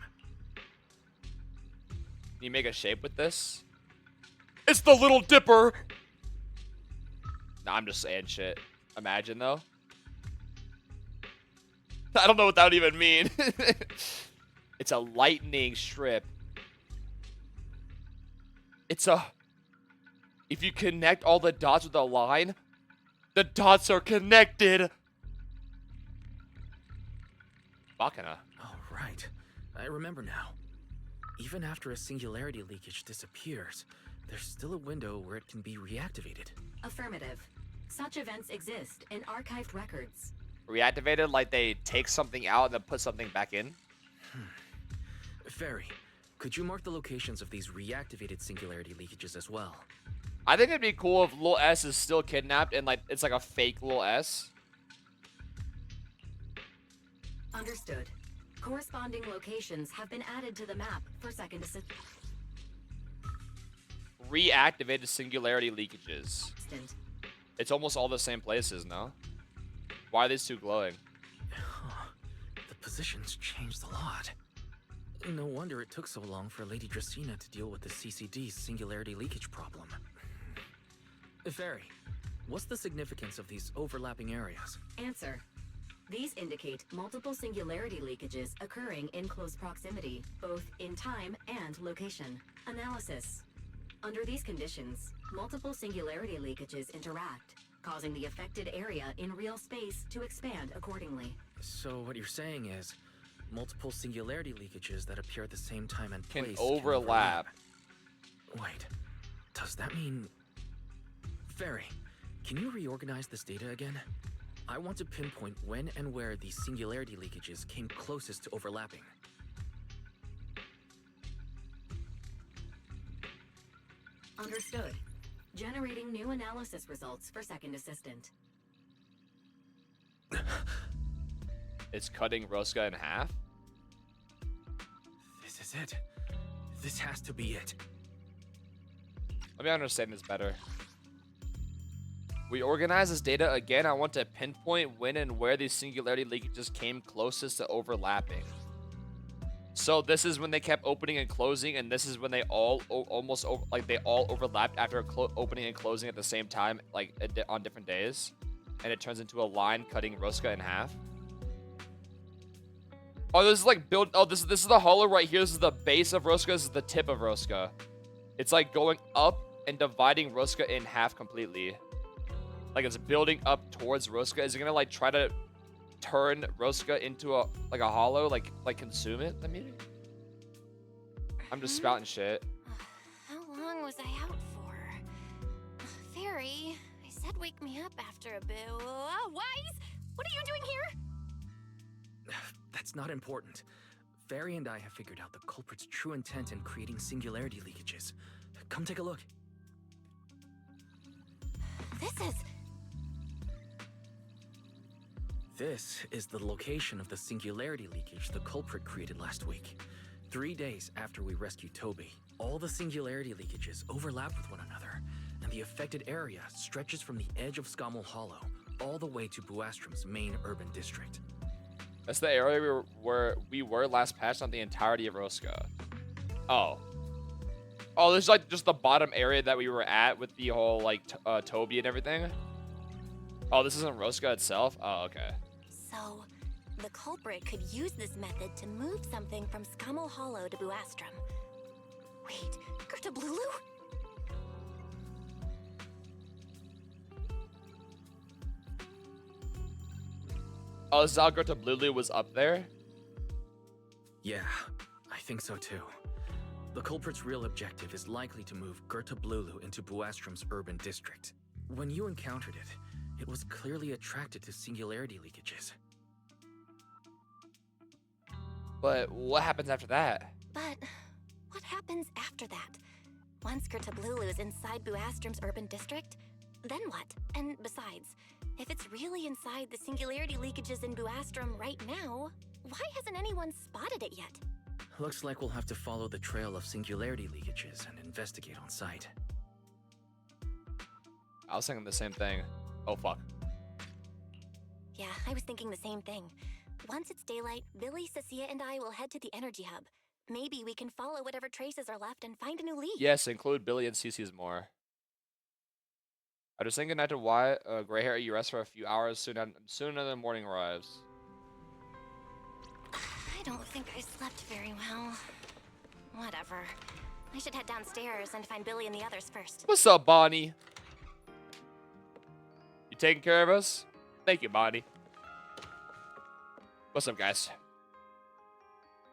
Can you make a shape with this? It's the Little Dipper! Nah, I'm just saying shit. Imagine, though. I don't know what that would even mean. It's a lightning strip. It's a... If you connect all the dots with a line, the dots are connected! Bacana. Oh, right. I remember now. Even after a singularity leakage disappears, there's still a window where it can be reactivated. Affirmative. Such events exist in archived records. Reactivated, like they take something out and then put something back in? Fairy, could you mark the locations of these reactivated singularity leakages as well? I think it'd be cool if Lil S is still kidnapped and like it's like a fake Lil S. Understood. Corresponding locations have been added to the map for second assistant. Reactivated singularity leakages. It's almost all the same places, no? Why are these two glowing? The positions changed a lot. No wonder it took so long for Lady Dracena to deal with the CCD's singularity leakage problem. Fairy, what's the significance of these overlapping areas? Answer. These indicate multiple singularity leakages occurring in close proximity, both in time and location. Analysis. Under these conditions, multiple singularity leakages interact, causing the affected area in real space to expand accordingly. So what you're saying is, multiple singularity leakages that appear at the same time and Can place overlap. Wait, does that mean... Fairy, can you reorganize this data again? I want to pinpoint when and where these singularity leakages came closest to overlapping. Understood. Generating new analysis results for second assistant. It's cutting Rosca in half? This is it. This has to be it. Let me understand this better. We organize this data again. I want to pinpoint when and where these singularity leakages came closest to overlapping. So this is when they kept opening and closing, and this is when they all they all overlapped after opening and closing at the same time, like on different days, and it turns into a line cutting Rosca in half. Oh, this is like build. Oh, this is the hollow right here. This is the base of Rosca. This is the tip of Rosca. It's like going up and dividing Rosca in half completely. Like it's building up towards Rosca. Is it gonna like try to turn Rosca into a hollow, like consume it? Maybe. I'm just spouting shit. How long was I out for? Fairy, I said wake me up after a boo. Wise, what are you doing here? That's not important. Fairy and I have figured out the culprit's true intent in creating singularity leakages. Come take a look. This is the location of the singularity leakage the culprit created last week. 3 days after we rescued Toby, all the singularity leakages overlap with one another, and the affected area stretches from the edge of Scommel Hollow all the way to Buastrom's main urban district. That's the area where we were last patched on the entirety of Rosca. Oh. Oh, this is like just the bottom area that we were at with the whole like Toby and everything. Oh, this isn't Rosca itself? Oh, okay. So, the culprit could use this method to move something from Scommel Hollow to Buastrom. Wait, Gerta Blulu? Oh, this is how Gerta Blulu was up there? Yeah, I think so too. The culprit's real objective is likely to move Gerta Blulu into Buastrom's urban district. When you encountered it, it was clearly attracted to singularity leakages. But what happens after that? But what happens after that? Once Gerta Blulu is inside Buastrom's urban district, then what? And besides, if it's really inside the singularity leakages in Buastrom right now, why hasn't anyone spotted it yet? Looks like we'll have to follow the trail of singularity leakages and investigate on site. I was thinking the same thing. Oh, fuck. Yeah, I was thinking the same thing. Once it's daylight, Billy, Cecilia, and I will head to the energy hub. Maybe we can follow whatever traces are left and find a new lead. Yes, include Billy and Cece's more. I just saying goodnight to Wyatt. Gray hair, you rest for a few hours. Soon the morning arrives. I don't think I slept very well. Whatever. I should head downstairs and find Billy and the others first. What's up, Bonnie? You taking care of us? Thank you, Bonnie. What's up, guys?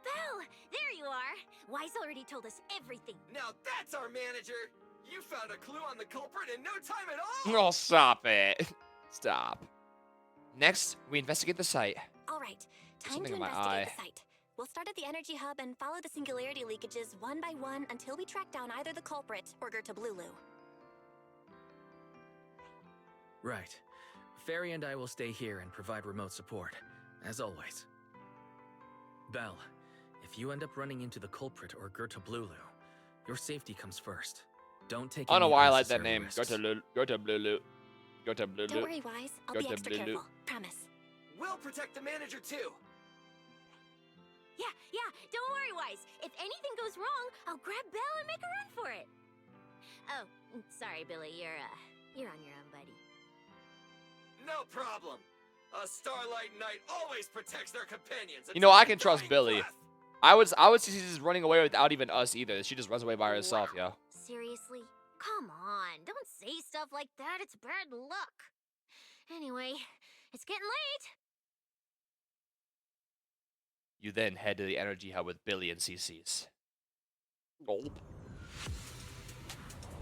Belle, there you are. Wise already told us everything. Now that's our manager. You found a clue on the culprit in no time at all. Oh, stop it. Stop. Next, we investigate the site. All right, time Something to in my investigate eye. the site. We'll start at the energy hub and follow the singularity leakages one by one until we track down either the culprit or Gerta Blulu. Right. Fairy and I will stay here and provide remote support, as always. Belle, if you end up running into the culprit or Gerta Blulu, your safety comes first. Don't take I don't know any why I like that unnecessary name. risks. Gerta Blulu. Gerta Blulu. Don't worry, Wise. I'll be Gerta extra Blulu. careful. Promise. We'll protect the manager too. Yeah, don't worry, Wise. If anything goes wrong, I'll grab Belle and make a run for it. Oh, sorry, Billy. You're on your own, buddy. No problem. A Starlight Knight always protects their companions. You know, I can trust Billy. I would see she's just running away without even us either. She just runs away by herself, yo. Seriously? Come on, don't say stuff like that. It's bad luck. Anyway, it's getting late. You then head to the energy hub with Billy and CC's. Gulp.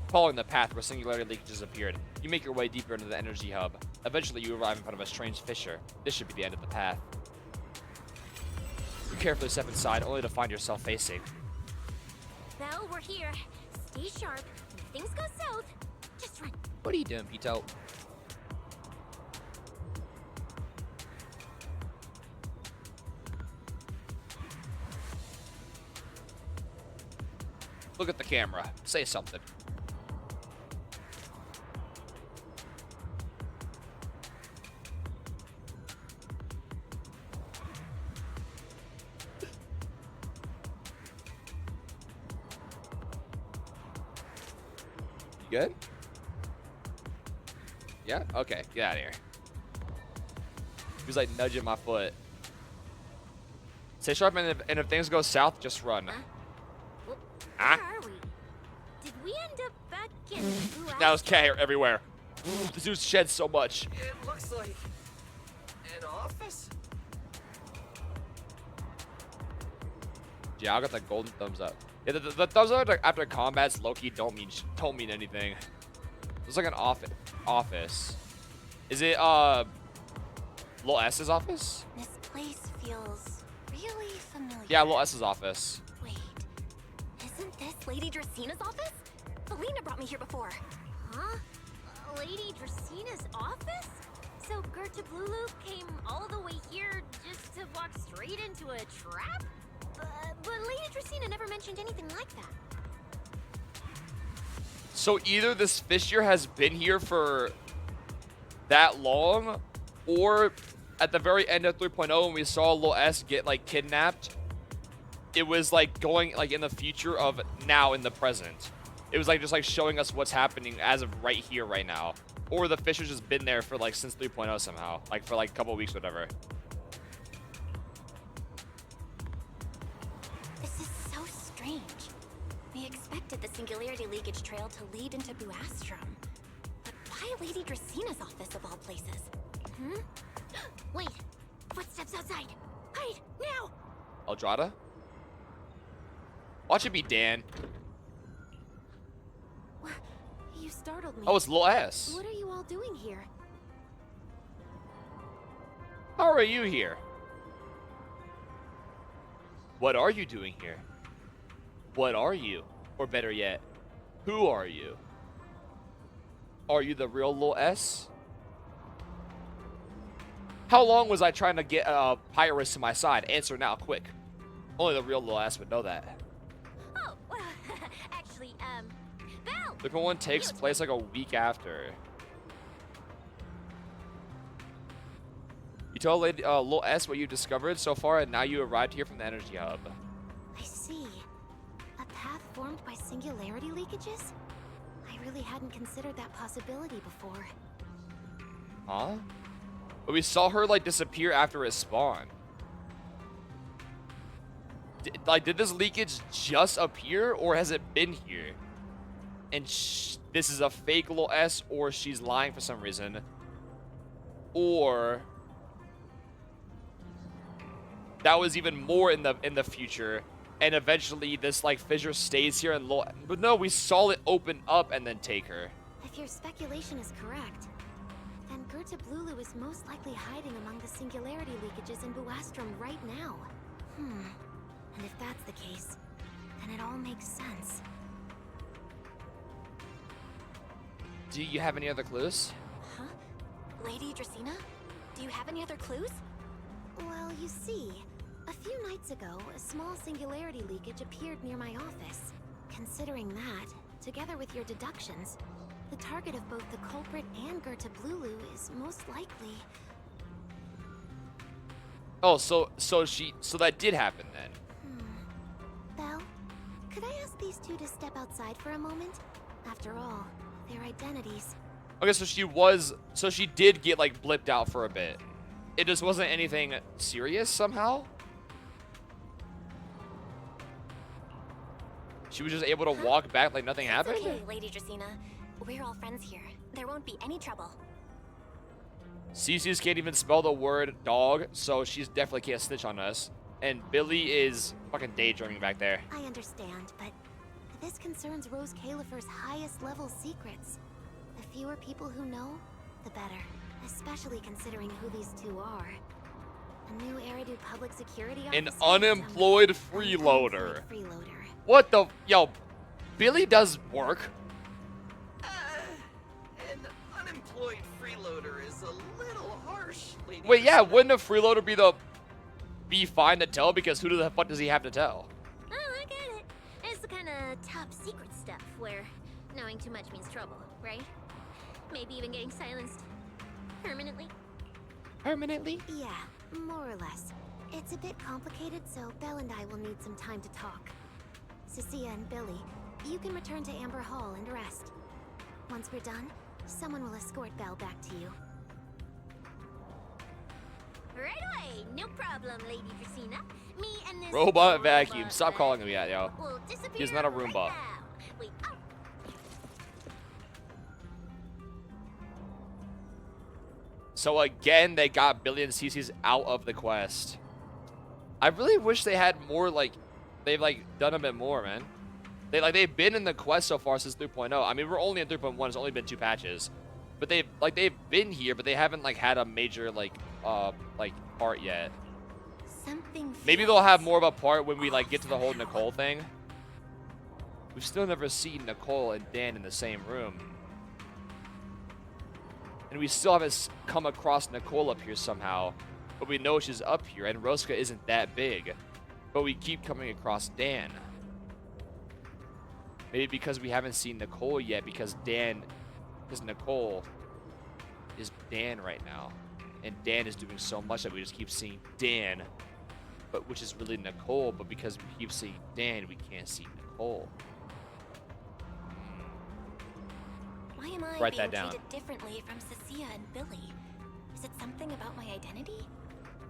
Following the path where singularity leakages appeared, you make your way deeper into the energy hub. Eventually, you arrive in front of a strange fissure. This should be the end of the path. You carefully step inside, only to find yourself facing. Well, we're here. Stay sharp. If things go south, just run. What are you doing, Pito? Look at the camera. Say something. You good? Yeah? Okay, get out of here. He was like nudging my foot. Stay sharp, and if things go south, just run. Where are we? Did we end up back in Blue Now there's cat hair everywhere. This dude sheds so much. It looks like an office. Yeah, I got the golden thumbs up. Yeah, the thumbs up after combats, low-key don't mean anything. It's like an office. Is it Lil S's office? This place feels really familiar. Yeah, Lil S's office. Isn't this Lady Dracina's office? Felina brought me here before. Huh? Lady Dracina's office? So Gerta Blulu came all the way here just to walk straight into a trap? But Lady Dracina never mentioned anything like that. So either this fissure has been here for that long, or at the very end of 3.0 when we saw Lil S get like kidnapped, it was like going like in the future of now in the present. It was like just like showing us what's happening as of right here, right now. Or the fissure's just been there for like since 3.0 somehow, like for like a couple of weeks, whatever. This is so strange. We expected the singularity leakage trail to lead into Buastrom. But why Lady Dracina's office of all places? Wait, footsteps outside. Hide, now! Eldrada? Watch it be Dan. You startled me. Oh, it's Lil S. What are you all doing here? How are you here? What are you doing here? What are you? Or better yet, who are you? Are you the real Lil S? How long was I trying to get Pyrus to my side? Answer now, quick. Only the real Lil S would know that. Oh, well, actually, Belle! The one takes place like a week after. You told Lady Lil S what you discovered so far, and now you arrived here from the energy hub. I see. A path formed by singularity leakages? I really hadn't considered that possibility before. Huh? But we saw her like disappear after it spawned. Did this leakage just appear, or has it been here? And this is a fake Lil S, or she's lying for some reason, or that was even more in the future, and eventually this like fissure stays here and but no, we saw it open up and then take her. If your speculation is correct, then Gerta Blulu is most likely hiding among the singularity leakages in Buastrom right now. And if that's the case, then it all makes sense. Do you have any other clues? Huh? Lady Dracina? Do you have any other clues? Well, you see, a few nights ago, a small singularity leakage appeared near my office. Considering that, together with your deductions, the target of both the culprit and Gerta Blulu is most likely... Oh, so that did happen then. Belle, could I ask these two to step outside for a moment? After all, their identities. Okay, so she did get like blipped out for a bit. It just wasn't anything serious somehow. She was just able to walk back like nothing happened. It's okay, Lady Dracaena. We're all friends here. There won't be any trouble. Cece's can't even spell the word dog, so she's definitely can't snitch on us. And Billy is fucking daydreaming back there. I understand, but this concerns Rose Califer's highest level secrets. The fewer people who know, the better. Especially considering who these two are. A new Eridu public security officer. An unemployed freeloader. What the? Yo, Billy does work. An unemployed freeloader is a little harsh, Lady Wait, yeah, Dracaena. wouldn't a freeloader be fine to tell? Because who the fuck does he have to tell? Oh, I get it. It's the kind of top secret stuff where knowing too much means trouble, right? Maybe even getting silenced permanently. Permanently? Yeah, more or less. It's a bit complicated, so Belle and I will need some time to talk. Cecilia and Billy, you can return to Amber Hall and rest. Once we're done, someone will escort Belle back to you. Right away, no problem, Lady Dracaena. Me and this Robot vacuum. Stop calling him that, yo. will disappear. He's not a right Roomba. now. Wait, oh. So again, they got Billy and Cece's out of the quest. I really wish they had more, like, they've, like, done a bit more, man. They've been in the quest so far since 3.0. I mean, we're only in 3.1. It's only been 2 patches. But they've been here, but they haven't, like, had a major, like, part yet. Something. Maybe they'll have more of a part when we, like, get to the whole Nicole thing. We've still never seen Nicole and Dan in the same room. And we still haven't come across Nicole up here somehow. But we know she's up here, and Rosca isn't that big. But we keep coming across Dan. Maybe because we haven't seen Nicole yet, because Nicole is Dan right now. And Dan is doing so much that we just keep seeing Dan. But which is really Nicole, but because we keep seeing Dan, we can't see Nicole. Why am I Write being that down. treated differently from Cecilia and Billy? Is it something about my identity?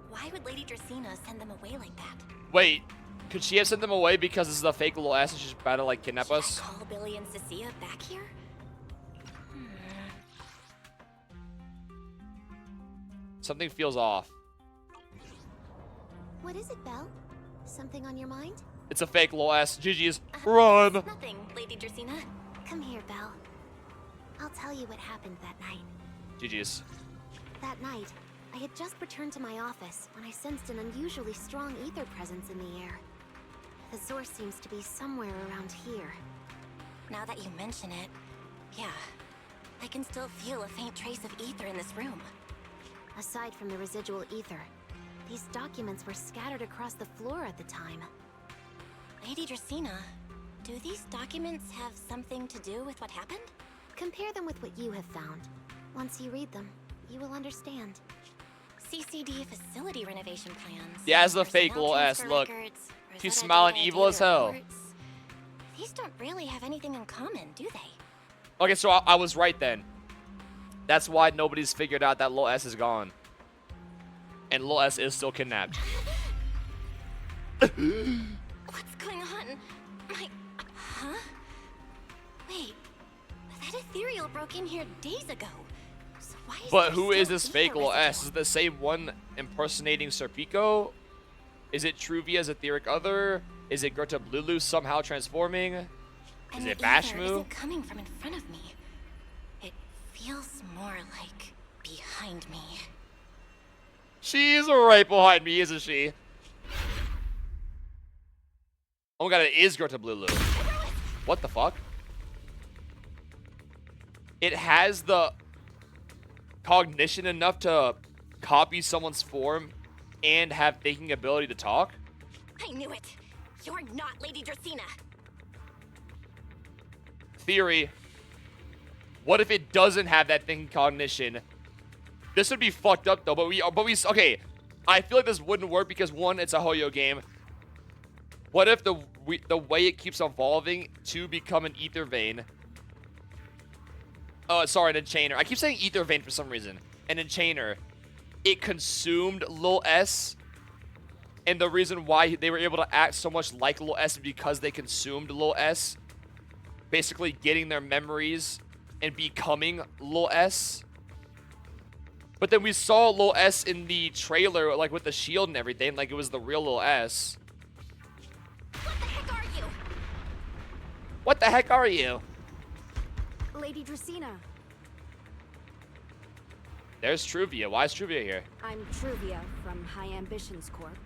Why would Lady Dracaena send them away like that? Wait, could she have sent them away because this is a fake little ass and she's about to, like, kidnap us? Should I call Billy and Cecilia back here? Something feels off. What is it, Belle? Something on your mind? It's a fake little ass. GG's. Run! Nothing, Lady Dracaena. Come here, Belle. I'll tell you what happened that night. GG's. That night, I had just returned to my office when I sensed an unusually strong ether presence in the air. The source seems to be somewhere around here. Now that you mention it, yeah. I can still feel a faint trace of ether in this room. Aside from the residual ether, these documents were scattered across the floor at the time. Lady Dracaena, do these documents have something to do with what happened? Compare them with what you have found. Once you read them, you will understand. CCD facility renovation plans. Yeah, it's a fake little ass. Look. She's smiling evil as hell. These don't really have anything in common, do they? Okay, so I was right then. That's why nobody's figured out that Lil S is gone. And Lil S is still kidnapped. What's going on? Huh? Wait, that ethereal broke in here days ago. So why is But there who is still this ether fake Lil residue? S? Is it the same one impersonating Serpico? Is it Truvia's etheric other? Is it Gerta Blulu somehow transforming? Is And it the ether Bashmu? isn't coming from in front of me. It feels more like behind me. She's right behind me, isn't she? Oh my god, it is Gerta Blulu. What the fuck? It has the cognition enough to copy someone's form and have thinking ability to talk? I knew it. You're not Lady Dracaena. Theory. What if it doesn't have that thinking cognition? This would be fucked up though, but we okay. I feel like this wouldn't work because one, it's a Hoyo game. What if the way it keeps evolving to become an ether vein? Oh, sorry, an enchainer. I keep saying ether vein for some reason. An enchainer. It consumed Lil S. And the reason why they were able to act so much like Lil S is because they consumed Lil S. Basically getting their memories and becoming Lil S. But then we saw Lil S in the trailer, like with the shield and everything, like it was the real Lil S. What the heck are you? What the heck are you? Lady Dracena. There's Truvia. Why is Truvia here? I'm Truvia from High Ambitions Corp.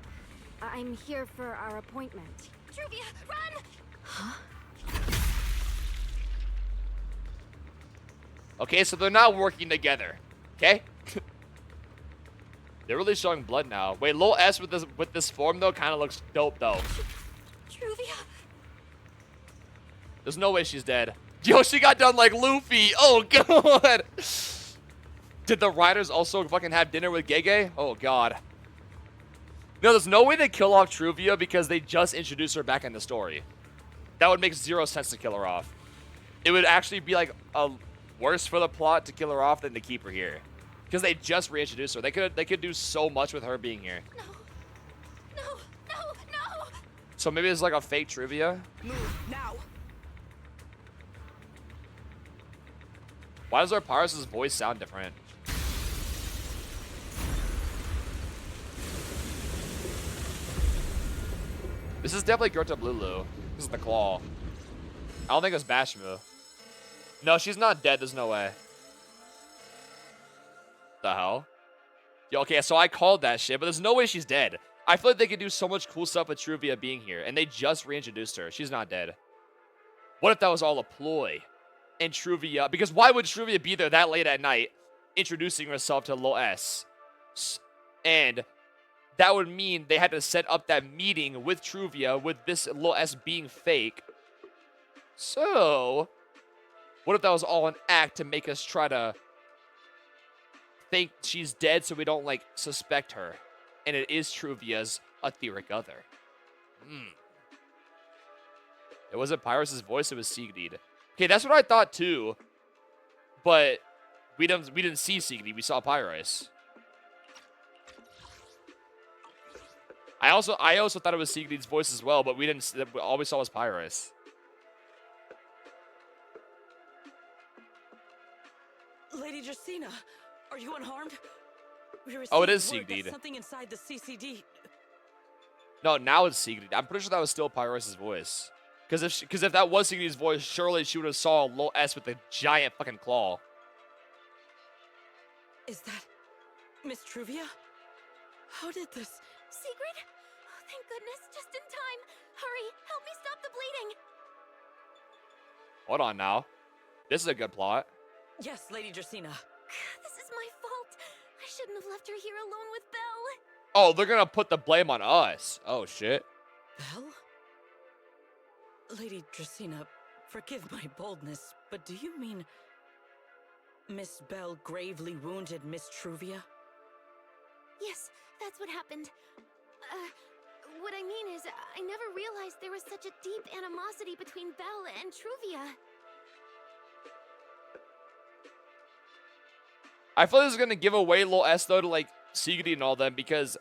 I'm here for our appointment. Truvia, run! Huh? Okay, so they're not working together. Okay? They're really showing blood now. Wait, Lil S with this form though kind of looks dope though. Truvia. There's no way she's dead. Yo, she got done like Luffy. Oh god. Did the writers also fucking have dinner with Gege? Oh god. No, there's no way they kill off Truvia because they just introduced her back in the story. That would make zero sense to kill her off. It would actually be like worse for the plot to kill her off than to keep her here. Because they just reintroduced her. They could do so much with her being here. No, no. So maybe it's like a fake Truvia. Move now. Why does our Pyrus' voice sound different? This is definitely Gerta Blulu. This is the claw. I don't think it's Bashmu. No, she's not dead. There's no way. The hell? Yo, okay, so I called that shit, but there's no way she's dead. I feel like they could do so much cool stuff with Truvia being here, and they just reintroduced her. She's not dead. What if that was all a ploy? And Truvia, because why would Truvia be there that late at night introducing herself to Lil S? And that would mean they had to set up that meeting with Truvia with this Lil S being fake. So, what if that was all an act to make us try to think she's dead so we don't, like, suspect her? And it is Truvia's etheric other. It wasn't Pyrus' voice, it was Siegfried. Okay, that's what I thought too. But we didn't see Siegfried, we saw Pyrus. I also thought it was Siegfried's voice as well, but we didn't. All we saw was Pyrus. Lady Dracena, are you unharmed? Oh, it is Siegfried. Something inside the CCD. No, now it's Siegfried. I'm pretty sure that was still Pyrus' voice. Because if that was Siegfried's voice, surely she would have saw Lil S with a giant fucking claw. Is that Miss Truvia? How did this? Sigrid? Oh, thank goodness, just in time. Hurry, help me stop the bleeding. Hold on now. This is a good plot. Yes, Lady Dracena. This is my fault. I shouldn't have left her here alone with Belle. Oh, they're gonna put the blame on us. Oh, shit. Belle? Lady Dracena, forgive my boldness, but do you mean Miss Belle gravely wounded Miss Truvia? Yes, that's what happened. What I mean is, I never realized there was such a deep animosity between Belle and Truvia. I feel like this is gonna give away Lil S though to like Siegfried and all them because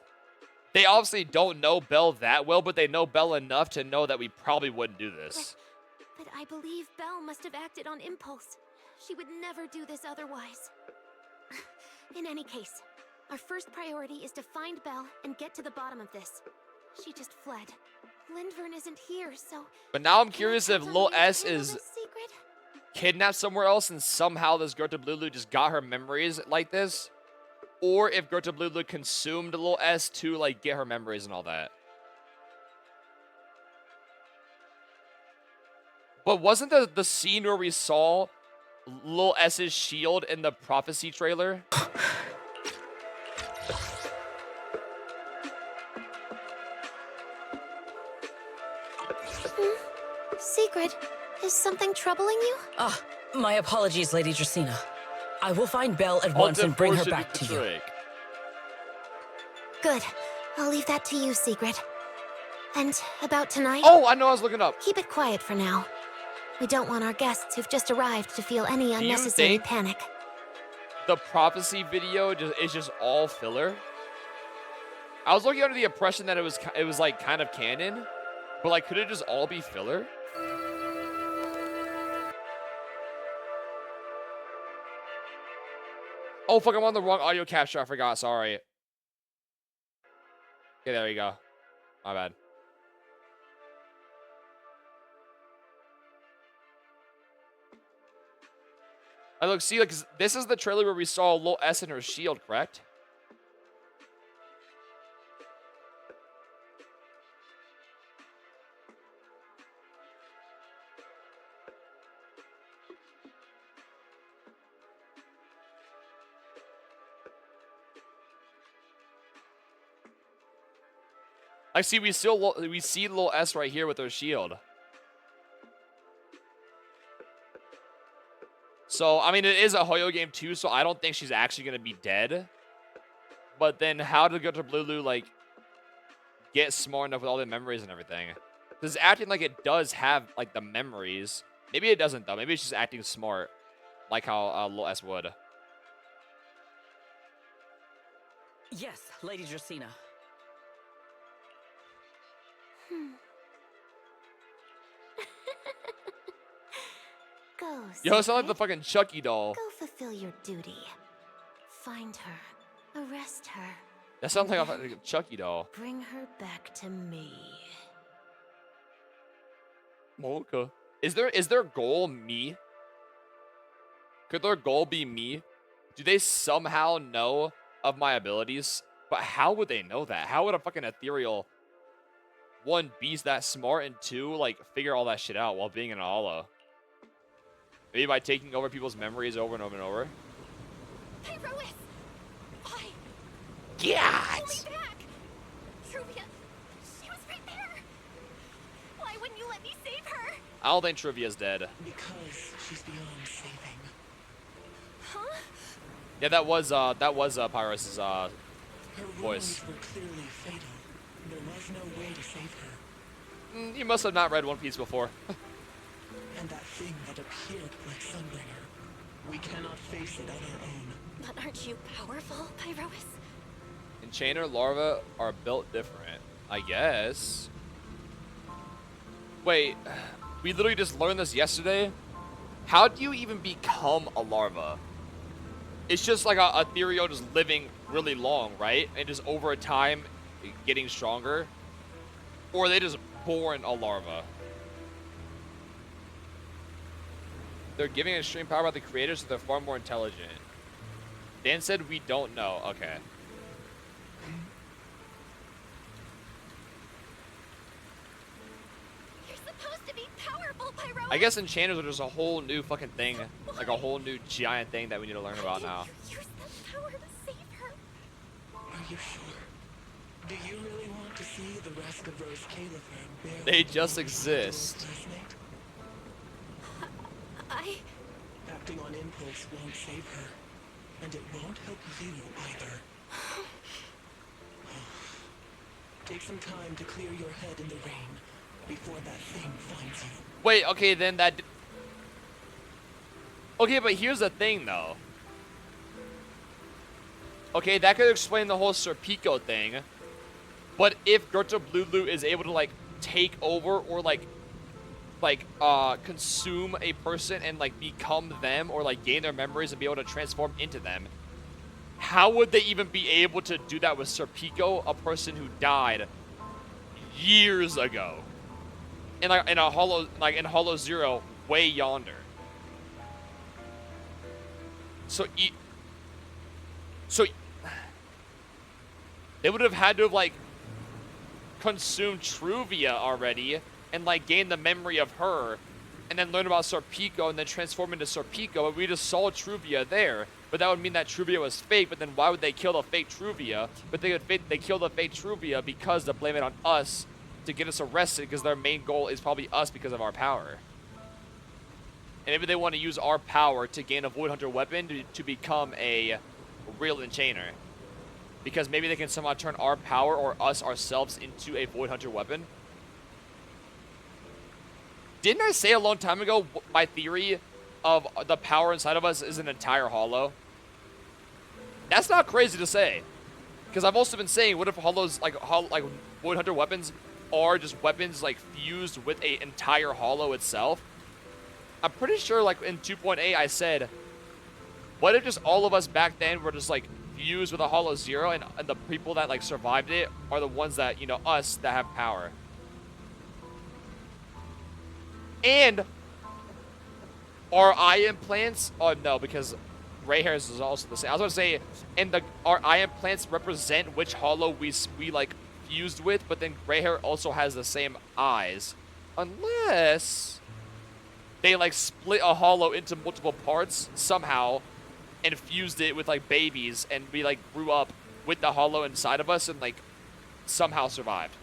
they obviously don't know Belle that well, but they know Belle enough to know that we probably wouldn't do this. But I believe Belle must have acted on impulse. She would never do this otherwise. In any case, our first priority is to find Belle and get to the bottom of this. She just fled. Lindvern isn't here, so... But now I'm curious if Lil S is kidnapped somewhere else and somehow this Gerta Blulu just got her memories like this. Or if Gerta Blulu consumed Lil S to like get her memories and all that. But wasn't the scene where we saw Lil S's shield in the prophecy trailer? Sigrid, is something troubling you? My apologies, Lady Dracena. I will find Belle at once and bring her back to you. Good. I'll leave that to you, Secret. And about tonight? Oh, I know I was looking up. Keep it quiet for now. We don't want our guests who've just arrived to feel any unnecessary think panic. the prophecy video is just all filler? I was looking under the impression that it was like kind of canon, but like could it just all be filler? Oh fuck, I'm on the wrong audio capture. I forgot. Sorry. Okay, there you go. My bad. I look, see, like this is the trailer where we saw Lil S in her shield, correct? I see. We see Lil S right here with her shield. So I mean, it is a Hoyo game too, so I don't think she's actually gonna be dead. But then, how did Goto Blue like get smart enough with all the memories and everything? Because it's acting like it does have like the memories. Maybe it doesn't though. Maybe it's just acting smart, like how Lil S would. Yes, Lady Dracaena. Go, Yo, it sounds like the fucking Chucky doll. Go fulfill your duty. Find her. Arrest her. That sounds like a Chucky doll. Bring her back to me. Okay. Is their goal me? Could their goal be me? Do they somehow know of my abilities? But how would they know that? How would a fucking ethereal, one, be that smart, and two, like, figure all that shit out while being in a holo? Maybe by taking over people's memories over and over and over? Pyrois! Why? Yeah! Pull me back! Truvia, she was right there! Why wouldn't you let me save her? I don't think Trivia's dead. Because she's beyond saving. Huh? Yeah, that was Pyrus' Her voice. wounds were clearly fatal. There was no way to save her. You must have not read One Piece before. And that thing that appeared like Sunbringer, we cannot face it on our own. But aren't you powerful, Pyrois? Enchainer larvae are built different, I guess. Wait, we literally just learned this yesterday. How do you even become a larva? It's just like a ethereal just living really long, right? And just over a time getting stronger? Or are they just born a larva? They're giving extreme power by the creators, so they're far more intelligent. Dan said we don't know. Okay. You're supposed to be powerful, Pyrois! I guess enchanters are just a whole new fucking thing. Like a whole new giant thing that we need to learn about now. Use that power to save her. Are you sure? Do you really want to see the rest of Rose Califer? They just exist. Acting on impulse won't save her, and it won't help you either. Take some time to clear your head in the rain before that thing finds you. Wait, okay, then that... Okay, but here's the thing, though. Okay, that could explain the whole Serpico thing. But if Gerta Blulu is able to, like, take over or, like, consume a person and, like, become them or, like, gain their memories and be able to transform into them, how would they even be able to do that with Serpico, a person who died years ago? In a Hollow Zero, way yonder. So they would have had to have, like, consumed Truvia already and, like, gain the memory of her and then learn about Serpico and then transform into Serpico, and we just saw Truvia there. But that would mean that Truvia was fake, but then why would they kill the fake Truvia? But they kill the fake Truvia because they blame it on us to get us arrested, because their main goal is probably us because of our power. And maybe they want to use our power to gain a Void Hunter weapon to become a real Enchanter. Because maybe they can somehow turn our power or us ourselves into a Void Hunter weapon. Didn't I say a long time ago my theory of the power inside of us is an entire hollow? That's not crazy to say. Because I've also been saying, what if hollows, like Void Hunter weapons are just weapons, like, fused with an entire hollow itself? I'm pretty sure, like, in 2.8 I said, what if just all of us back then were just, like, fused with a hollow zero, and the people that, like, survived it are the ones that, you know, us that have power? And our eye implants, oh no, because gray hairs is also the same. I was going to say, and our eye implants represent which hollow we like fused with, but then gray hair also has the same eyes, unless they like split a hollow into multiple parts somehow and fused it with like babies, and we like grew up with the hollow inside of us and like somehow survived.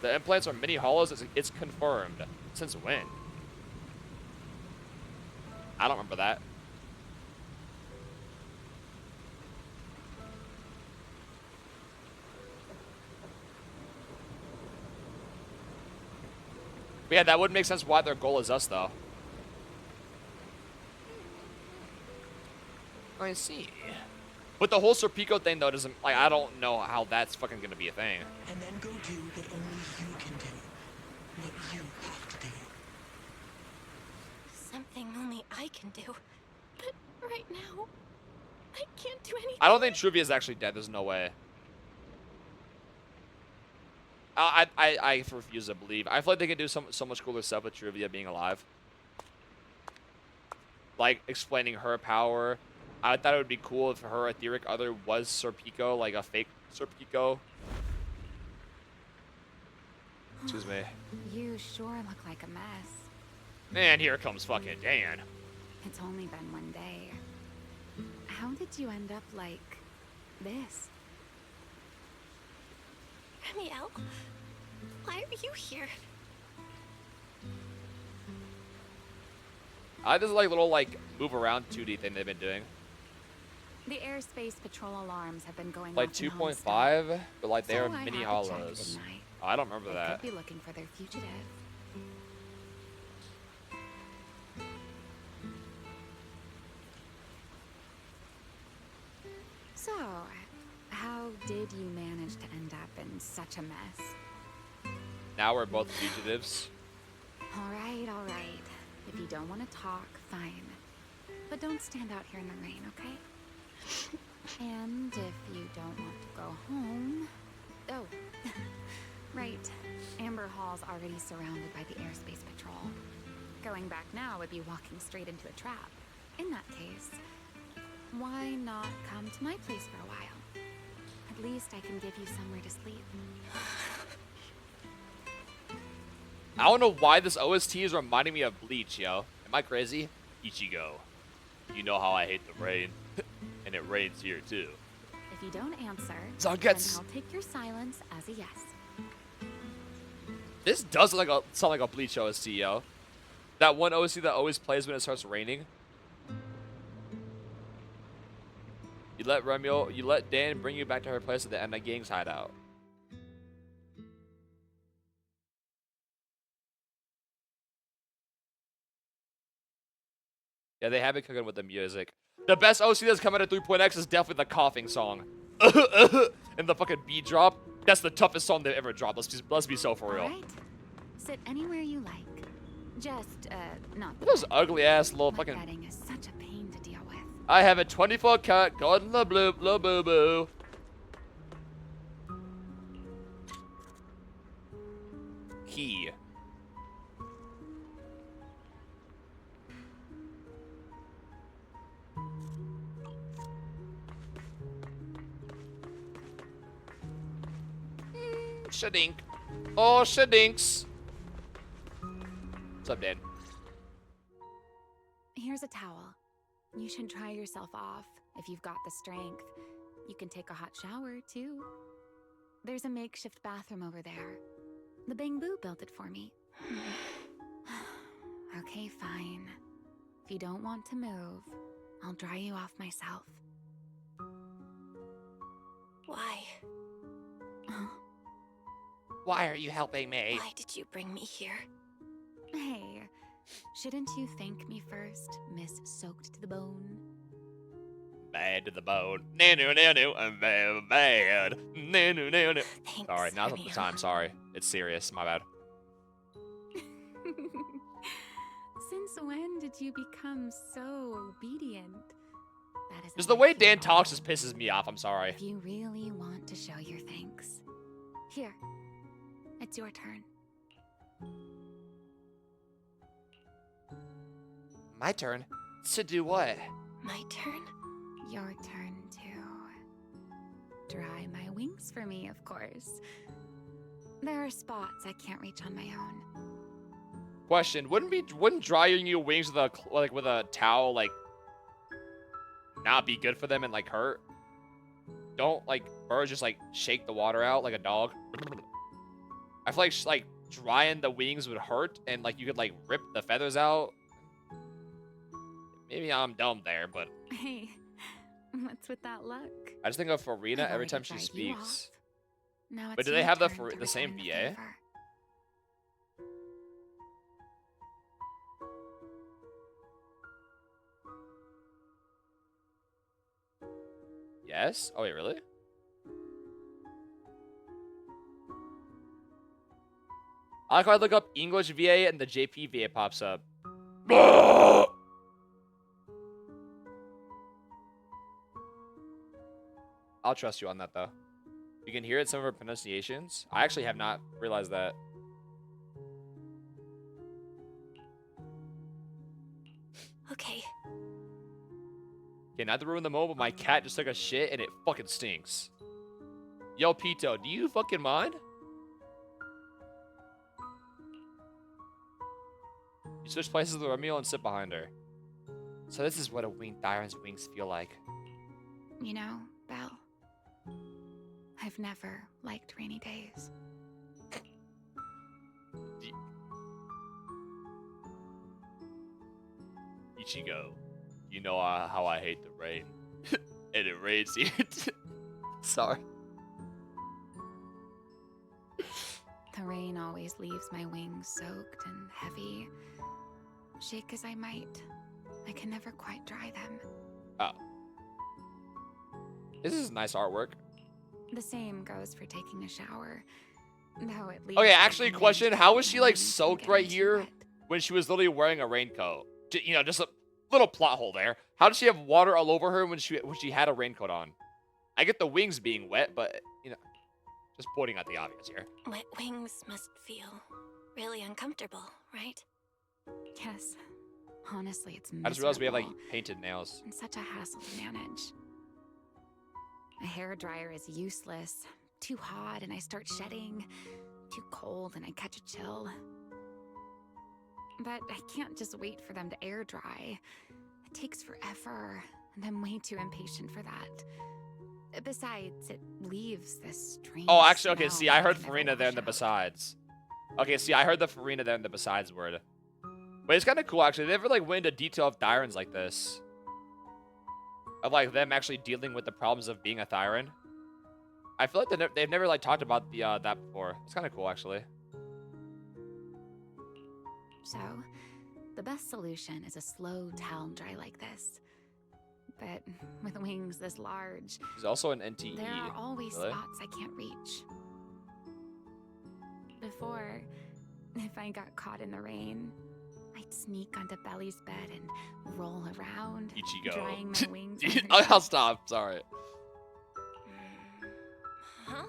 The implants are mini hollows. It's confirmed. Since when? I don't remember that. But yeah, that would make sense why their goal is us, though. I see. But the whole Serpico thing, though, doesn't... Like, I don't know how that's fucking gonna be a thing. And then go do what only you can do. What you have to do. Something only I can do. But right now, I can't do anything. I don't think Truvia is actually dead. There's no way. I refuse to believe. I feel like they can do so much cooler stuff with Truvia being alive. Like, explaining her power. I thought it would be cool if her etheric other was Serpico, like a fake Serpico. Excuse me. You sure look like a mess. And here comes fucking Dan. It's only been one day. How did you end up like this? Ramiel, why are you here? I just like little like move around 2D thing they've been doing. The airspace patrol alarms have been going Like off in 2.5, but like they So are I mini had to check, hollows. didn't I? Oh, I don't remember They that. could be looking for their fugitive. So, how did you manage to end up in such a mess? Now we're both fugitives. All right, all right. If you don't want to talk, fine. But don't stand out here in the rain, okay? And if you don't want to go home... Oh, right. Amber Hall's already surrounded by the airspace patrol. Going back now would be walking straight into a trap. In that case, why not come to my place for a while? At least I can give you somewhere to sleep. I don't know why this OST is reminding me of Bleach, yo. Am I crazy? Ichigo. You know how I hate the rain. And it rains here, too. If you don't answer, Zon then gets- I'll take your silence as a yes. This does sound like a Bleach OST, yo. That one OST that always plays when it starts raining. You let Dan bring you back to her place at the end of gang's hideout. Yeah, they have been cooking with the music. The best OC that's coming at 3.x is definitely the coughing song. And the fucking beat drop. That's the toughest song they've ever dropped. Let's be so for real. All right. Sit anywhere you like. Just, not Those ugly ass little Mud fucking... bedding is such a pain to deal with. I have a 24 cut golden la blue la boo boo. Key. Shadink. Oh, shadinks. What's up, Dan? Here's a towel. You should dry yourself off if you've got the strength. You can take a hot shower, too. There's a makeshift bathroom over there. The Bangbu built it for me. Okay, fine. If you don't want to move, I'll dry you off myself. Why? Why are you helping me? Why did you bring me here? Hey, shouldn't you thank me first, Miss Soaked to the Bone? Bad to the bone. No, I'm bad, bad. No. Sorry, now's not the time. Sorry. It's serious. My bad. Since when did you become so obedient? That is Just the way Dan talks just pisses me off. I'm sorry. If you really want to show your thanks, here, it's your turn. My turn? To do what? My turn? Your turn to dry my wings for me, of course. There are spots I can't reach on my own. Question: Wouldn't drying your wings with a towel not be good for them and hurt? Don't birds just shake the water out like a dog? I feel like drying the wings would hurt and you could rip the feathers out. Maybe I'm dumb there, but Hey, what's with that look? I just think of Farina I've every already time she dried you speaks. off. Now But it's do they your have turn to the same return the VA? favor. Yes? Oh wait, really? I like how I look up English VA and the JP VA pops up. I'll trust you on that though. You can hear it in some of her pronunciations. I actually have not realized that. Okay. Okay, not to ruin the moment, but my cat just took a shit and it fucking stinks. Yo, Pito, do you fucking mind? You switch places with Romeo and sit behind her. So this is what a winged Thyron's wings feel like. You know, Belle, I've never liked rainy days. Ichigo, you know how I hate the rain. And it rains here. Sorry. The rain always leaves my wings soaked and heavy. Shake as I might, I can never quite dry them. Oh. This is nice artwork. The same goes for taking a shower. Though it leaves Okay, my actually, wings question: how was soaked she and soaked getting right too here wet. when she was literally wearing a raincoat? Just a little plot hole there. How did she have water all over her when she had a raincoat on? I get the wings being wet, but just pointing out the obvious here. Wet wings must feel really uncomfortable, right? Yes. Honestly, it's miserable. I just realized we have painted nails. And such a hassle to manage. A hairdryer is useless. Too hot and I start shedding. Too cold and I catch a chill. But I can't just wait for them to air dry. It takes forever, and I'm way too impatient for that. Besides, it leaves this strange Oh, actually, okay, smell see, I that heard can never Farina there in wash the out. besides. Okay, see, I heard the Farina there in the besides word. But it's kind of cool, actually. They never, went into detail of Thyrans like this. Of, them actually dealing with the problems of being a Thyran. I feel like they've never, talked about that before. It's kind of cool, actually. So, the best solution is a slow towel dry like this. But with wings this large, He's also an NTE. there are always Really? spots I can't reach. Before, if I got caught in the rain, I'd sneak onto Belly's bed and roll around, drying my Ichigo. wings. I'll stop. Sorry. Huh?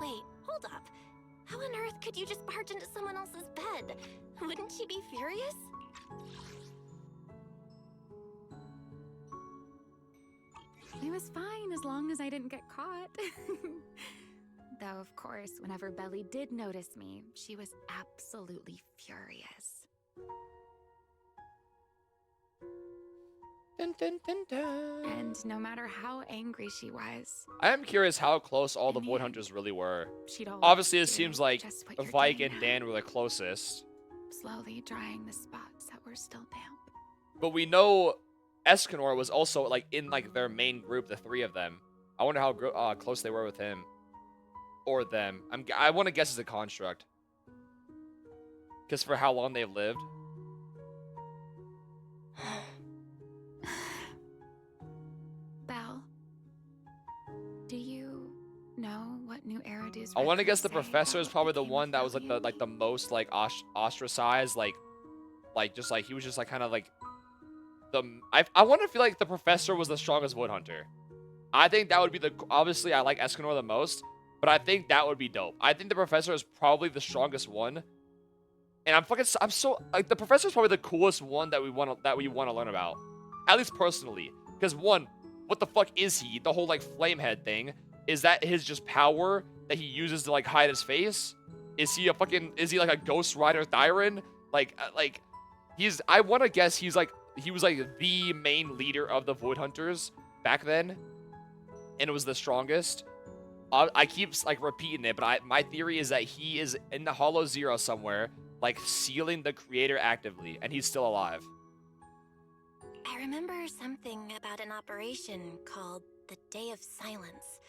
Wait, hold up. How on earth could you just barge into someone else's bed? Wouldn't she be furious? It was fine as long as I didn't get caught. Though, of course, whenever Belly did notice me, she was absolutely furious. Dun, dun, dun, dun. And no matter how angry she was, I am curious how close all the Void Hunters really were. she'd always Obviously, it do seems like just what you're Vike doing and now, Dan were the closest. slowly drying the spots that were still damp. But we know Escanor was also like in like their main group, the three of them. I wonder how close they were with him or them. I want to guess it's a construct, because for how long they've lived. Belle, do you know what New Eridu's I want to guess records the say professor is about probably what the became one of that was like Valiant? the most like ostracized, like just like he was just like kind of like I want to feel like the professor was the strongest wood hunter. I think that would be obviously I like Escanor the most, but I think that would be dope. I think the professor is probably the strongest one. And I'm so like the professor is probably the coolest one that we want to learn about. At least personally. Because one, what the fuck is he? The whole like flamehead thing. Is that his just power that he uses to like hide his face? Is he like a Ghost Rider Thyron? I want to guess he was like the main leader of the Void Hunters back then, and it was the strongest. I keep like repeating it, but my theory is that he is in the Hollow Zero somewhere, like sealing the creator actively, and he's still alive. I remember something about an operation called the Day of Silence.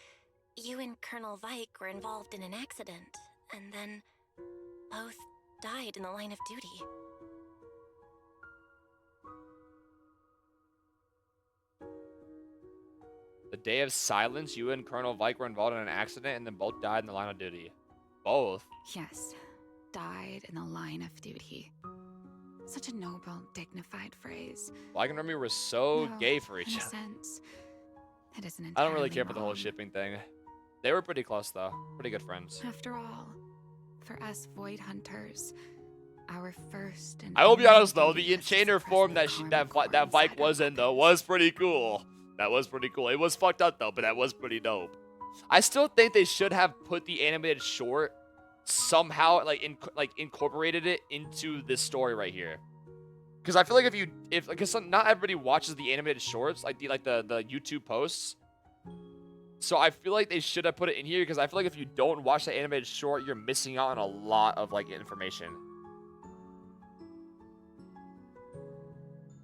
You and Colonel Vike were involved in an accident, and then both died in the line of duty. The Day of Silence, you and Colonel Vike were involved in an accident and then both died in the line of duty. Both? Yes, died in the line of duty. Such a noble, dignified phrase. Vike and Remy were so gay for each In a other. sense, it isn't I don't really entirely care for the whole wrong. shipping thing. They were pretty close though. Pretty good friends. After all, for us Void Hunters, our first and I will be only honest though, duty the was to Enchainer suppress form the that karma core Vike inside was our in though was pretty cool. That was pretty cool. It was fucked up though, but that was pretty dope. I still think they should have put the animated short somehow incorporated it into this story right here. Because I feel like because not everybody watches the animated shorts, like the YouTube posts. So I feel like they should have put it in here, because I feel like if you don't watch the animated short, you're missing out on a lot of like information.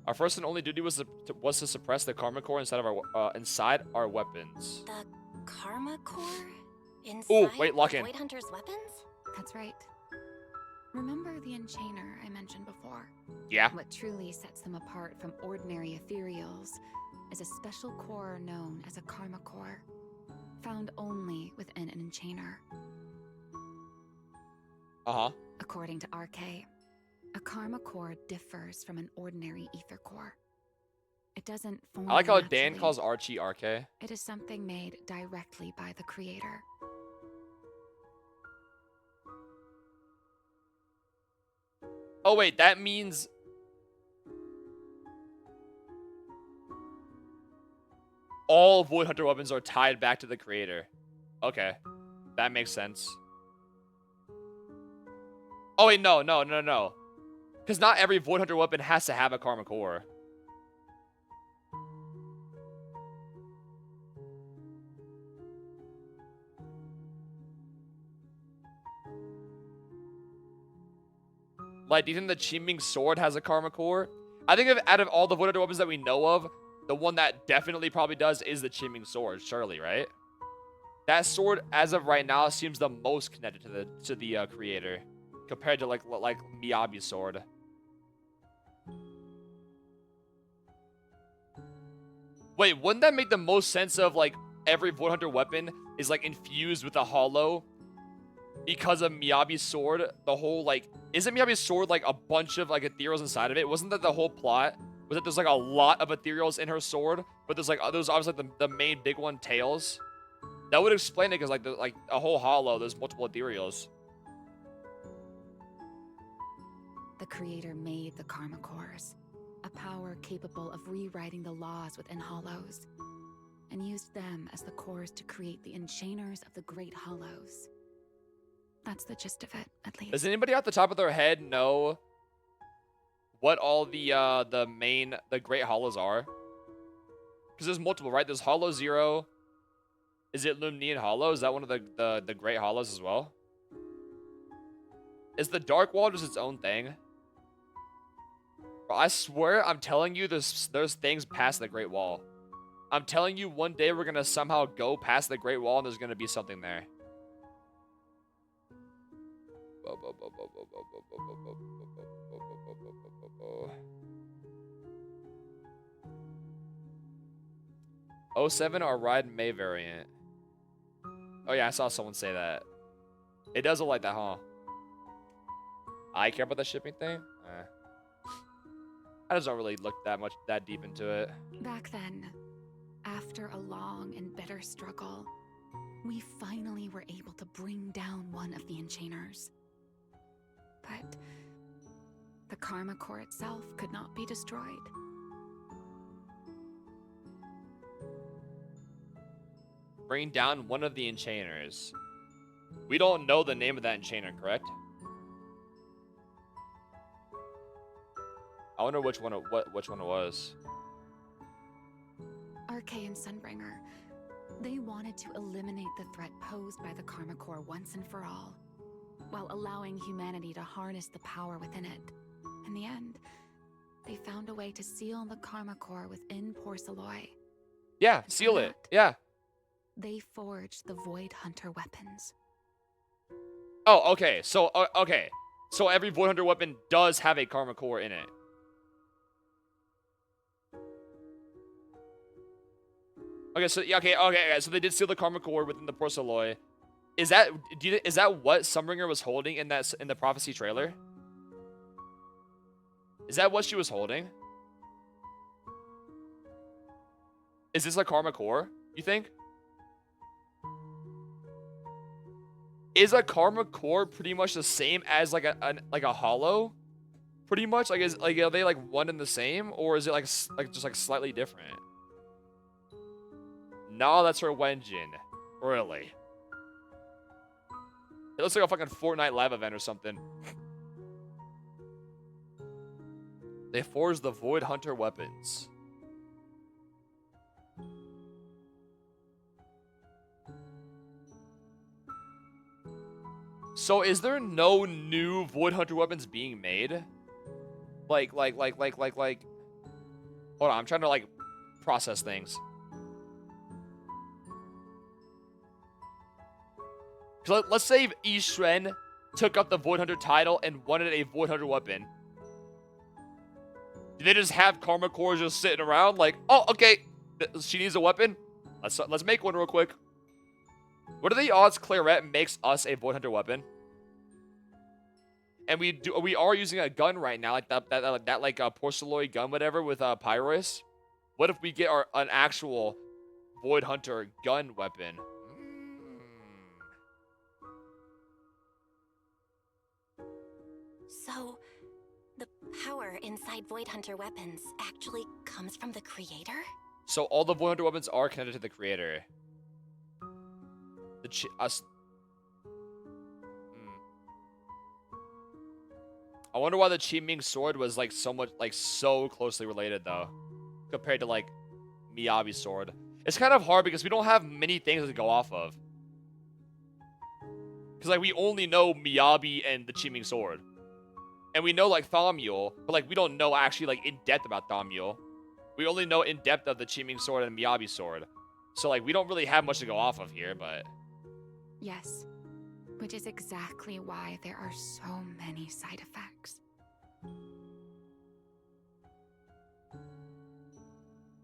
Our first and only duty was to suppress the karma core inside our weapons. The Karma Core? Inside Oh, wait, lock the in. Void Hunter's weapons? That's right. Remember the Enchainer I mentioned before? Yeah. What truly sets them apart from ordinary ethereals is a special core known as a Karma Core, found only within an Enchainer. Uh-huh. According to RK, a Karma Core differs from an ordinary Ether Core. It doesn't form I like how Dan naturally. calls Archie RK. It is something made directly by the creator. Oh wait, that means all Void Hunter weapons are tied back to the creator. Okay. That makes sense. Oh wait, no. Because not every Void Hunter weapon has to have a Karma Core. Like, do you think the Qiming sword has a Karma Core? I think out of all the Void Hunter weapons that we know of, the one that definitely probably does is the Qiming sword, surely, right? That sword, as of right now, seems the most connected to the creator, compared to like Miyabi's sword. Wait, wouldn't that make the most sense of like every Void Hunter weapon is like infused with a hollow because of Miyabi's sword? The whole like, isn't Miyabi's sword like a bunch of like ethereals inside of it? Wasn't that the whole plot? Was that there's like a lot of ethereals in her sword, but there's obviously the main big one, Tails. That would explain it, because like a whole hollow, there's multiple ethereals. The creator made the Karma Cores, a power capable of rewriting the laws within hollows, and used them as the cores to create the Enchainers of the Great Hollows. That's the gist of it, at least. Does anybody off the top of their head know what all the Great Hollows are? Because there's multiple, right? There's Hollow Zero. Is it Lumnian Hollow? Is that one of the Great Hollows as well? Is the Dark Wall just its own thing? Bro, I swear, I'm telling you, there's things past the Great Wall. I'm telling you, one day we're gonna somehow go past the Great Wall and there's gonna be something there. 07 or Ride May variant. Oh yeah, I saw someone say that. It does look like that, huh? I care about the shipping thing? I just don't really look that deep into it. Back then, after a long and bitter struggle, we finally were able to bring down one of the Enchainers. But the Karma Core itself could not be destroyed. Bring down one of the Enchainers. We don't know the name of that Enchainer, correct? I wonder which one it was. RK and Sunbringer, they wanted to eliminate the threat posed by the Karma Core once and for all, while allowing humanity to harness the power within it. In the end, they found a way to seal the Karma Core within Porcelloy. Yeah, seal it. Yeah. They forged the Void Hunter weapons. Oh, okay. So, okay. So every Void Hunter weapon does have a Karma Core in it. Okay, so yeah, okay. So they did seal the Karma Core within the Porcelloy. Is that what Sunbringer was holding in the prophecy trailer? Is that what she was holding? Is this a Karma Core, you think? Is a Karma Core pretty much the same as like a hollow? Pretty much, like are they like one and the same, or is it like just like slightly different? No, that's her Wenjin. Really? It looks like a fucking Fortnite live event or something. They forged the Void Hunter weapons. So is there no new Void Hunter weapons being made? Like. Hold on, I'm trying to like process things. Let's say if Yishren took up the Void Hunter title and wanted a Void Hunter weapon. Do they just have Karma Cores just sitting around like, oh, okay, she needs a weapon? Let's make one real quick. What are the odds Claret makes us a Void Hunter weapon? And we are using a gun right now, like that like a Porcelloy gun, whatever, with Pyrus. What if we get an actual Void Hunter gun weapon? So, the power inside Void Hunter weapons actually comes from the creator? So all the Void Hunter weapons are connected to the creator. I wonder why the Qiming sword was like so closely related though, compared to like Miyabi's sword. It's kind of hard because we don't have many things to go off of. Because like we only know Miyabi and the Qiming sword. And we know like Thaumiel, but like we don't know actually like in depth about Thaumiel. We only know in depth of the Qiming sword and Miyabi's sword. So like we don't really have much to go off of here, but Yes, which is exactly why there are so many side effects.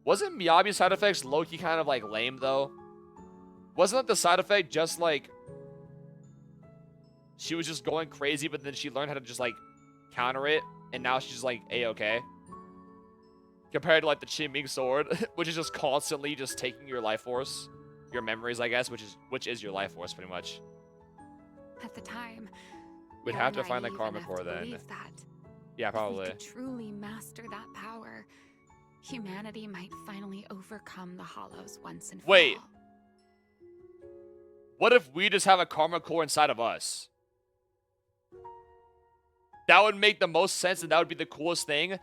Wasn't Miyabi's side effects low-key kind of like lame though? Wasn't the side effect just like she was just going crazy, but then she learned how to just like counter it, and now she's like A-okay? Compared to like the Qiming sword, which is just constantly just taking your life force, your memories, I guess, which is your life force pretty much. At the time, We'd have to find the Karma Core then. Yeah, probably. If we could truly master that power, humanity might finally overcome the Hollows once and for Wait. all. What if we just have a Karma Core inside of us? That would make the most sense, and that would be the coolest thing.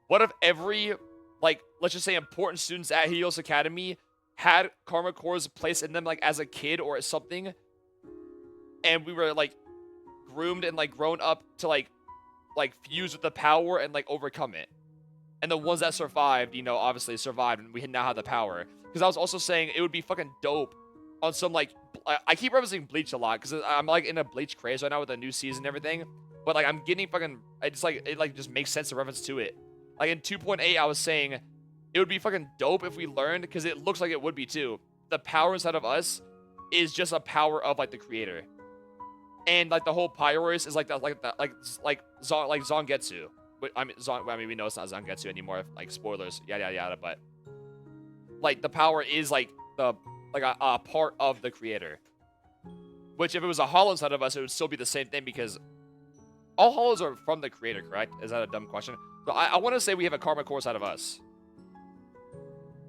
What if every, like, let's just say important students at Helios Academy had Karma Cores placed in them, like, as a kid or something, and we were, like, groomed and, like, grown up to, like fuse with the power and, like, overcome it. And the ones that survived, you know, obviously survived, and we now have the power. Because I was also saying it would be fucking dope on some, like, I keep referencing Bleach a lot, because I'm, like, in a Bleach craze right now with the new season and everything. But, like, I'm getting fucking, it's like, it, like, just makes sense to reference to it. Like, in 2.8, I was saying it would be fucking dope if we learned, because it looks like it would be, too. The power inside of us is just a power of, like, the creator. And, like, the whole Pyrois is, like, Zangetsu. But, I mean, we know it's not Zangetsu anymore, like, spoilers, yada, yada, yada, but, like, the power is, like, a part of the creator. Which, if it was a hollow inside of us, it would still be the same thing, because all hollows are from the creator, correct? Is that a dumb question? So, I want to say we have a karma core inside of us.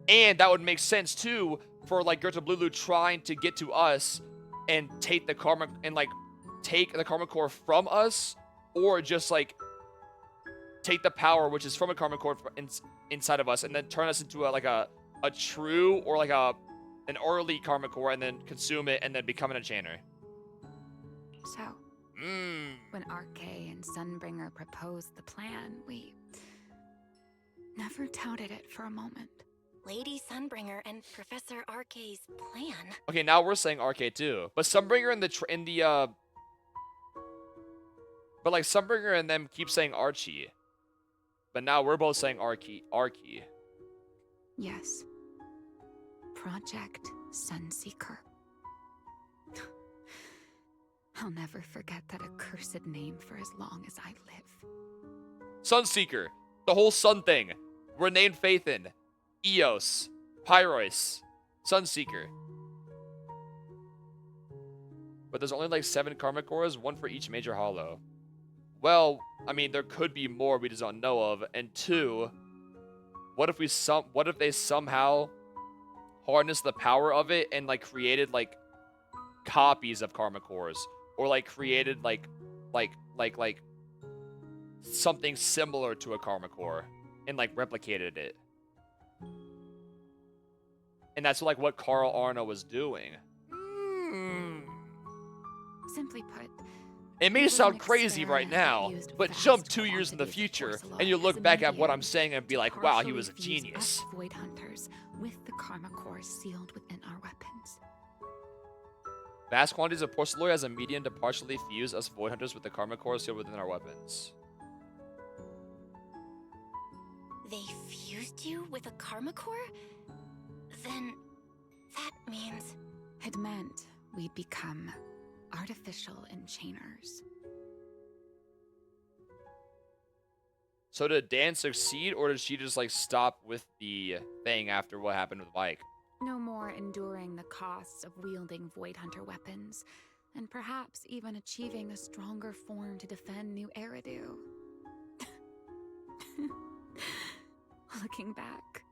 And that would make sense, too, for, like, Gerta Blulu trying to get to us and take the karma, and, like, take the karma core from us, or just, like, take the power, which is from a karma core inside of us, and then turn us into a true, or like an early karma core, and then consume it, and then become an enchanter. So, when RK and Sunbringer proposed the plan, we never doubted it for a moment. Lady Sunbringer and Professor RK's plan. Okay, now we're saying RK too, but Sunbringer but like Sunbringer and them keep saying Archie. But now we're both saying Archie. Yes. Project Sunseeker. I'll never forget that accursed name for as long as I live. Sunseeker. The whole sun thing. We're named faith in. Eos. Pyrois. Sunseeker. But there's only like 7 karma cores, 1 for each major hollow. Well, I mean, there could be more we just don't know of. And 2, what if they somehow harnessed the power of it and like created like copies of karma cores, or like created like something similar to a karma core and like replicated it. And that's like what Carl Arno was doing. Simply put, it may sound crazy right now, but jump 2 years in the future, and you look back at what I'm saying and be like, wow, he was a genius. Void hunters with the karma cores sealed within our weapons. Vast quantities of porcelain as a medium to partially fuse us void hunters with the karma cores sealed within our weapons. They fused you with a karma core? Then that means... It meant we'd become artificial enchainers. So did Dan succeed, or did she just like stop with the thing after what happened with Mike? No more enduring the costs of wielding Void Hunter weapons, and perhaps even achieving a stronger form to defend New Eridu. Looking back,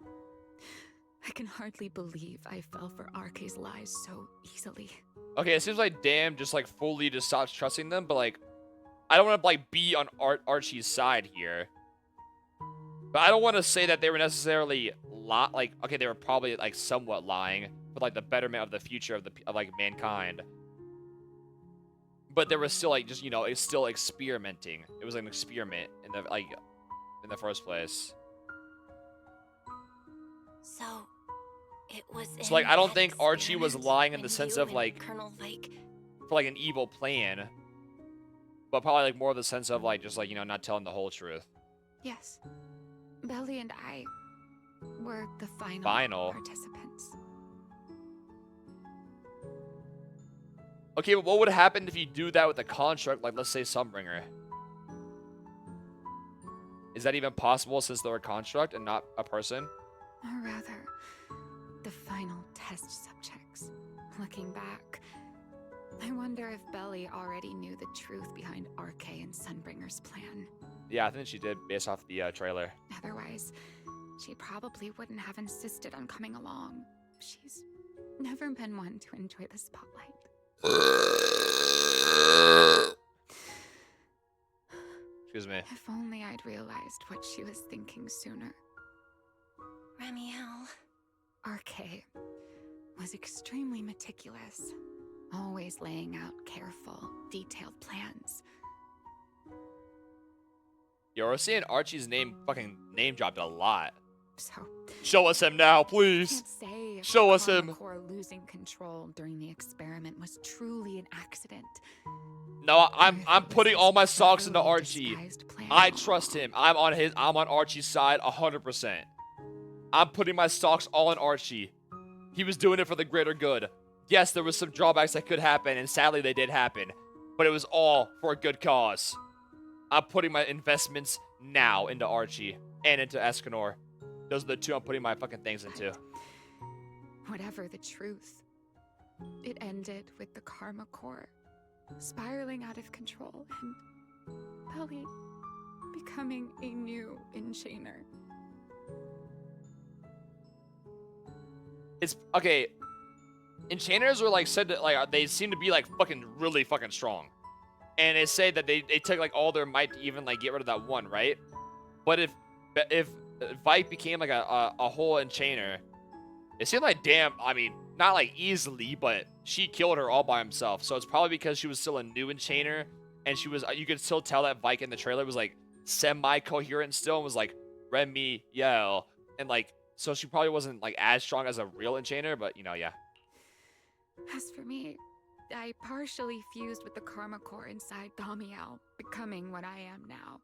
I can hardly believe I fell for RK's lies so easily. Okay, it seems like Dan just like fully just stops trusting them, but like, I don't want to like be on Archie's side here. But I don't want to say that they were necessarily okay, they were probably like somewhat lying for like the betterment of the future of like mankind. But there was still like just, you know, it's still experimenting. It was like an experiment in the first place. So it was. So like I don't think Archie was lying in the sense of like Colonel Vike for like an evil plan, but probably like more of the sense of like just like, you know, not telling the whole truth. Yes. Belly and I were the final participants. Okay, but what would happen if you do that with a construct, like let's say Sunbringer? Is that even possible since they're a construct and not a person? Or rather, the final test subjects. Looking back, I wonder if Belly already knew the truth behind RK and Sunbringer's plan. Yeah, I think she did based off the trailer. Otherwise, she probably wouldn't have insisted on coming along. She's never been one to enjoy the spotlight. Excuse me. If only I'd realized what she was thinking sooner. Ramiel. RK was extremely meticulous, always laying out careful, detailed plans. Yo, we're seeing Archie's name fucking name dropped a lot. So, show us him now, please. Can't say if Show us him. Core losing control during the experiment was truly an accident. No, I'm putting all my socks into Archie. I trust him. I'm on Archie's side 100%. I'm putting my socks all in Archie. He was doing it for the greater good. Yes, there was some drawbacks that could happen, and sadly they did happen. But it was all for a good cause. I'm putting my investments now into Archie and into Escanor. Those are the two I'm putting my fucking things into. Whatever the truth, it ended with the Karma Core spiraling out of control and Belly becoming a new enchainer. It's okay. Enchainers are like said that like they seem to be like fucking really fucking strong, and they say that they took like all their might to even like get rid of that one, right? But if Vike became like a whole enchainer, it seemed like damn. I mean, not like easily, but she killed her all by himself. So it's probably because she was still a new enchainer, and she was. You could still tell that Vike in the trailer was like semi-coherent still, and was like Remy yell, and like so she probably wasn't like as strong as a real enchainer, but you know, yeah. As for me, I partially fused with the Karma Core inside Damiel, becoming what I am now.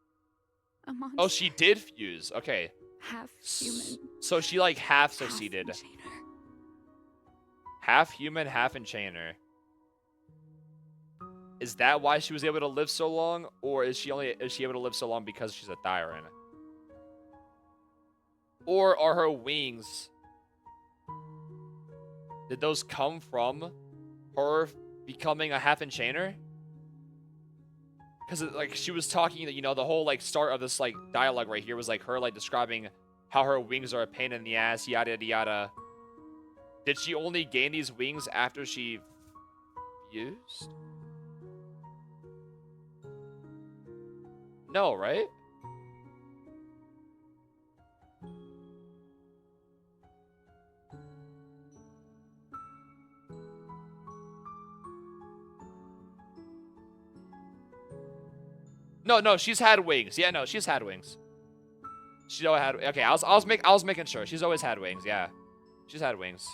A monster. Oh, she did fuse. Okay. Half human. So she like half succeeded. Half human, half enchainer. Is that why she was able to live so long, or is she able to live so long because she's a Thyran? Or are her wings? Did those come from her becoming a half enchainer? Because like she was talking that, you know, the whole like start of this like dialogue right here was like her like describing how her wings are a pain in the ass, yada yada yada. Did she only gain these wings after she fused? No, right? No, she's had wings. Yeah, no, she's had wings. She's always had. Okay, I was making sure. She's always had wings. Yeah, she's had wings.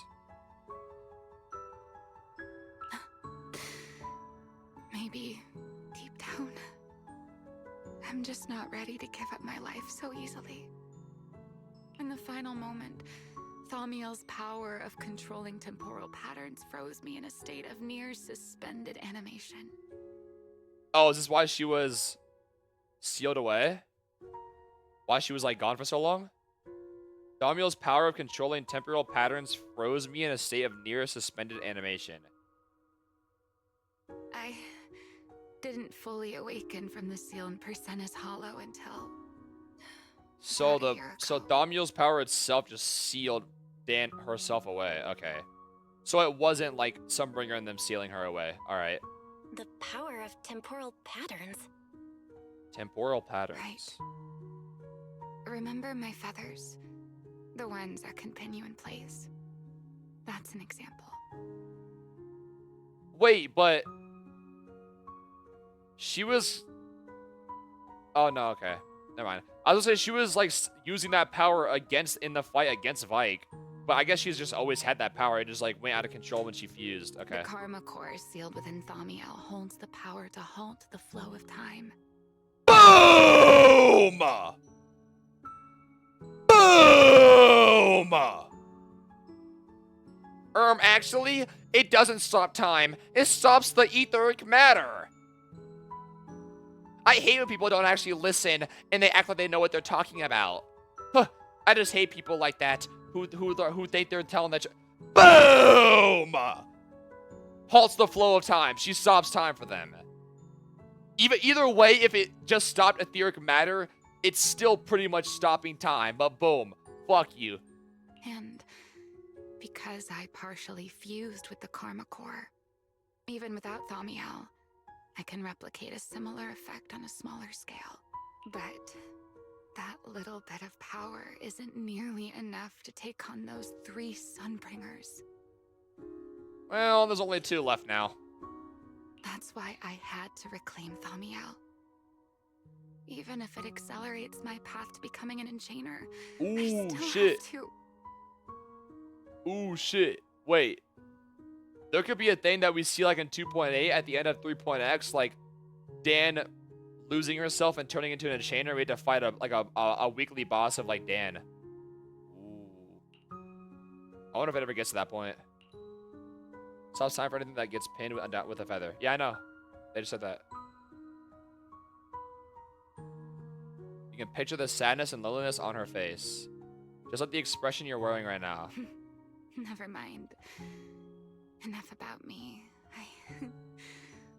Maybe deep down, I'm just not ready to give up my life so easily. In the final moment, Thaumiel's power of controlling temporal patterns froze me in a state of near suspended animation. Oh, is this why she was sealed away? Why she was like gone for so long? Thaumiel's power of controlling temporal patterns froze me in a state of near suspended animation. I didn't fully awaken from the seal in Persena's Hollow until... So Thaumiel's power itself just sealed Dan herself away. Okay. So it wasn't like Sunbringer and them sealing her away. Alright. The power of temporal patterns. Temporal patterns. Right. Remember my feathers? The ones that continue in place. That's an example. Wait, but... She was... Oh, no, okay. Never mind. I was gonna say she was, like, using that power in the fight against Vike. But I guess she's just always had that power. It just, like, went out of control when she fused. Okay. The Karma Core sealed within Thaumiel holds the power to halt the flow of time. Boom! Boom! Actually, it doesn't stop time. It stops the etheric matter. I hate when people don't actually listen and they act like they know what they're talking about. Huh, I just hate people like that who think they're telling that. Boom! Halts the flow of time. She stops time for them. Either way, if it just stopped etheric matter, it's still pretty much stopping time. But boom, fuck you. And because I partially fused with the Karma Core, even without Thaumiel, I can replicate a similar effect on a smaller scale. But that little bit of power isn't nearly enough to take on those 3 Sunbringers. Well, there's only 2 left now. That's why I had to reclaim Thaumiel. Even if it accelerates my path to becoming an enchainer, Ooh, I still shit. have to. Ooh, shit. Wait. There could be a thing that we see like in 2.8 at the end of 3.x, like Dan losing herself and turning into an enchainer. We had to fight a weekly boss of like Dan. Ooh. I wonder if it ever gets to that point. Stop sign for anything that gets pinned with a feather. Yeah, I know. They just said that. You can picture the sadness and loneliness on her face. Just like the expression you're wearing right now. Never mind. Enough about me.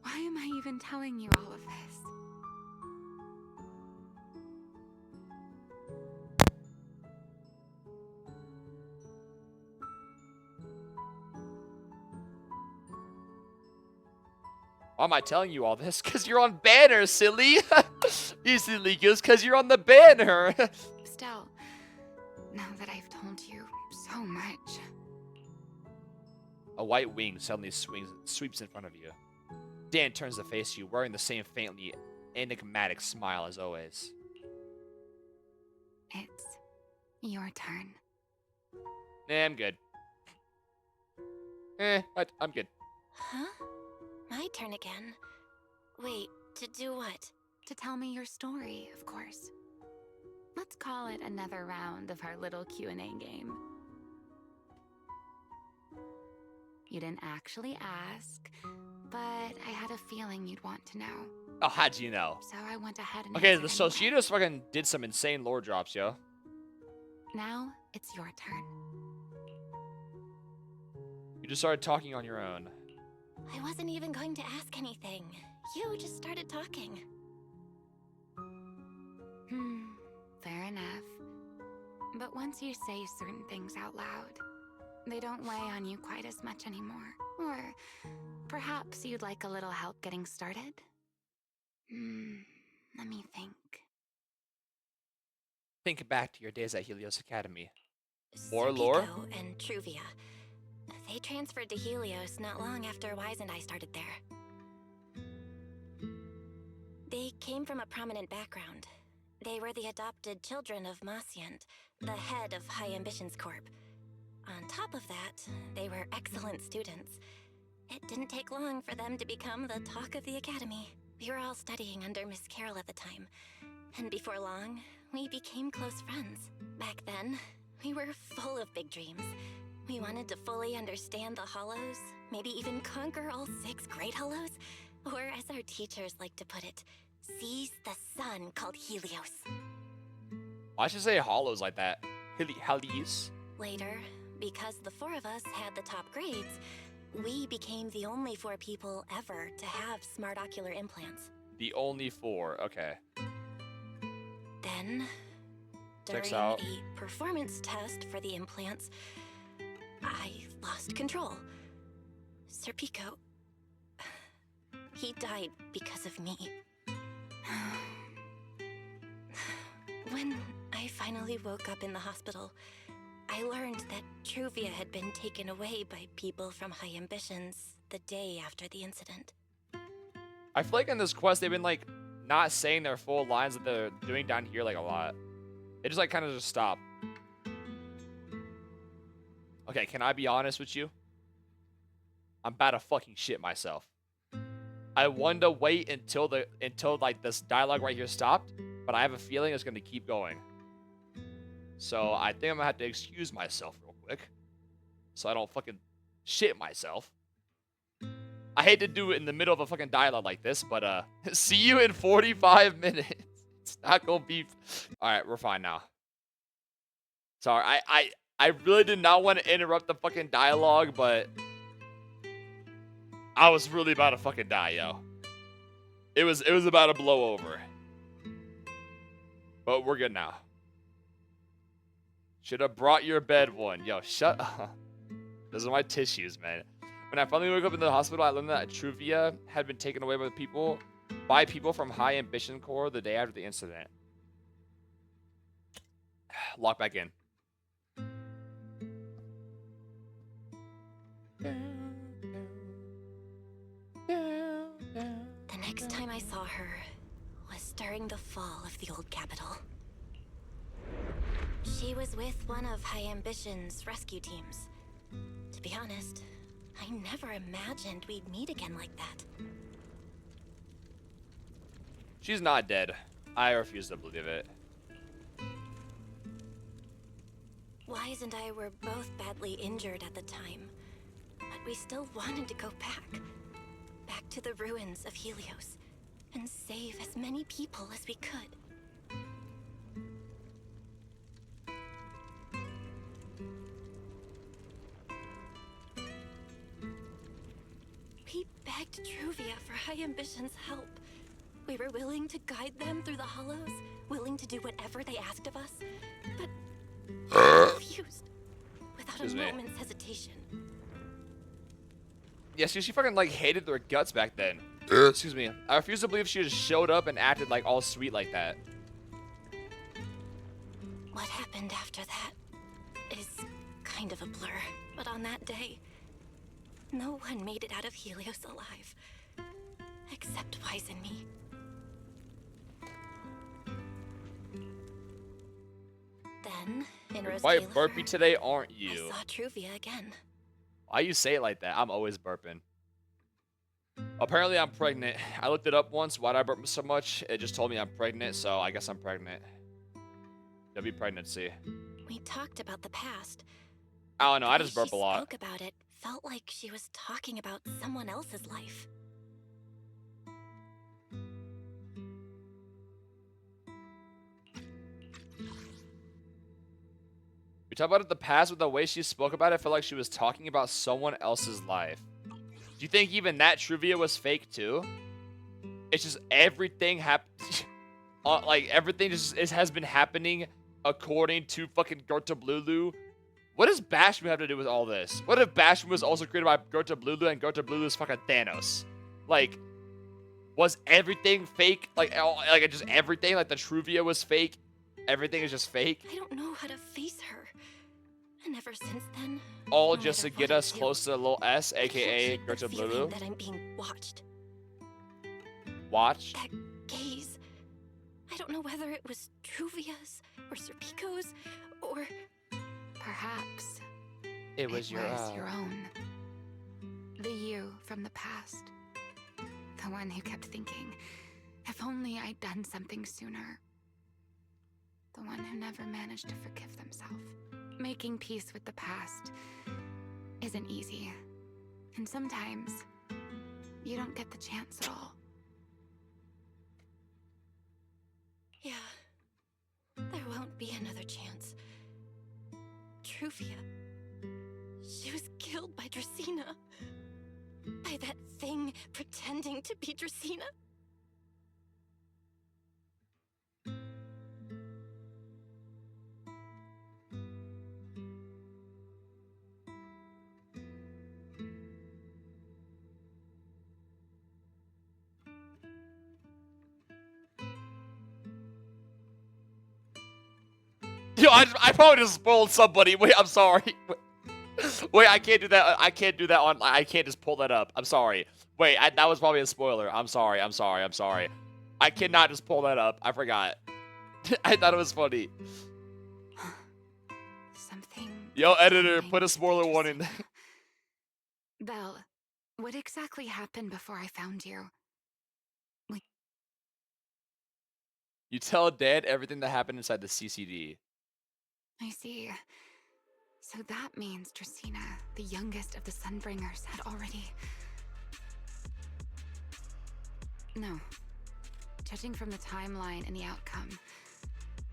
Why am I even telling you all of this? Why am I telling you all this? Because you're on banner, silly. You silly goose, because you're on the banner. Still, now that I've told you so much. A white wing suddenly sweeps in front of you. Dan turns to face you, wearing the same faintly enigmatic smile as always. It's your turn. Nah, I'm good. I'm good. Huh? My turn again. Wait, to do what? To tell me your story, of course. Let's call it another round of our little Q&A game. You didn't actually ask, but I had a feeling you'd want to know. Oh, how'd you know? So I went ahead and Okay, answered so anyway. she just fucking did some insane lore drops, yo. Now, it's your turn. You just started talking on your own. I wasn't even going to ask anything. You just started talking. Fair enough. But once you say certain things out loud, they don't weigh on you quite as much anymore. Or perhaps you'd like a little help getting started? Let me think. Think back to your days at Helios Academy. More lore? Serpico and Truvia. They transferred to Helios not long after Wise and I started there. They came from a prominent background. They were the adopted children of Masyant, the head of High Ambitions Corp. On top of that, they were excellent students. It didn't take long for them to become the talk of the academy. We were all studying under Miss Carroll at the time, and before long, we became close friends. Back then, we were full of big dreams. We wanted to fully understand the Hollows, maybe even conquer all 6 Great Hollows, or as our teachers like to put it, seize the sun called Helios. Why should I say hollows like that? Helios? Later, because the 4 of us had the top grades, we became the only 4 people ever to have smart ocular implants. The only 4, okay. Then, Checks during out. a performance test for the implants, I lost control. Serpico, he died because of me. When I finally woke up in the hospital, I learned that Truvia had been taken away by people from High Ambitions the day after the incident. I feel like in this quest, they've been, like, not saying their full lines that they're doing down here, like, a lot. They just, like, kind of just stop. Okay, can I be honest with you? I'm about to fucking shit myself. I wanted to wait until like this dialogue right here stopped, but I have a feeling it's gonna keep going. So I think I'm gonna have to excuse myself real quick, so I don't fucking shit myself. I hate to do it in the middle of a fucking dialogue like this, but see you in 45 minutes. It's not gonna be. All right, we're fine now. Sorry, I really did not want to interrupt the fucking dialogue, but I was really about to fucking die, yo. It was about to blow over. But we're good now. Should have brought your bed one. Yo, shut up. Those are my tissues, man. When I finally woke up in the hospital, I learned that Truvia had been taken away by people from High Ambition Corps the day after the incident. Lock back in. The next time I saw her was stirring the fall of the old capital. She was with one of High Ambition's rescue teams. To be honest, I never imagined we'd meet again like that. She's not dead. I refuse to believe it. Wise and I were both badly injured at the time, but we still wanted to go back. Back to the ruins of Helios, and save as many people as we could. We begged Truvia for High Ambition's help. We were willing to guide them through the hollows, willing to do whatever they asked of us, but we refused, without a moment's hesitation. Yeah, she fucking like hated their guts back then. Excuse me. I refuse to believe she just showed up and acted like all sweet like that. What happened after that is kind of a blur, but on that day, no one made it out of Helios alive, except Wise and me. Then, in Rose Quite Kaler, burpy today, aren't you? I saw Truvia again. Why you say it like that? I'm always burping. Apparently, I'm pregnant. I looked it up once. Why'd I burp so much? It just told me I'm pregnant, so I guess I'm pregnant. W pregnancy. We talked about the past. I don't know. I The just way burp a she lot. spoke about it felt like she was talking about someone else's life. We talked about it in the past with the way she spoke about it. Felt like she was talking about someone else's life. Do you think even that trivia was fake too? It's just everything like everything just has been happening according to fucking Gerta Blulu. What does Bashmu have to do with all this? What if Bashmu was also created by Gerta Blulu and Gerta Blulu is fucking Thanos? Like, was everything fake? Like just everything? Like the trivia was fake? Everything is just fake? I don't know how to face her. And ever since then, All no just to matter get what I us do, close to the little S, I can't aka shake the Gerta feeling Blulu. that I'm being watched. Watch? That gaze. I don't know whether it was Truvia's or Serpico's or Perhaps It was your own. The you from the past. The one who kept thinking, if only I'd done something sooner. The one who never managed to forgive themselves. Making peace with the past isn't easy. And sometimes you don't get the chance at all. yeah. There won't be another chance. Truvia. She was killed by Dracena. By that thing pretending to be Dracena. Yo, I probably just spoiled somebody. Wait, I'm sorry. Wait, I can't do that. I can't do that on. I can't just pull that up. I'm sorry. Wait, that was probably a spoiler. I'm sorry. I'm sorry. I'm sorry. I cannot just pull that up. I forgot. I thought it was funny. Something. Yo, editor, put a spoiler warning. Belle, what exactly happened before I found you? You tell Dad everything that happened inside the CCD. I see. So that means Dracena, the youngest of the Sunbringers, had already... No. Judging from the timeline and the outcome,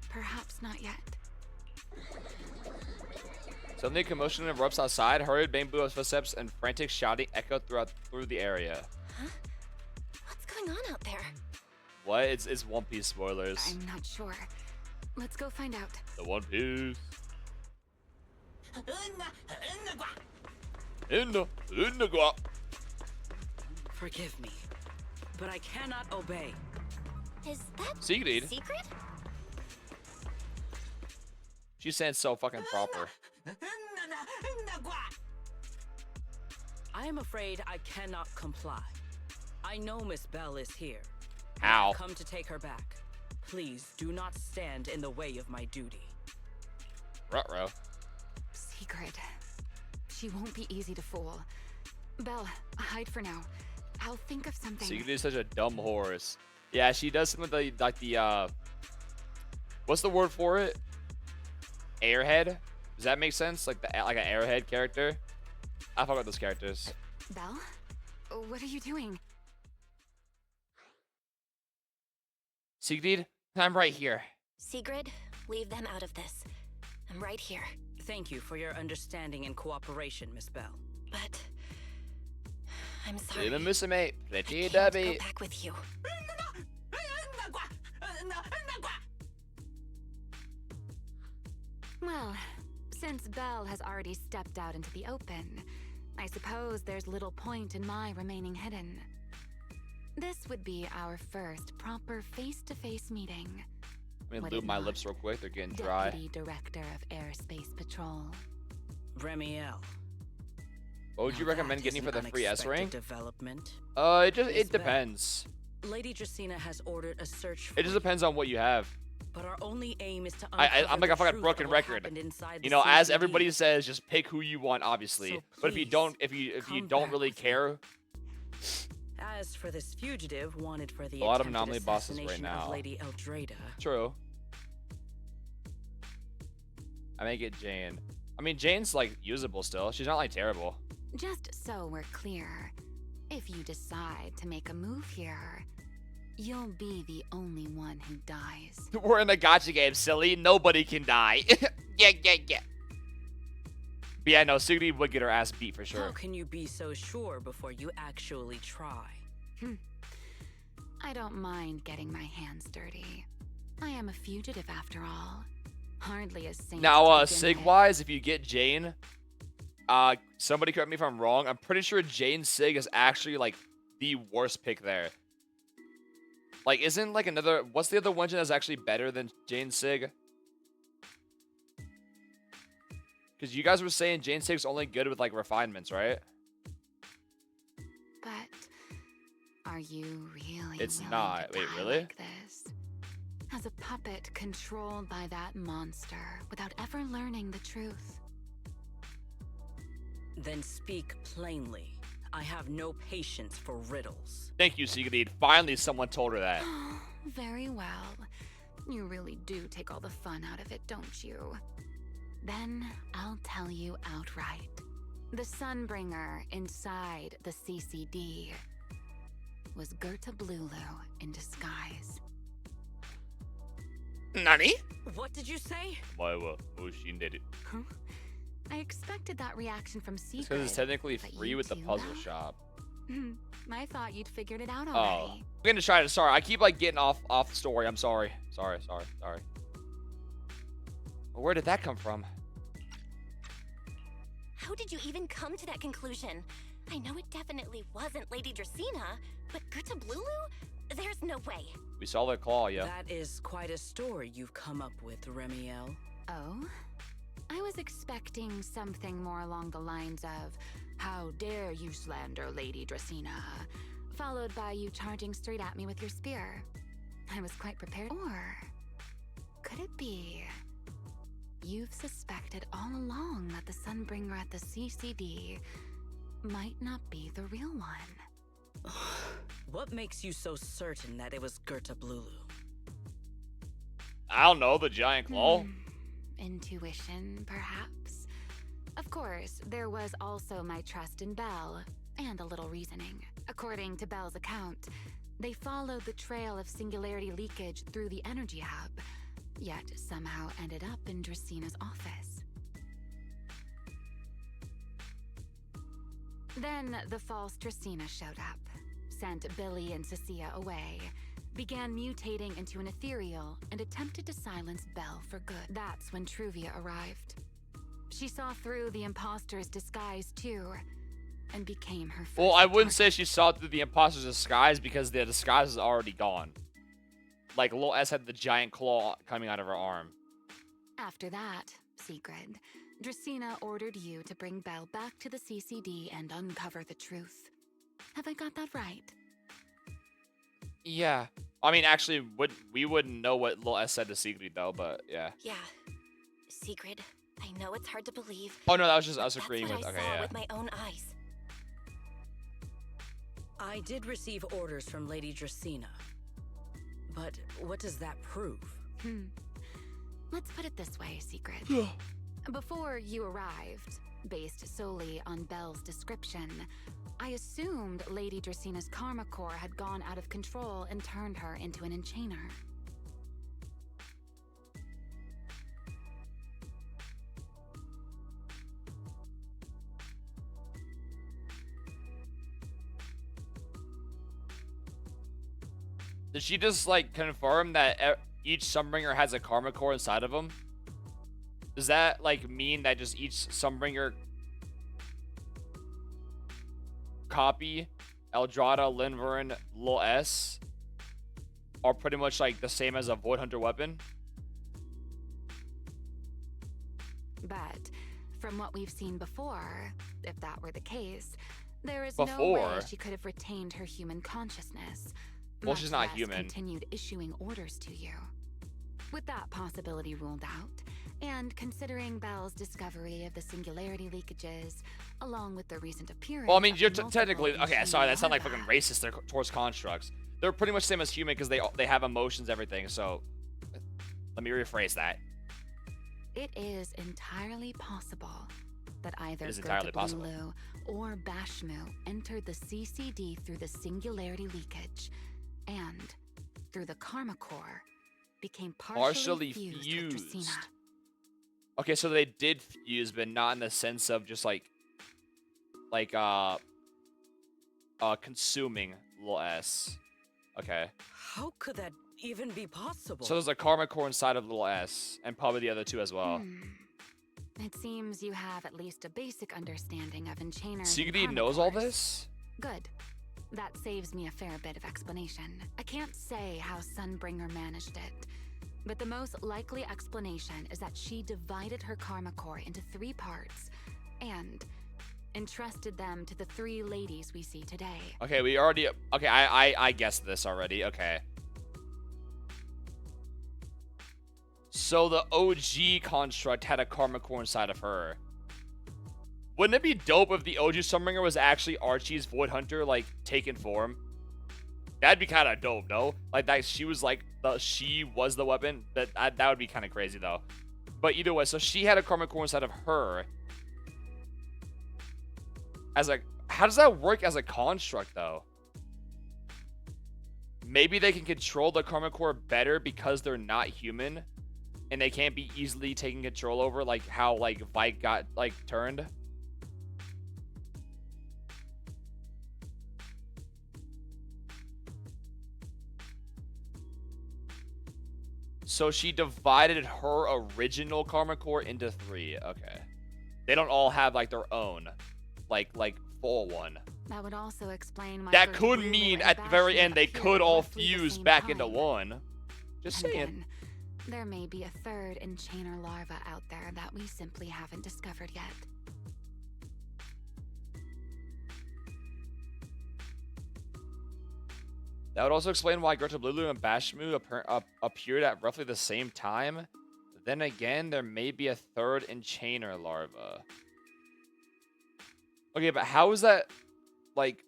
perhaps not yet. Suddenly, a commotion erupts outside. Hurried bamboo footsteps and frantic shouting echo through the area. Huh? What's going on out there? What? It's One Piece spoilers. I'm not sure. Let's go find out. The One Piece. In the guap. Forgive me, but I cannot obey. Is that Secret? secret? She sounds so fucking proper. I am afraid I cannot comply. I know Miss Belle is here. How? Come to take her back. Please do not stand in the way of my duty. Ruh-roh. Secret. She won't be easy to fool. Belle, hide for now. I'll think of something. Secret is such a dumb horse. Yeah, she does some of the what's the word for it? Airhead? Does that make sense? Like an airhead character? I fuck with those characters. Belle? What are you doing? Sigrid, I'm right here. Sigrid, leave them out of this. I'm right here. Thank you for your understanding and cooperation, Miss Bell. But I'm sorry. Leave him, Miss Mate. Pretty I can't Debbie. go back with you. Well, since Belle has already stepped out into the open, I suppose there's little point in my remaining hidden. This would be our first proper face-to-face meeting. Let me Would lube it my not, lips real quick. They're getting dry. Deputy Director of Airspace Patrol. Remiel. What would you Now recommend that getting is for the an free S unexpected rank? Development. It Miss Bell, depends. Lady Dracena has ordered a search for It just depends on what you have. But our only aim is to I'm like a fucking broken record. You know, as everybody says, just pick who you want, obviously. So but if you don't really care, As for this fugitive wanted for the a lot of attempted anomaly bosses right assassination now. of Lady Eldrada. True. I may get Jane. I mean, Jane's like usable still. She's not like terrible. Just so we're clear, if you decide to make a move here, you'll be the only one who dies. We're in the gacha game, silly. Nobody can die. Yeah. But yeah, no, Sigrid would get her ass beat for sure. How can you be so sure before you actually try? I don't mind getting my hands dirty. I am a fugitive after all. Hardly a saint. Now, to begin Sig-wise, if you get Jane, somebody correct me if I'm wrong. I'm pretty sure Jane Sig is actually like the worst pick there. Like, isn't like another? What's the other one that's actually better than Jane Sig? Because you guys were saying Jane Sig's only good with like refinements, right? But are you really? It's willing not. to Wait, die really? like this? As a puppet controlled by that monster without ever learning the truth. Then speak plainly. I have no patience for riddles. Thank you, Sigrid. Finally, someone told her that. Very well. You really do take all the fun out of it, don't you? Then I'll tell you outright. The Sunbringer inside the CCD was Gerta Blulu in disguise. Nani? What did you say? Huh? I expected that reaction from Secret. Because it's technically but free you with the two, puzzle though? shop. I thought you'd figured it out Oh, already. I'm gonna try to. Sorry, I keep like getting off the story. I'm sorry. Sorry. Where did that come from? How did you even come to that conclusion? I know it definitely wasn't Lady Dracena, but Gerta Blulu? There's no way. We saw the claw, yeah. That is quite a story you've come up with, Remiel. Oh? I was expecting something more along the lines of, "How dare you slander Lady Dracena?" followed by you charging straight at me with your spear. I was quite prepared. Or could it be you've suspected all along that the Sunbringer at the CCD might not be the real one? What makes you so certain that it was Gerta Blulu? I don't know, the giant claw. Intuition, perhaps? Of course, there was also my trust in Belle, and a little reasoning. According to Belle's account, they followed the trail of singularity leakage through the energy hub, yet somehow ended up in Dracena's office. Then the false Dracena showed up, sent Billy and Cecilia away, began mutating into an ethereal, and attempted to silence Belle for good. That's when Truvia arrived. She saw through the imposter's disguise too, and became her first Well, I wouldn't say she saw through the imposter's disguise because the disguise is already gone. Like, Lil S had the giant claw coming out of her arm. After that, Secret, Dracena ordered you to bring Belle back to the CCD and uncover the truth. Have I got that right? Yeah. I mean, actually, we wouldn't know what Lil S said to Secret though, but yeah. Yeah. Secret, I know it's hard to believe. Oh no, that was just but us agreeing that's with. what Okay, I saw yeah. with my own eyes. I did receive orders from Lady Dracena. But what does that prove? Let's put it this way, Secret. Before you arrived, based solely on Belle's description, I assumed Lady Dracena's karma core had gone out of control and turned her into an enchainer. Did she just like confirm that each Sunbringer has a karma core inside of them? Does that like mean that just each Sunbringer copy, Eldrada, Linvern, Lil S, are pretty much like the same as a Void Hunter weapon? But from what we've seen before, if that were the case, there is no way she could have retained her human consciousness. Well, she's not much less human. Continued issuing orders to you. With that possibility ruled out, and considering Belle's discovery of the singularity leakages, along with the recent appearance. Well, I mean, of you're multiple technically okay. Sorry, that sounds like larvae, fucking racist there towards constructs. They're pretty much same as human because they have emotions, everything. So let me rephrase that. it is entirely possible that either It is entirely possible. Lulu or Bashmu entered the CCD through the singularity leakage, and through the karma core became partially fused with Dracena. Okay, so they did fuse, but not in the sense of just like consuming Lil S. Okay. How could that even be possible? So there's a karma core inside of Lil S, and probably the other two as well. It seems you have at least a basic understanding of enchainers. Secret knows all this? Good. That saves me a fair bit of explanation. I can't say how Sunbringer managed it, but the most likely explanation is that she divided her karma core into 3 parts and entrusted them to the 3 ladies we see today. Okay, we already... Okay, I guessed this already. Okay. So the OG construct had a karma core inside of her. Wouldn't it be dope if the OG Sunbringer was actually Archie's Void Hunter, like, taken form? That'd be kind of dope, no? Like, that she was, like, she was the weapon? That would be kind of crazy, though. But either way, so she had a karma core inside of her. As a... How does that work as a construct, though? Maybe they can control the karma core better because they're not human. And they can't be easily taken control over, like, how, like, Vike got, like, turned. So she divided her original karma core into 3. Okay. They don't all have like their own, like full one. That would also explain why That both could Lulu mean and at the very Bashmu end they appeared could at all roughly the fuse same back into time. one. Just And saying. again, there may be a 3rd enchainer larva out there that we simply haven't discovered yet. That would also explain why Greta Lulu and Bashmu appeared at roughly the same time. Then again, there may be a 3rd enchainer larva. Okay, but how is that like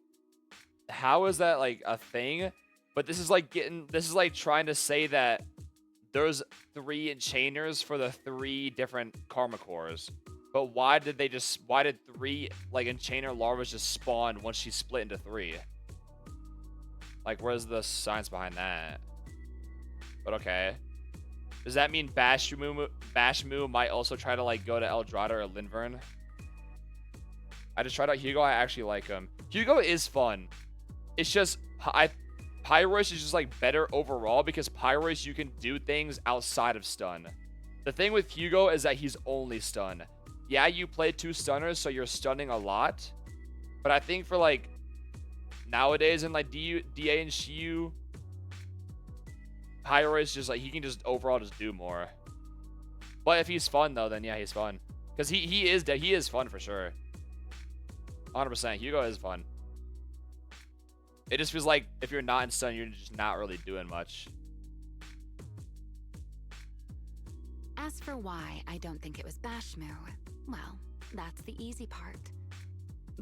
a thing? But this is like trying to say that there's 3 enchainers for the 3 different karma cores. But why did 3 like enchainer larvas just spawn once she split into 3? Like, where's the science behind that? But okay. Does that mean Bashmu might also try to like go to Eldrada or Linvern? I just tried out Hugo. I actually like him. Hugo is fun. It's just Pyrois is just like better overall because Pyrois you can do things outside of stun. The thing with Hugo is that he's only stun. Yeah, you play 2 stunners, so you're stunning a lot. But I think for like nowadays in like DA and Shiyu, Pyrois just like he can just overall just do more. But if he's fun though, then yeah, he's fun. Because he is fun for sure. 100%. Hugo is fun. It just feels like if you're not in stun, you're just not really doing much. As for why I don't think it was Bashmu, well, that's the easy part.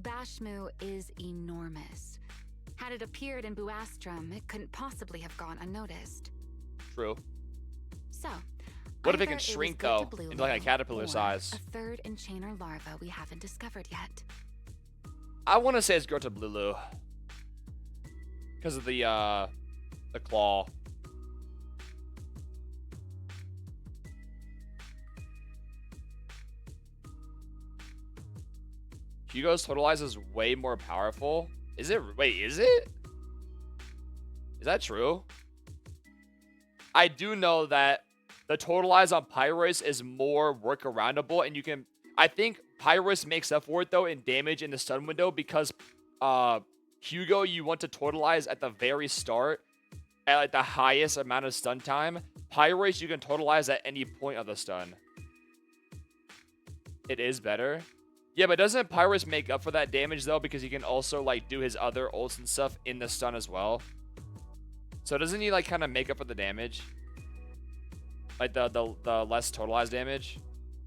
Bashmu is enormous. Had it appeared in Buastrum, it couldn't possibly have gone unnoticed. True. So, What if it either can was shrink, Gerta though, Blue into like a caterpillar or size? a third enchainer larva we haven't discovered yet. I want to say it's Gerta Blulu. Because of the claw. Hugo's Totalize is way more powerful. Is it? Wait, is it? Is that true? I do know that the Totalize on Pyrois is more workaroundable, and you can... I think Pyrois makes up for it, though, in damage in the stun window, because Hugo, you want to Totalize at the very start, at like the highest amount of stun time. Pyrois, you can Totalize at any point of the stun. It is better. Yeah, but doesn't Pyrois make up for that damage, though, because he can also, like, do his other ults and stuff in the stun as well? So doesn't he, like, kind of make up for the damage? Like, the less Totalized damage?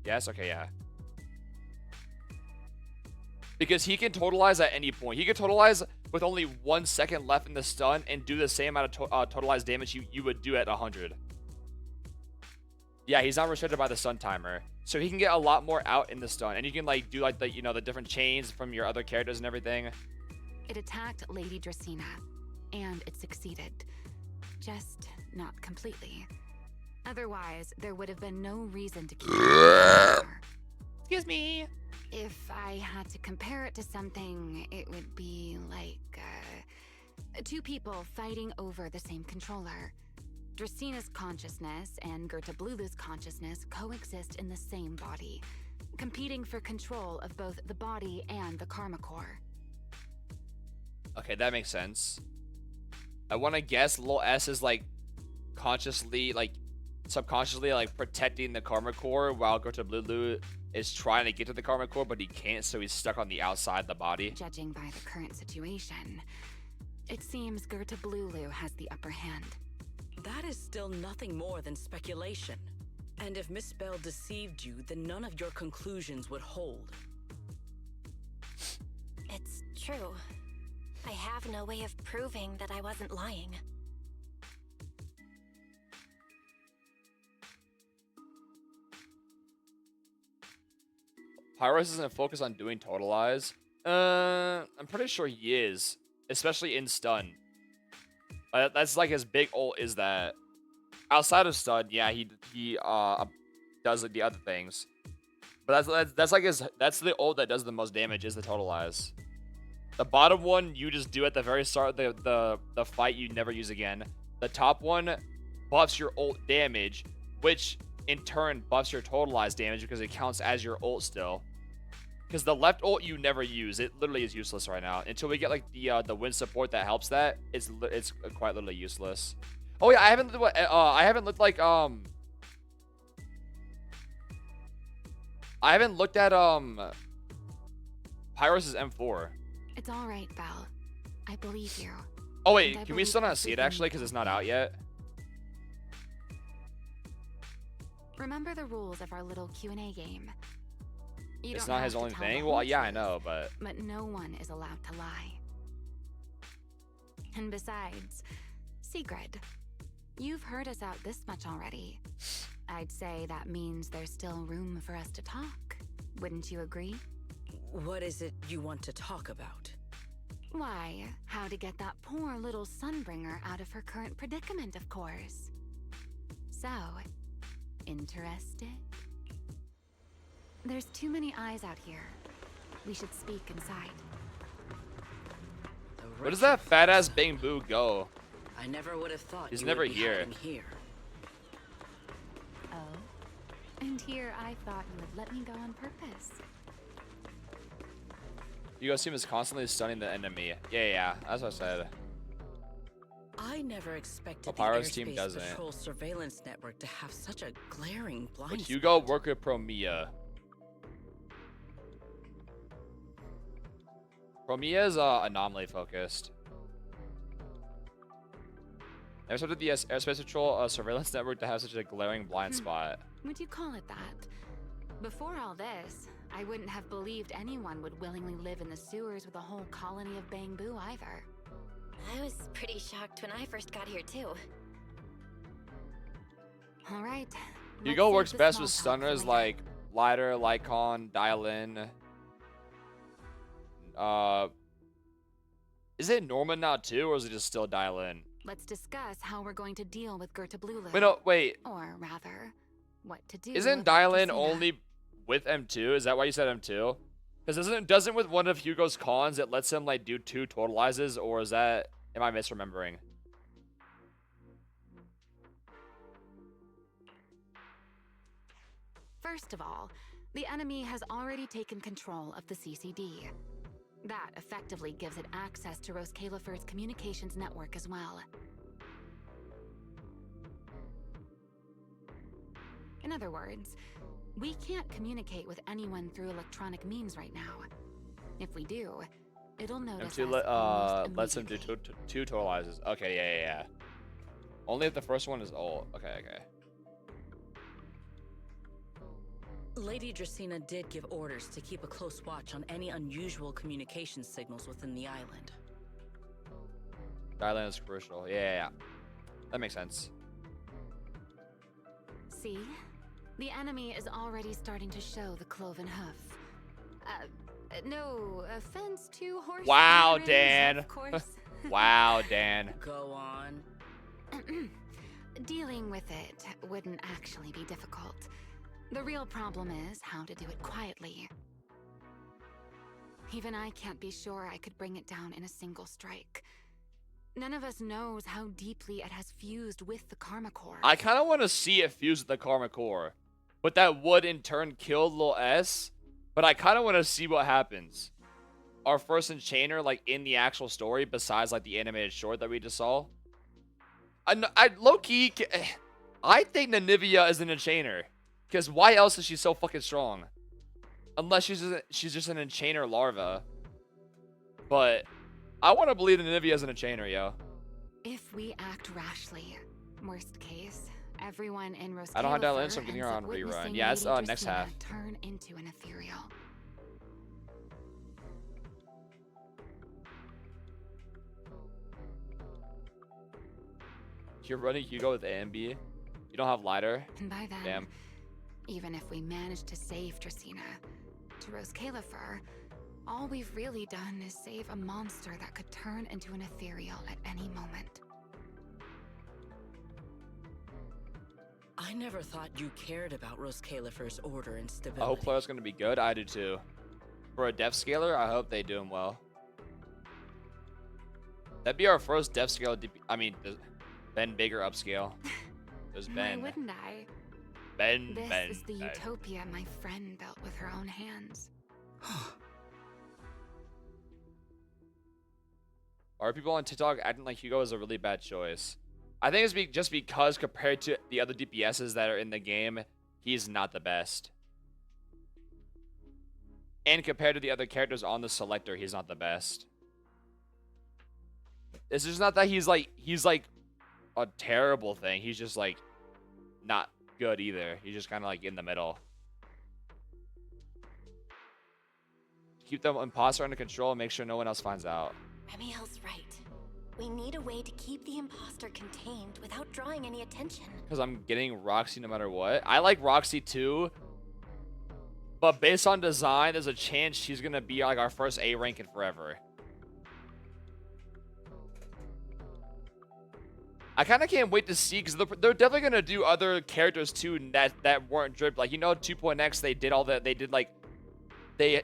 Yes? Okay, yeah. Because he can Totalize at any point. He can Totalize with only 1 second left in the stun and do the same amount of Totalized damage you would do at 100. Yeah, he's not restricted by the stun timer. So he can get a lot more out in the stun. And you can, like, do, like, the, you know, the different chains from your other characters and everything. It attacked Lady Dracena, and it succeeded. Just not completely. Otherwise, there would have been no reason to keep it. Excuse me. If I had to compare it to something, it would be like two people fighting over the same controller. Dracena's consciousness and Gerta Blulu's consciousness coexist in the same body, competing for control of both the body and the Karma Core. Okay, that makes sense. I want to guess Lil S is, like, consciously, like, subconsciously, like, protecting the Karma Core, while Gerta Blulu is trying to get to the Karma Core, but he can't, so he's stuck on the outside the body. Judging by the current situation, it seems Gerta Blulu has the upper hand. That is still nothing more than speculation. And if Miss Bell deceived you, then none of your conclusions would hold. It's true. I have no way of proving that I wasn't lying. Pyros isn't focused on doing Totalize. I'm pretty sure he is, especially in stun. That's like his big ult is that. Outside of stun, yeah, he does like the other things. But that's like that's the ult that does the most damage is the Totalize. The bottom one you just do at the very start of the fight, you never use again. The top one buffs your ult damage, which in turn buffs your Totalize damage because it counts as your ult still. Because the left ult you never use. It literally is useless right now. Until we get like the wind support that helps that, it's quite literally useless. Oh yeah, I haven't looked like I haven't looked at Pyrus' M4. It's all right, Val. I believe you. Oh wait, can we still not see it actually because it's not out yet? Remember the rules of our little Q&A game. It's not his only thing? Well, yeah, I know, but no one is allowed to lie. And besides, Sigrid, you've heard us out this much already. I'd say that means there's still room for us to talk. Wouldn't you agree? What is it you want to talk about? Why, how to get that poor little Sunbringer out of her current predicament, of course. So, interested? There's too many eyes out here. We should speak inside. Where does that fat ass Bang Boo go? I never would have thought he's you never would be here. hiding here. Oh, and here I thought you would let me go on purpose. Hugo team is constantly stunning the enemy. Yeah, that's what I said. I never expected the Pyro's team airspace doesn't. patrol surveillance network to have such a glaring blind But spot. Hugo work with Promia. Promia is anomaly focused. Never started the airspace patrol surveillance network to have such a glaring blind spot. Would you call it that? Before all this, I wouldn't have believed anyone would willingly live in the sewers with a whole colony of Bangbu either. I was pretty shocked when I first got here, too. All right. Hugo works best with stunners like Lighter, Lycon, Dial In. Is it Norman now too, or is it just still Dial In? Let's discuss how we're going to deal with Gerta Blulu. Wait, no, wait. Or rather, what to do. Isn't Dial In only with M2? Is that why you said M2? Because doesn't with one of Hugo's cons it lets him like do 2 totalizes, or is that, am I misremembering? First of all, the enemy has already taken control of the CCD. That effectively gives it access to Rose Califer's communications network as well. In other words, we can't communicate with anyone through electronic means right now. If we do, it'll notice us lets him do 2 totalizes. Okay, yeah. Only if the first one is old. Okay. Lady Dracena did give orders to keep a close watch on any unusual communication signals within the island. The island is crucial. Yeah. That makes sense. See? The enemy is already starting to show the cloven hoof. No offense to horse. Wow, owners, Dan. Of course. Wow, Dan. Go on. Dealing with it wouldn't actually be difficult. The real problem is how to do it quietly. Even I can't be sure I could bring it down in a single strike. None of us knows how deeply it has fused with the Karma Core. I kind of want to see it fuse with the Karma Core. But that would in turn kill Lil S. But I kind of want to see what happens. Our first enchainer, like in the actual story, besides like the animated short that we just saw. I low-key, I think Nanivia is an enchainer. Because why else is she so fucking strong? Unless she's just an enchainer larva. But I want to believe that Nanivia is an enchainer, yo. If we act rashly, worst case, everyone in Rose I don't have that Califer lens, so I'm getting her ends on up rerun. witnessing Yeah, it's Lady next Dracena half. turn into an ethereal. You're running Hugo with A and B. You don't have Lighter. And by then, Damn. even if we manage to save Dracena, to Rose Califer, all we've really done is save a monster that could turn into an ethereal at any moment. I never thought you cared about Rose Califer's order and I stability. hope player's gonna be good. I do too. For a depth scaler, I hope they do him well. That'd be our first depth scale. Ben bigger upscale. There's Ben. Why wouldn't I? Ben. This is the utopia my friend built with her own hands. Are people on TikTok acting like Hugo is a really bad choice? I think it's just because compared to the other DPSs that are in the game, he's not the best. And compared to the other characters on the selector, he's not the best. It's just not that he's like a terrible thing. He's just like not good either. He's just kind of like in the middle. Keep the imposter under control and make sure no one else finds out. Remiel's right. We need a way to keep the imposter contained without drawing any attention. Because I'm getting Roxy no matter what. I like Roxy too. But based on design, there's a chance she's going to be like our first A rank in forever. I kind of can't wait to see, because they're definitely going to do other characters too that weren't dripped. Like, you know, 2.x, they did all that. They did like, they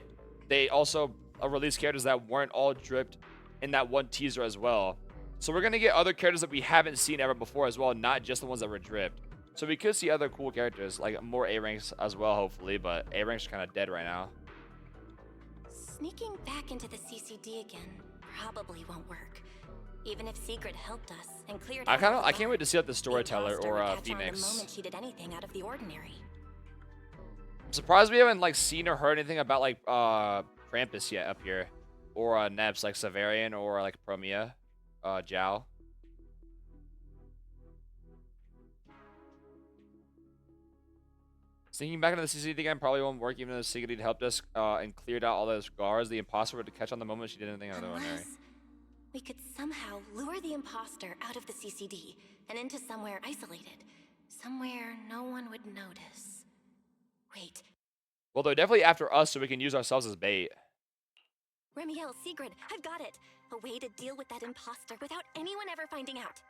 also released characters that weren't all dripped in that one teaser as well. So we're going to get other characters that we haven't seen ever before as well, not just the ones that were dripped. So we could see other cool characters, like more A ranks as well, hopefully, but A ranks are kind of dead right now. Sneaking back into the CCD again probably won't work. Even if Secret helped us and cleared I can't wait to see what the Storyteller or the moment Phoenix. she did anything out of the ordinary. I'm surprised we haven't like seen or heard anything about like Krampus yet up here, or Nebs like Severian or like Promia, Zhao. Sinking back into the CCD again probably won't work, even though CCD helped us and cleared out all those guards. The imposter would catch on the moment she did anything out of the ordinary. Unless we could somehow lure the imposter out of the CCD and into somewhere isolated. Somewhere no one would notice. Wait, Well, they're definitely after us, so we can use ourselves as bait. Remiel, Sigrid, I've got it. A way to deal with that imposter without anyone ever finding out.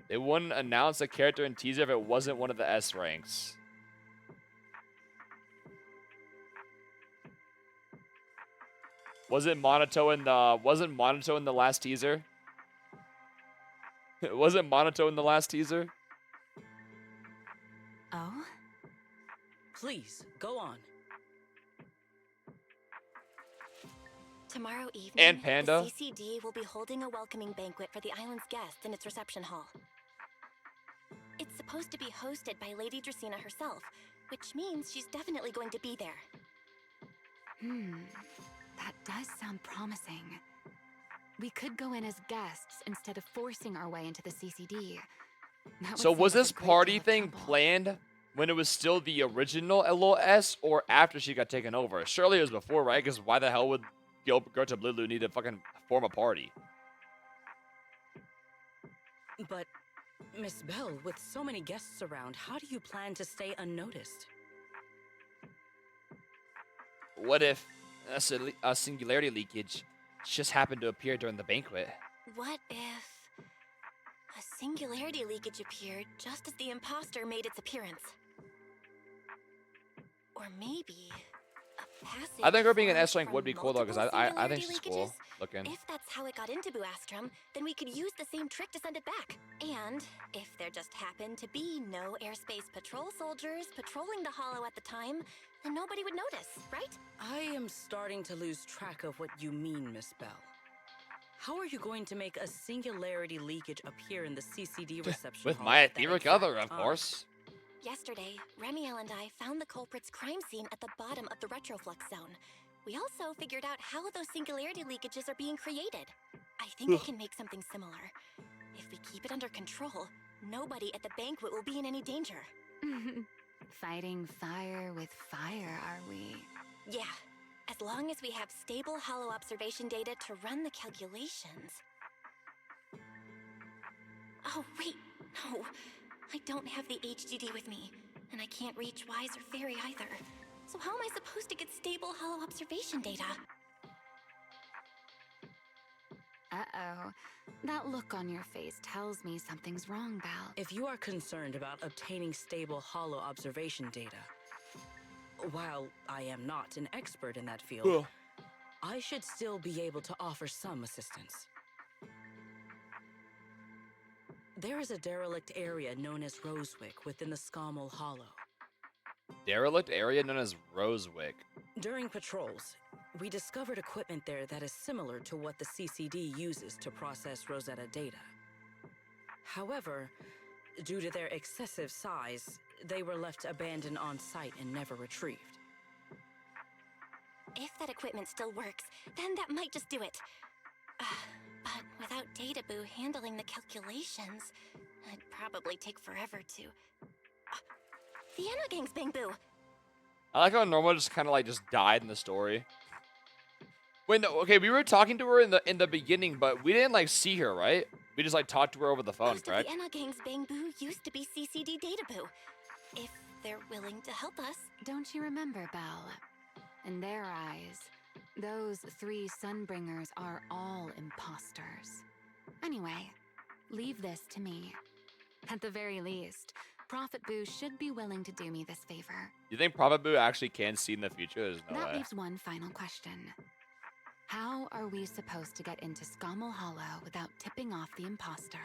They wouldn't announce a character in teaser if it wasn't one of the S ranks. Wasn't Monato in the last teaser? Wasn't Monato in the last teaser? Oh? Please, go on. Tomorrow evening, And Panda. the CCD will be holding a welcoming banquet for the island's guests in its reception hall. It's supposed to be hosted by Lady Dracaena herself, which means she's definitely going to be there. That does sound promising. We could go in as guests instead of forcing our way into the CCD. So was this party thing planned when it was still the original LOS or after she got taken over? Surely it was before, right? Because why the hell would Gertrude Lulu need to fucking form a party? But, Miss Bell, with so many guests around, how do you plan to stay unnoticed? What if a singularity leakage just happened to appear during the banquet? What if a singularity leakage appeared just as the imposter made its appearance? Or maybe a passive I think her being an form S rank would be from cool though, because multiple I think singularity she's cool leakages? looking. If that's how it got into Buastrom, then we could use the same trick to send it back. And if there just happened to be no airspace patrol soldiers patrolling the hollow at the time, then nobody would notice, right? I am starting to lose track of what you mean, Miss Bell. How are you going to make a singularity leakage appear in the CCD reception With hall my at that etheric exact other, of time? course. Yesterday, Remiel and I found the culprit's crime scene at the bottom of the retroflux zone. We also figured out how those singularity leakages are being created. I think I can make something similar. If we keep it under control, nobody at the banquet will be in any danger. Fighting fire with fire, are we? Yeah, as long as we have stable hollow observation data to run the calculations. Oh, wait, no. I don't have the HDD with me, and I can't reach Wise or Fairy either. So how am I supposed to get stable hollow observation data? Uh-oh. That look on your face tells me something's wrong, Belle. If you are concerned about obtaining stable hollow observation data, while I am not an expert in that field, I should still be able to offer some assistance. There is a derelict area known as Rosewick within the Scommel Hollow. Derelict area known as Rosewick. During patrols, we discovered equipment there that is similar to what the CCD uses to process Rosetta data. However, due to their excessive size, they were left abandoned on site and never retrieved. If that equipment still works, then that might just do it. But without Databoo handling the calculations, it'd probably take forever to... the Anna Gang's Bangbu! I like how Norma just kind of like just died in the story. Wait, no, okay, we were talking to her in the beginning, but we didn't like see her, right? We just like talked to her over the phone, Most correct? of the Anna Gang's Bangbu used to be CCD Databoo. If they're willing to help us. Don't you remember, Belle? In their eyes, those 3 Sunbringers are all imposters. Anyway, leave this to me. At the very least, Prophet Boo should be willing to do me this favor. You think Prophet Boo actually can see in the future? There's no That way. leaves one final question. How are we supposed to get into Scommel Hollow without tipping off the imposter?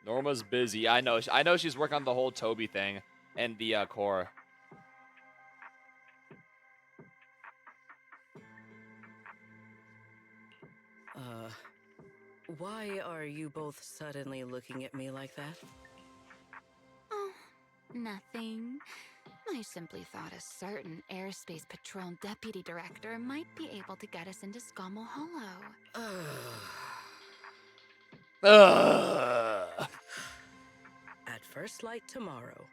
Norma's busy. I know she's working on the whole Toby thing and the core. Why are you both suddenly looking at me like that? Oh, nothing. I simply thought a certain airspace patrol deputy director might be able to get us into Scommel Hollow. At first light tomorrow,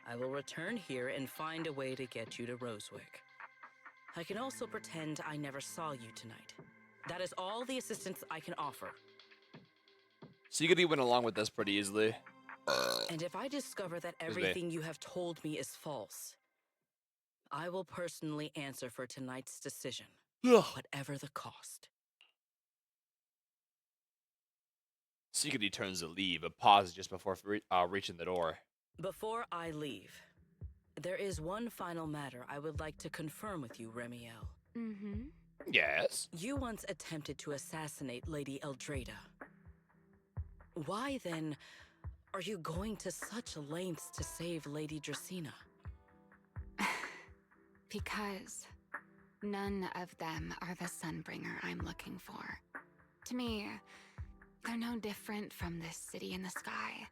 I will return here and find a way to get you to Rosewick. I can also pretend I never saw you tonight. That is all the assistance I can offer. So you could went along with this pretty easily. And if I discover that everything you have told me is false, I will personally answer for tonight's decision, whatever the cost. Secretly turns to leave, but pauses just before reaching the door. Before I leave, there is one final matter I would like to confirm with you, Remiel. Mm-hmm. Yes? You once attempted to assassinate Lady Eldrada. Why, then, are you going to such lengths to save Lady Dracena? Because none of them are the Sunbringer I'm looking for. To me, they're no different from this city in the sky.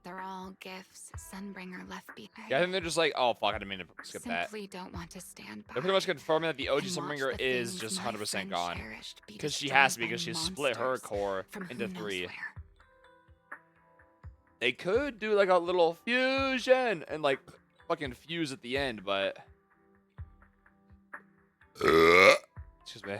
They're all gifts Sunbringer left behind. Yeah, I think they're just like, oh fuck, I didn't mean to skip that. Simply don't want to stand by. They're pretty much confirming that the OG and watch Sunbringer the is things just my 100% friend gone. cherished be Because she destroyed has to be, by because she split her monsters core from into who knows 3. where. They could do like a little fusion and like fucking fuse at the end, but excuse me.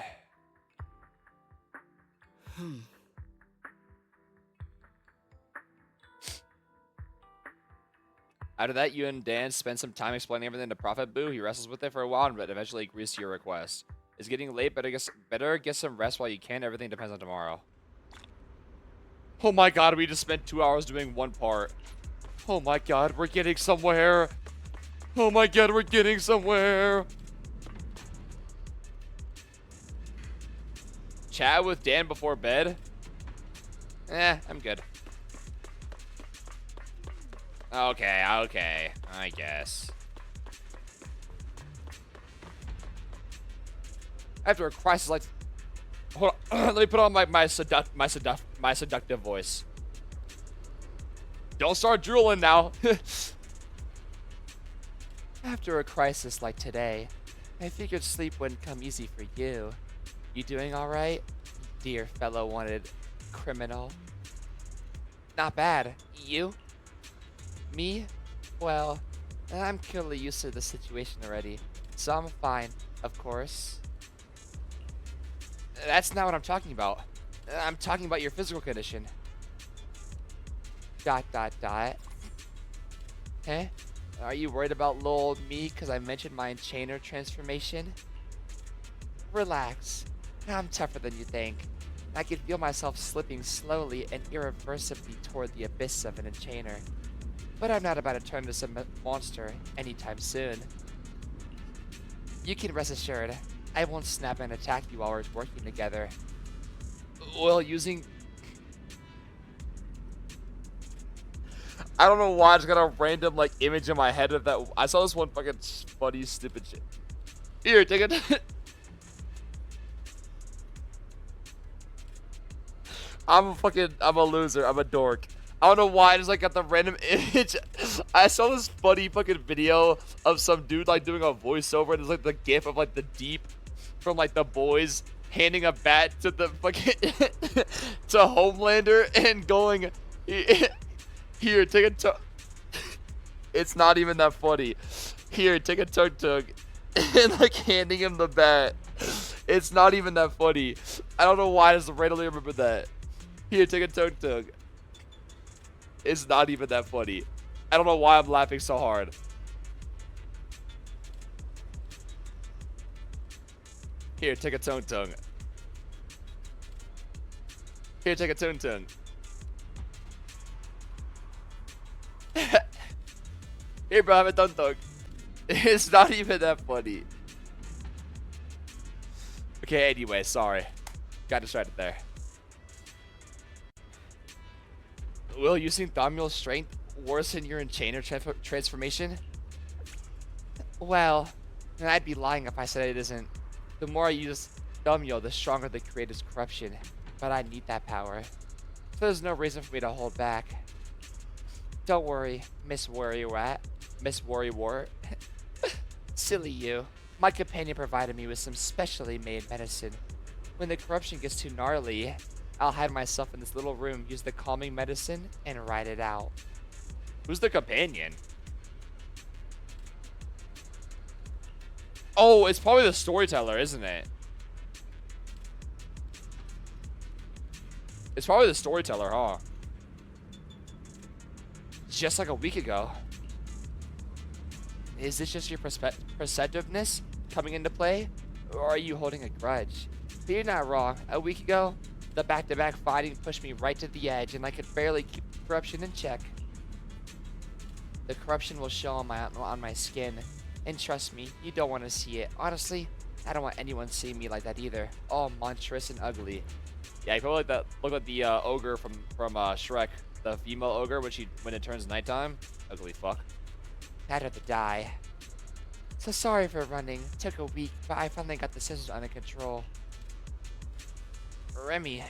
After that, you and Dan spend some time explaining everything to Prophet Boo. He wrestles with it for a while, but eventually agrees to your request. It's getting late, but better get some rest while you can. Everything depends on tomorrow. Oh my god, we just spent 2 hours doing one part. Oh my god, we're getting somewhere. Oh my god, we're getting somewhere. Chat with Dan before bed? I'm good. Okay, I guess. After a crisis like... Hold on, let me put on my seductive voice. Don't start drooling now. After a crisis like today, I figured sleep wouldn't come easy for you. You doing alright, dear fellow wanted criminal? Not bad. You? Me? Well, I'm clearly used to the situation already, so I'm fine, of course. That's not what I'm talking about. I'm talking about your physical condition. ... Huh? Are you worried about little old me because I mentioned my enchainer transformation? Relax. I'm tougher than you think. I can feel myself slipping slowly and irreversibly toward the abyss of an enchainer. But I'm not about to turn into some monster anytime soon. You can rest assured, I won't snap and attack you while we're working together. Well, using... I don't know why I just got a random like image in my head of that. I saw this one fucking funny stupid shit. Here, take it. I'm a loser. I'm a dork. I don't know why I just like got the random image. I saw this funny fucking video of some dude like doing a voiceover and it's like the gif of like the Deep from like The Boys handing a bat to the fucking to Homelander and going here, take a tug. It's not even that funny. Here, take a tug and like handing him the bat. It's not even that funny. I don't know why I just randomly remember that. Here, take a tug. It's not even that funny. I don't know why I'm laughing so hard. Here, take a tongue. Here, take a tongue. Here, bro, have a tongue. It's not even that funny. Okay, anyway, sorry. Got distracted there. Will using Thaumiel's strength worsen your enchainer transformation? Well, I'd be lying if I said it isn't. The more I use Thaumiel, the stronger the creator's corruption. But I need that power. So there's no reason for me to hold back. Don't worry, Miss Worrywart. Silly you. My companion provided me with some specially made medicine. When the corruption gets too gnarly, I'll hide myself in this little room, use the calming medicine, and ride it out. Who's the companion? Oh, it's probably the storyteller, isn't it? It's probably the storyteller, huh? Just like a week ago. Is this just your perceptiveness coming into play? Or are you holding a grudge? But you're not wrong. A week ago, the back-to-back fighting pushed me right to the edge, and I could barely keep corruption in check. The corruption will show on my skin. And trust me, you don't want to see it. Honestly, I don't want anyone seeing me like that either. All monstrous and ugly. Yeah, I feel like that. Look like the ogre from Shrek, the female ogre when it turns nighttime. Ugly fuck. I'd rather die. So sorry for running. Took a week, but I finally got the scissors under control. Remy,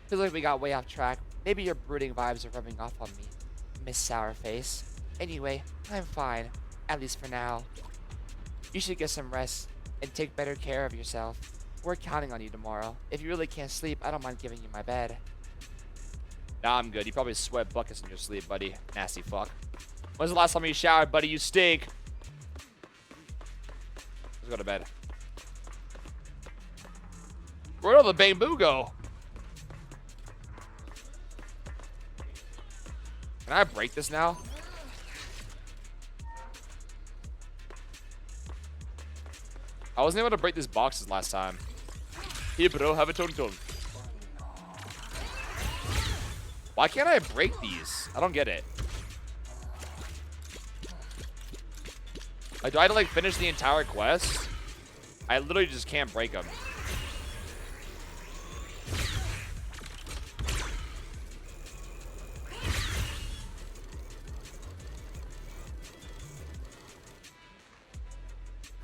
feels like we got way off track. Maybe your brooding vibes are rubbing off on me, Miss Sourface. Anyway, I'm fine. At least for now. You should get some rest and take better care of yourself. We're counting on you tomorrow. If you really can't sleep, I don't mind giving you my bed. Nah, I'm good. You probably sweat buckets in your sleep, buddy. Nasty fuck. When's the last time you showered, buddy? You stink. Let's go to bed. Where'd all the bamboo go? Can I break this now? I wasn't able to break these boxes last time. Here, bro, have a tum-tum. Why can't I break these? I don't get it. Like, do I have to, like, finish the entire quest? I literally just can't break them.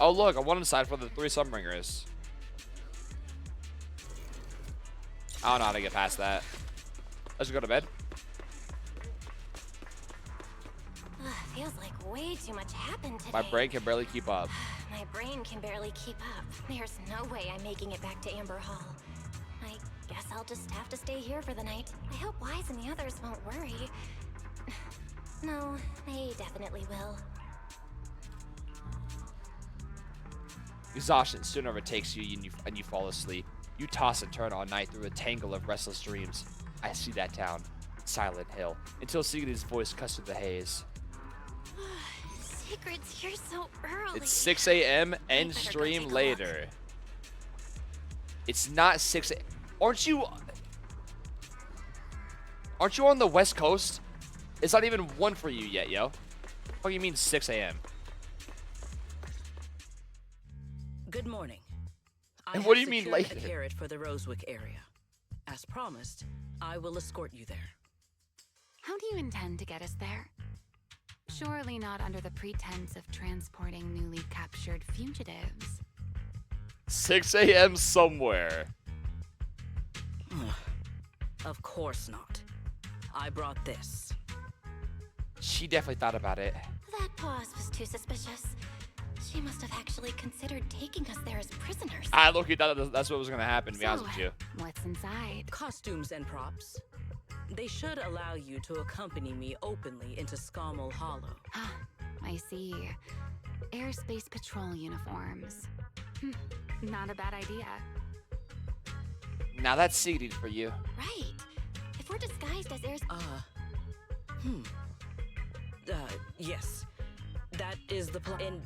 Oh, look, I won inside for the 3 Sunbringers. I don't know how to get past that. Let's go to bed. Feels like way too much happened today. My brain can barely keep up. My brain can barely keep up. There's no way I'm making it back to Amber Hall. I guess I'll just have to stay here for the night. I hope Wise and the others won't worry. No, they definitely will. Exhaustion soon overtakes you and you fall asleep. You toss and turn all night through a tangle of restless dreams. I see that town, Silent Hill, until Sigurd's voice cuts through the haze. Secret's here so early. It's 6 a.m. End stream later. It's not 6 a.m. Aren't you on the West Coast? It's not even 1 for you yet, yo. What do you mean 6 a.m.? Good morning. And what do you mean secured later? a carrot for the Rosewick area. As promised, I will escort you there. How do you intend to get us there? Surely not under the pretense of transporting newly captured fugitives. 6 a.m. somewhere. Of course not. I brought this. She definitely thought about it. That pause was too suspicious. She must have actually considered taking us there as prisoners. I look-y thought that's what was gonna happen, to be honest with you. What's inside? Costumes and props. They should allow you to accompany me openly into Scommel Hollow. I see. Airspace patrol uniforms. Not a bad idea. Now that's seated for you. Right. If we're disguised as heirs... Yes. That is the plan.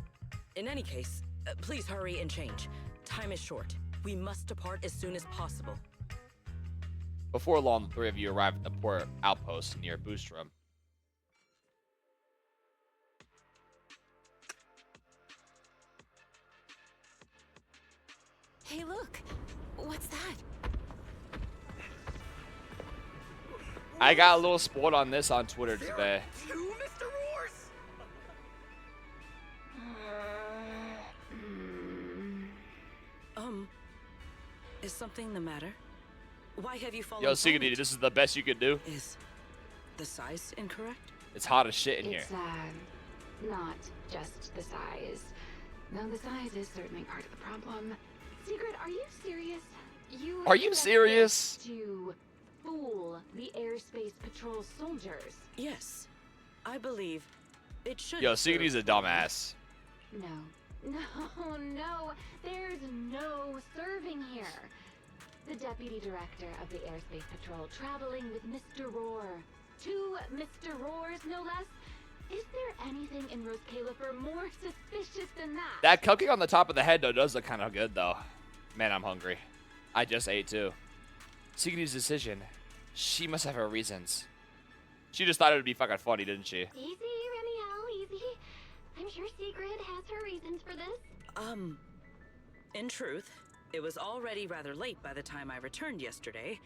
In any case, please hurry and change. Time is short. We must depart as soon as possible. Before long, the 3 of you arrive at the port outpost near Boostrom. Hey, look! What's that? I got a little sport on this on Twitter today. Is something the matter? Why have you fallen? Yo, Sigurd, this is the best you could do. Is the size incorrect? It's hot as shit in here. It's, not just the size. No, the size is certainly part of the problem. Secret, are you serious? Are you serious? To fool the airspace patrol soldiers. Yes. I believe it should. Yo, Sigurd's a dumbass. No, No, there's no serving here. The Deputy Director of the Airspace Patrol traveling with Mr. Roar. 2 Mr. Roars, no less. Is there anything in Rose Califer more suspicious than that? That cookie on the top of the head, though, does look kind of good, though. Man, I'm hungry. I just ate, too. Sigrid's decision. She must have her reasons. She just thought it would be fucking funny, didn't she? Easy, Remiel, easy. I'm sure Sigrid has her reasons for this. In truth, it was already rather late by the time I returned yesterday,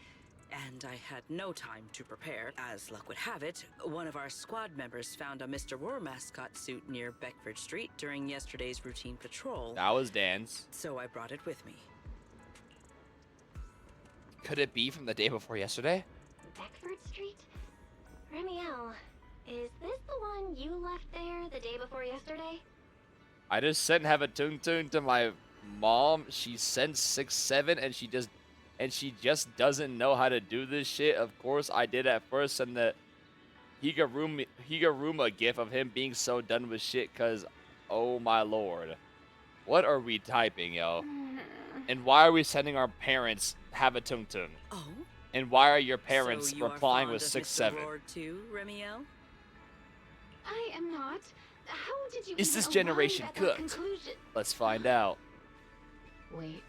and I had no time to prepare. As luck would have it, one of our squad members found a Mr. Roar mascot suit near Beckford Street during yesterday's routine patrol. That was Dan's. So I brought it with me. Could it be from the day before yesterday? Beckford Street? Remiel, is this the one you left there the day before yesterday? I just sent have a tune to my mom. She sent 6-7 and she just doesn't know how to do this shit. Of course I did at first, send the Higuruma gif of him being so done with shit, cause oh my lord. What are we typing, yo? And why are we sending our parents have a tung? Oh? And why are your parents So you replying are with fond of 6-7? Mr. Roar too, Remiel? I am not. How did you Is even this arrive generation at that cooked? conclusion? Let's find out. Wait.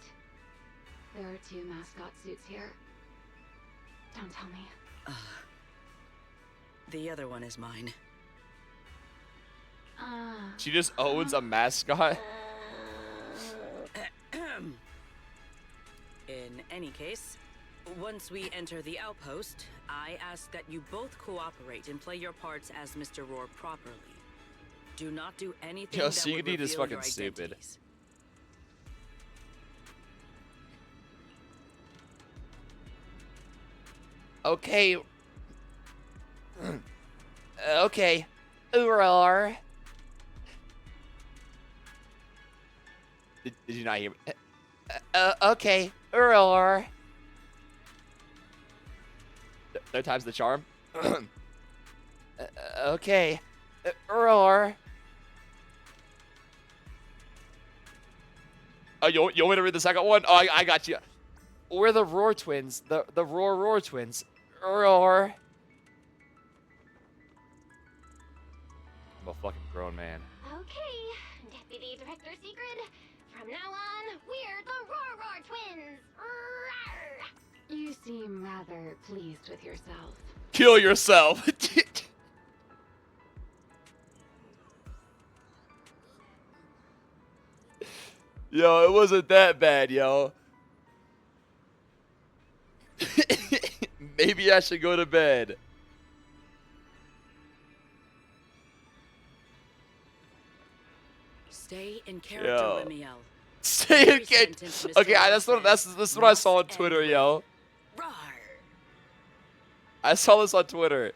There are 2 mascot suits here. Don't tell me. The other one is mine. She just owns a mascot. In any case, once we enter the outpost, I ask that you both cooperate and play your parts as Mr. Roar properly. Do not do anything Yo, that would Sigrid is reveal fucking your stupid. identities. Okay. Okay. Roar. Did you not hear me? Okay. Roar. Third time's the charm. Okay. Roar. Oh, you want me to read the second one? Oh, I got you. We're the Roar twins. The Roar twins. Roar. I'm a fucking grown man. Okay, Deputy Director Sigrid. From now on, we're the Roar Twins. Rawr. You seem rather pleased with yourself. Kill yourself. Yo, it wasn't that bad, yo. Maybe I should go to bed. Stay in character, Yo. Remiel. Stay in character. Okay, this is what I saw on Twitter, yo. I saw this on Twitter.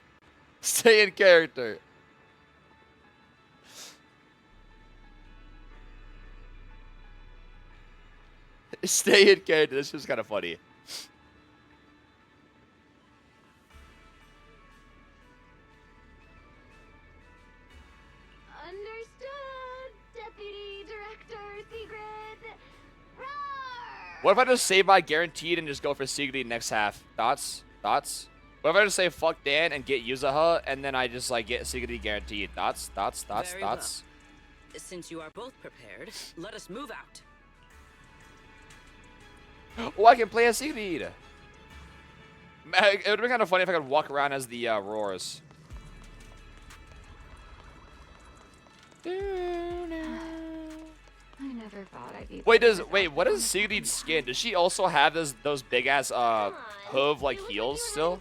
Stay in character. Stay in character. This is kind of funny. Understood, Deputy Director Sigrid. Roar. What if I just save my guaranteed and just go for Sigrid next half? Thoughts? Thoughts? What if I just say fuck Dan and get Yuzaha and then I just like get Sigrid guaranteed? Thoughts? Thoughts? Thoughts? Very Thoughts? well. Since you are both prepared, let us move out. Oh, I can play as Sigrid. It would have been kind of funny if I could walk around as the Roars. I never thought I'd be. Wait, what is Sigrid's skin? Does she also have those big ass hoof like heels still?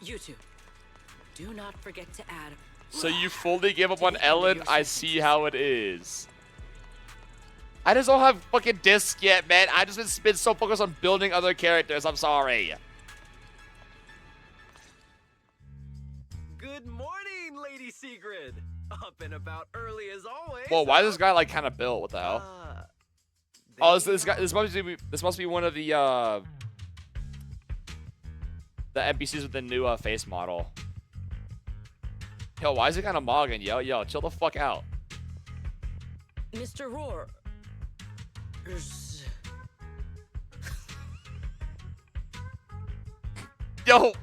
You two, do not forget to add. So you fully give up on Ellen? I see how it is. I just don't have fucking disc yet, man. I just been so focused on building other characters. I'm sorry. Good morning, Lady Sigrid. Up and about early as always. Whoa, why is this guy like kind of built? What the hell? Oh, this guy. This must be one of the NPCs with the new face model. Yo, why is it kind of mogging? Yo, chill the fuck out. Mr. Roar. Yo,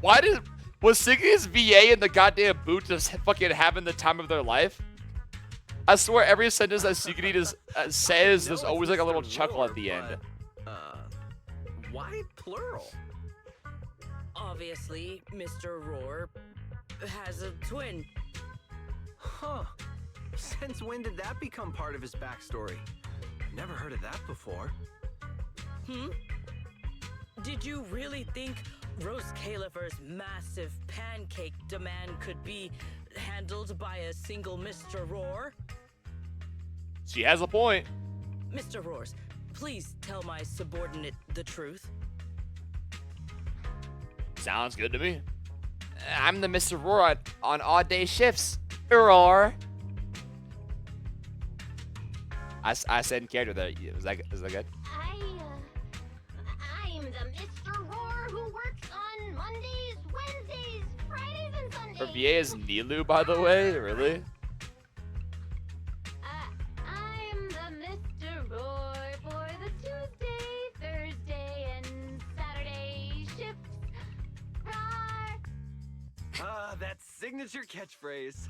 was Siggy's VA in the goddamn boot just fucking having the time of their life? I swear every sentence that Siggy says, there's always like a little chuckle at the end. Why plural? Obviously, Mr. Roar has a twin. Huh. Since when did that become part of his backstory? Never heard of that before. Did you really think Rose Califer's massive pancake demand could be handled by a single Mr. Roar? She has a point. Mr. Roars, please tell my subordinate the truth. Sounds good to me. I'm the Mr. Roar on odd day shifts. Roar. I said in character there. Is that good? I'm the Mr. Roar who works on Mondays, Wednesdays, Fridays, and Sundays. Her VA is Nilu, by the way. Really? I'm the Mr. Roar for the Tuesday, Thursday, and Saturday shifts. Roar. That signature catchphrase.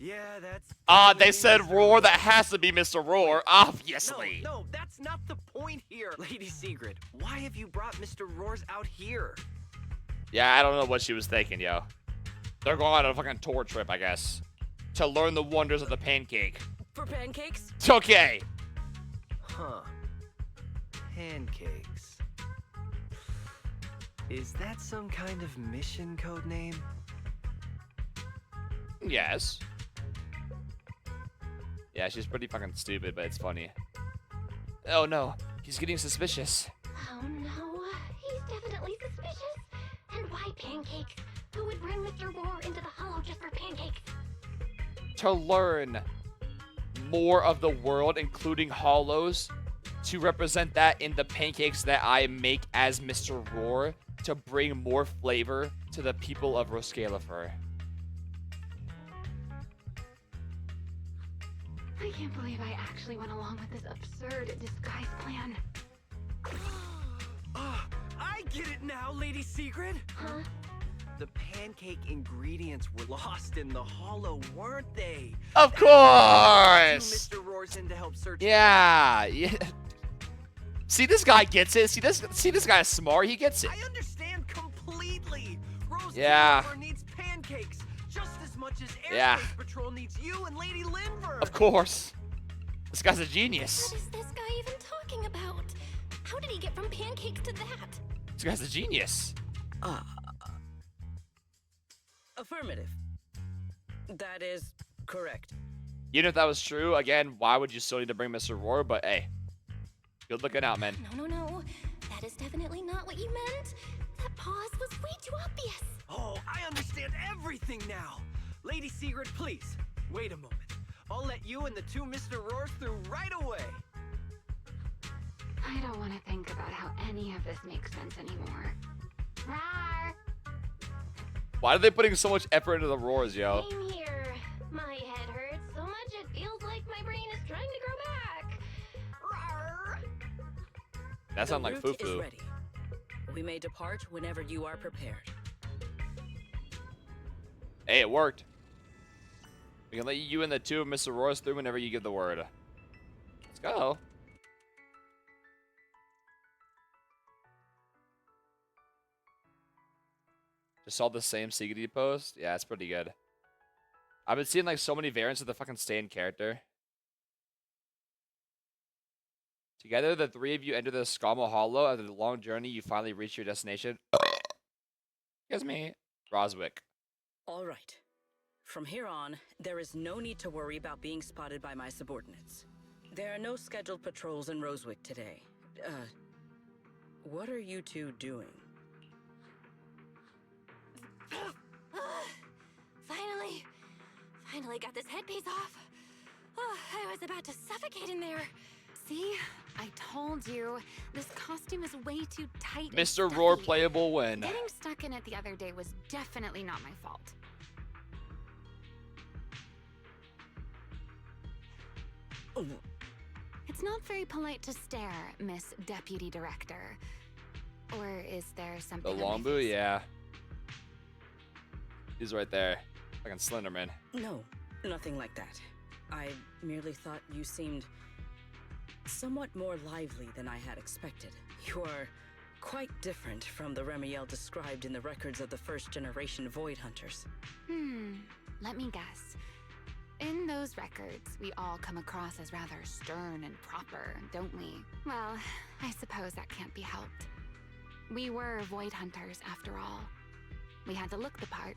Yeah, that's... They said Roar. That has to be Mr. Roar, obviously. No, that's not the point here. Lady Sigrid, why have you brought Mr. Roars out here? Yeah, I don't know what she was thinking, yo. They're going on a fucking tour trip, I guess. To learn the wonders of the pancake. For pancakes? It's okay. Huh. Pancakes. Is that some kind of mission code name? Yes. Yeah, she's pretty fucking stupid, but it's funny. Oh no, he's getting suspicious. Oh no, he's definitely suspicious. And why pancakes? Who would bring Mr. Roar into the hollow just for pancakes? To learn more of the world, including hollows, to represent that in the pancakes that I make as Mr. Roar, to bring more flavor to the people of Roscalifer. I can't believe I actually went along with this absurd disguise plan. I get it now, Lady Sigrid. Huh? The pancake ingredients were lost in the hollow, weren't they? Of That's why course! Mr. Roar's in to help search. Yeah. See, this guy gets it. See this guy's smart. He gets it. I understand completely. Rose Yeah. Califer needs pancakes just as much as Airspace Yeah. Patrol needs you and Lady Linver. Of course. This guy's a genius. What is this guy even talking about? How did he get from pancakes to that? This guy's a genius. Affirmative. That is correct. Even if that was true, again, why would you still need to bring Mr. Roar? But hey, good looking out, man. No. That is definitely not what you meant. That pause was way too obvious. Oh, I understand everything now. Lady Sigrid, please, wait a moment. I'll let you and the two Mr. Roars through right away. I don't want to think about how any of this makes sense anymore. Rawr. Why are they putting so much effort into the roars, yo? Same here. My head hurts so much it feels like my brain is trying to grow back. Rawr. That sounds like The route is foo-foo. ready. We may depart whenever you are prepared. Hey, it worked. We can let you and the two of Mr. Roars through whenever you give the word. Let's go. Just saw the same CGD post. Yeah, it's pretty good. I've been seeing like so many variants of the fucking Stan character. Together, the three of you enter the Skama Hollow. After the long journey, you finally reach your destination. Excuse me. Roswick. All right. From here on, there is no need to worry about being spotted by my subordinates. There are no scheduled patrols in Rosewick today. What are you two doing? Finally got this headpiece off. Oh, I was about to suffocate in there. See? I told you. This costume is way too tight. and Mr. Roar stuffy. playable win. Getting stuck in it the other day was definitely not my fault. It's not very polite to stare, Miss Deputy Director. Or is there The something? long boot, yeah. He's right there. Fucking Slenderman. No, nothing like that. I merely thought you seemed somewhat more lively than I had expected. You are quite different from the Remiel described in the records of the first-generation Void Hunters. Let me guess. In those records, we all come across as rather stern and proper, don't we? Well, I suppose that can't be helped. We were Void Hunters, after all. We had to look the part.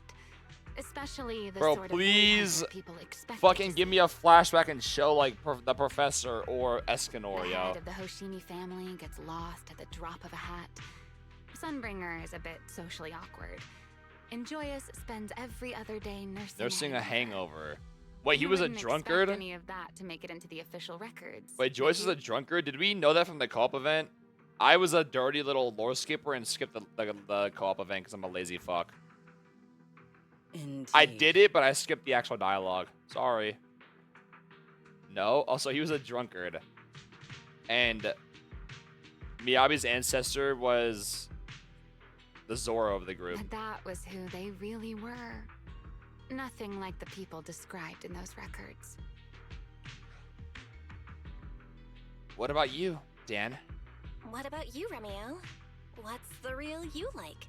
Especially the Bro, sort please of people expect. fucking give me a flashback and show like the professor or Escanor, The yo. head of the Hoshimi family gets lost at the drop of a hat. Sunbringer is a bit socially awkward. And Joyous spends every other day nursing a hangover. Wait, he You was a wouldn't drunkard? expect any of that to make it into the official records. Wait, Joyce was a drunkard? Did we know that from the co-op event? I was a dirty little lore skipper and skipped the co-op event because I'm a lazy fuck. Indeed. I did it, but I skipped the actual dialogue. Sorry. No? Also, he was a drunkard. And Miyabi's ancestor was the Zoro of the group. But that was who they really were. Nothing like the people described in those records. What about you, Dan? What about you, Remiel? What's the real you like?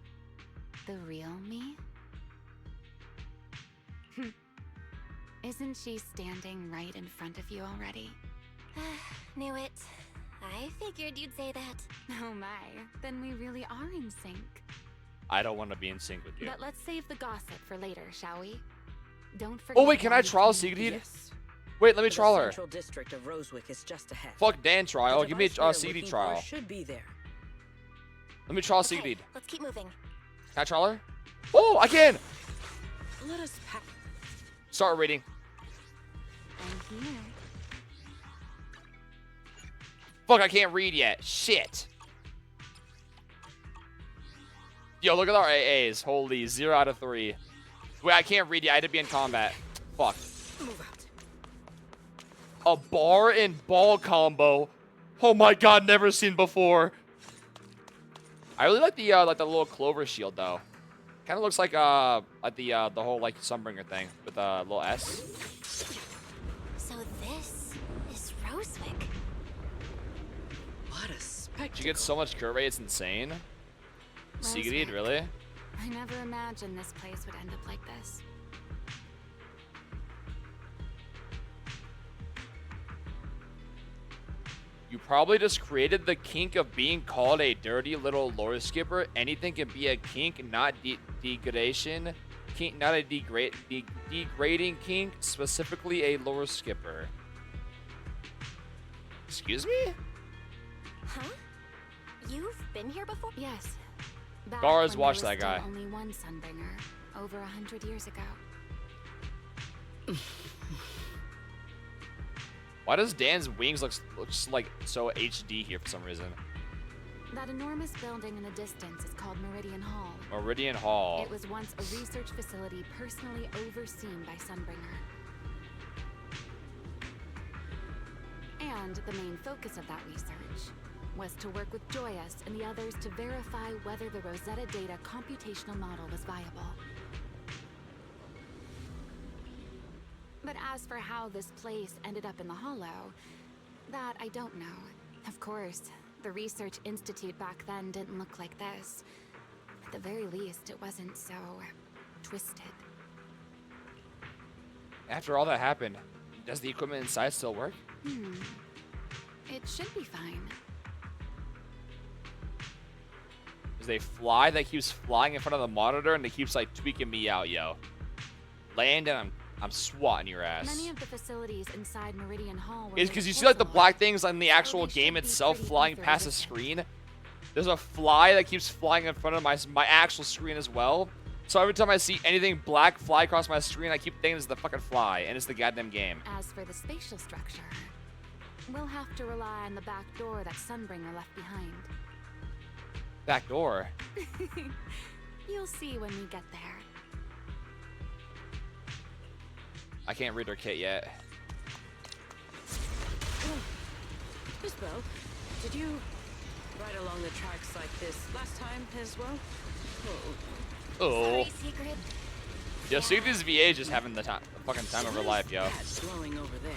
The real me? Isn't she standing right in front of you already? Knew it. I figured you'd say that. Oh my, then we really are in sync. I don't want to be in sync with you. But let's save the gossip for later, shall we? Don't forget. Oh wait, can I trial Sigrid? Wait, let me trial her. The central district of Rosewick is just ahead. Fuck Dan trial. The Give me device a we're CD looking trial. for should be there. Let me trial Okay, Sigrid. let's keep moving. Can I trial her? Oh, I can! Let us pack. Start reading. I'm here. Fuck, I can't read yet. Shit. Yo, look at our AAs. Holy, 0 out of 3. Wait, I can't read yet. I had to be in combat. Fuck. Move out. A bar and ball combo. Oh my god, never seen before. I really like the little clover shield though. Kind of looks like the whole like Sunbringer thing with a little S. So this is Rosewick. What a spectacle. She gets so much cure rate, it's insane. Sigrid, Rosewick. really? I never imagined this place would end up like this. You probably just created the kink of being called a dirty little lore skipper. Anything can be a kink, not degradation. Kink, not a degrading kink, specifically a lore skipper. Excuse me? Huh? You've been here before? Yes. Back Gara's when watched there was that still guy. Only one Sunbringer, over 100 years ago. Why does Dan's wings looks like so HD here for some reason? That enormous building in the distance is called Meridian Hall. Meridian Hall. It was once a research facility personally overseen by Sunbringer. And the main focus of that research was to work with Joyous and the others to verify whether the Rosetta Data computational model was viable. But as for how this place ended up in the Hollow, that I don't know. Of course, the Research Institute back then didn't look like this. At the very least, it wasn't so twisted. After all that happened, does the equipment inside still work? It should be fine. There's a fly that keeps flying in front of the monitor and it keeps like tweaking me out, yo. Land and I'm swatting your ass. Many of the facilities inside Meridian Hall were It's because you see like the black things on the actual game itself flying past the screen. There's a fly that keeps flying in front of my actual screen as well. So every time I see anything black fly across my screen, I keep thinking it's the fucking fly, and it's the goddamn game. As for the spatial structure, we'll have to rely on the back door that Sunbringer left behind. Back door. You'll see when we get there. I can't read her kit yet. Miss Bell, did you ride along the tracks like this last time as well? Oh. Sorry, Secret. Yo, Secret's VA is just having the fucking time of her life, yo. Glowing over there.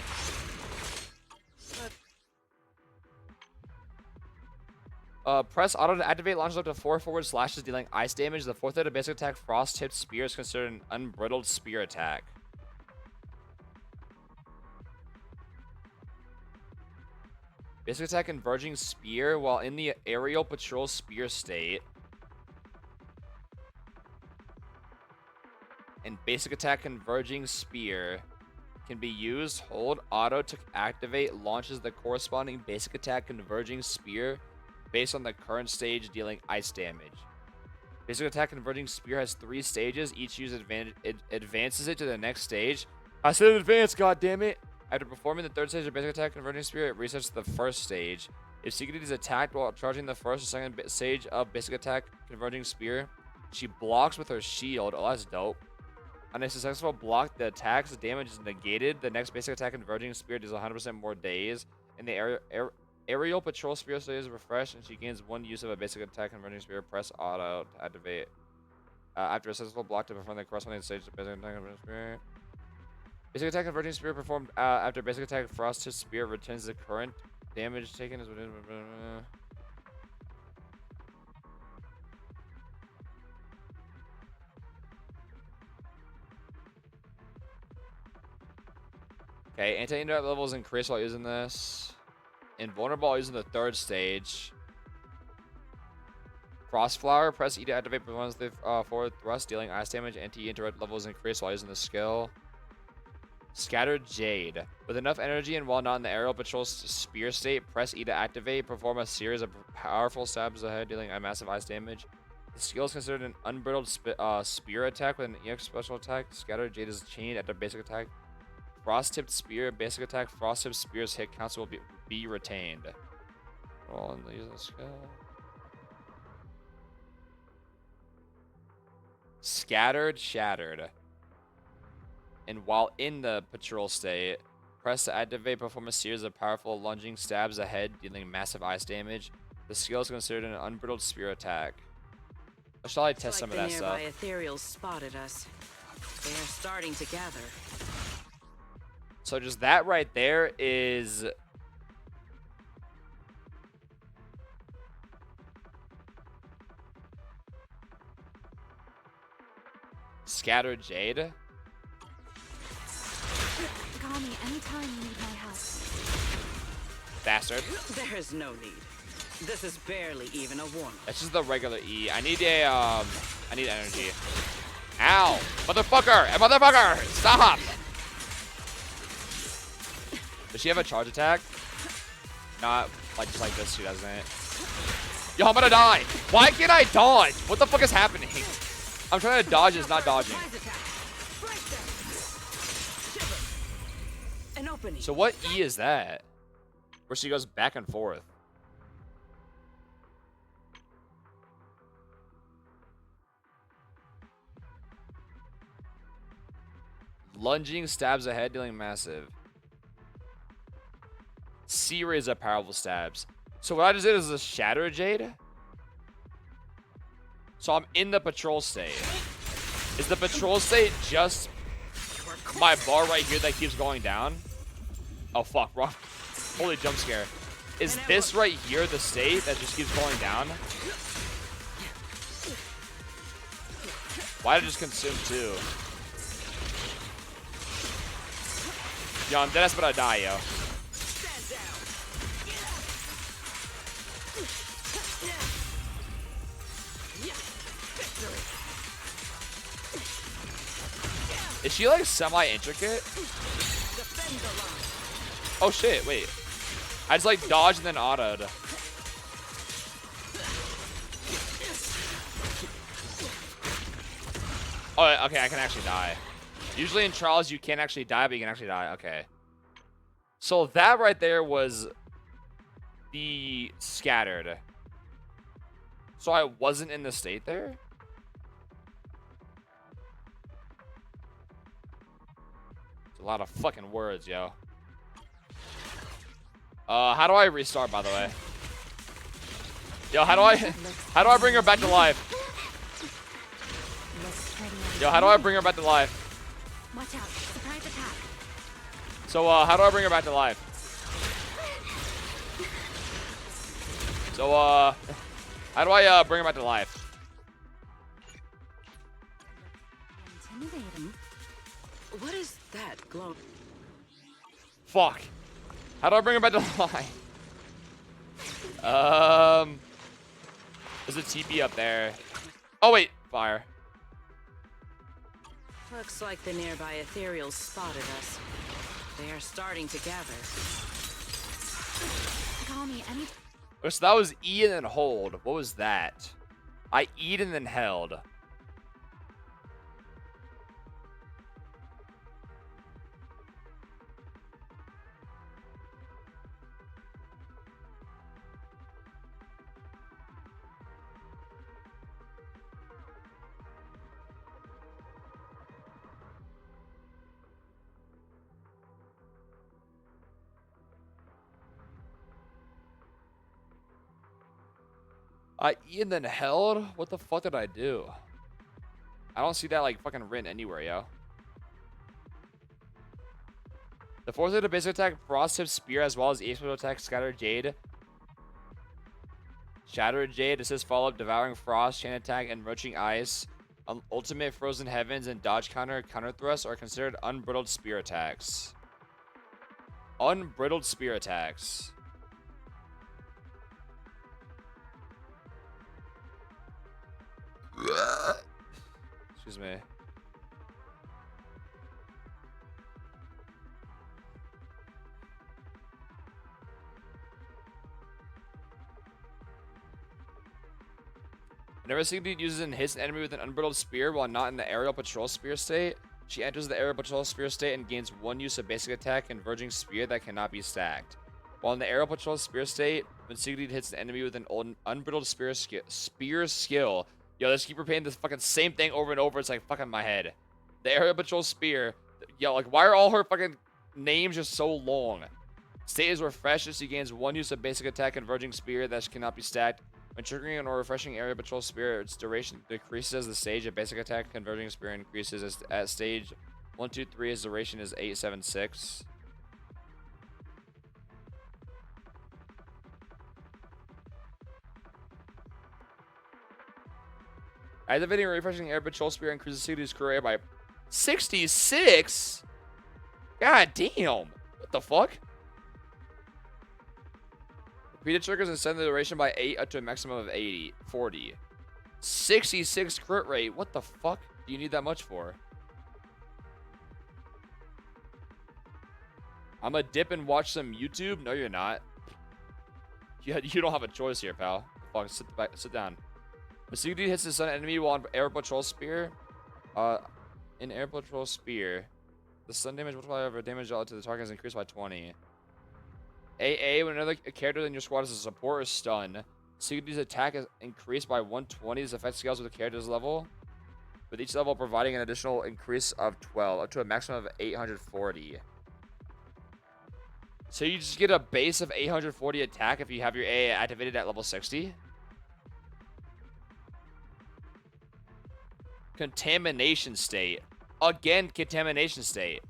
Press auto to activate, launches up to 4 forward slashes, dealing ice damage. The fourth hit of basic attack, Frost-tipped Spear, is considered an unbridled spear attack. Basic attack Converging Spear while in the aerial patrol spear state. And basic attack Converging Spear can be used. Hold auto to activate, launches the corresponding basic attack Converging Spear based on the current stage, dealing ice damage. Basic attack Converging Spear has 3 stages. Each use advances it to the next stage. I said advance, goddammit! After performing the 3rd stage of basic attack Converging Spear, it resets to the 1st stage. If Secret is attacked while charging the 1st or 2nd stage of basic attack Converging Spear, she blocks with her shield. Oh, that's dope. On a successful block, the attack's damage is negated. The next basic attack Converging Spear does 100% more days. And the aerial patrol spear state is refreshed, and she gains 1 use of a basic attack Converging Spear. Press auto to activate. After a successful block to perform the corresponding stage of basic attack Converging Spear. Basic attack Converging Spear performed after basic attack Frost Spear returns the current damage taken as within. Okay, anti-indirect levels increase while using this. Invulnerable while using the 3rd stage. Frostflower, press E to activate performance the forward thrust, dealing ice damage. Anti-indirect levels increase while using the skill. Scattered Jade. With enough energy and while not in the aerial patrol spear state, press E to activate. Perform a series of powerful stabs ahead, dealing a massive ice damage. The skill is considered an unbridled spear attack with an EX special attack. Scattered Jade is chained after basic attack. Frost-tipped Spear, basic attack, Frost-tipped Spear's hit counts will be retained. Roll and use the skill. Scattered, Shattered. And while in the patrol state, press to activate, perform a series of powerful lunging stabs ahead, dealing massive ice damage. The skill is considered an unbridled spear attack. Or shall I test some of that stuff? The nearby ethereals spotted us. They are starting to gather. So just that right there is Scattered Jade. Call me anytime you need my help. Bastard. There is no need. This is barely even a warm-up. That's just the regular E. I need a I need energy. Ow! Motherfucker! Motherfucker! Stop! Does she have a charge attack? Not like just like this, she doesn't. Yo, I'm gonna die. Why can't I dodge? What the fuck is happening? I'm trying to dodge, it's not dodging. An opening. So what E is that? Where she goes back and forth. Lunging stabs ahead, dealing massive. Series of powerful stabs. So what I just did is a Shatter Jade. So I'm in the patrol state. Is the patrol state just my bar right here that keeps going down? Oh fuck, wrong. Holy jump scare. Is this right here the state that just keeps going down? Why did I just consume 2? Yo, I'm dead, but I die, yo. Is she like semi-intricate? Oh shit, wait. I just like dodged and then autoed. Oh, okay, I can actually die. Usually in trials you can't actually die, but you can actually die. Okay. So that right there was the scattered. So I wasn't in the state there? It's a lot of fucking words, yo. How do I restart, by the way? Yo, how do I bring her back to life? Yo, how do I bring her back to life? Watch out. Surprise attack. So, how do I bring her back to life? So, how do I, bring her back to life? Intimidating. What is that glow? Fuck. How do I bring her back to life? There's a TP up there. Oh, wait. Fire. Looks like the nearby ethereals spotted us. They are starting to gather. Call me any. So that was E and then hold. What was that? I E'd and then held. I E and then held? What the fuck did I do? I don't see that like fucking written anywhere, yo. The fourth of the basic attack, Frost Tip Spear, as well as Ace attack, Scattered Jade. Shattered Jade, assist follow up, Devouring Frost, Chain Attack, and Roaching Ice. Ultimate Frozen Heavens and Dodge Counter, Counter Thrust are considered Unbridled Spear attacks. Unbridled Spear attacks. Excuse me. Whenever Sigrid uses and hits an enemy with an unbridled spear while not in the aerial patrol spear state, she enters the aerial patrol spear state and gains one use of basic attack, Converging Spear, that cannot be stacked. While in the aerial patrol spear state, when Sigrid hits an enemy with an unbridled spear skill. Yo, let's keep repeating this fucking same thing over and over. It's like fucking my head. The aerial patrol spear. Yo, like why are all her fucking names just so long? State is refreshed. She gains one use of basic attack, Converging Spear, that cannot be stacked. When triggering or refreshing area patrol spear, its duration decreases as the stage of basic attack. Converging Spear increases at stage 1, 2, 3. Its duration is 8, 7, 6. Activating or refreshing air patrol spear increases Sigrid's career by 66. God damn! What the fuck? Repeated triggers extend the duration by 8 up to a maximum of 40. 66 crit rate. What the fuck do you need that much for? I'm gonna dip and watch some YouTube. No, you're not. You don't have a choice here, pal. Fuck, sit down. When Sigrid hits the stun enemy while on air patrol spear, in air patrol spear, the stun damage multiplier of damage dealt to the target is increased by 20. AA, when another character in your squad is a support or stun, Sigrid's attack is increased by 120. This effect scales with the character's level, with each level providing an additional increase of 12, up to a maximum of 840. So you just get a base of 840 attack if you have your AA activated at level 60? Contamination state. Again, contamination state.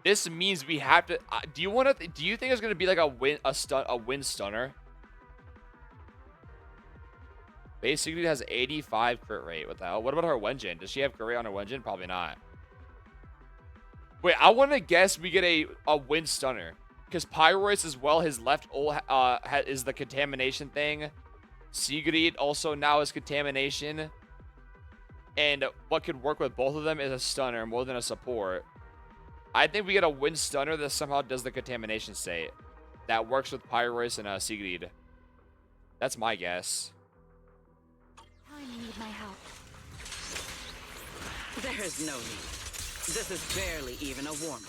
This means we have to. Do you think it's gonna be like a wind stunner? Basically, it has 85 crit rate. What the hell? What about her Wenjin? Does she have crit rate on her Wenjin? Probably not. Wait, I want to guess we get a wind stunner because Pyroids as well. His left ult is the contamination thing. Sigrid also now is contamination. And what could work with both of them is a stunner more than a support. I think we get a wind stunner that somehow does the contamination state. That works with Pyrois and Sigrid. That's my guess. I need my help. There's no need. This is barely even a warm-up.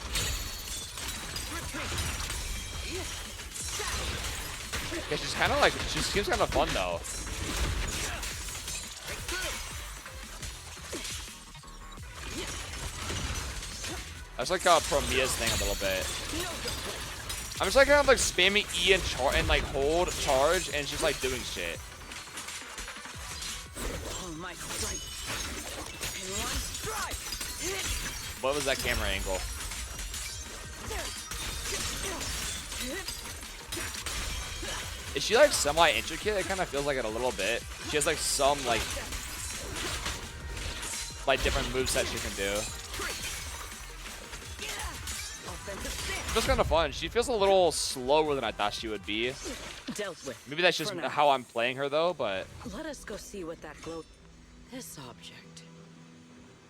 Yeah, she's kind of like, she seems kind of fun though. That's like Promea's thing a little bit. I'm just like kind of like spamming E and like hold charge and it's just like doing shit. What was that camera angle? Is she like semi-intricate? It kind of feels like it a little bit. She has like some like different movesets she can do. It's kind of fun. She feels a little slower than I thought she would be. Dealt with. Maybe that's just how I'm playing her though, but Let us go see what that glow. This object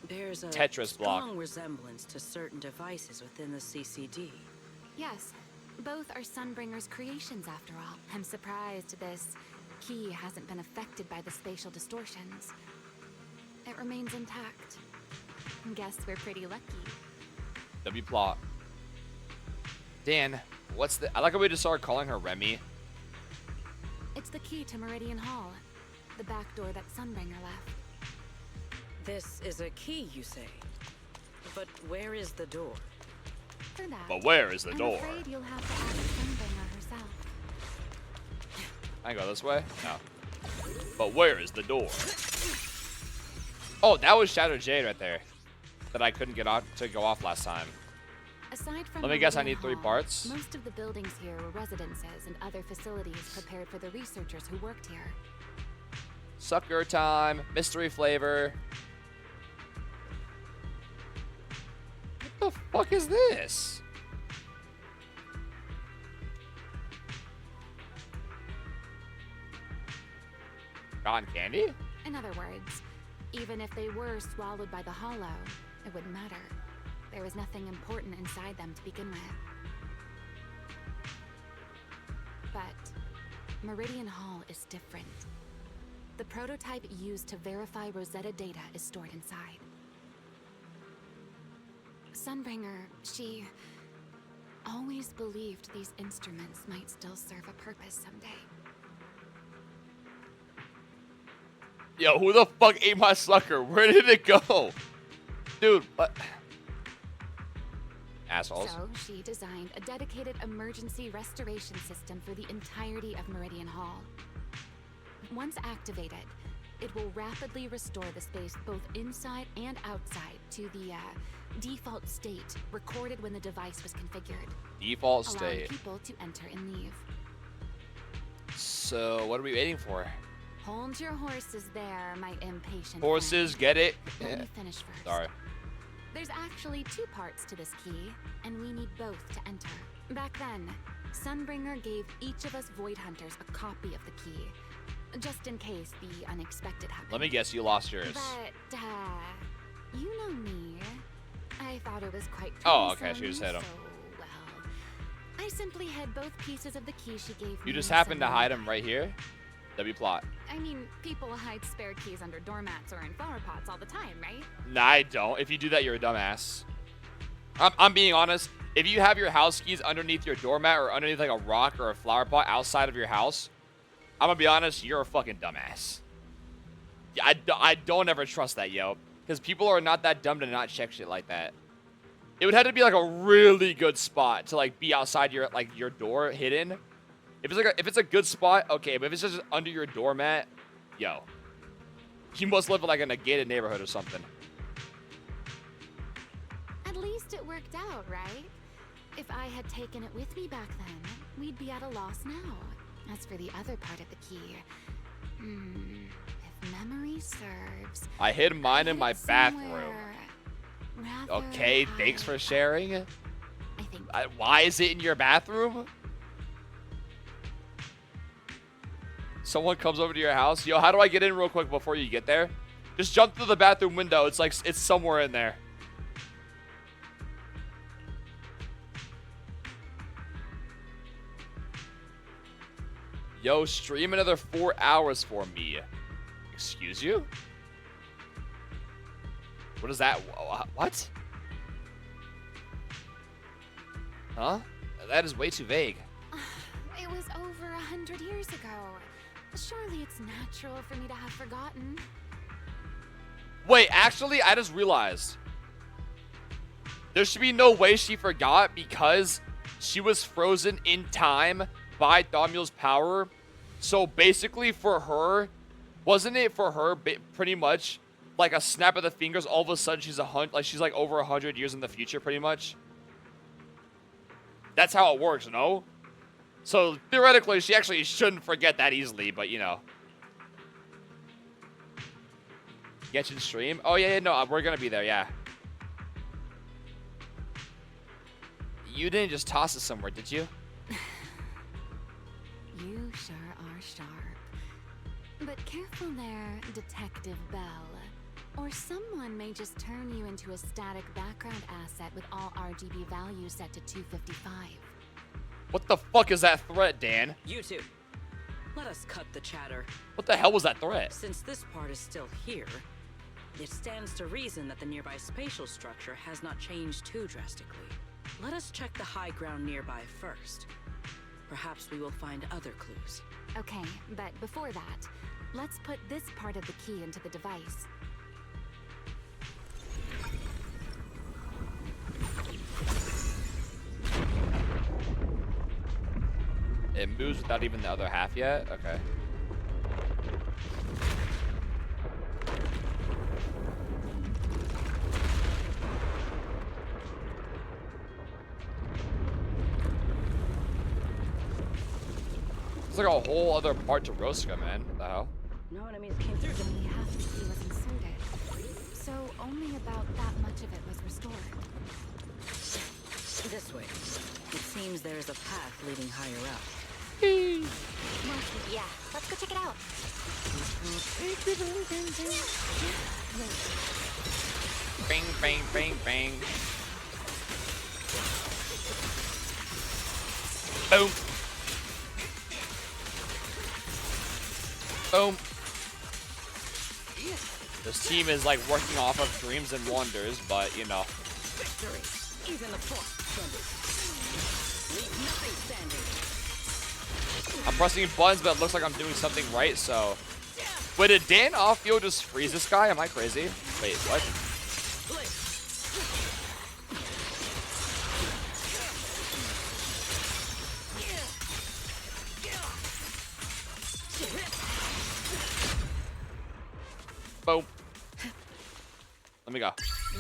bears a Tetris block. strong resemblance to certain devices within the CCD. Yes, both are Sunbringer's creations after all. I'm surprised this key hasn't been affected by the spatial distortions. It remains intact. Guess we're pretty lucky. W plot. Dan, what's the? I like how we just started calling her Remy. It's the key to Meridian Hall, the back door that Sunbringer left. This is a key, you say? But where is the door? For that, But where is the I'm door? afraid you'll have to ask Sunbringer herself. I go this way? No. But where is the door? Oh, that was Shadow Jade right there. That I couldn't get off to go off last time. Aside from Let me guess, I Meridian need 3 Hall, parts. Most of the buildings here were residences and other facilities prepared for the researchers who worked here. Sucker time. Mystery flavor. What the fuck is this? Cotton candy? In other words, even if they were swallowed by the hollow, it wouldn't matter. There was nothing important inside them to begin with. But Meridian Hall is different. The prototype used to verify Rosetta data is stored inside. Sunbringer, she always believed these instruments might still serve a purpose someday. Yo, who the fuck ate my sucker? Where did it go? Dude, what? Assholes. So she designed a dedicated emergency restoration system for the entirety of Meridian Hall. Once activated, it will rapidly restore the space both inside and outside to the default state recorded when the device was configured. Default allowing state. people to enter and leave. So, what are we waiting for? Hold your horses there, my impatient Horses, friend. get it? Let me finish first. Sorry. There's actually 2 parts to this key, and we need both to enter. Back then, Sunbringer gave each of us Void Hunters a copy of the key, just in case the unexpected happened. Let me guess, you lost yours. But, you know me. I thought it was quite Oh, okay, troublesome, she just hit him. So, well, I simply hid both pieces of the key she gave me. You just in happened to some- hide him right here? W plot. I mean, people hide spare keys under doormats or in flower pots all the time, right? Nah, I don't. If you do that, you're a dumbass. I'm being honest. If you have your house keys underneath your doormat or underneath like a rock or a flower pot outside of your house, I'm gonna be honest, you're a fucking dumbass. Yeah, I don't ever trust that, yo. Because people are not that dumb to not check shit like that. It would have to be like a really good spot to like be outside your your door hidden. If it's a good spot, okay, but if it's just under your doormat, yo, you must live in like in a gated neighborhood or something. At least it worked out, right? If I had taken it with me back then, we'd be at a loss now. As for the other part of the key, if memory serves, I hid mine in my bathroom. somewhere rather Okay, thanks for sharing. I think. Why is it in your bathroom? Someone comes over to your house. Yo, how do I get in real quick before you get there? Just jump through the bathroom window. It's like, it's somewhere in there. Yo, stream another 4 hours for me. Excuse you? What is that? What? Huh? That is way too vague. It was over 100 years ago. Surely it's natural for me to have forgotten. Wait, actually, I just realized. There should be no way she forgot because she was frozen in time by Thaumiel's power. So basically for her, wasn't it for her pretty much like a snap of the fingers, all of a sudden she's she's like over 100 years in the future pretty much? That's how it works, no? So theoretically she actually shouldn't forget that easily, but you know. Genshin stream? Oh yeah, no, we're gonna be there, yeah. You didn't just toss it somewhere, did you? You sure are sharp. But careful there, Detective Bell. Or someone may just turn you into a static background asset with all RGB values set to 255. What the fuck is that threat, Dan? You two, let us cut the chatter. What the hell was that threat? Since this part is still here, it stands to reason that the nearby spatial structure has not changed too drastically. Let us check the high ground nearby first. Perhaps we will find other clues. Okay, but before that, let's put this part of the key into the device. It moves without even the other half yet? Okay. It's like a whole other part to Rosca, man. What the hell? No enemies came through. Only half the key was inserted, so only about that much of it was restored. This way. It seems there is a path leading higher up. Yeah, let's go check it out. Bang, bang, bang, bang. Boom. Boom. This team is like working off of dreams and wonders, but you know. Victory. Even the force leave nothing standing. I'm pressing buttons, but it looks like I'm doing something right, so. Wait, did Dan off-field just freeze this guy? Am I crazy? Wait, what? Boom. Let me go.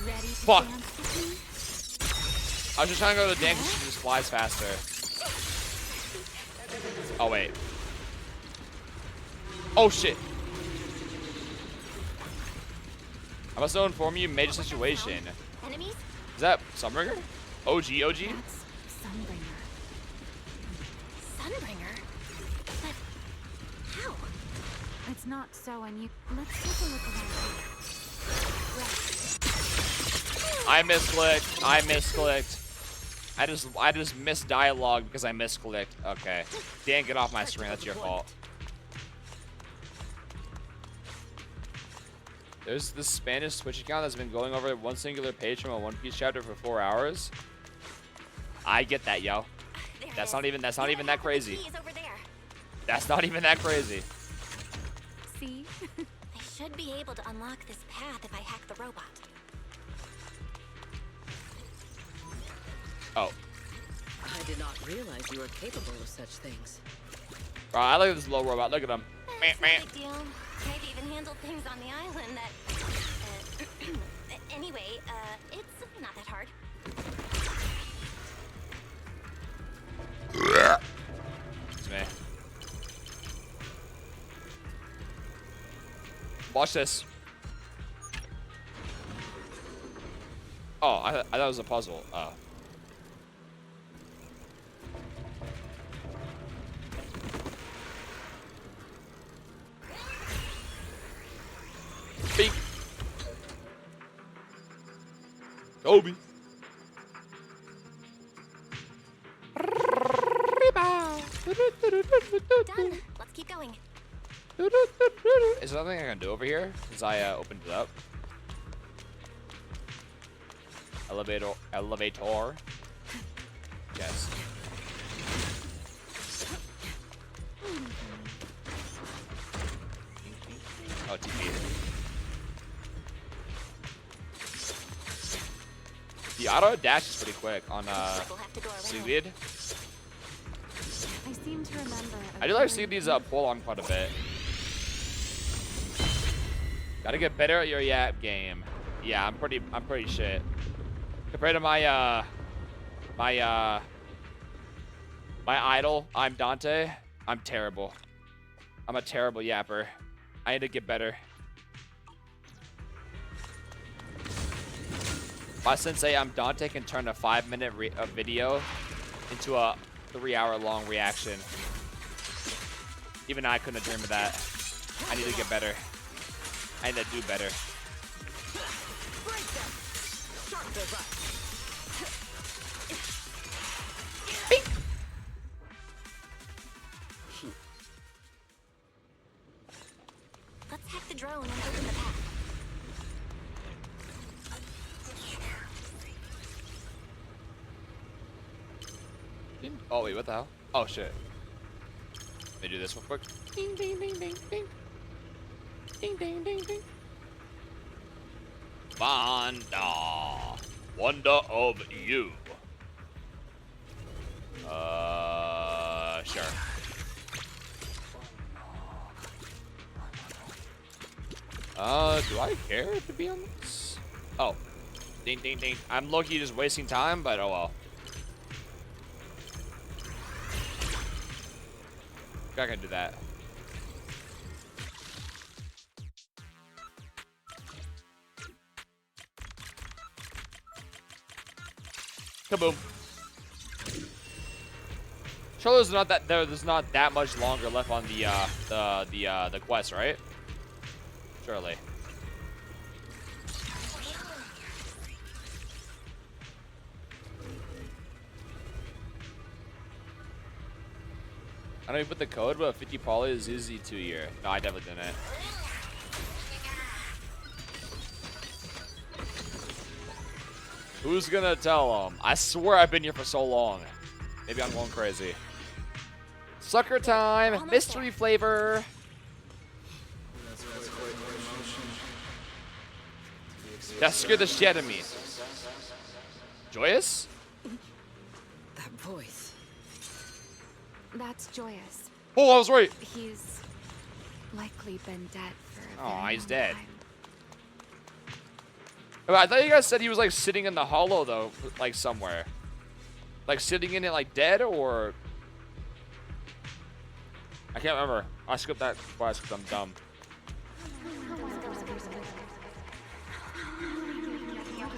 Ready to Fuck. dance with me? I was just trying to go to Dan because she just flies faster. Oh, wait. Oh, shit. I must inform you, major situation. Enemies? Is that Sunbringer? OG? That's Sunbringer. Sunbringer? But how? It's not so unusual. Let's take a look around. I misclicked. I misclicked. I just missed dialogue because I misclicked. Okay. Dan, get off my screen. That's your fault. There's this Spanish Twitch account that's been going over one singular page from a One Piece chapter for 4 hours. I get that, yo. That's not even that crazy. That's not even that crazy. See? I should be able to unlock this path if I hack the robot. Oh. I did not realize you were capable of such things. Bro, I look at this little robot. Look at him. It's no big deal. I've even handled things on the island that... anyway, it's not that hard. It's me. Watch this. Oh, I thought it was a puzzle. Oh. Bink. Toby. Done. Let's keep going. Is there nothing I can do over here since I opened it up? Elevator. Yes. Oh, TP. The auto dash is pretty quick on Seaweed. I seem to remember. I do like seeing these pull on quite a bit. Gotta get better at your yap game. Yeah, I'm pretty shit. Compared to my my idol, I'm Dante. I'm terrible. I'm a terrible yapper. I need to get better. My sensei, I'm Dante, can turn a 5-minute video into a 3-hour-long reaction. Even I couldn't dream of that. I need to get better. I need to do better. Bing. Let's hack the drone and open the path. Oh wait, what the hell? Oh shit. Let me do this real quick. Ding ding ding ding ding. Ding ding ding ding. Wanda. Wonder of you. Sure. Do I care to be on this? Oh. Ding ding ding. I'm low-key just wasting time, but oh well. I can do that. Kaboom. Surely there's not that much longer left on the quest, right? Surely. I don't even put the code, but 50 poly is easy 2-year. No, I definitely didn't. Who's gonna tell them? I swear I've been here for so long. Maybe I'm going crazy. Sucker time! Mystery flavor! That scared the shit out of me. Joyous? That voice. That's Joyous. Oh, I was right. He's likely been dead for a Oh, very he's long dead. time. I thought you guys said he was like sitting in the hollow though, like somewhere. Like sitting in it like dead, or I can't remember. I skipped that quest because I'm dumb.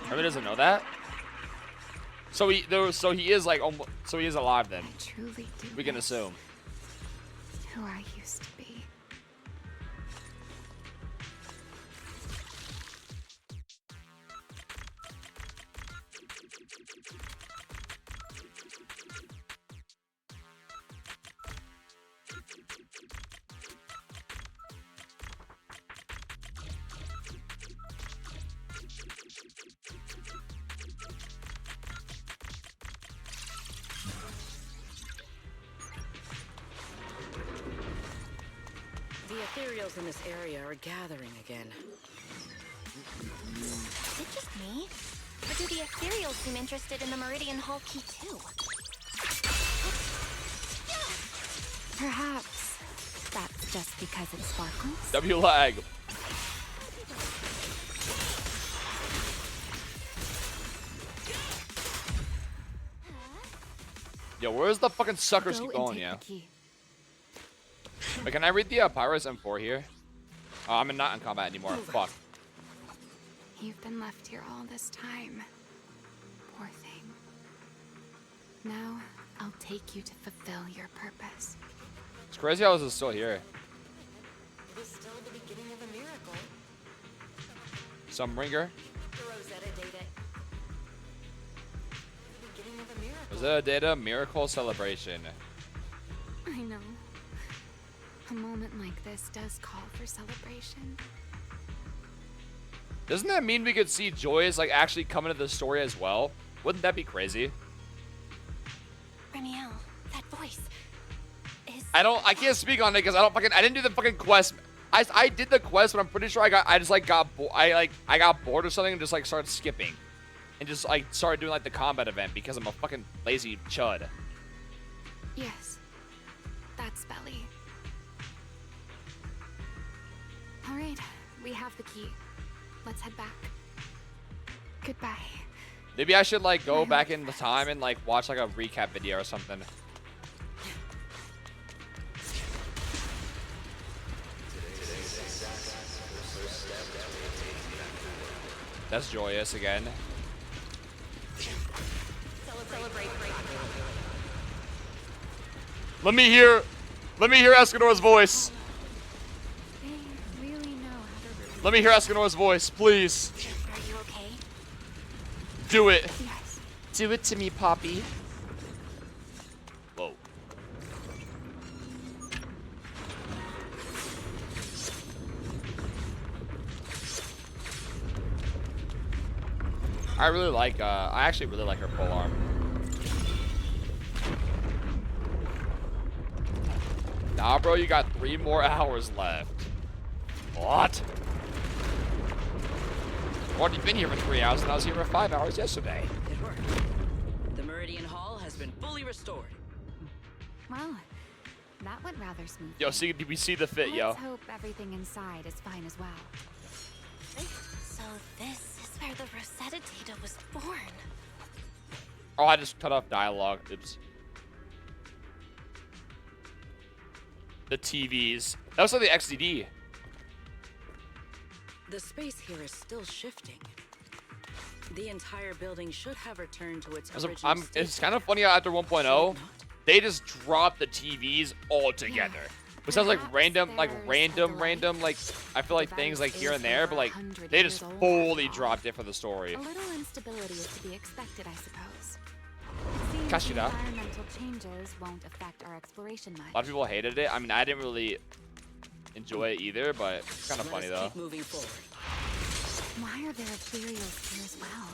Everyone doesn't know that. So he is like almost, so he is alive then. I truly do. We can assume. Who I used to be. The ethereals in this area are gathering again. Is it just me? Or do the ethereals seem interested in the Meridian Hall key too? Perhaps that's just because it sparkles. W lag. Yo, where's the fucking suckers keep going, yeah? Wait, can I read the Pyrus M4 here? Oh, I'm not in combat anymore. Fuck. You've been left here all this time. Poor thing. Now, I'll take you to fulfill your purpose. It's crazy how this is still here. It is still the beginning of a miracle. Some ringer. The Rosetta data. The beginning of a miracle. Rosetta Data Miracle Celebration. I know. A moment like this does call for celebration. Doesn't that mean we could see Joyous like actually come into the story as well? Wouldn't that be crazy? Reniel, that voice is... I can't speak on it because I didn't do the fucking quest. I did the quest, but I'm pretty sure I got bored or something and just like started skipping and just like started doing like the combat event because I'm a fucking lazy chud. Yes. That's Belly. Alright, we have the key. Let's head back. Goodbye. Maybe I should like go back in the time and like watch like a recap video or something. That's joyous again. Let me hear Escanor's voice. They really know how to. Let me hear Escanor's voice, please. Are you okay? Do it. Yes. Do it to me, Poppy. Whoa. I actually really like her pole arm. Nah, bro, you got 3 more hours left. What? I've already been here for 3 hours, and I was here for 5 hours yesterday. It worked. The Meridian Hall has been fully restored. Well, that went rather smooth. Yo, see, we see the fit, yo. Let's hope everything inside is fine as well. So this is where the Rosetta Data was born. Oh, I just cut off dialogue. Oops. The TVs. That was like the XDD. The space here is still shifting. The entire building should have returned to its original state. It's kind of funny how after 1.0, they just dropped the TVs altogether. Which sounds like random, like I feel like things like here and there, but like they just fully dropped it for the story. A little instability is to be expected, I suppose. Kashira. Environmental changes won't affect our exploration much. A lot of people hated it. I mean, I didn't really enjoy it either, but it's kind of funny though. Keep moving forward. Why are there ethereals here as well?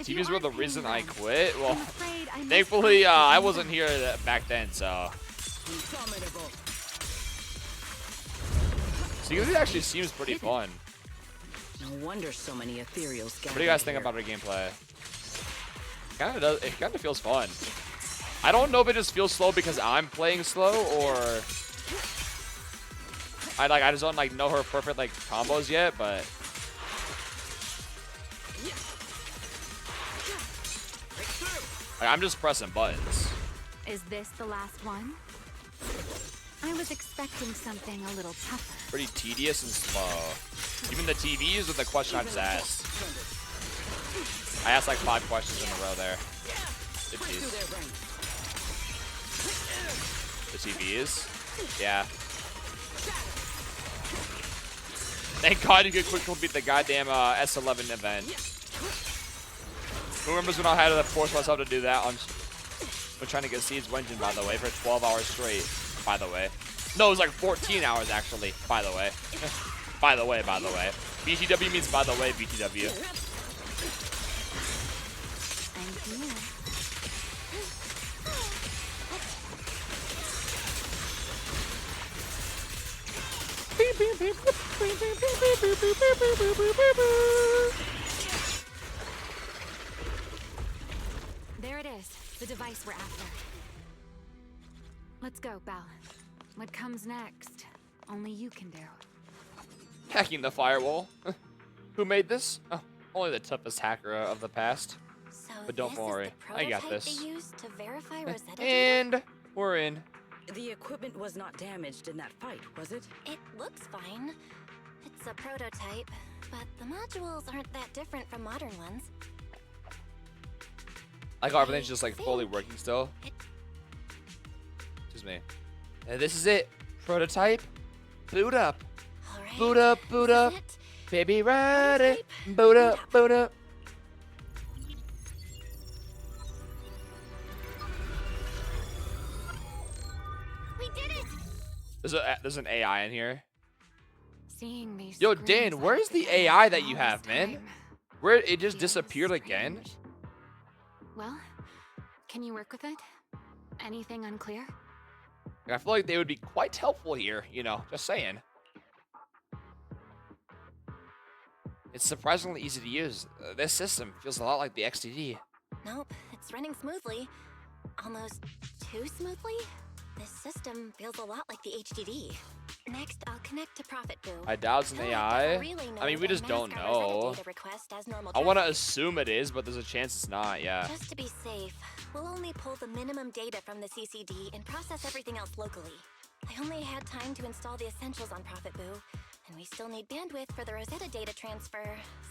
TVs were the reason I quit. Well, thankfully, I wasn't here back then, so. Secret actually seems pretty fun. No wonder so many ethereals gathered. What do you guys think about our gameplay? Kind of does. It kind of feels fun. I don't know if it just feels slow because I'm playing slow, or I just don't like know her perfect like combos yet, but. Like, I'm just pressing buttons. Is this the last one? I was expecting something a little tougher. Pretty tedious and slow. Even the TVs with the question I just asked. I asked like 5 questions in a row there. The TVs? Yeah. Thank God you could quick complete the goddamn S11 event. Who remembers when I had to force myself to do that on trying to get Seeds Wenjin, by the way, for 12 hours straight, by the way. No, it was like 14 hours, actually, by the way. By the way. BTW means by the way, BTW. There it is, the device we're after. Let's go, Belle. What comes next, only you can do. Hacking the firewall. Who made this? Oh, only the toughest hacker of the past. So but don't worry, I got this. They used to verify Rosetta And we're in. The equipment was not damaged in that fight, was it? It looks fine. It's a prototype, but the modules aren't that different from modern ones. Like how everything's just like fully working still. Excuse me. And this is it. Prototype. Boot up. Right. Boot up, boot up. Baby ready. Boot up, boot up. We did it. There's an AI in here. Seeing these Yo, Dan, where's the AI that you have, man? Where it just disappeared again? Well, can you work with it? Anything unclear? I feel like they would be quite helpful here, you know, just saying. It's surprisingly easy to use. This system feels a lot like the XDD. Nope, it's running smoothly. Almost too smoothly? This system feels a lot like the HDD. Next, I'll connect to Profit Boo. I doubt it's an AI. I mean, we just don't know. I want to assume it is, but there's a chance it's not, yeah. Just to be safe, we'll only pull the minimum data from the CCD and process everything else locally. I only had time to install the essentials on Profit Boo, and we still need bandwidth for the Rosetta data transfer,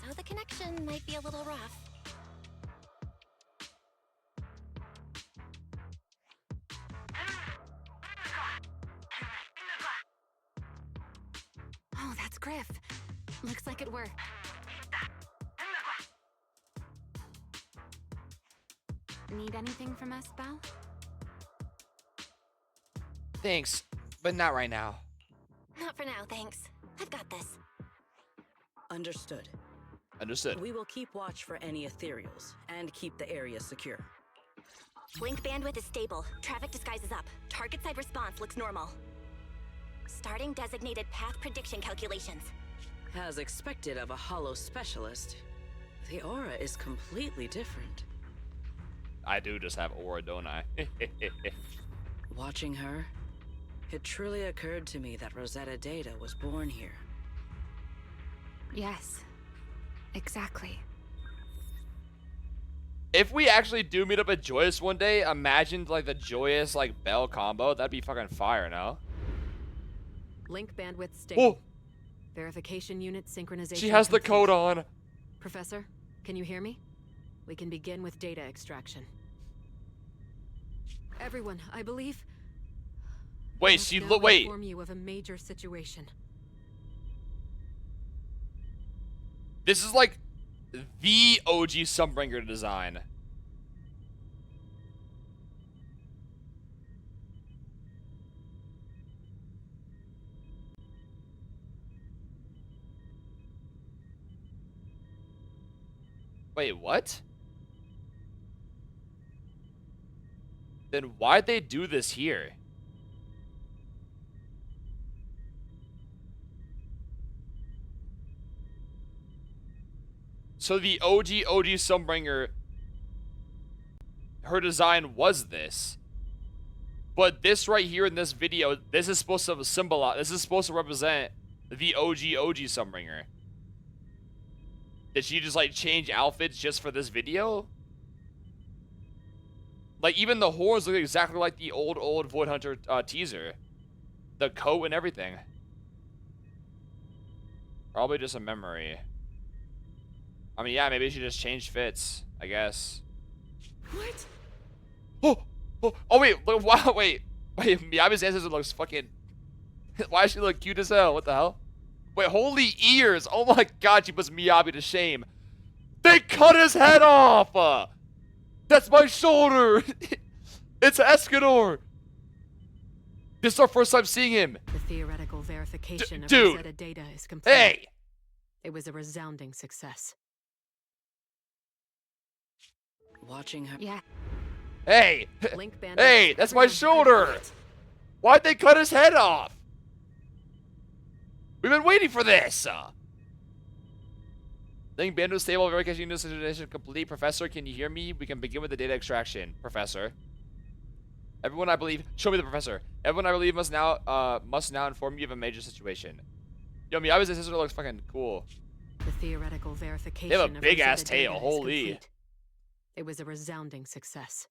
so the connection might be a little rough. Oh, that's Griff. Looks like it worked. Need anything from us, Belle? Thanks, but not right now. Not for now, thanks. I've got this. Understood. Understood. We will keep watch for any ethereals and keep the area secure. Link bandwidth is stable. Traffic disguise is up. Target side response looks normal. Starting designated path prediction calculations. As expected of a holo specialist, the aura is completely different. I do just have aura, don't I? Watching her, it truly occurred to me that Rosetta Data was born here. Yes, exactly. If we actually do meet up at Joyous one day, imagine like the Joyous like Bell combo. That'd be fucking fire, no? Link bandwidth stable. Whoa. Verification unit synchronization. She has the code on. Professor, can you hear me? We can begin with data extraction. Everyone, I believe. Wait, she wait. Inform you of a major situation. This is like the OG Sunbringer design. Wait, what? Then why'd they do this here? So the OG Sunbringer, her design was this. But this right here in this video, this is supposed to symbolize, this is supposed to represent the OG Sunbringer. Did she just like change outfits just for this video? Like even the horns look exactly like the old Void Hunter teaser. The coat and everything. Probably just a memory. I mean, yeah, maybe she just changed fits, I guess. What? Oh wait, wow, wait. Miyabi's ancestor looks fucking... Why does she look cute as hell? What the hell? Wait, holy ears! Oh my god, she puts Miyabi to shame. They cut his head off! That's my shoulder! It's Escanor! This is our first time seeing him. The theoretical verification of dude. Rosetta data is complete. Hey! It was a resounding success. Watching her. Yeah. Hey! Link bandwidth. Hey, that's my shoulder! Why'd they cut his head off? We've been waiting for this! Link bandwidth stable, verification unit situation complete. Professor, can you hear me? We can begin with the data extraction. Professor. Everyone, I believe... Show me the professor. Everyone, I believe, must now inform you of a major situation. Yo, Miyabi's sister looks fucking cool. The theoretical verification. They have a of big-ass Rosetta tail. data is Holy. complete. It was a resounding success.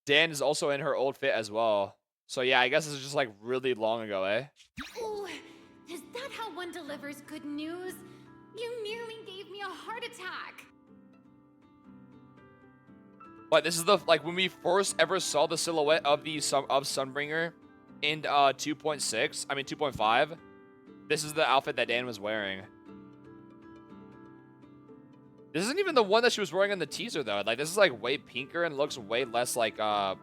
Dan is also in her old fit as well. So yeah, I guess this is just like really long ago, eh? Oh, is that how one delivers good news? You nearly gave me a heart attack. But this is the like when we first ever saw the silhouette of the Sunbringer in 2.5. This is the outfit that Dan was wearing. This isn't even the one that she was wearing in the teaser though. Like this is like way pinker and looks way less like I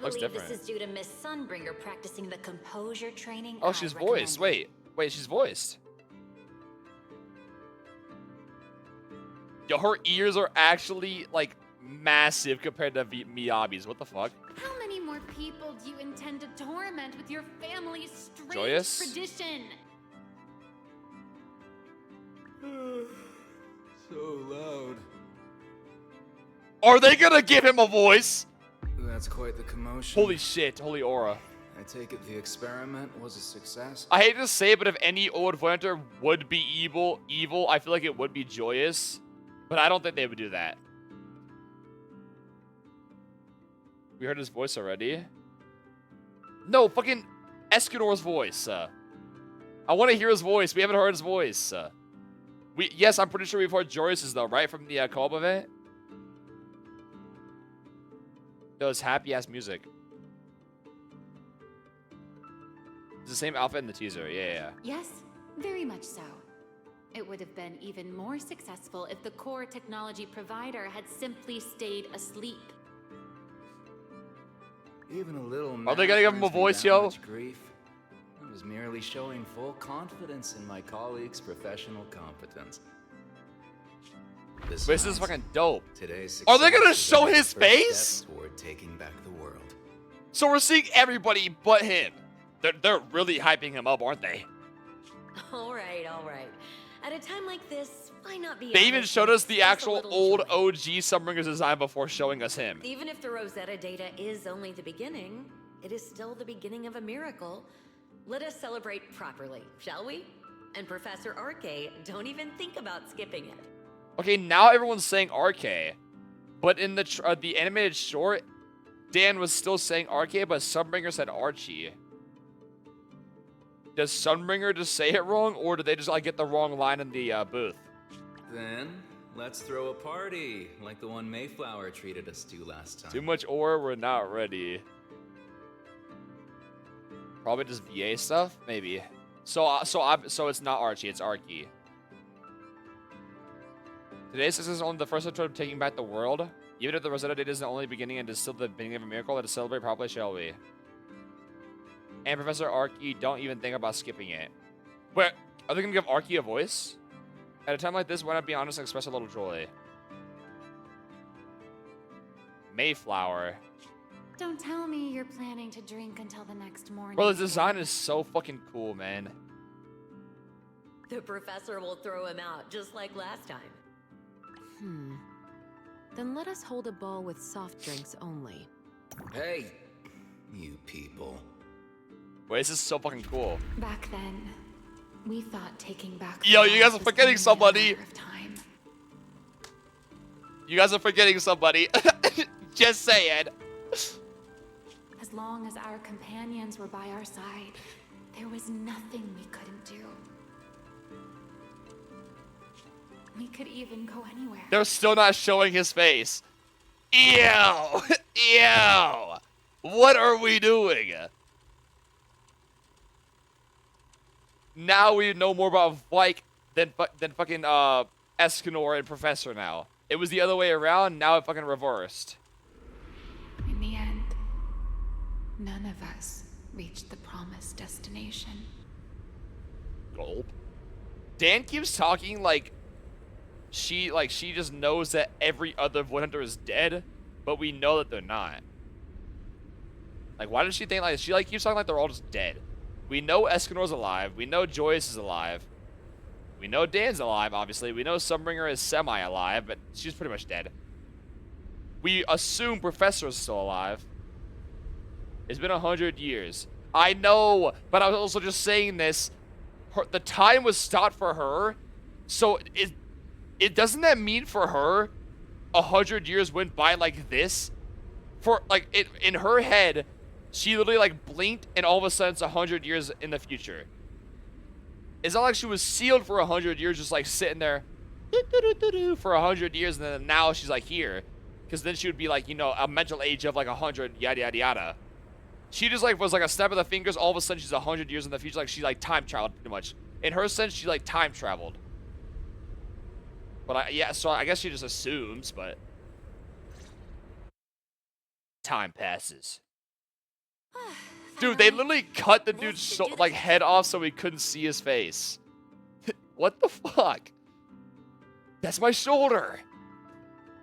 looks believe different. this is due to Miss Sunbringer practicing the composure training. Oh, she's voiced. Wait, she's voiced. Yo, her ears are actually like massive compared to Miyabi's. What the fuck? How many more people do you intend to torment with your family's strange Joyous? tradition? So loud. Are they gonna give him a voice? That's quite the commotion. Holy shit, holy aura. I take it the experiment was a success. I hate to say it, but if any old voice actor would be evil, I feel like it would be Joyous. But I don't think they would do that. We heard his voice already. No, fucking Escanor's voice. I want to hear his voice. We haven't heard his voice. Yes, I'm pretty sure we've heard Joyous's though, right? From the co-op event. Those happy ass music. It's the same outfit in the teaser. Yeah. Yes, very much so. It would have been even more successful if the core technology provider had simply stayed asleep. Even a little. Are they gonna give him a voice, yo? Grief. I was merely showing full confidence in my colleagues' professional competence. This is fucking dope. Today's Are they gonna success is show the his first face? step toward taking back the world. So we're seeing everybody but him. They're really hyping him up, aren't they? All right. At a time like this, why not be They even honest showed and us the express a actual little old joy? OG Sunbringer's design before showing us him. Even if the Rosetta data is only the beginning, it is still the beginning of a miracle. Let us celebrate properly, shall we? And Professor RK, don't even think about skipping it. Okay, now everyone's saying RK, but in the animated short, Dan was still saying RK, but Sunbringer said Archie. Does Sunbringer just say it wrong, or did they just like get the wrong line in the booth? Then let's throw a party like the one Mayflower treated us to last time. Too much ore, we're not ready. Probably just VA stuff, maybe. So it's not Archie, it's Arky. Today's success is only the first attempt of taking back the world. Even if the Rosetta date isn't only beginning and is still the beginning of a miracle, let us celebrate properly, shall we? And Professor Arky, don't even think about skipping it. Wait, are they gonna give Arky a voice? At a time like this, why not be honest and express a little joy? Mayflower. Don't tell me you're planning to drink until the next morning. Bro, the design is so fucking cool, man. The professor will throw him out, just like last time. Then let us hold a ball with soft drinks only. Hey, you people. Wait, this is so fucking cool. Back then, we thought taking back. Yo, you guys are forgetting somebody. You guys are forgetting somebody. Just saying. As long as our companions were by our side, there was nothing we couldn't do. We could even go anywhere. They're still not showing his face. Ew! Ew! What are we doing? Now we know more about Vike than fucking Escanor and Professor now. It was the other way around, now it fucking reversed. In the end, none of us reached the promised destination. Gulp. Dan keeps talking like she just knows that every other void hunter is dead, but we know that they're not. Like, why does she think like she like keeps talking like they're all just dead? We know Escanor's alive. We know Joyce is alive. We know Dan's alive, obviously. We know Sunbringer is semi-alive, but she's pretty much dead. We assume Professor's still alive. It's been 100 years. I know, but I was also just saying this. The time was stopped for her, so it doesn't that mean for her 100 years went by like this? For like in her head, she literally like blinked and all of a sudden it's 100 years in the future. It's not like she was sealed for 100 years, just like sitting there for 100 years, and then now she's like here, because then she would be like, you know, a mental age of like 100, yada yada yada. She just like was like a snap of the fingers. All of a sudden she's 100 years in the future, like she like time traveled pretty much. In her sense, she like time traveled. But yeah, so I guess she just assumes, but time passes. Dude, they literally cut the dude's like head off so we couldn't see his face. What the fuck? That's my shoulder.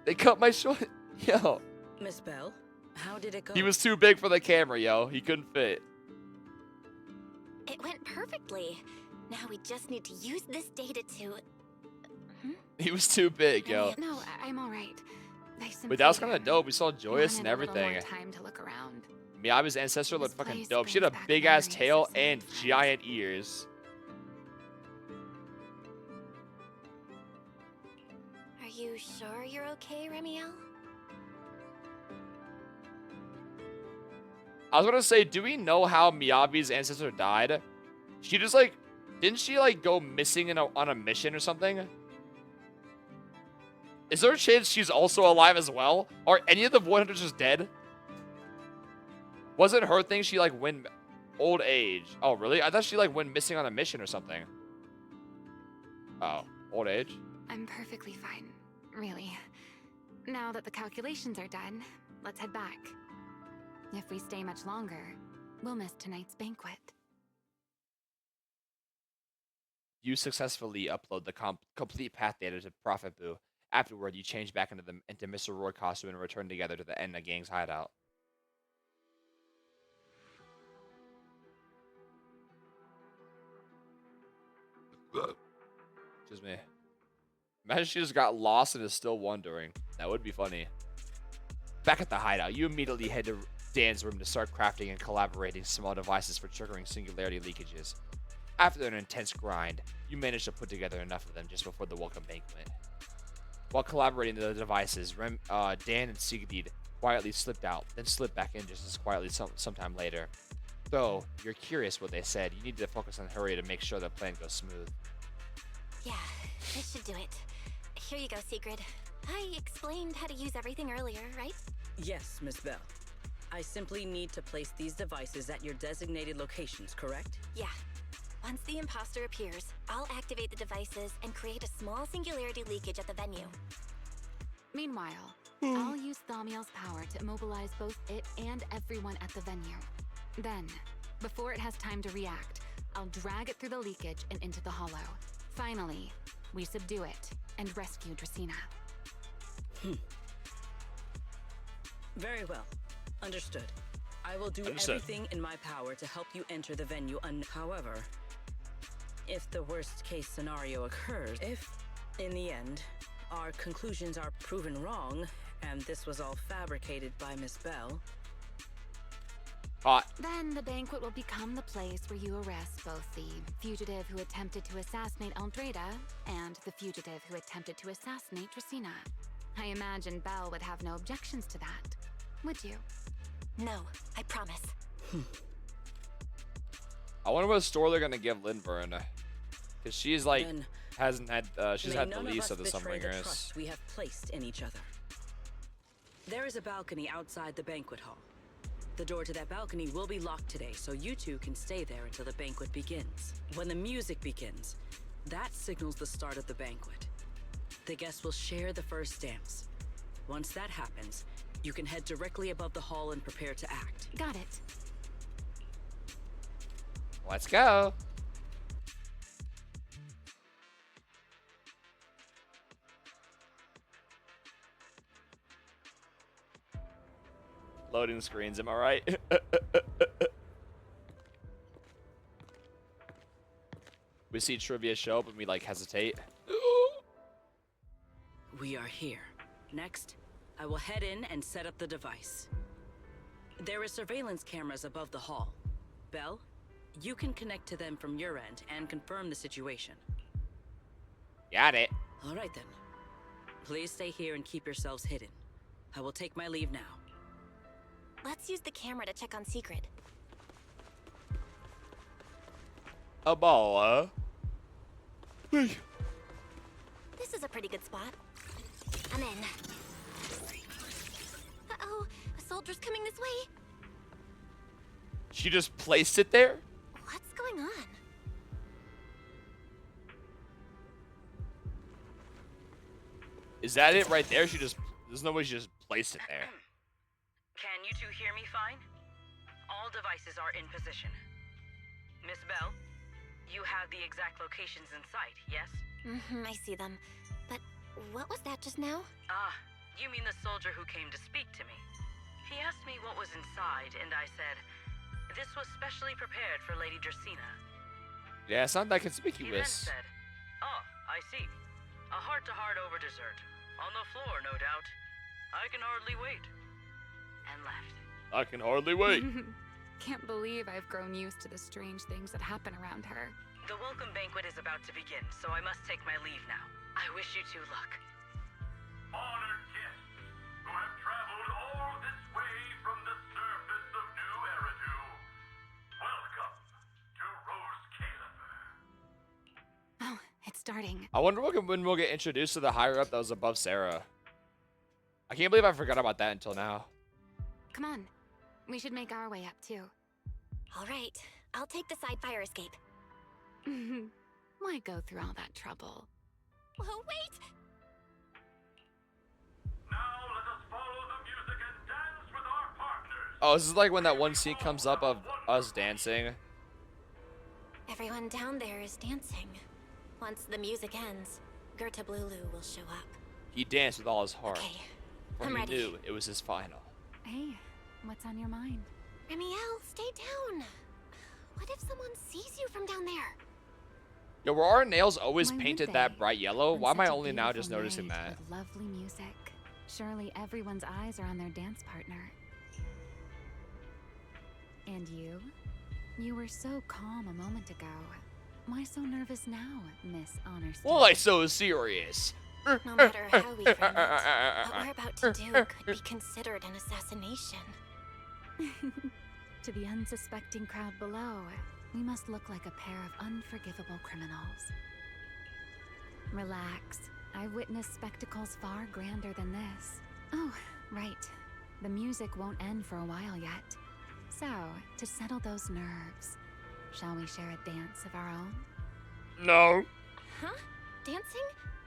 They cut my shoulder. Yo. Miss Bell, how did it go? He was too big for the camera, yo. He couldn't fit. It went perfectly. Now we just need to use this data to... He was too big, yo. No, I'm all right. But that was kind of dope. We saw Joyous wanted and a little everything. more time to look around. Miyabi's ancestor looked fucking place dope. She had a brings back big ass memories tail of some and friends. giant ears. Are you sure you're okay, Remiel? I was gonna say, do we know how Miyabi's ancestor died? She just like, didn't she like go missing on a mission or something? Is there a chance she's also alive as well? Are any of the 100s just dead? Wasn't her thing she like went old age? Oh really? I thought she like went missing on a mission or something. Oh, old age? I'm perfectly fine, really. Now that the calculations are done, let's head back. If we stay much longer, we'll miss tonight's banquet. You successfully upload the complete path data to Prophet Boo. Afterward, you change back into Mr. Roy costume and return together to the Etna gang's hideout. Excuse me. Imagine she just got lost and is still wondering. That would be funny. Back at the hideout, you immediately head to Dan's room to start crafting and collaborating small devices for triggering singularity leakages. After an intense grind, you manage to put together enough of them just before the welcome banquet. While collaborating the devices, Dan and Sigrid quietly slipped out, then slipped back in just as quietly sometime later. Though you're curious what they said, you need to focus on hurry to make sure the plan goes smooth. Yeah, this should do it. Here you go, Sigrid. I explained how to use everything earlier, right? Yes, Miss Bell. I simply need to place these devices at your designated locations, correct? Yeah. Once the imposter appears, I'll activate the devices and create a small singularity leakage at the venue. Meanwhile, I'll use Thaumiel's power to immobilize both it and everyone at the venue. Then, before it has time to react, I'll drag it through the leakage and into the hollow. Finally, we subdue it and rescue Dracaena. Very well. Understood. I will do everything in my power to help you enter the venue. However, if the worst case scenario occurs, if, in the end, our conclusions are proven wrong, and this was all fabricated by Miss Bell, then the banquet will become the place where you arrest both the fugitive who attempted to assassinate Aldreda and the fugitive who attempted to assassinate Dracaena. I imagine Belle would have no objections to that, would you? No, I promise. I wonder what story they're gonna give Lindburn, because she's like hasn't had she's had the least of the Sunbringers. Trust we have placed in each other. There is a balcony outside the banquet hall. The door to that balcony will be locked today, so you two can stay there until the banquet begins. When the music begins, that signals the start of the banquet. The guests will share the first dance. Once that happens, you can head directly above the hall and prepare to act. Got it. Let's go. Loading screens, am I right? We see trivia show up and we like hesitate. We are here. Next, I will head in and set up the device. There are surveillance cameras above the hall. Belle, you can connect to them from your end and confirm the situation. Got it. All right then. Please stay here and keep yourselves hidden. I will take my leave now. Let's use the camera to check on Sigrid. A baller. This is a pretty good spot. I'm in. Uh-oh, a soldier's coming this way. She just placed it there? What's going on? Is that it right there? There's no way she just placed it there. Can you two hear me fine? All devices are in position. Miss Bell, you have the exact locations in sight, yes? I see them. But what was that just now? Ah, you mean the soldier who came to speak to me. He asked me what was inside, and I said, this was specially prepared for Lady Dracaena. Yeah, it's not that He then conspicuous. said, oh, I see. A heart-to-heart over dessert. On the floor, no doubt. I can hardly wait. And left. I can hardly wait. Can't believe I've grown used to the strange things that happen around her. The welcome banquet is about to begin, so I must take my leave now. I wish you two luck. Honored guests who have traveled all this way from the surface of New Eridu, welcome to Rose Caliber. Oh, it's starting. I wonder when we'll get introduced to the higher up that was above Sarah. I can't believe I forgot about that until now. Come on. We should make our way up, too. All right, I'll take the side fire escape. Why go through all that trouble? Oh, wait! Now let us follow the music and dance with our partners. Oh, this is like when that one scene comes up of us dancing. Everyone down there is dancing. Once the music ends, Gerta Blulu will show up. He danced with all his heart. Okay, For I'm he ready. knew it was his final. Hey, what's on your mind? Remiel, stay down. What if someone sees you from down there? Yo, were our nails always Why would painted they? that bright yellow? On Why am I such a only now just beautiful noticing night that? with lovely music. Surely everyone's eyes are on their dance partner. And you? You were so calm a moment ago. Why so nervous now, Miss Honor Student? Why so serious? No matter how we frame it, what we're about to do could be considered an assassination. To the unsuspecting crowd below, we must look like a pair of unforgivable criminals. Relax. I've witnessed spectacles far grander than this. Oh, right. The music won't end for a while yet. So, to settle those nerves, shall we share a dance of our own? No. Huh? Dancing?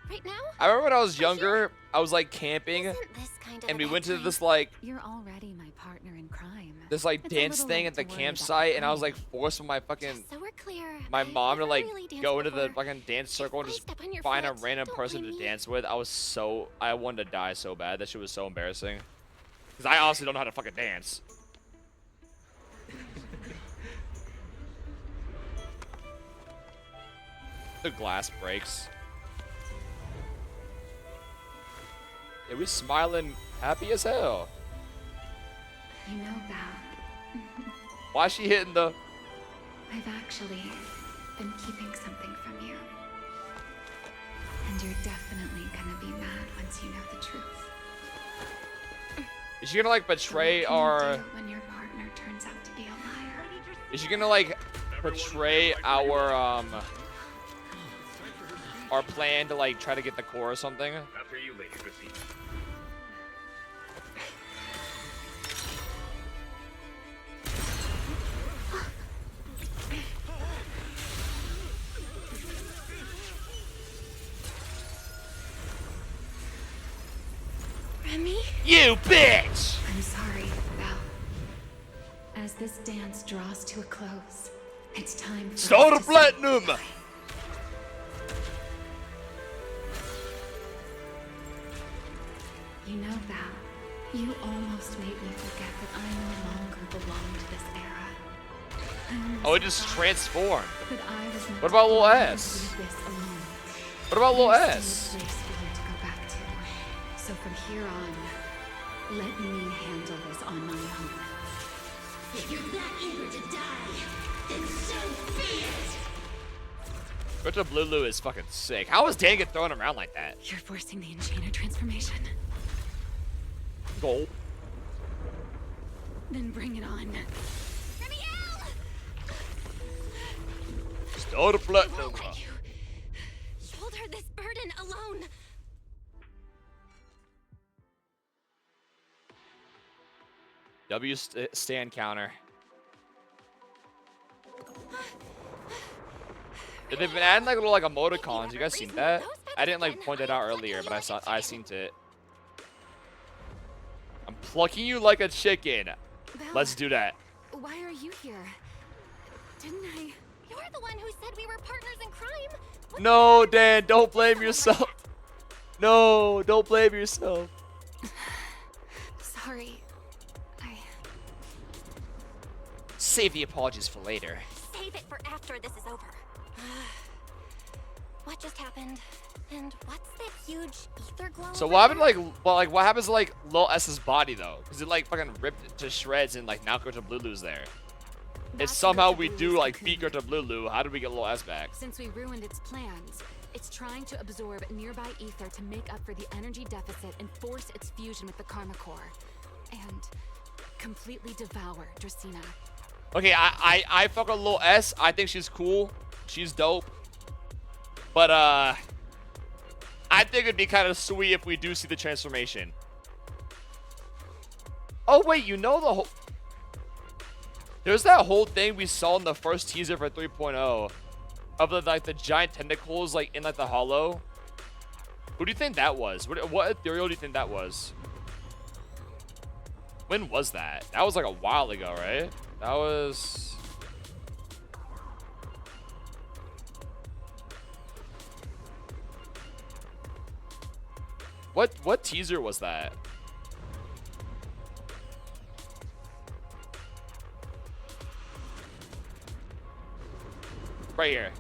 Right now? I remember when I was younger, I was like camping, Isn't this kind of and a we bad went to time? this like You're already my partner in crime. this like It's a dance little thing late at the to worry about campsite, and I was crime. like forced with my fucking So we're clear. my I've mom to never like really danced go into the before. fucking dance circle and If I just step on your find a foot, random don't person to blame me. dance with. I wanted to die so bad. That shit was so embarrassing. Cause I honestly don't know how to fucking dance. The glass breaks. It was smiling happy as hell. You know that. Why is she hitting the... I've actually been keeping something from you. And you're definitely gonna be mad once you know the truth. Is she gonna like betray What can you our... do when your partner turns out to be a liar? Is she gonna like betray our plan to like try to get the core or something? After you, Lady Christine. Remy? You bitch! I'm sorry, Belle. As this dance draws to a close, it's time for Start us a to platinum! You know, Val, you almost made me forget that I no longer belong to this era. Oh, it just transformed. That I was not What about little born S? to do this alone. What about little There's S? still a place for you to go back to. So from here on, let me handle this on my own. If you're that eager to die, then so be it! Gerta Blulu is fucking sick. How is Dan get thrown around like that? You're forcing the Enchainer transformation. Goal. Then bring it on. Start a platinum. Shoulder this burden alone. Stand counter. They've been adding like little like emoticons. You guys seen that? I didn't like point that out earlier, but I seen it. I'm plucking you like a chicken. Let's do that. Why are you here? Didn't I? You're the one who said we were partners in crime. No, Dan, don't blame yourself. No, don't blame yourself. Sorry. Save the apologies for later. Save it for after this is over. What just happened? And what's that huge ether glow? So over what happened there? to what happens to like Lil S's body though? Because it like fucking ripped to shreds and like now Gerta Lulu's there. If somehow we do like beat Gerta Lulu, how did we get Lil S back? Since we ruined its plans, it's trying to absorb nearby ether to make up for the energy deficit and force its fusion with the Karma Core. And completely devour Dracaena. Okay, I fuck with Lil S. I think she's cool. She's dope. But I think it'd be kind of sweet if we do see the transformation. Oh wait, you know the whole... There's that whole thing we saw in the first teaser for 3.0 of the giant tentacles like in like the hollow. Who do you think that was? What ethereal do you think that was? When was that? That was like a while ago, right? That was... What teaser was that? Right here.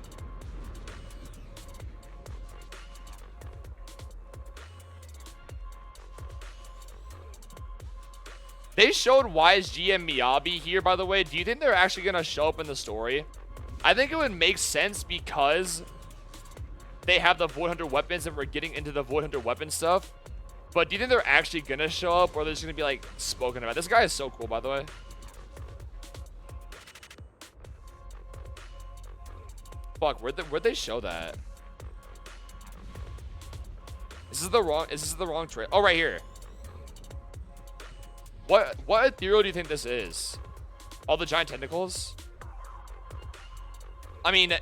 They showed YSG and Miyabi here, by the way. Do you think they're actually going to show up in the story? I think it would make sense because they have the Void Hunter weapons and we're getting into the Void Hunter weapon stuff. But do you think they're actually going to show up or they're just going to be like spoken about? This guy is so cool, by the way. Fuck, where'd they show that? Is this the wrong trailer? Oh, right here. What ethereal do you think this is? All the giant tentacles? I mean,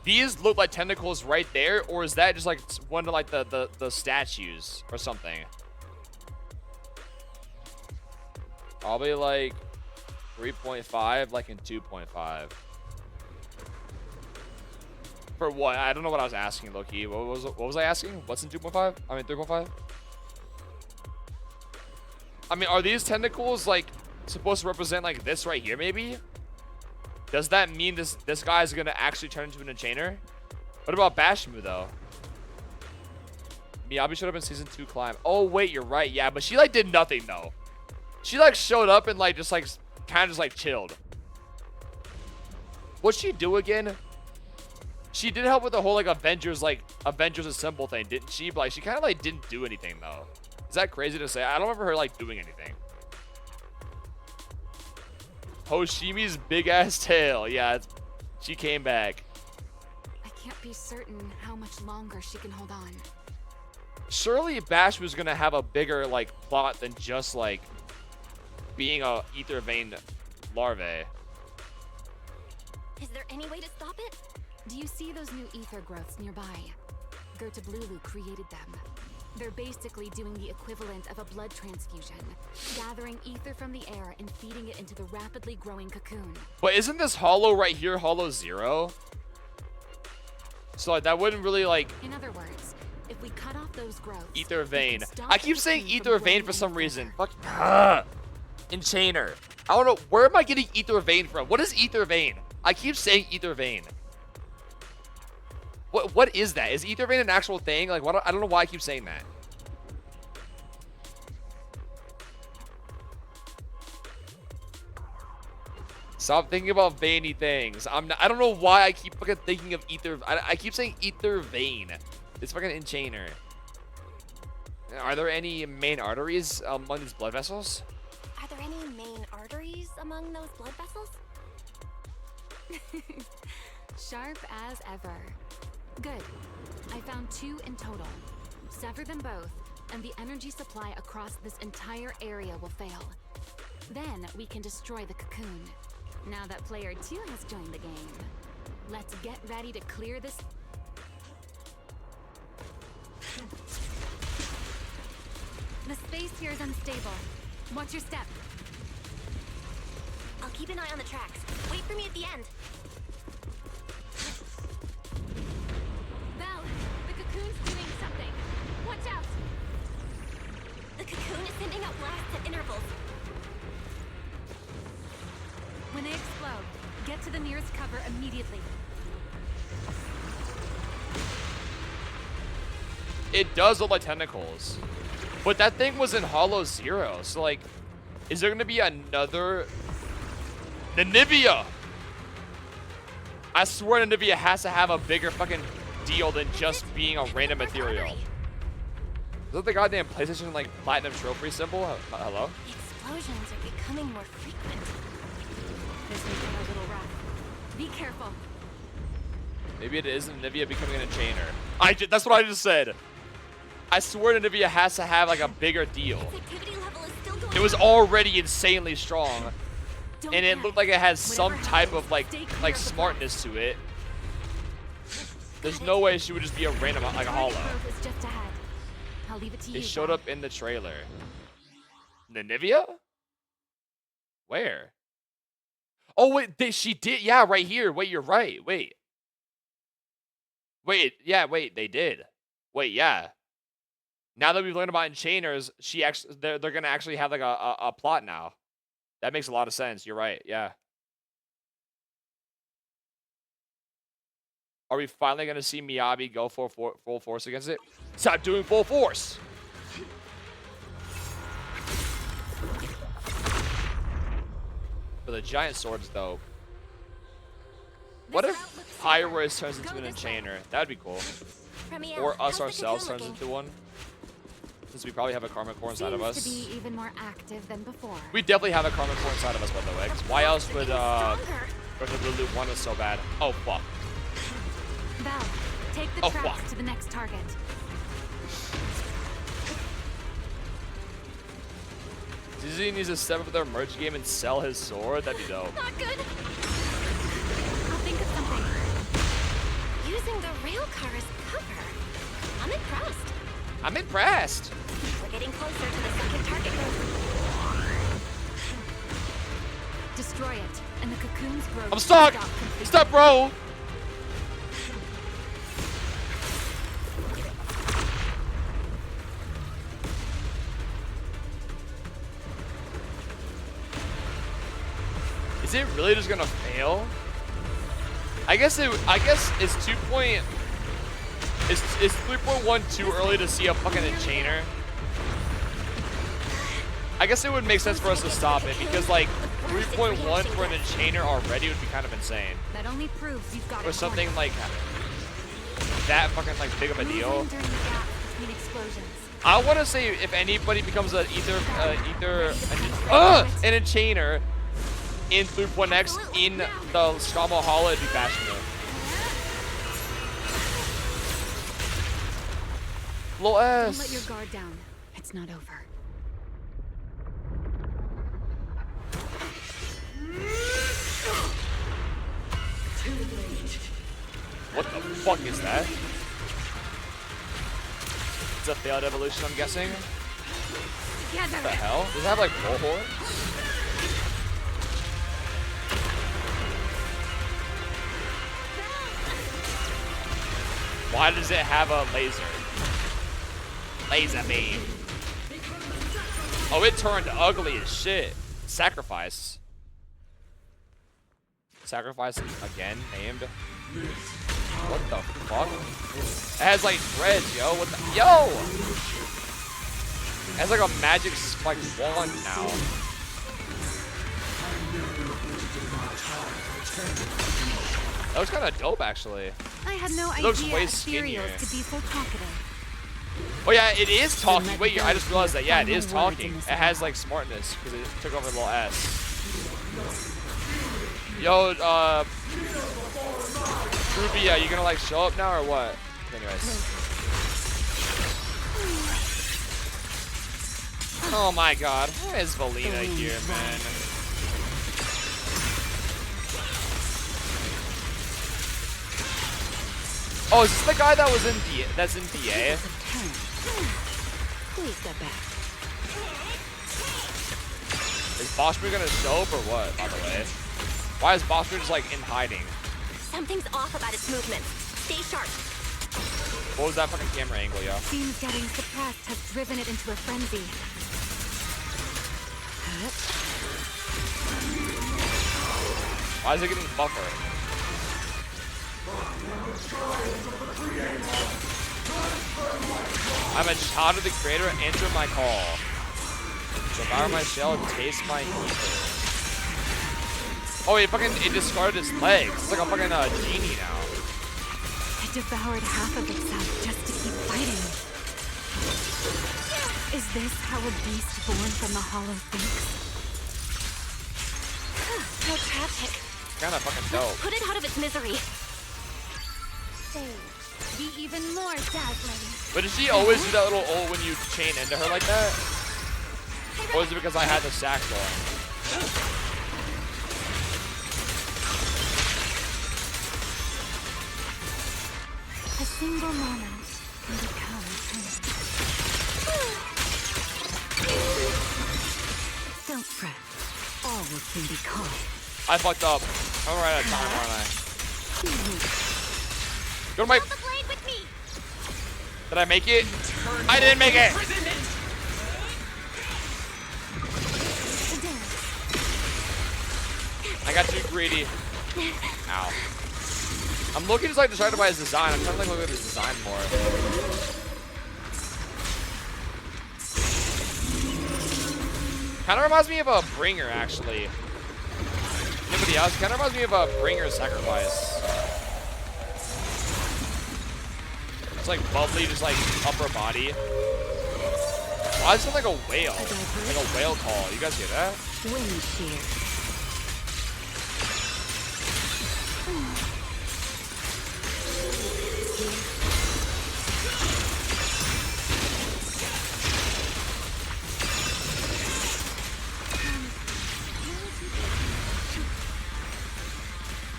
these look like tentacles right there, or is that just like one of like the statues or something? Probably like 3.5, like in 2.5. For what? I don't know what I was asking, Loki. What was I asking? What's in 2.5? I mean 3.5? I mean, are these tentacles like supposed to represent like this right here maybe? Does that mean this guy is gonna actually turn into an enchainer? What about Bashmu though? Miyabi showed up in season 2 climb. Oh wait, you're right. Yeah, but she like did nothing though. She like showed up and like just like kind of just like chilled. What'd she do again? She did help with the whole like Avengers Assemble thing, didn't she? But like she kind of like didn't do anything though. Is that crazy to say? I don't remember her like doing anything. Hoshimi's big ass tail. Yeah, she came back. I can't be certain how much longer she can hold on. Surely Bash was gonna have a bigger like plot than just like being a ether vein larvae. Is there any way to stop it? Do you see those new ether growths nearby? Gerta Lulu created them. They're basically doing the equivalent of a blood transfusion, gathering ether from the air and feeding it into the rapidly growing cocoon. But isn't this hollow right here hollow 0? So like, that wouldn't really like... In other words, if we cut off those growths... Ether vein. I keep saying ether vein for some reason. Fuck. Enchainer. I don't know. Where am I getting ether vein from? What is ether vein? I keep saying ether vein. What is that? Is ether vein an actual thing? Like, what? I don't know why I keep saying that. Stop thinking about veiny things. I don't know why I keep fucking thinking of ether. I keep saying ether vein. It's fucking enchainer. Are there any main arteries among these blood vessels? Are there any main arteries among those blood vessels? Sharp as ever. Good. I found 2 in total. Sever them both, and the energy supply across this entire area will fail. Then we can destroy the cocoon. Now that player 2 has joined the game, let's get ready to clear this... The space here is unstable. Watch your step. I'll keep an eye on the tracks. Wait for me at the end. Belle, the cocoon's doing something. Watch out! The cocoon is sending out blasts at intervals. When they explode, get to the nearest cover immediately. it does look like tentacles. But that thing was in Hollow Zero. So, like, is there going to be another Nanivia? I swear Nanivia has to have a bigger fucking deal than just being a random material. Is that the goddamn PlayStation, like, Platinum Trophy symbol? Hello? The explosions are becoming more frequent. This may get a little rough. Be careful. Maybe it is Nanivia becoming an enchainer. That's what I just said. I swear Nanivia has to have, like, a bigger deal. It was already insanely strong. And it looked like it has some type of, like smartness to it. There's no way she would just be a random, like a hollow. It showed up in the trailer. Nanivia? Where? Oh, wait, she did. Yeah, right here. Wait, you're right. Wait, yeah, wait, they did. Wait, yeah. Now that we've learned about enchainers, they're gonna actually have like a plot now. That makes a lot of sense. You're right. Yeah. Are we finally gonna see Miyabi go full force against it? Stop doing full force. For the giant swords, though. What if Pyros turns into an enchainer? That'd be cool. Or us ourselves turns into one. Since we probably have a Karma Core inside of us. To be even more active than before. We definitely have a Karma Core inside of us, by the way. 'Cause why else would Lulu want us so bad? Oh fuck. Val, take the track to the next target. Disney needs to step up their merch game and sell his sword. That'd be dope. Not good. I'll think of something. Using the rail car as cover. I'm impressed. I'm impressed. We're getting closer to the second target group. Destroy it, and the cocoon's growth. I'm stuck. Stop, bro. Is it really just gonna fail? I guess it's 2 point. Is 3.1 too early to see a fucking enchainer? I guess it would make sense for us to stop it because like 3.1 for an enchainer already would be kind of insane. That only proves you've got For something like that fucking like big of a deal. I want to say if anybody becomes an enchainer in 3.x in the Strama Hollow, it'd be Bashmir. Lil S. Don't let your guard down. It's not over. What the fuck is that? It's a failed evolution, I'm guessing. What the hell? Does it have like bullhorns? Why does it have a laser? Laser beam. Oh, it turned ugly as shit. Sacrifice. Sacrifice again, named. What the fuck? It has like threads, yo. What the? Yo! It has like a magic like wand now. That was kind of dope, actually. I had no It looks idea way Ethereals skinnier. could be so talkative. Oh yeah, it is talking. Wait, I just realized that. Yeah, it is talking. It has like smartness because it took over the little S. Yo, Ruby, are you gonna like show up now or what? Anyways. Oh my God, why is Valina here, man? Oh, is this the guy that was in that's in DA? Please step back. Is Boschman gonna show up or what, by the way? Why is Boschman just like in hiding? Something's off about its movement. Stay sharp. What was that fucking camera angle, yo? Seems getting suppressed has driven it into a frenzy. Why is it getting buffer? I'm a child of the creator. Answer my call. Devour my shell. Taste my ether. Oh, it discarded its legs. It's like a fucking genie now. It devoured half of itself just to keep fighting. Is this how a beast born from the hollow thinks? So tragic. Kind of fucking dope. Put it out of its misery. Be even more dazzling. But did she always do that little ult when you chain into her like that? Or is it because I had the sack going? A single moment can become eternity. Don't fret. All will soon be calm. I fucked up. I'm right out of time, aren't I? Go to my... Did I make it? I didn't make it! I got too greedy. Ow. I'm looking just like distracted by his design. I'm trying to look at his design more. Kind of reminds me of a bringer, actually. Anybody else? Kind of reminds me of a bringer sacrifice. It's like bubbly, just like upper body. Why does it sound like a whale? Like a whale call. You guys hear that? Wind shear.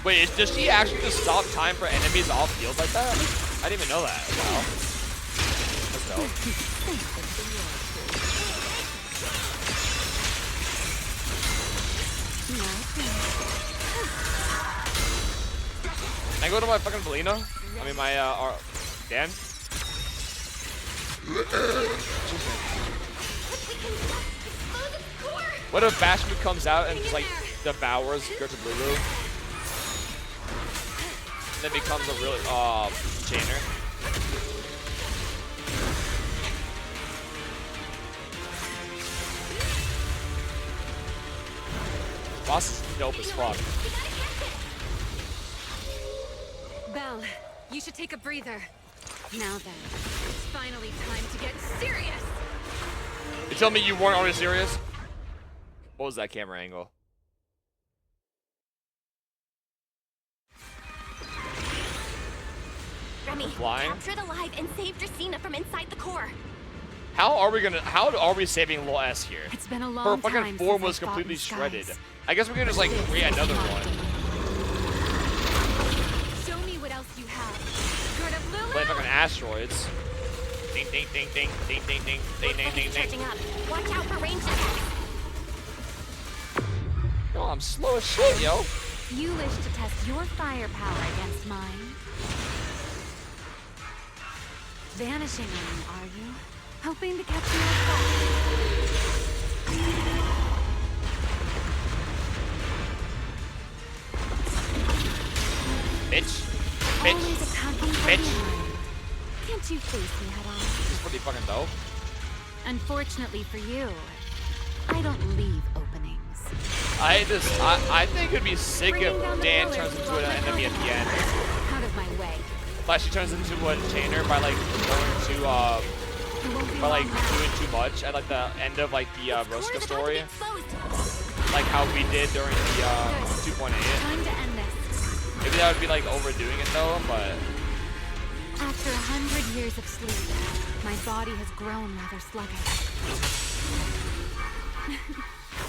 Wait, does she actually just stop time for enemies off field like that? I didn't even know that. Wow. That's dope. Can I go to my fucking Belina? I mean, my, Dan? What if Bashmut comes out and just, like, devours Gertrude Lulu? And then becomes a really, chainer. Boss is dope as fuck. Belle, you should take a breather. Now then, it's finally time to get serious. You tell me you weren't already serious? What was that camera angle? Remy, Flying? capture the live and save Dracena from inside the core. How are we saving Lil S here? It's been a Her long fucking time form since was I fought completely in shredded. skies. I guess we can just like create another one. Show me what else you have. Good of Lulu. Like fucking asteroids. Ding ding ding ding ding ding ding ding ding ding ding. Charging up. Watch out for ranged attacks. Yo, I'm slow as shit, yo. You wish to test your firepower against mine. Vanishing on me, are you? Hoping to catch me off Bitch. Always attacking from Bitch. behind. Can't you face me head on? This is pretty fucking dope. Unfortunately for you, I don't leave openings. I think it'd be sick if Dan turns into an enemy at the end. Out of my way. Like she turns into a chainer by like going to by like doing too much at like the end of like the Rosca story. Like how we did during the 2.8. Time to end this. Maybe that would be like overdoing it though, but After 100 years of sleep, my body has grown rather sluggish.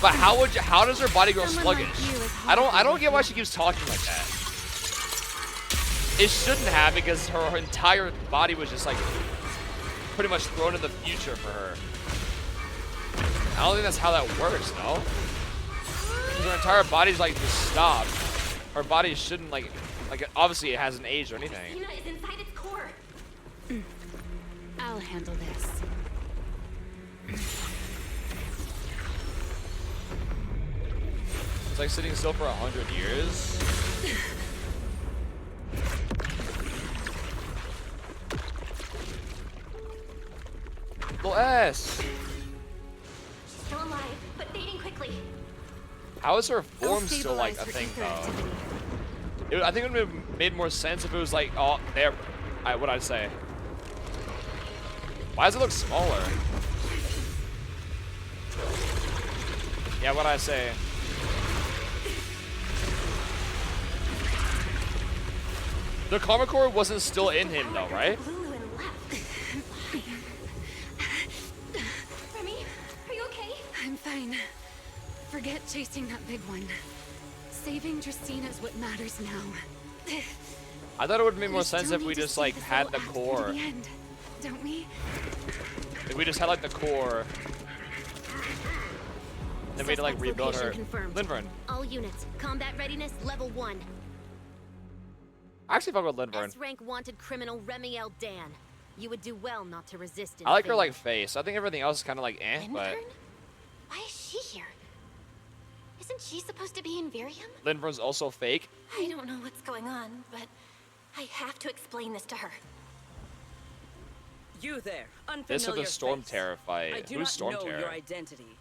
but how does her body grow sluggish? I don't get why she keeps talking like that. It shouldn't have, because her entire body was just like pretty much thrown in the future for her. I don't think that's how that works, no? Because her entire body's like just stopped. Her body shouldn't like obviously it hasn't aged or anything. Dracena is inside its core. I'll handle this. It's like sitting still for 100 years. Little S. Still alive, but fading quickly. How is her form still like a thing though? I think it would have made more sense if it was like, oh, there. What'd I say? Why does it look smaller? Yeah, what'd I say? The Karma Core wasn't still in him though, right? Remy, are you okay? I'm fine. Forget chasing that big one. Saving Dracaena is what matters now. I thought it would make more sense if we just like had the core. The end, don't we? If we just had like the core. Then we had to like rebuild her. Linvern. All units, combat readiness level 1. I actually fuck with Linvern. S-rank wanted criminal Remiel Dan. You would do well not to resist. I like her like face. I think everything else is kind of like but Why is she here? Isn't she supposed to be in Virium? Linvern's also fake. I don't know what's going on, but I have to explain this to her. You there, unfamiliar This with the Storm face. Terror fight. I do Who's not Storm know Terror? your identity,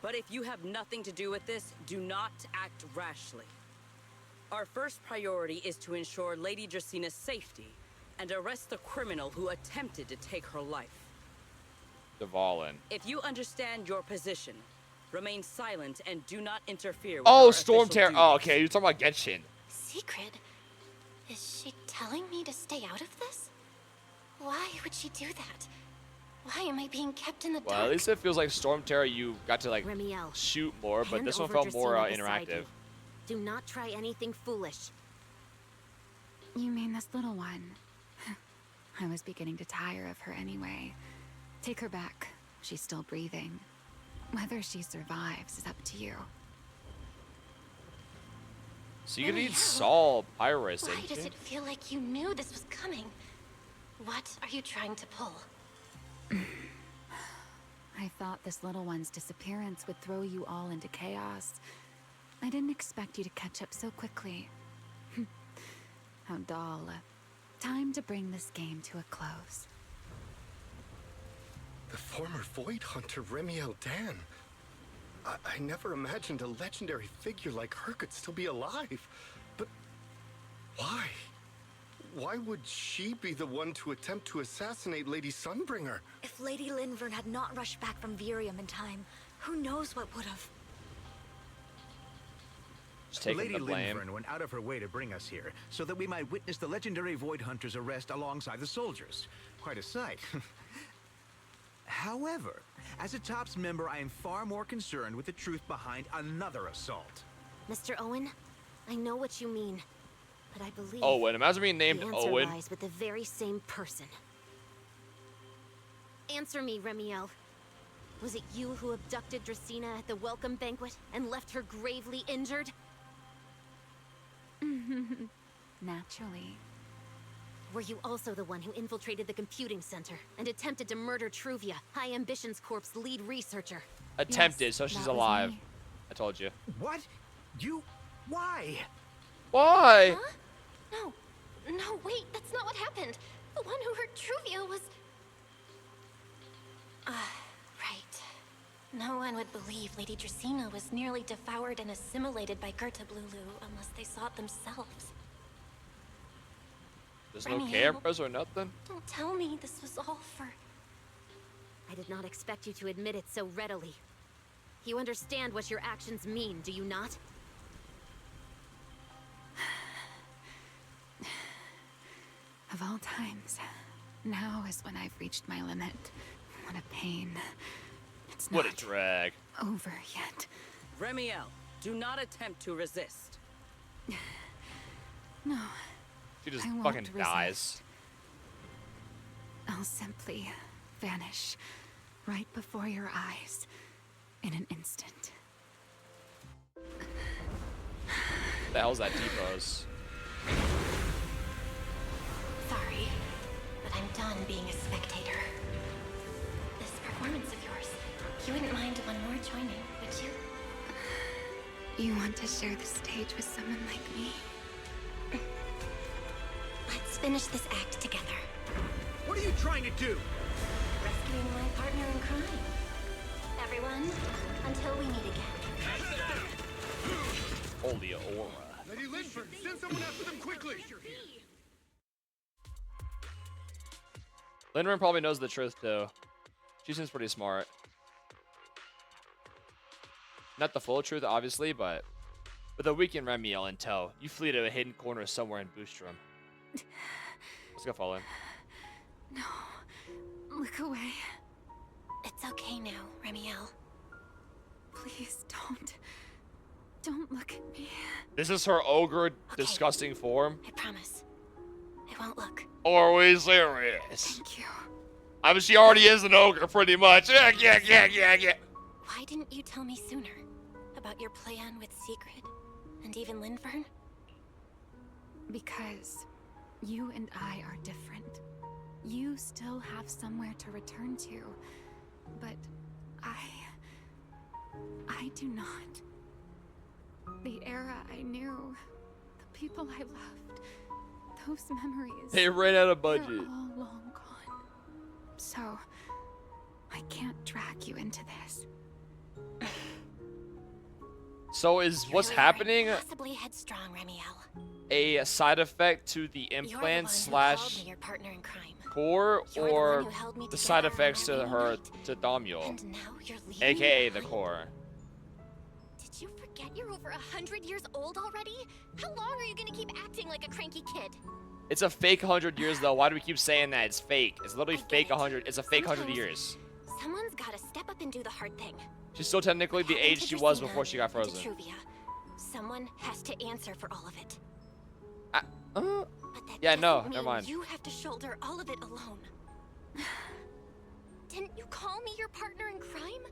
but if you have nothing to do with this, do not act rashly. Our first priority is to ensure Lady Draceena's safety and arrest the criminal who attempted to take her life. Dvalin. If you understand your position, remain silent and do not interfere with Oh, our Storm official Terror. duties. Oh, okay. You're talking about Genshin. Secret? Is she telling me to stay out of this? Why would she do that? Why am I being kept in the Well, dark? at least it feels like Storm Terror. You got to like Remiel, shoot more, but hand this one over felt more Dracaena beside interactive. you. Do not try anything foolish. You mean this little one? I was beginning to tire of her anyway. Take her back. She's still breathing. Whether she survives is up to you. So you could need Saul Pyrus, Why ain't does you? it feel like you knew this was coming? What are you trying to pull? I thought this little one's disappearance would throw you all into chaos. I didn't expect you to catch up so quickly. How dull. Time to bring this game to a close. The former Void Hunter Remiel Dan. I never imagined a legendary figure like her could still be alive. But why? Why would she be the one to attempt to assassinate Lady Sunbringer? If Lady Linvern had not rushed back from Virium in time, who knows what would have. Just taking Lady the blame. Linvern went out of her way to bring us here, so that we might witness the legendary Void Hunter's arrest alongside the soldiers. Quite a sight. However, as a TOPS member, I am far more concerned with the truth behind another assault. Mr. Owen, I know what you mean, but I believe Owen. Imagine being named the answer Owen. lies with the very same person. Answer me, Remiel. Was it you who abducted Dracaena at the welcome banquet and left her gravely injured? Naturally. Were you also the one who infiltrated the computing center and attempted to murder Truvia, High Ambitions Corp's lead researcher? Attempted, so she's alive. I told you. What? You? Why? Why? Huh? No, wait, that's not what happened. The one who hurt Truvia was... right. No one would believe Lady Dracaena was nearly devoured and assimilated by Gerta Blulu unless they saw it themselves. There's no Remiel, cameras or nothing? Don't tell me this was all for... I did not expect you to admit it so readily. You understand what your actions mean, do you not? Of all times, now is when I've reached my limit. What a pain. It's What not a drag. over yet. Remiel, do not attempt to resist. No. She just I won't fucking resist. dies. I'll simply vanish right before your eyes in an instant. The hell's that Depot's? Sorry, but I'm done being a spectator. This performance of yours, you wouldn't mind one more joining, would you? You want to share the stage with someone like me? Let's finish this act together. What are you trying to do? Rescue being my partner in crime. Everyone, until we meet again. Holy aura. Lady Linford, send someone after them quickly! Linren probably knows the truth, too. She seems pretty smart. Not the full truth, obviously, but with a weakened Remiel in tow, you flee to a hidden corner somewhere in Boostrom. Let's go follow him. No. Look away. It's okay now, Remiel. Please don't. Don't look at me. This is her ogre, disgusting form. I promise. I won't look. Are we serious? Thank you. I mean, she already is an ogre, pretty much. Yeah. Why didn't you tell me sooner about your plan with Sigrid and even Linfern? Because you and I are different. You still have somewhere to return to, but I do not. The era I knew, the people I loved, those memories. They ran out of budget. They're all long gone. So, I can't drag you into this. So is what's happening Possibly headstrong, Remiel. a side effect to the You're the one implant who slash called me your partner in crime. core, You're the one or who held me the side together effects on to that her, rainy night. to Damiel, And now you're leaving aka the behind. core? Did you forget you're over 100 years old already? How long are you gonna keep acting like a cranky kid? It's a fake 100 years though. Why do we keep saying that? It's fake. It's literally fake 100. It's a fake 100 Sometimes years. Someone's gotta step up and do the hard thing. She's still technically the Happened age to she was Dracaena before she got and to frozen. Truvia. Someone has to answer for all of it. Uh, But that yeah, no, doesn't never mean mind. you have to shoulder all of it alone. Didn't you call me your partner in crime?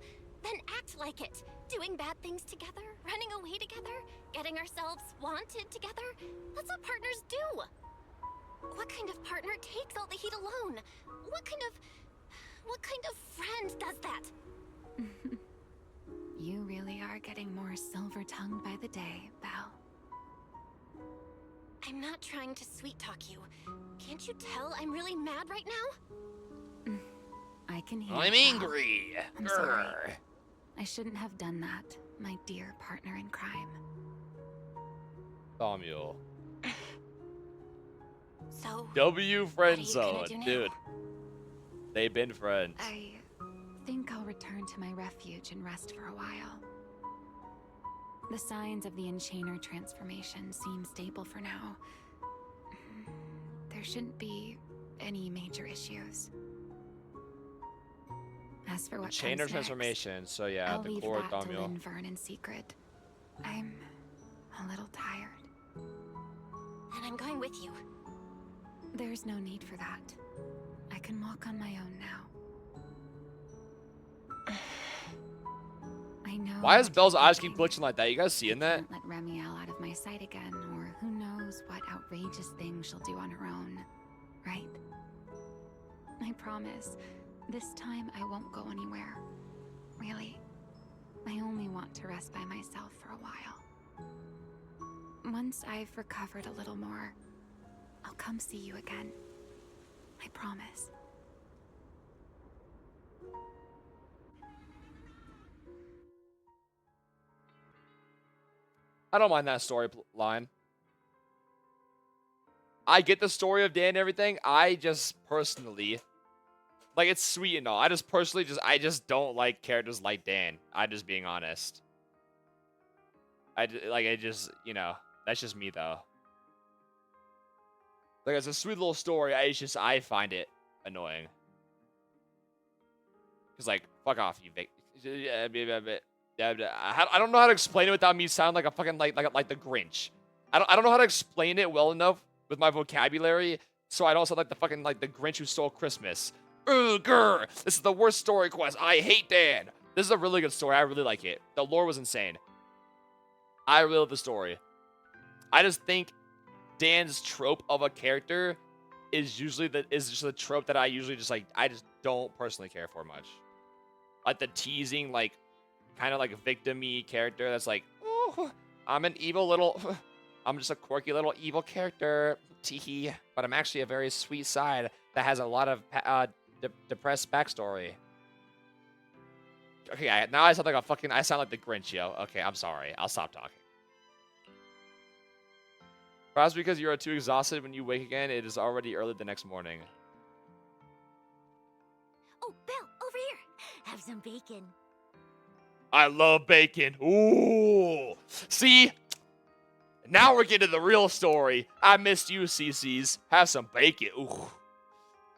Then act like it. Doing bad things together, running away together, getting ourselves wanted together. That's what partners do. What kind of partner takes all the heat alone? What kind of friend does that? You really are getting more silver-tongued by the day, Belle. I'm not trying to sweet talk you. Can't you tell I'm really mad right now? I can hear I'm Belle. angry. I'm sorry. I shouldn't have done that, my dear partner in crime. Damiel. So, W friend what are you gonna zone, do now? dude. They've been friends. I think I'll return to my refuge and rest for a while. The signs of the Enchainer transformation seem stable for now. There shouldn't be any major issues. As for what Chainer comes next, transformation. So yeah, I'll the leave core that to Damiel. Linfern in secret. I'm a little tired. and I'm going with you. There's no need for that. I can walk on my own now. I know. Why does I Belle's keep eyes keep thinking glitching like that? You guys seeing that? Let Remiel out of my sight again, or who knows what outrageous thing she'll do on her own, right? I promise, this time I won't go anywhere. Really. I only want to rest by myself for a while. Once I've recovered a little more, I'll come see you again. I promise. I don't mind that line. I get the story of Dan and everything. I just personally, like, it's sweet and all. I just personally I just don't like characters like Dan. I'm just being honest. You know, that's just me though. Like, it's a sweet little story. I find it annoying. Cause like, fuck off, you big. I don't know how to explain it without me sounding like a fucking like the Grinch. I don't know how to explain it well enough with my vocabulary, so I don't sound like the fucking like the Grinch who stole Christmas. Ugh, grr. This is the worst story quest. I hate Dan. This is a really good story. I really like it. The lore was insane. I really love the story. I just think Dan's trope of a character is just a trope that I usually I just don't personally care for much. Like the teasing, like kind of like a victim-y character that's like, oh, I'm an evil little, I'm just a quirky little evil character, teehee, but I'm actually a very sweet side that has a lot of depressed backstory. Okay, now I sound like I sound like the Grinch, yo. Okay, I'm sorry. I'll stop talking. Perhaps because you are too exhausted when you wake again, it is already early the next morning. Oh, Belle, over here. Have some bacon. I love bacon. Ooh. See? Now we're getting to the real story. I missed you, CC's. Have some bacon. Ooh.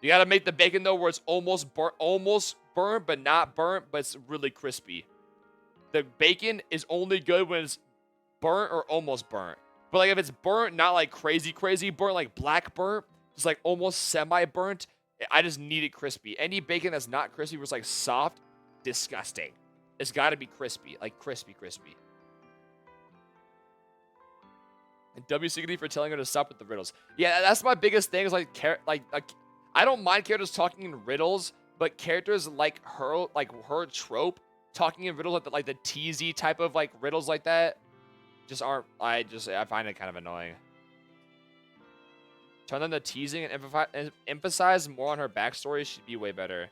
You gotta make the bacon, though, where it's almost burnt, but not burnt, but it's really crispy. The bacon is only good when it's burnt or almost burnt. But, like, if it's burnt, not, like, crazy burnt, like black burnt, just, like, almost semi-burnt, I just need it crispy. Any bacon that's not crispy was, like, soft, disgusting. It's gotta be crispy. Like, crispy. And WCD for telling her to stop with the riddles. Yeah, that's my biggest thing is, like, I don't mind characters talking in riddles, but characters like her trope, talking in riddles, like the teasy type of, like, riddles like that, just aren't, I find it kind of annoying. Turn them to teasing and emphasize more on her backstory should be way better.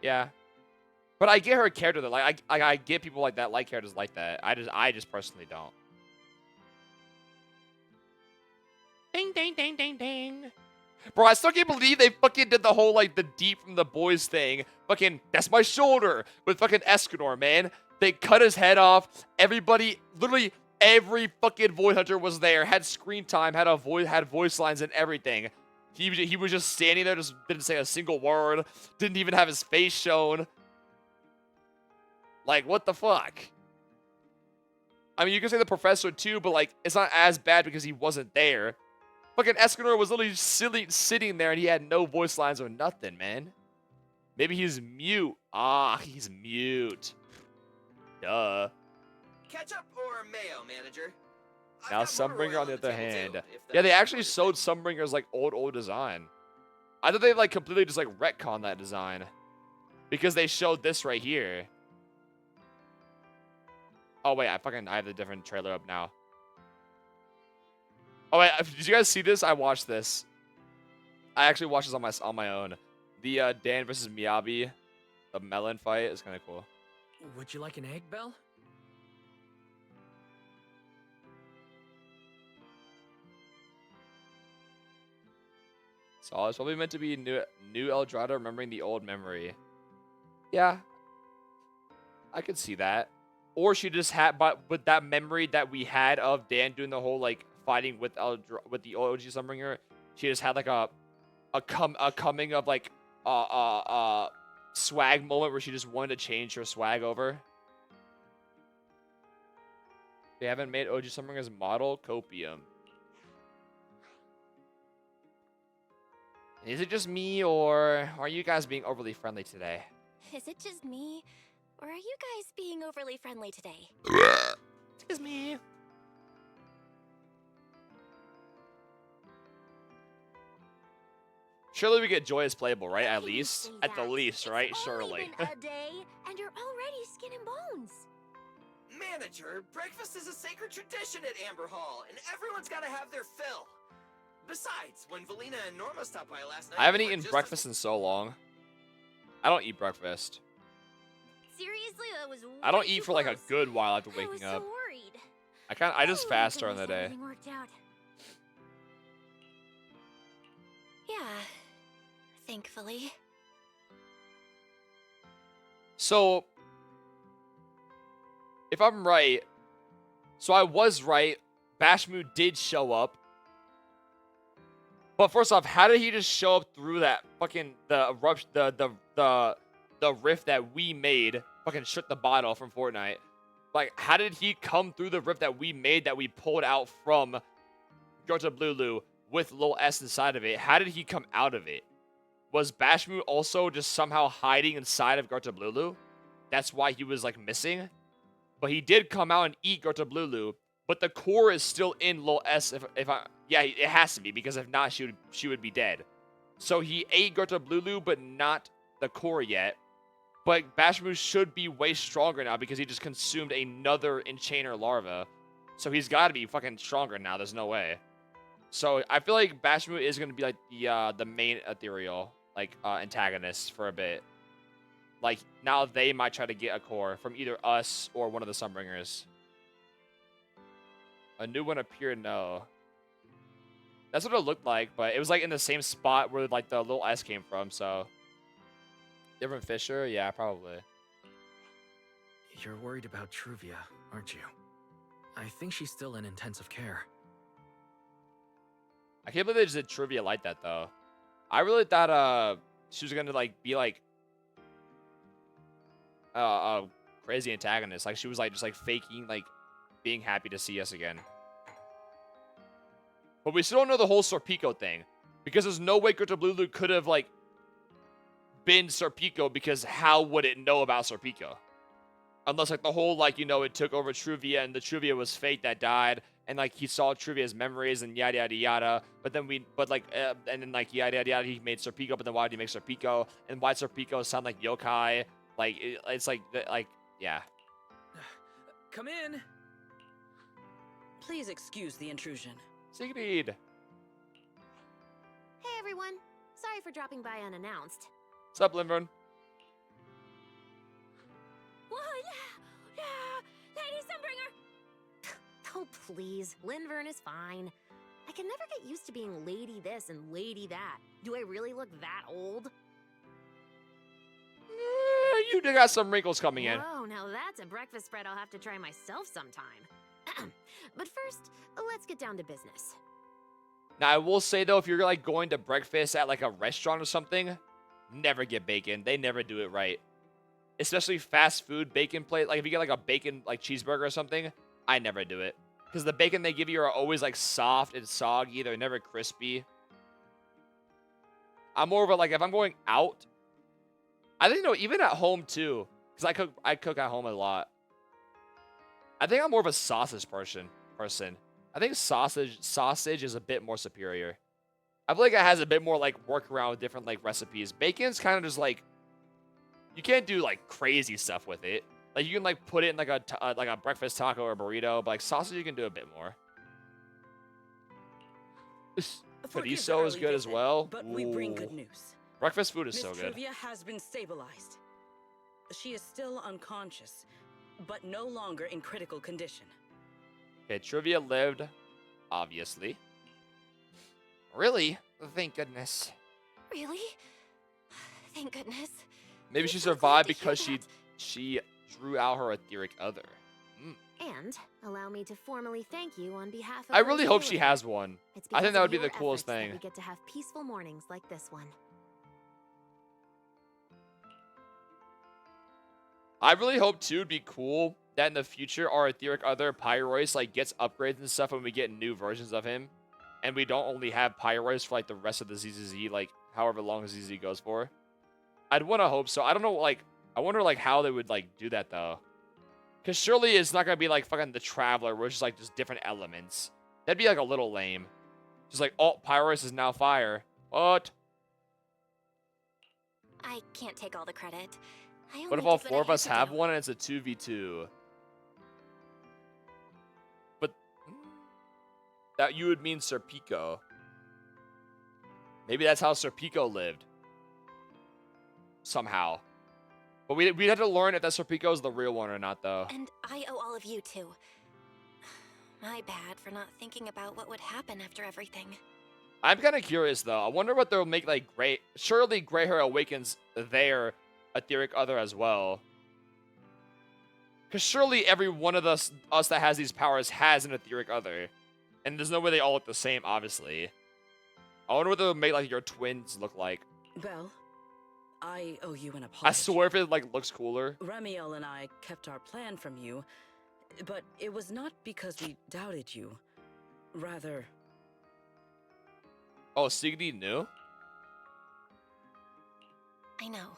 Yeah. But I get her character, though. Like, I get people like that, like characters like that. I just personally don't. Ding, ding, ding, ding, ding. Bro, I still can't believe they fucking did the whole, like, the deep from the boys thing. Fucking, that's my shoulder. With fucking Escanor, man. They cut his head off. Everybody, literally every fucking Void Hunter was there. Had screen time, had voice lines and everything. He was just standing there, just didn't say a single word. Didn't even have his face shown. Like, what the fuck? I mean, you can say the professor too, but, like, it's not as bad because he wasn't there. Fucking Escanor was literally sitting there and he had no voice lines or nothing, man. Maybe he's mute. Ah, he's mute. Duh. Ketchup or mayo, manager? Now Sunbringer on the other hand. Yeah, they actually showed Sunbringer's, like, old design. I thought they, like, completely just, like, retconned that design. Because they showed this right here. Oh, wait, I have the different trailer up now. Oh, wait, did you guys see this? I watched this. I actually watched this on my own. The Dan versus Miyabi, the melon fight is kind of cool. Would you like an egg, Belle? So it's probably meant to be new Eldrada remembering the old memory. Yeah. I could see that. Or she just had, but with that memory that we had of Dan doing the whole, like, fighting with the OG Sunbringer, she just had, like, a coming of, like, swag moment where she just wanted to change her swag over. They haven't made OG Sunbringer's model copium. Is it just me, or are you guys being overly friendly today? Is it just me? Or are you guys being overly friendly today? Excuse me. Surely we get joyous playable, right? At least? At the least, right? Surely. Been a day, and you're already skin and bones. Manager, breakfast is a sacred tradition at Amber Hall, and everyone's got to have their fill. Besides, when Valina and Norma stopped by last night, I haven't eaten breakfast in so long. I don't eat breakfast. Seriously, that was I don't eat for like a good while after waking I was up. so worried. I just fast during the day. Everything worked out. Yeah, thankfully. So, if I'm right, so I was right. Bashmu did show up. But first off, how did he just show up through that fucking the rift that we made? Fucking shut the bottle from Fortnite. Like, how did he come through the rift that we made that we pulled out from Gartablulu with Lil S inside of it? How did he come out of it? Was Bashmu also just somehow hiding inside of Gartablulu? That's why he was, like, missing? But he did come out and eat Gartablulu. But the core is still in Lil S. Yeah, it has to be, because if not, she would be dead. So he ate Gartablulu, but not the core yet. But Bashmu should be way stronger now because he just consumed another Enchainer larva. So he's got to be fucking stronger now. There's no way. So I feel like Bashmu is going to be like the main ethereal. like antagonists for a bit. Like now they might try to get a core from either us or one of the Sunbringers. A new one appeared. No. That's what it looked like, but it was like in the same spot where like the little S came from. So different Fisher, yeah, probably. You're worried about Truvia, aren't you? I think she's still in intensive care. I can't believe they just did Truvia like that though. I really thought she was gonna like be like a crazy antagonist. Like she was like just like faking like being happy to see us again. But we still don't know the whole Serpico thing. Because there's no way Crypto Blue could have like been Serpico, because how would it know about Serpico? Unless like the whole like, you know, it took over Truvia and the Truvia was fake that died, and like he saw Truvia's memories and yada yada yada. But then and then like yada yada yada, he made Serpico. But then why did he make Serpico? And why Serpico sound like yokai? Like it's like yeah. Come in. Please excuse the intrusion. Sigrid. Hey everyone. Sorry for dropping by unannounced. What's up, Limburn? Lady Sunbringer! Oh, please. Linvern is fine. I can never get used to being lady this and lady that. Do I really look that old? You got some wrinkles coming in. Oh, now that's a breakfast spread I'll have to try myself sometime. But first, let's get down to business. Now, I will say, though, if you're, like, going to breakfast at, like, a restaurant or something, never get bacon. They never do it right. Especially fast food bacon plate. Like, if you get, like, a bacon, like, cheeseburger or something, I never do it. Because the bacon they give you are always, like, soft and soggy. They're never crispy. I'm more of a, like, if I'm going out, I think, no, even at home, too. Because I cook at home a lot. I think I'm more of a sausage person. I think sausage is a bit more superior. I feel like it has a bit more like workaround with different like recipes. Bacon's kind of just like, you can't do like crazy stuff with it. Like you can like put it in like a breakfast taco or burrito, but like sausage you can do a bit more. Chorizo is good as well. But we bring good news. Breakfast food is so good. Miss Truvia has been stabilized. She is still unconscious, but no longer in critical condition. Okay, Truvia lived, obviously. Really? Thank goodness. Really? Thank goodness. Maybe she survived because she drew out her etheric other. And allow me to formally thank you on behalf of I really hope Rose she Taylor. has one. It's I think because that of would be your the coolest efforts that thing. we get to have peaceful mornings like this one. I really hope too it'd be cool that in the future our etheric other Pyrois like gets upgrades and stuff when we get new versions of him, and we don't only have Pyrois for like the rest of the ZZZ, like however long ZZ goes for. I'd want to hope so. I don't know, like I wonder like how they would like do that though, because surely it's not gonna be like fucking the Traveler where it's just like just different elements. That'd be like a little lame. Just like, oh, Pyrois is now fire. What? I can't take all the credit. What if all four of us have one and it's a 2v2? But that you would mean Serpico. Maybe that's how Serpico lived. Somehow. But we'd have to learn if that Serpico is the real one or not, though. And I owe all of you too. My bad for not thinking about what would happen after everything. I'm kind of curious, though. I wonder what they'll make, like, surely Grey Hair Awakens their etheric other as well. Because surely every one of us that has these powers has an etheric other. And there's no way they all look the same, obviously. I wonder what they'll make, like, your twins look like. Belle, I owe you an apology. I swear if it, like, looks cooler. Ramiel and I kept our plan from you, but it was not because we doubted you. Rather... Oh, Signy knew? I know.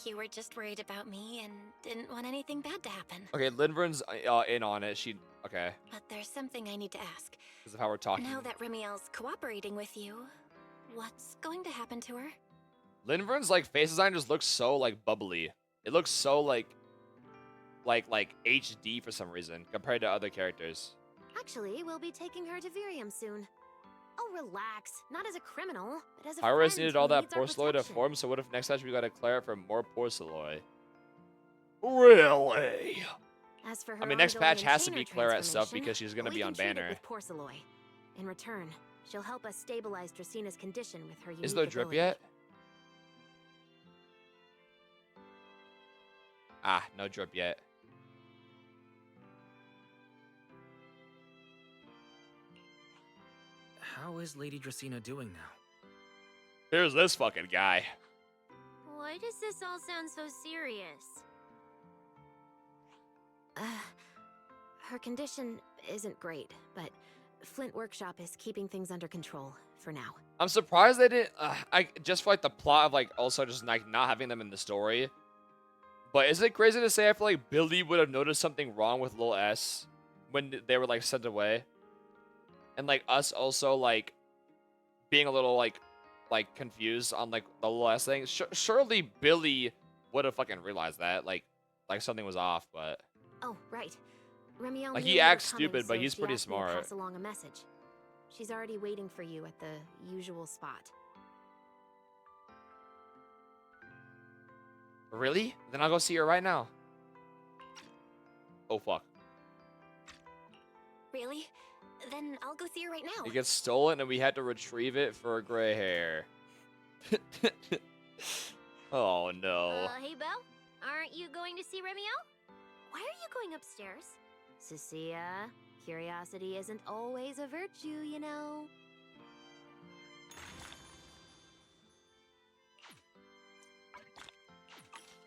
You were just worried about me and didn't want anything bad to happen. Okay, Linvern's in on it. Okay. But there's something I need to ask. This is how we're talking. Now that Remiel's cooperating with you, what's going to happen to her? Linvern's, like, face design just looks so, like, bubbly. It looks so, like HD for some reason, compared to other characters. Actually, we'll be taking her to Virium soon. Oh, relax. Not as a criminal, but as a Pyros friend needed who all that needs our porcelloy to protection. form, so what if next time we gotta clear it for more porcelloy? Really? As for her I mean, next patch ongoing has to be enchainer Claret stuff transformation, because she's gonna we be can on treat it banner. with porcelloy. In return, she'll help us stabilize Dracina's condition with her unique Is there a drip ability. yet? Ah, no drip yet. How is Lady Dracina doing now? Here's this fucking guy. Why does this all sound so serious? Her condition isn't great, but Flint Workshop is keeping things under control for now. I'm surprised they didn't. I just for like the plot of like also just like not having them in the story. But is it crazy to say I feel like Billy would have noticed something wrong with Lil S when they were like sent away, and like us also like being a little like confused on like the Lil S thing. Surely Billy would have fucking realized that like something was off, but Oh, right. Remiel like knew he you were acts coming, stupid, but so he's she pretty asked me to smart. pass along a message. She's already waiting for you at the usual spot. Really? Then I'll go see her right now. Oh fuck. Really? Then I'll go see her right now. It gets stolen and we had to retrieve it for gray hair. Oh no. Hey, Belle? Aren't you going to see Remiel? Why are you going upstairs? Cecilia, curiosity isn't always a virtue, you know.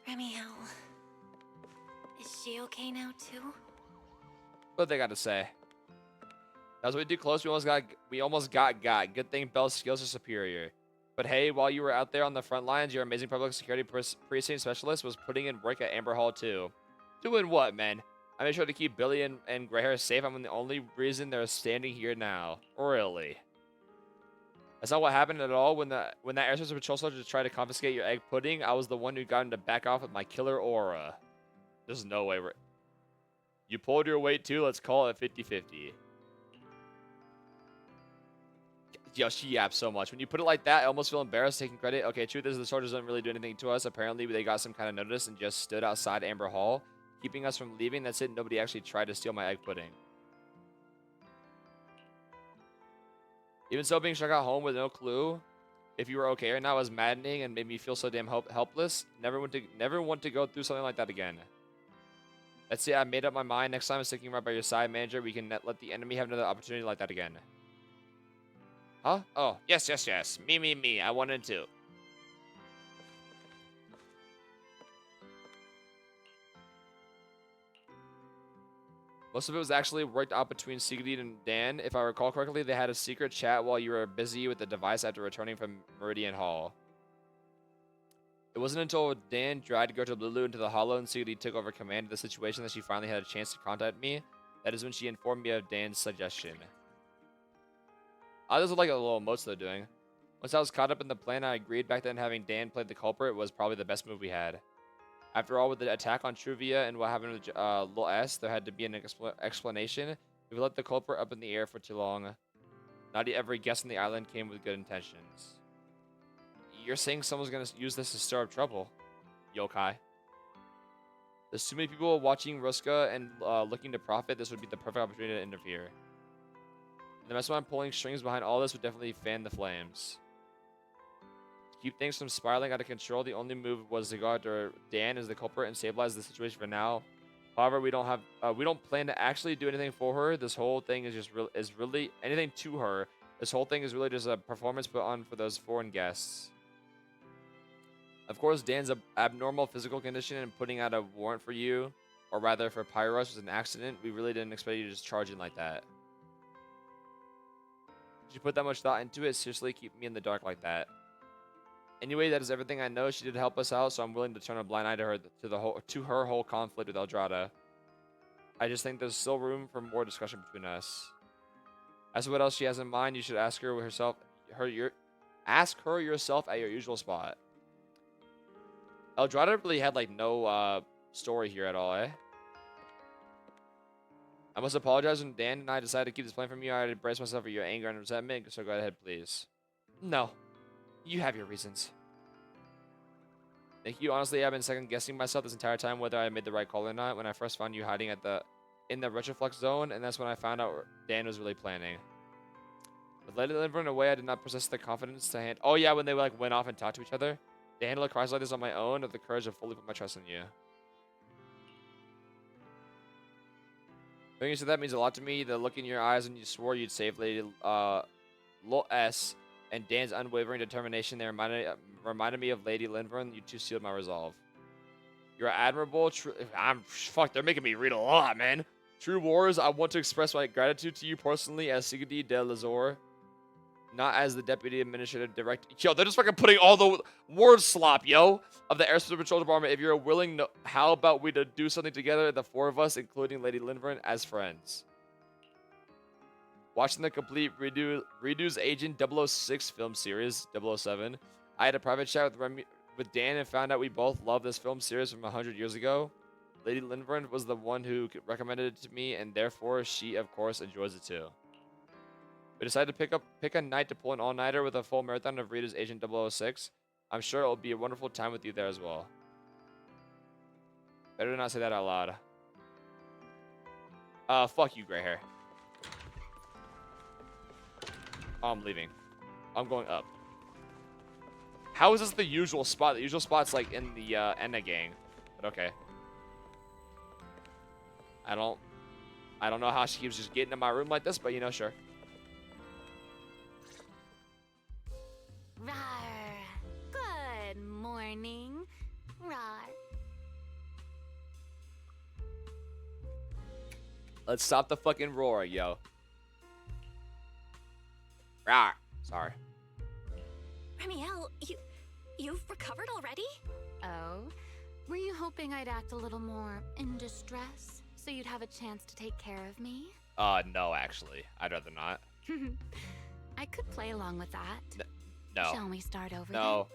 Remiel. Is she okay now, too? What they got to say? As we do close, we almost got. Good thing Belle's skills are superior. But hey, while you were out there on the front lines, your amazing public security precinct specialist was putting in work at Amber Hall too. Doing what, man? I made sure to keep Billy and Gray Hair safe. I'm the only reason they're standing here now. Really? That's not what happened at all. When that airspace patrol soldier tried to confiscate your egg pudding, I was the one who got him to back off with my killer aura. There's no way we're... You pulled your weight too. Let's call it 50-50. Yo, she yaps so much. When you put it like that, I almost feel embarrassed taking credit. Okay, truth is the soldiers didn't really do anything to us. Apparently, they got some kind of notice and just stood outside Amber Hall, keeping us from leaving. That's it. Nobody actually tried to steal my egg pudding. Even so, being struck at home with no clue if you were okay or not was maddening and made me feel so damn helpless. Never want to go through something like that again. That's it. I made up my mind. Next time I'm sticking right by your side, manager. We can let the enemy have another opportunity like that again. Huh? Oh, yes. Me. I wanted to. Most of it was actually worked out between Sigrid and Dan. If I recall correctly, they had a secret chat while you were busy with the device after returning from Meridian Hall. It wasn't until Dan tried to go to Lulu into the Hollow and Sigrid took over command of the situation that she finally had a chance to contact me. That is when she informed me of Dan's suggestion. Those are like a little emotes they're doing. Once I was caught up in the plan, I agreed. Back then, having Dan play the culprit was probably the best move we had. After all, with the attack on Truvia and what happened with Lil S, there had to be an explanation. If we let the culprit up in the air for too long, not every guest on the island came with good intentions. You're saying someone's going to use this to stir up trouble, yokai. There's too many people watching Ruska and looking to profit. This would be the perfect opportunity to interfere. And the best one pulling strings behind all this would definitely fan the flames. To keep things from spiraling out of control, the only move was to go after Dan as the culprit and stabilize the situation for now. However, we don't plan to actually do anything for her. This whole thing is just really anything to her. This whole thing is really just a performance put on for those foreign guests. Of course, Dan's abnormal physical condition and putting out a warrant for you, or rather for Pyros, was an accident. We really didn't expect you to just charge in like that. Did you put that much thought into it? Seriously, keep me in the dark like that. Anyway, that is everything I know. She did help us out, so I'm willing to turn a blind eye to her to her whole conflict with Eldrada. I just think there's still room for more discussion between us. As to what else she has in mind, you should ask her yourself at your usual spot. Eldrada really had like no story here at all, eh? I must apologize when Dan and I decided to keep this plan from you. I had to brace myself for your anger and resentment, so go ahead, please. No. You have your reasons. Thank you. Honestly, I've been second-guessing myself this entire time whether I made the right call or not when I first found you hiding in the Retroflux zone, and that's when I found out Dan was really planning. With Lady Linvern away, I did not possess the confidence to handle... Oh, yeah, when they like went off and talked to each other. To handle a crisis like this on my own, or the courage to fully put my trust in you. Hearing you say that means a lot to me. The look in your eyes when you swore you'd save Lady Lil S and Dan's unwavering determination there reminded me of Lady Linvern. You two sealed my resolve. You're admirable. Fuck, they're making me read a lot, man. True Wars, I want to express my gratitude to you personally as Sigurdi de Lazor, not as the Deputy Administrative Director. Yo, they're just fucking putting all the word slop, yo, of the Airspace Patrol Department. If you're willing, how about we to do something together, the four of us, including Lady Linvern, as friends? Watching the complete Redo's Agent 006 film series, 007, I had a private chat with Dan and found out we both love this film series from 100 years ago. Lady Linvern was the one who recommended it to me, and therefore she, of course, enjoys it too. We decided to pick a night to pull an all-nighter with a full marathon of Redo's Agent 006. I'm sure it will be a wonderful time with you there as well. Better not say that out loud. Fuck you, gray hair. Oh, I'm leaving. I'm going up. How is this the usual spot? The usual spot's like in the Enna gang. But okay. I don't know how she keeps just getting in my room like this, but you know, sure. Rawr. Good morning. Rawr. Let's stop the fucking roar, yo. Rawr. Sorry. Remiel, you've recovered already? Oh, were you hoping I'd act a little more in distress so you'd have a chance to take care of me? No, actually. I'd rather not. I could play along with that. No. Shall we start over No.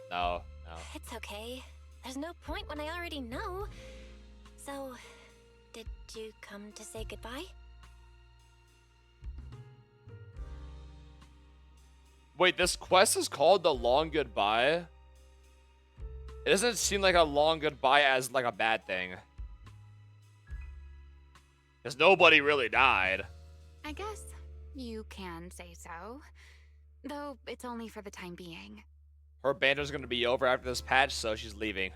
It's okay. There's no point when I already know. So, did you come to say goodbye? Wait, this quest is called The Long Goodbye? It doesn't seem like a long goodbye as like a bad thing. Because nobody really died. I guess you can say so. Though it's only for the time being. Her banter's gonna be over after this patch, so she's leaving.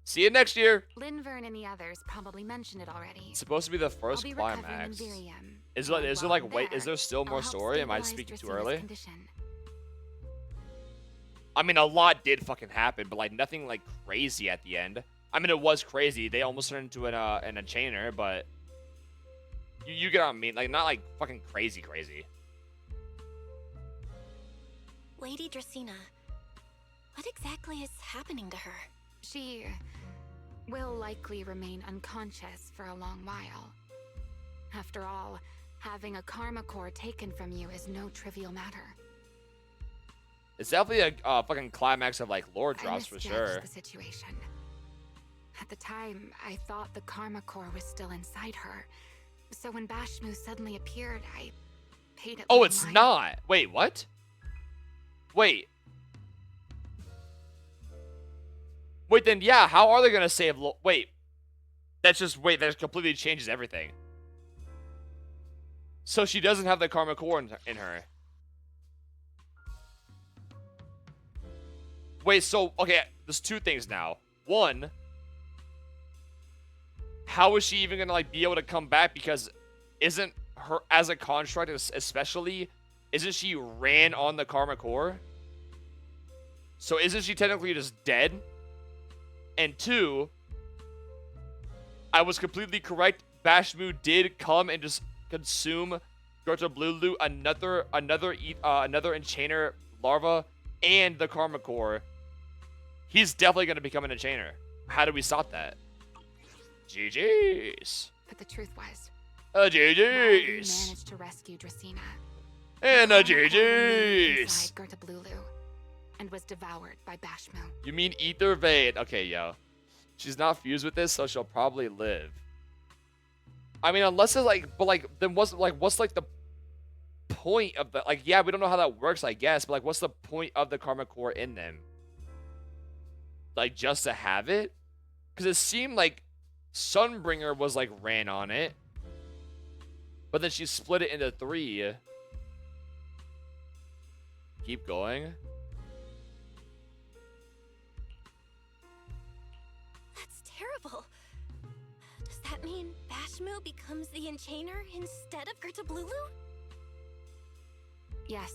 See you next year! Linvern and the others probably mentioned it already. It's supposed to be the first I'll be climax. recovering in Virium. Is there like, wait, is there still more story? Am I speaking too early? Condition. I mean, a lot did fucking happen, but like nothing like crazy at the end. I mean, it was crazy. They almost turned into an chainer, but you get what I mean. Like, not like fucking crazy. Lady Dracaena, what exactly is happening to her? She will likely remain unconscious for a long while. After all, having a karma core taken from you is no trivial matter. It's definitely a fucking climax of like lore drops for sure. The situation. At the time, I thought the karma core was still inside her. So when Bashmu suddenly appeared, I paid it. Oh, it's not. Wait, what? Wait, then yeah, how are they gonna save wait. That completely changes everything. So she doesn't have the karma core in her. Wait, so, okay, there's two things now. One, how is she even gonna, like, be able to come back? Because isn't her, as a construct especially, isn't she ran on the karma core? So isn't she technically just dead? And two, I was completely correct. Bashmu did come and just consume Gertablulu, another enchainer larva, and the karma core. He's definitely going to become an enchainer. How do we stop that? GG's. But the truth was, GG's. we managed to rescue Dracaena. And GG's. Inside Gertablulu, and was devoured by Bashmu. You mean Ether Vein? Okay, yo. She's not fused with this, so she'll probably live. I mean, unless it's like, but like, then what's like the point of the, like, yeah, we don't know how that works, I guess, but like, what's the point of the karma core in them? Like, just to have it? Because it seemed like Sunbringer was like ran on it, but then she split it into 3. Keep going. That's terrible. Does that mean Bashmu becomes the Enchainer instead of Gertablulu? Yes.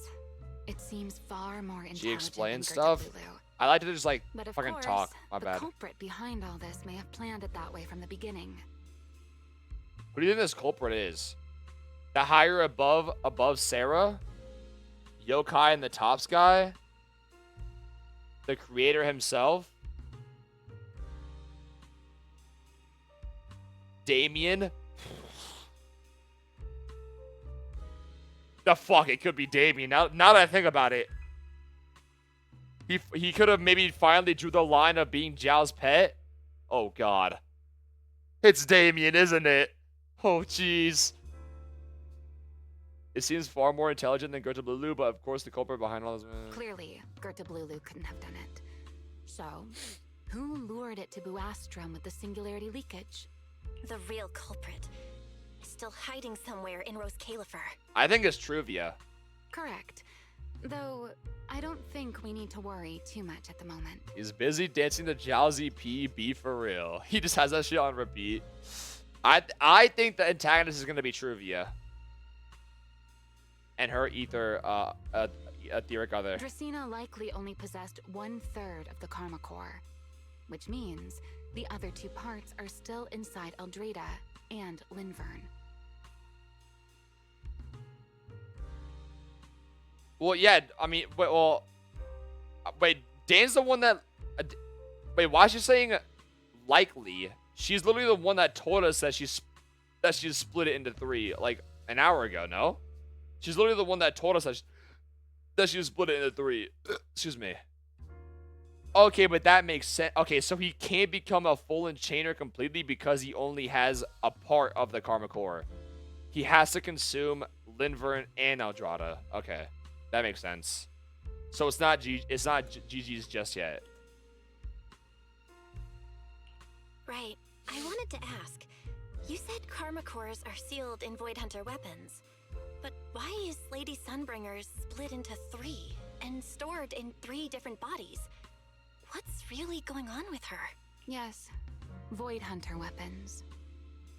It seems far more intelligent She explains than stuff. Gertablulu. I like to just like But of fucking course, talk. My the bad. culprit behind all this may have planned it that way from the beginning. Who do you think this culprit is? The higher above Sarah? Yokai and the Tops guy? The creator himself? Damien? The fuck, it could be Damien. Now that I think about it. He could have maybe finally drew the line of being Zhao's pet. Oh god. It's Damien, isn't it? Oh jeez. It seems far more intelligent than Gertablulu, but of course the culprit behind all this. Clearly, Gertablulu couldn't have done it. So, who lured it to Buastrom with the singularity leakage? The real culprit is still hiding somewhere in Rose Califer. I think it's Truvia. Correct. Though, I don't think we need to worry too much at the moment. He's busy dancing to Zhao's EP, be for real. He just has that shit on repeat. I think the antagonist is going to be Truvia. And her etheric other. Dracaena likely only possessed 1/3 of the Karma Core, which means the other 2 parts are still inside Eldrada and Linvern. Well, yeah, I mean, wait, Dan's the one that, wait, why is she saying likely? She's literally the one that told us that she split it into 3, like, an hour ago, no? She's literally the one that told us that she split it into 3. Excuse me. Okay, but that makes sense. Okay, so he can't become a full enchainer completely because he only has a part of the Karma Core. He has to consume Linvern and Eldrada. Okay, that makes sense. So it's not GG's just yet. Right. I wanted to ask. You said Karma Cores are sealed in Void Hunter weapons. But why is Lady Sunbringer split into 3 and stored in 3 different bodies? What's really going on with her? Yes, Void Hunter weapons.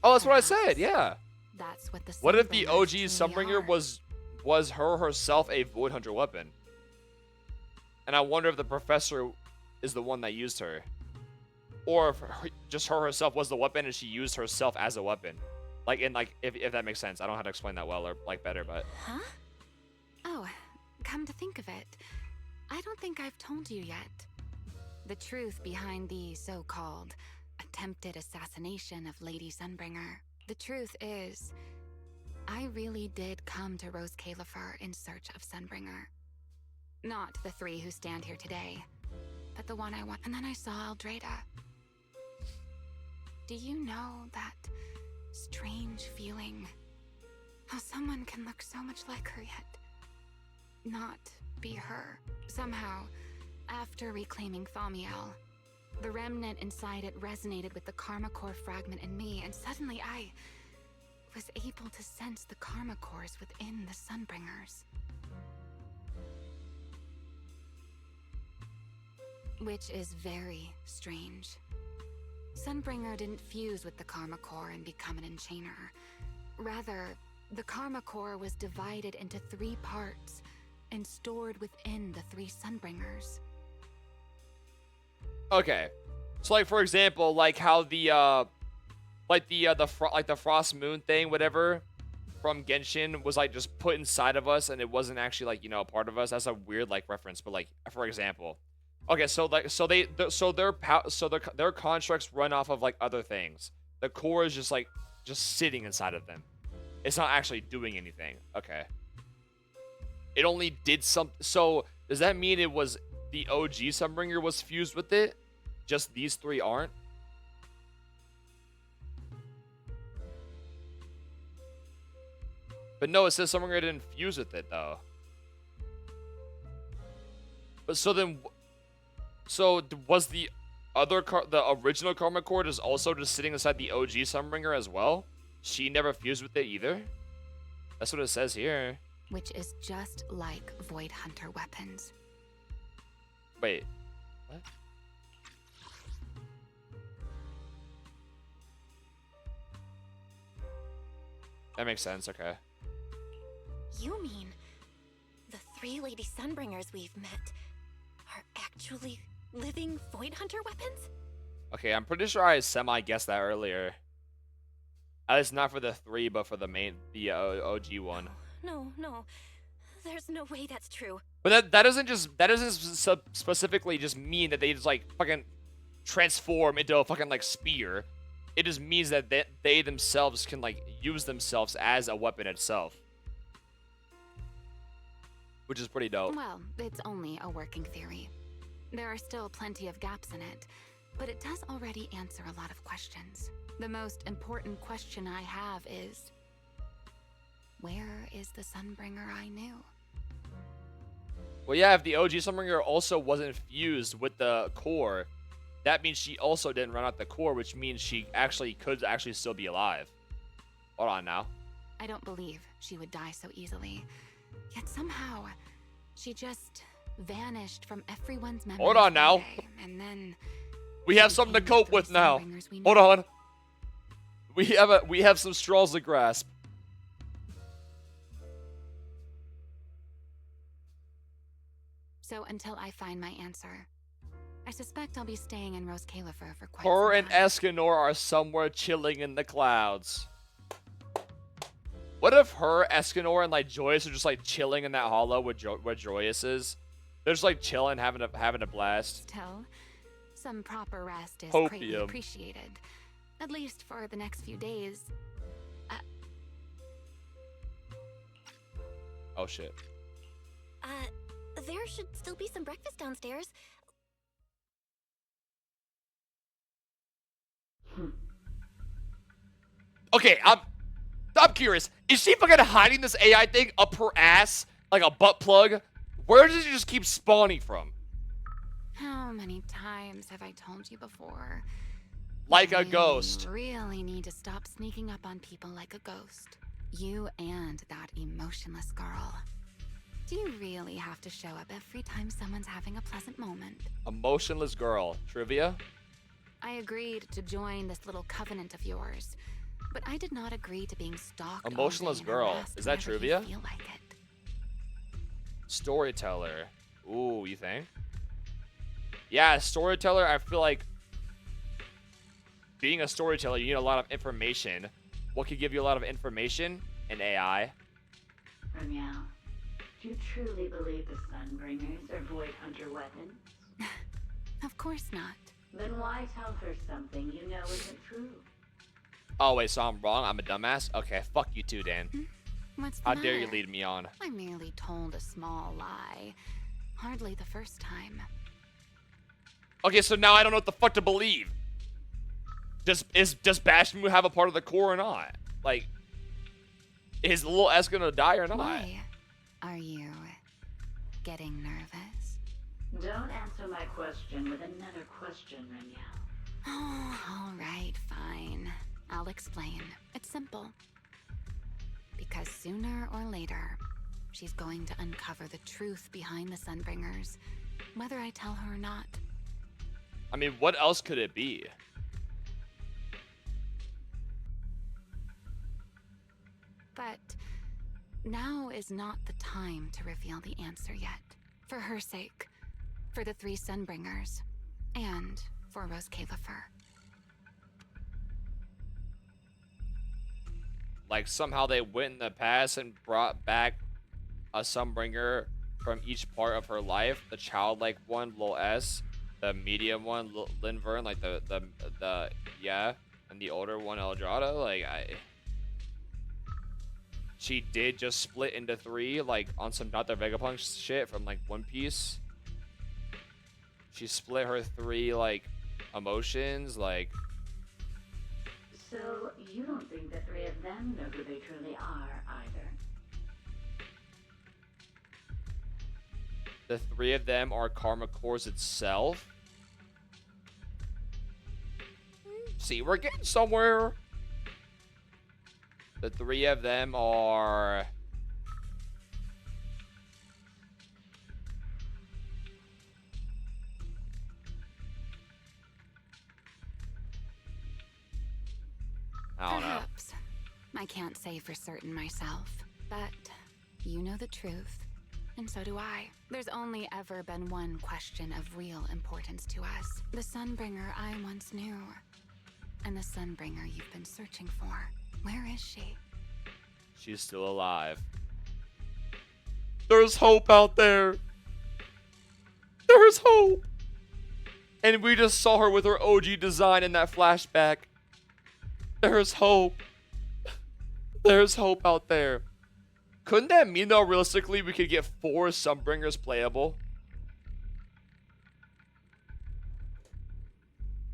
Oh, that's what I said. Yeah. That's what the. What if the OG Sunbringers truly Sunbringer are. was her herself a Void Hunter weapon? And I wonder if the professor is the one that used her, or if just her herself was the weapon and she used herself as a weapon. Like, if that makes sense. I don't know how to explain that well or like better, but. Huh? Oh, come to think of it, I don't think I've told you yet. The truth behind the so-called attempted assassination of Lady Sunbringer. The truth is, I really did come to Rose Califer in search of Sunbringer. Not the 3 who stand here today, but the one I want. And then I saw Eldrada. Do you know that strange feeling? How someone can look so much like her yet not be her. Somehow, after reclaiming Thaumiel, the remnant inside it resonated with the Karma Core fragment in me, and suddenly I was able to sense the Karma Cores within the Sunbringers. Which is very strange. Sunbringer didn't fuse with the Karma Core and become an Enchainer. Rather, the Karma Core was divided into 3 parts and stored within the 3 Sunbringers. Okay, so like for example, like how the Frost Moon thing, whatever, from Genshin was like just put inside of us, and it wasn't actually like, you know, a part of us. That's a weird like reference, but like for example, okay, so like their constructs run off of like other things. The core is just sitting inside of them. It's not actually doing anything. Okay. It only did some. So does that mean it was the OG Sunbringer was fused with it? Just these 3 aren't? But no, it says Sunbringer didn't fuse with it though. But so then, was the original Karma Cord is also just sitting inside the OG Sunbringer as well? She never fused with it either? That's what it says here. Which is just like Void Hunter weapons. Wait, what? That makes sense, okay. You mean the 3 Lady Sunbringers we've met are actually living Void Hunter weapons? Okay, I'm pretty sure I semi-guessed that earlier. At least not for the 3, but for the OG one. No. There's no way that's true. But that doesn't specifically just mean that they just like fucking transform into a fucking like spear. It just means that they themselves can like use themselves as a weapon itself. Which is pretty dope. Well, it's only a working theory. There are still plenty of gaps in it, but it does already answer a lot of questions. The most important question I have is, where is the Sunbringer I knew? Well, yeah, if the OG Sunbringer also wasn't fused with the core, that means she also didn't run out the core, which means she could still be alive. Hold on now. I don't believe she would die so easily. Yet somehow, she just vanished from everyone's memory. Hold on now. And then we have something to cope with now. Hold on. We have some straws to grasp. So until I find my answer, I suspect I'll be staying in Rose Califer for quite Her some and time. Escanor are somewhere chilling in the clouds. What if her, Escanor, and like Joyous are just like chilling in that hollow where Joyous is? They're just like chilling, having a blast. Still, some proper rest is greatly Hopium. appreciated. At least for the next few days. Oh shit. There should still be some breakfast downstairs. Okay, I'm curious. Is she fucking hiding this AI thing up her ass like a butt plug? Where does it just keep spawning from? How many times have I told you before? Like You a ghost. really need to stop sneaking up on people like a ghost. You and that emotionless girl. Do you really have to show up every time someone's having a pleasant moment? Emotionless girl. Trivia? I agreed to join this little covenant of yours, but I did not agree to being stalked. Emotionless all day and girl. harassed Is that whenever you trivia? feel like it. Storyteller. Ooh, you think? Yeah, storyteller, I feel like being a storyteller, you need a lot of information. What could give you a lot of information? An AI. Ramiel, do you truly believe the Sunbringers are Void Hunter weapons? Of course not. Then why tell her something you know isn't true? Oh, wait, so I'm wrong? I'm a dumbass? Okay, fuck you too, Dan. What's the How dare you matter? lead me on? I merely told a small lie. Hardly the first time. Okay, so now I don't know what the fuck to believe. Does Bashmu have a part of the core or not? Like, is little S gonna die or not? Why are you getting nervous? Don't answer my question with another question, Ramiel. Oh, all right, fine. I'll explain. It's simple. Because sooner or later, she's going to uncover the truth behind the Sunbringers, whether I tell her or not. I mean, what else could it be? But now is not the time to reveal the answer yet. For her sake, for the 3 Sunbringers, and for Rose Califer. Like somehow they went in the past and brought back a Sunbringer from each part of her life. The childlike one, Lil S. The medium one, Linvern. Like the yeah. And the older one, Eldrada. Like she did just split into 3, like on some Dr. Vegapunk shit from like One Piece. She split her 3 like emotions, like. So, you don't think the 3 of them know who they truly are, either? The 3 of them are Karma Cores itself. See, we're getting somewhere. The 3 of them are... I don't know. Perhaps. I can't say for certain myself, but you know the truth, and so do I. There's only ever been one question of real importance to us. The Sunbringer I once knew, and the Sunbringer you've been searching for. Where is she? She's still alive. There's hope out there. There's hope. And we just saw her with her OG design in that flashback. There's hope. There's hope out there. Couldn't that mean, though, realistically, we could get 4 Sunbringers playable?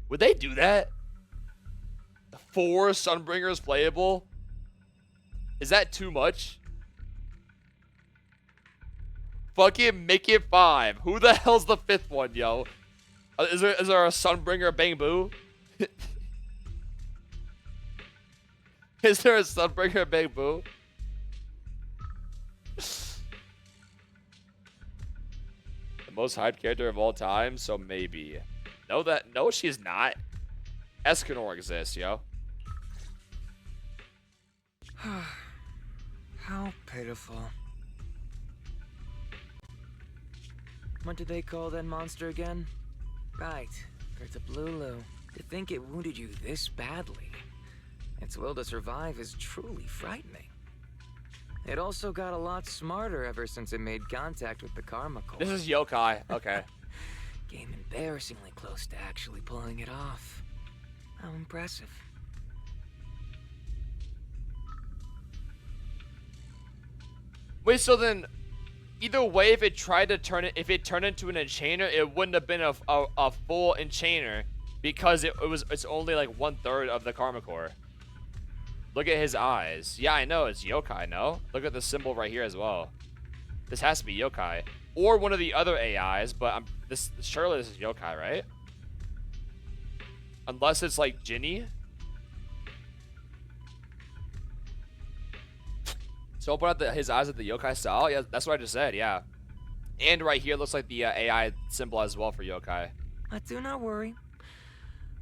Would they do that? 4 Sunbringers playable? Is that too much? Fucking make it 5. Who the hell's the 5th one, yo? Is there a Sunbringer Bang Boo? Is there a Sunbringer Bang Boo? The most hyped character of all time, so maybe. No, she's not. Escanor exists, yo. How pitiful. What did they call that monster again? Right, it's a Blulu. To think it wounded you this badly. Its will to survive is truly frightening. It also got a lot smarter ever since it made contact with the Karma Core. This is Yokai. Okay. Came embarrassingly close to actually pulling it off. How impressive. Wait, so then, either way, if it tried to turn it, if it turned into an enchainer, it wouldn't have been a full enchainer because it's only like 1/3 of the Karma Core. Look at his eyes. Yeah, I know it's Yokai. No, look at the symbol right here as well. This has to be Yokai or one of the other AIs, but surely this is Yokai, right? Unless it's like Jinny. So open out his eyes at the Yokai style. Yeah, that's what I just said. Yeah, and right here looks like the AI symbol as well for Yokai. Do not worry.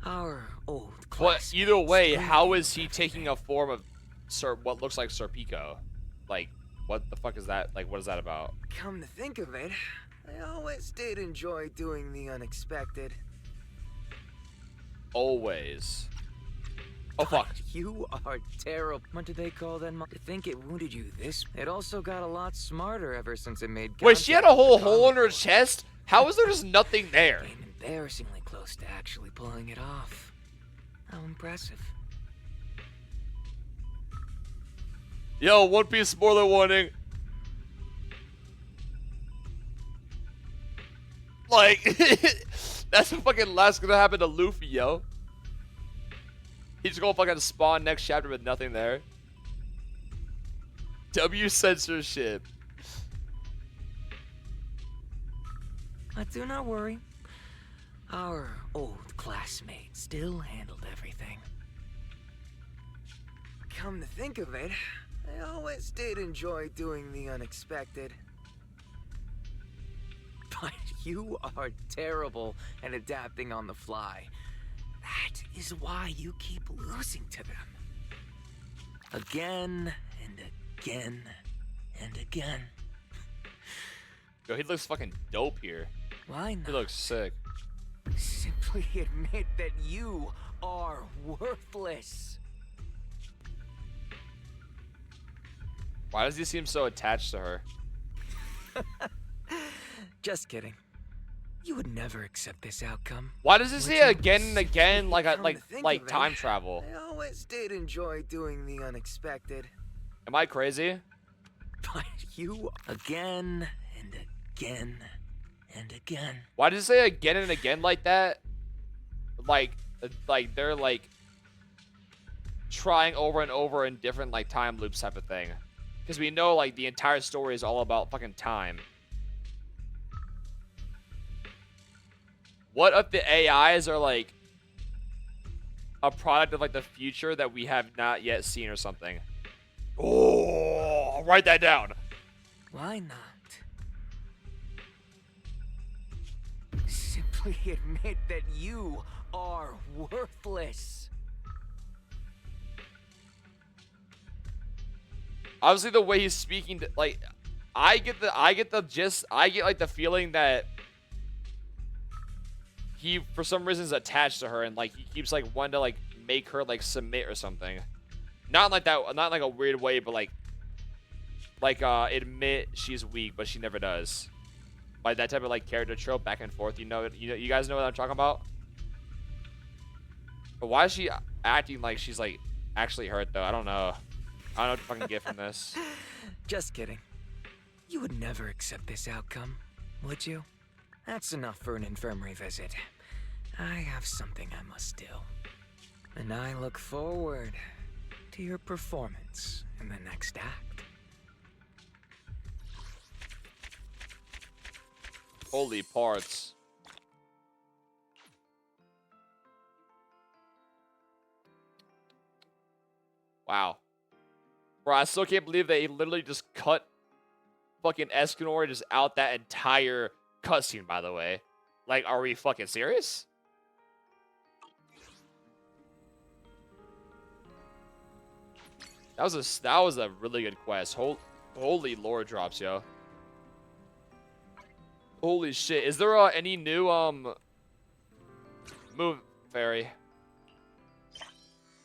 Our old But either way, how is he taking a form of what looks like Serpico? Like, what the fuck is that? Like, what is that about? Come to think of it, I always did enjoy doing the unexpected. Always. Oh, fuck. You are terrible. What do they call that? To think it wounded you this? It also got a lot smarter ever since it made. Wait, she had a whole hole in her chest? How is there just nothing there? Came embarrassingly close to actually pulling it off. How impressive. Yo, One Piece spoiler warning. Like, that's what fucking last gonna happen to Luffy, yo. He's gonna fucking spawn next chapter with nothing there. W censorship. Do not worry. Our old classmate still handled everything. Come to think of it, I always did enjoy doing the unexpected. But you are terrible at adapting on the fly. That is why you keep losing to them. Again and again and again. Yo, he looks fucking dope here. Why not? He looks sick. Simply admit that you are worthless. Why does he seem so attached to her? Just kidding. You would never accept this outcome. Why does he say again and again like time travel? I always did enjoy doing the unexpected. Am I crazy? But you again and again and again. Why does it say again and again like that? Like they're like trying over and over in different like time loops type of thing. Because we know like the entire story is all about fucking time. what if the AIs are like a product of like the future that we have not yet seen or something? Oh, I'll write that down. Why not? Simply admit that you are worthless. Obviously, the way he's speaking, like, I get the gist. I get like the feeling that he, for some reason, is attached to her, and like he keeps like wanting to like make her like submit or something. Not like that, not like a weird way, but like admit she's weak, but she never does. Like that type of like character trope back and forth. You guys know what I'm talking about. But why is she acting like she's like actually hurt though? I don't know. I don't know what to fucking get from this. Just kidding. You would never accept this outcome, would you? That's enough for an infirmary visit. I have something I must do. And I look forward to your performance in the next act. Holy parts. Wow. Bro, I still can't believe they literally just cut fucking Escanor just out that entire cutscene, by the way. Like, are we fucking serious? That was a really good quest. Holy lore drops, yo. Holy shit. Is there any new move fairy?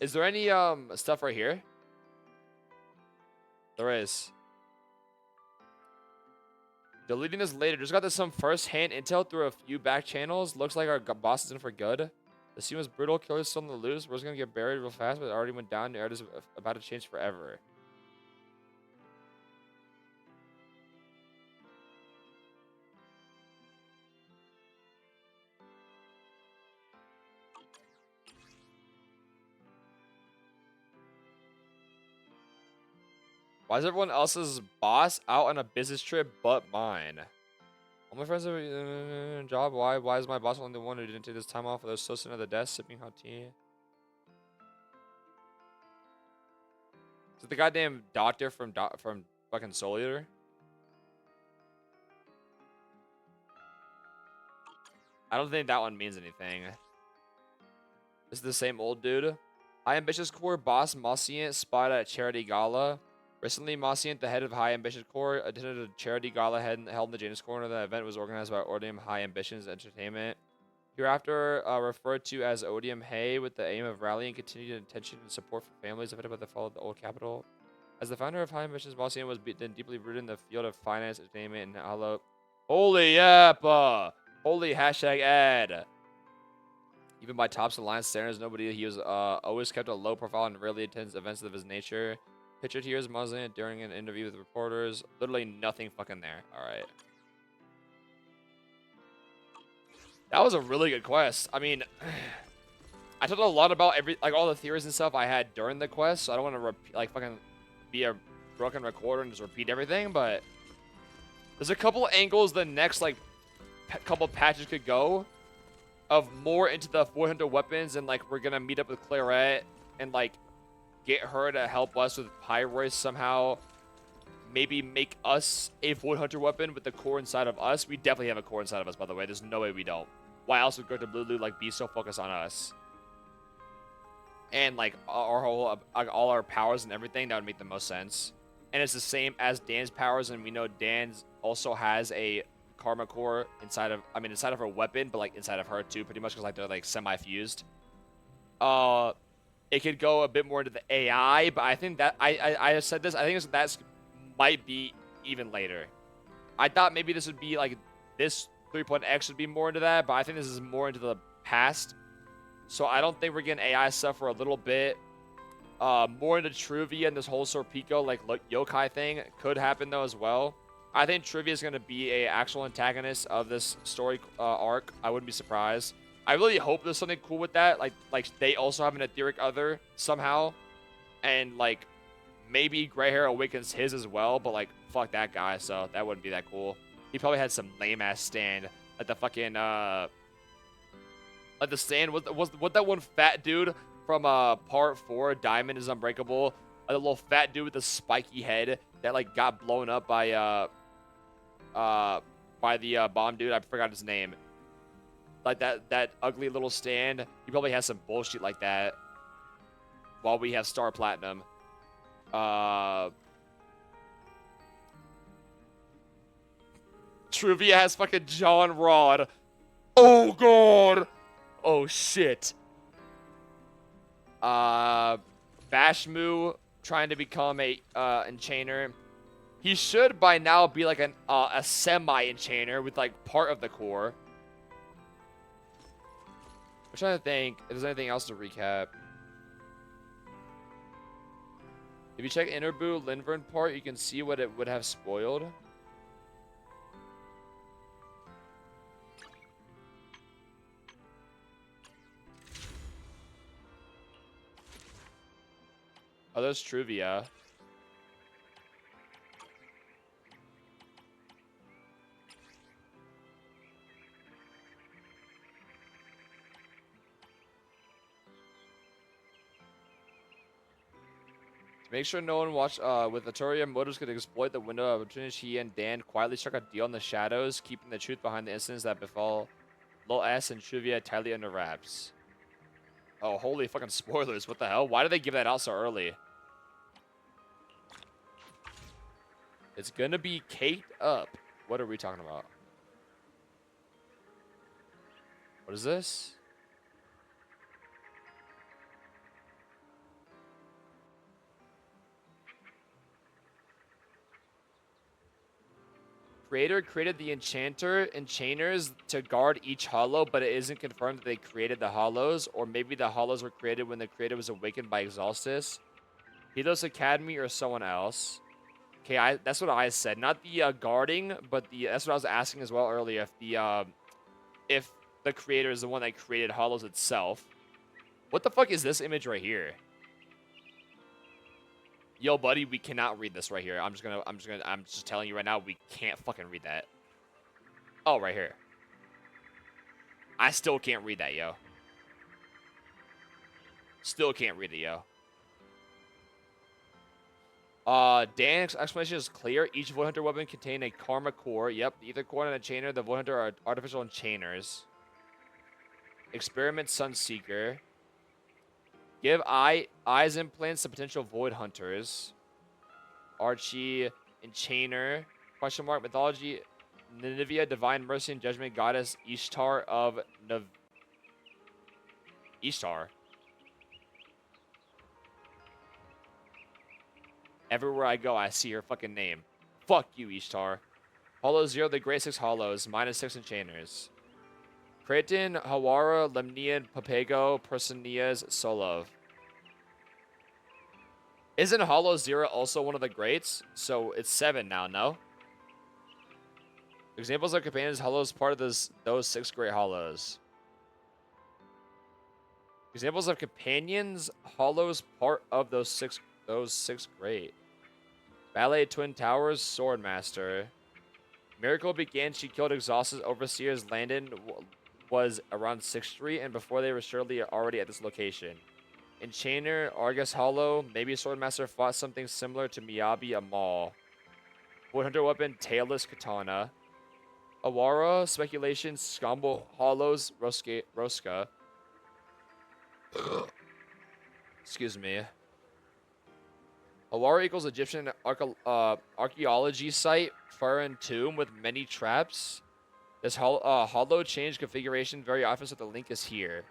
Is there any stuff right here? There is. Deleting this later. Just got this some first-hand intel through a few back channels. Looks like our boss is in for good. The scene was brutal. Killer's still on the loose. We're gonna get buried real fast, but it already went down. The art is about to change forever. Why is everyone else's boss out on a business trip but mine? All my friends have a job. Why is my boss only the one who didn't take this time off? They're still sitting at the desk sipping hot tea. Is it the goddamn doctor from fucking Soul Eater? I don't think that one means anything. This is the same old dude. High Ambitious Corps boss Mossiant spotted at Charity Gala. Recently, Mossiant, the head of High Ambitious Corps, attended a charity gala held in the Janus Corner. The event was organized by Odium High Ambitions Entertainment. Hereafter referred to as Odium Hay, with the aim of rallying continued attention and support for families affected by the fall of the old capital. As the founder of High Ambitions, Mossiant was deeply rooted in the field of finance, entertainment, and hello. Holy yappa! Holy hashtag ad! Even by Topps Alliance standards, he was always kept a low profile and rarely attends events of his nature. Pictured here is Mossiant during an interview with reporters. Literally nothing fucking there. Alright. That was a really good quest. I mean, I talked a lot about all the theories and stuff I had during the quest, so I don't want to fucking be a broken recorder and just repeat everything, but there's a couple angles the next couple patches could go of more into the 400 weapons, and we're gonna meet up with Claret and get her to help us with Pyroid somehow. Maybe make us a Void Hunter weapon with the core inside of us. We definitely have a core inside of us, by the way. There's no way we don't. Why else would Greta Blue be so focused on us? And our whole all our powers and everything, that would make the most sense. And it's the same as Dan's powers, and we know Dan's also has a Karma core inside of her weapon, but inside of her too, pretty much, because they're semi-fused. It could go a bit more into the AI, but I think that I said this. I think that's might be even later. I thought maybe this would be this 3.x would be more into that, but I think this is more into the past. So I don't think we're getting AI stuff for a little bit. More into Truvia and this whole Serpico yokai thing could happen though as well. I think Truvia is going to be a actual antagonist of this story arc. I wouldn't be surprised. I really hope there's something cool with that. Like they also have an etheric other somehow. And maybe Gray Hair awakens his as well, but fuck that guy, so that wouldn't be that cool. He probably had some lame ass stand. The fucking Like the stand was that one fat dude from part 4, Diamond is Unbreakable. The little fat dude with the spiky head that like got blown up by the bomb dude. I forgot his name. Like that ugly little stand. He probably has some bullshit like that. While we have Star Platinum. Truvia has fucking John Rod. Oh god. Oh shit. Bashmu trying to become a enchanter. He should by now be like a semi-enchanter with like part of the core. I'm trying to think if there's anything else to recap. If you check Innerbu Linvern part, you can see what it would have spoiled. Oh, there's Truvia. Make sure no one watched with Arturia motives could exploit the window of opportunity. He and Dan quietly struck a deal in the shadows, keeping the truth behind the incidents that befall Lil S and Truvia tightly under wraps. Oh, holy fucking spoilers. What the hell? Why did they give that out so early? It's gonna be caked up. What are we talking about? What is this? Creator created the enchanters to guard each hollow, but it isn't confirmed that they created the hollows, or maybe the hollows were created when the creator was awakened by Exhaustus. Helios Academy or someone else. Okay, that's what I said. Not the guarding, but that's what I was asking as well earlier. If the creator is the one that created hollows itself. What the fuck is this image right here? Yo, buddy, we cannot read this right here. I'm just telling you right now, we can't fucking read that. Oh, right here. I still can't read that, yo. Still can't read it, yo. Dan's explanation is clear. Each Void Hunter weapon contains a Karma core. Yep, either core and a chainer. The Void Hunter are artificial enchainers. Experiment Sunseeker. Give eyes implants to potential Void Hunters. Archie, Enchainer. Question mark. Mythology. Nineveh, Divine Mercy and Judgment Goddess. Ishtar of Ishtar. Everywhere I go, I see her fucking name. Fuck you, Ishtar. Hollow 0, the Great 6 Hollows. -6 Enchainers. Kraton, Hawara, Lemnian, Papago, Personias, Solov. Isn't Hollow 0 also one of the greats? So it's 7 now, no? Examples of companions, Hollows part of those 6 great Hollows. Examples of companions, Hollows part of those six great. Ballet Twin Towers, Swordmaster. Miracle began, she killed Exhausted Overseers. Landon was around 6th Street, and before they were surely already at this location. Enchainer, Argus Hollow, maybe Swordmaster fought something similar to Miyabi Amal. Void Hunter weapon, Tailless Katana. Awara, speculation, Scombo Hollows, Roska. Excuse me. Awara equals Egyptian archaeology site, Faran tomb with many traps. This hollow change configuration very often, so the link is here.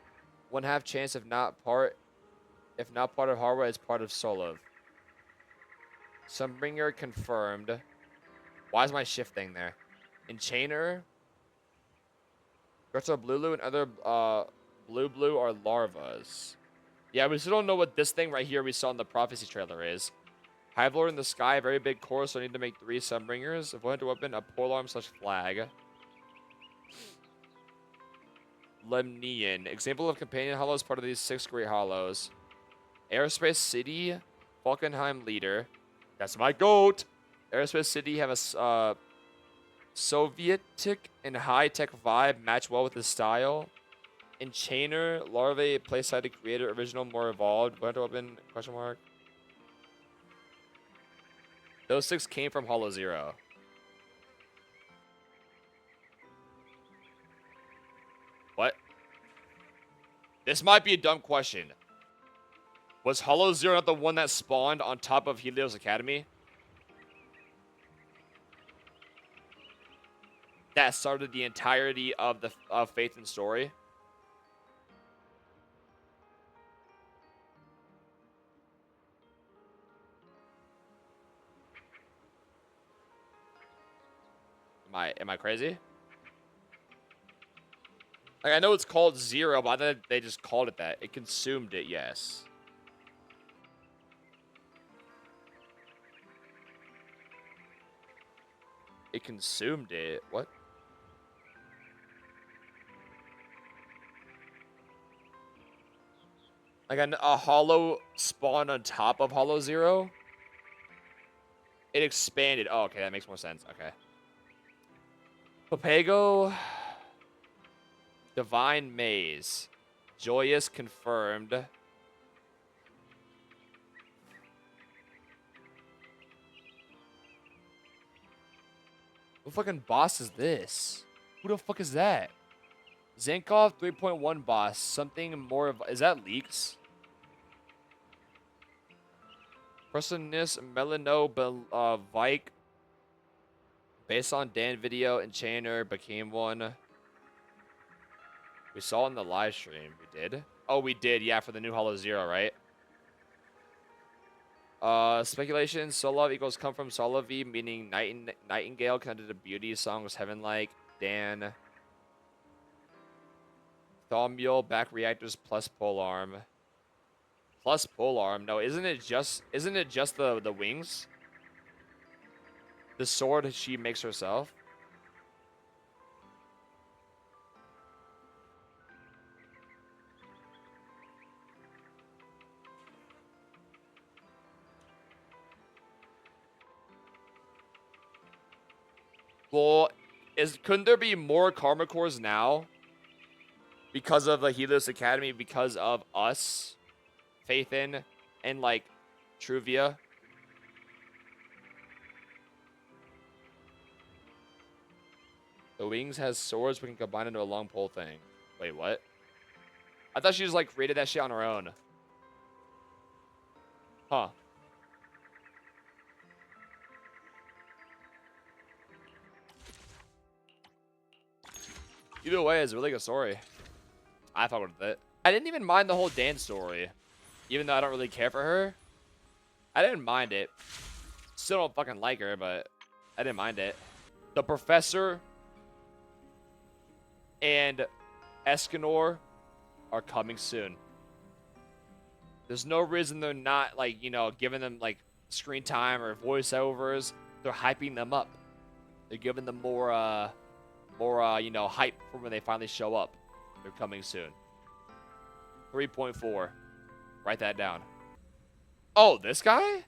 1/2 chance if not part of Harwa, is part of Solov. Sunbringer confirmed. Why is my shift thing there? Enchainer. Greta Blulu and other blue are larvas. Yeah, we still don't know what this thing right here we saw in the prophecy trailer is. Hive Lord in the sky, very big core, so I need to make 3 Sunbringers. A Void Hunter weapon, a polearm / flag. Lemnian. Example of companion hollows, part of these 6 great hollows. Aerospace City, Falkenheim leader. That's my goat. Aerospace City have a Sovietic and high-tech vibe, match well with his style. Enchainer, Larvae, Playside Creator, Original, More Evolved, Weapon Weapon, question mark. Those 6 came from Hollow Zero. What? This might be a dumb question. Was Hollow Zero not the one that spawned on top of Helios Academy? That started the entirety of the Faith and Story? Am I crazy? Like, I know it's called Zero, but I thought they just called it that. It consumed it, yes. It consumed it. What? Like a Hollow spawned on top of Hollow Zero? It expanded. Oh, okay, that makes more sense. Okay. Papago. Divine Maze. Joyous confirmed. What fucking boss is this? Who the fuck is that? Zenkov 3.1 boss. Something more of... Is that leaks? Personis Melano Vike. Based on Dan video, Enchanter became one. We saw in the live stream. We did? Oh, we did. Yeah, for the new Hollow Zero, right? Speculation. Solov equals come from Solovi, meaning Nightingale connected to beauty. Song was heaven-like. Dan. Thaumiel, back reactors plus polearm. Plus polearm. No, isn't it just the wings? The sword she makes herself. Well, couldn't there be more Karma Cores now? Because of the Helios Academy, because of us, Faith in, and like Truvia. The wings has swords we can combine into a long pole thing. Wait, what? I thought she just like created that shit on her own. Huh. Either way, it's a really good story. I fuck with it. I didn't even mind the whole Dan story. Even though I don't really care for her. I didn't mind it. Still don't fucking like her, but I didn't mind it. The professor and Escanor are coming soon. There's no reason they're not, like, you know, giving them, like, screen time or voiceovers. They're hyping them up. They're giving them more, you know, hype for when they finally show up. They're coming soon. 3.4. Write that down. Oh, this guy?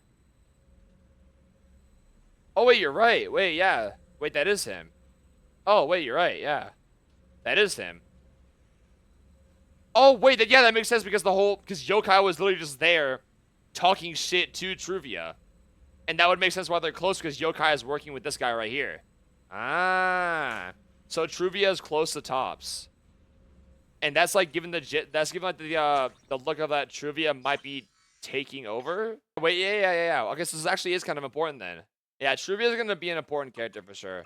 Oh, wait, you're right. Wait, yeah. Wait, that is him. Oh, wait, you're right. Yeah. That is him. Oh, wait, yeah, that makes sense because because Yokai was literally just there talking shit to Truvia. And that would make sense why they're close because Yokai is working with this guy right here. Ah. So Truvia is close to tops. And that's like giving the look of that Truvia might be taking over. Wait, yeah. Okay, so this actually is kind of important then. Yeah, Truvia is going to be an important character for sure.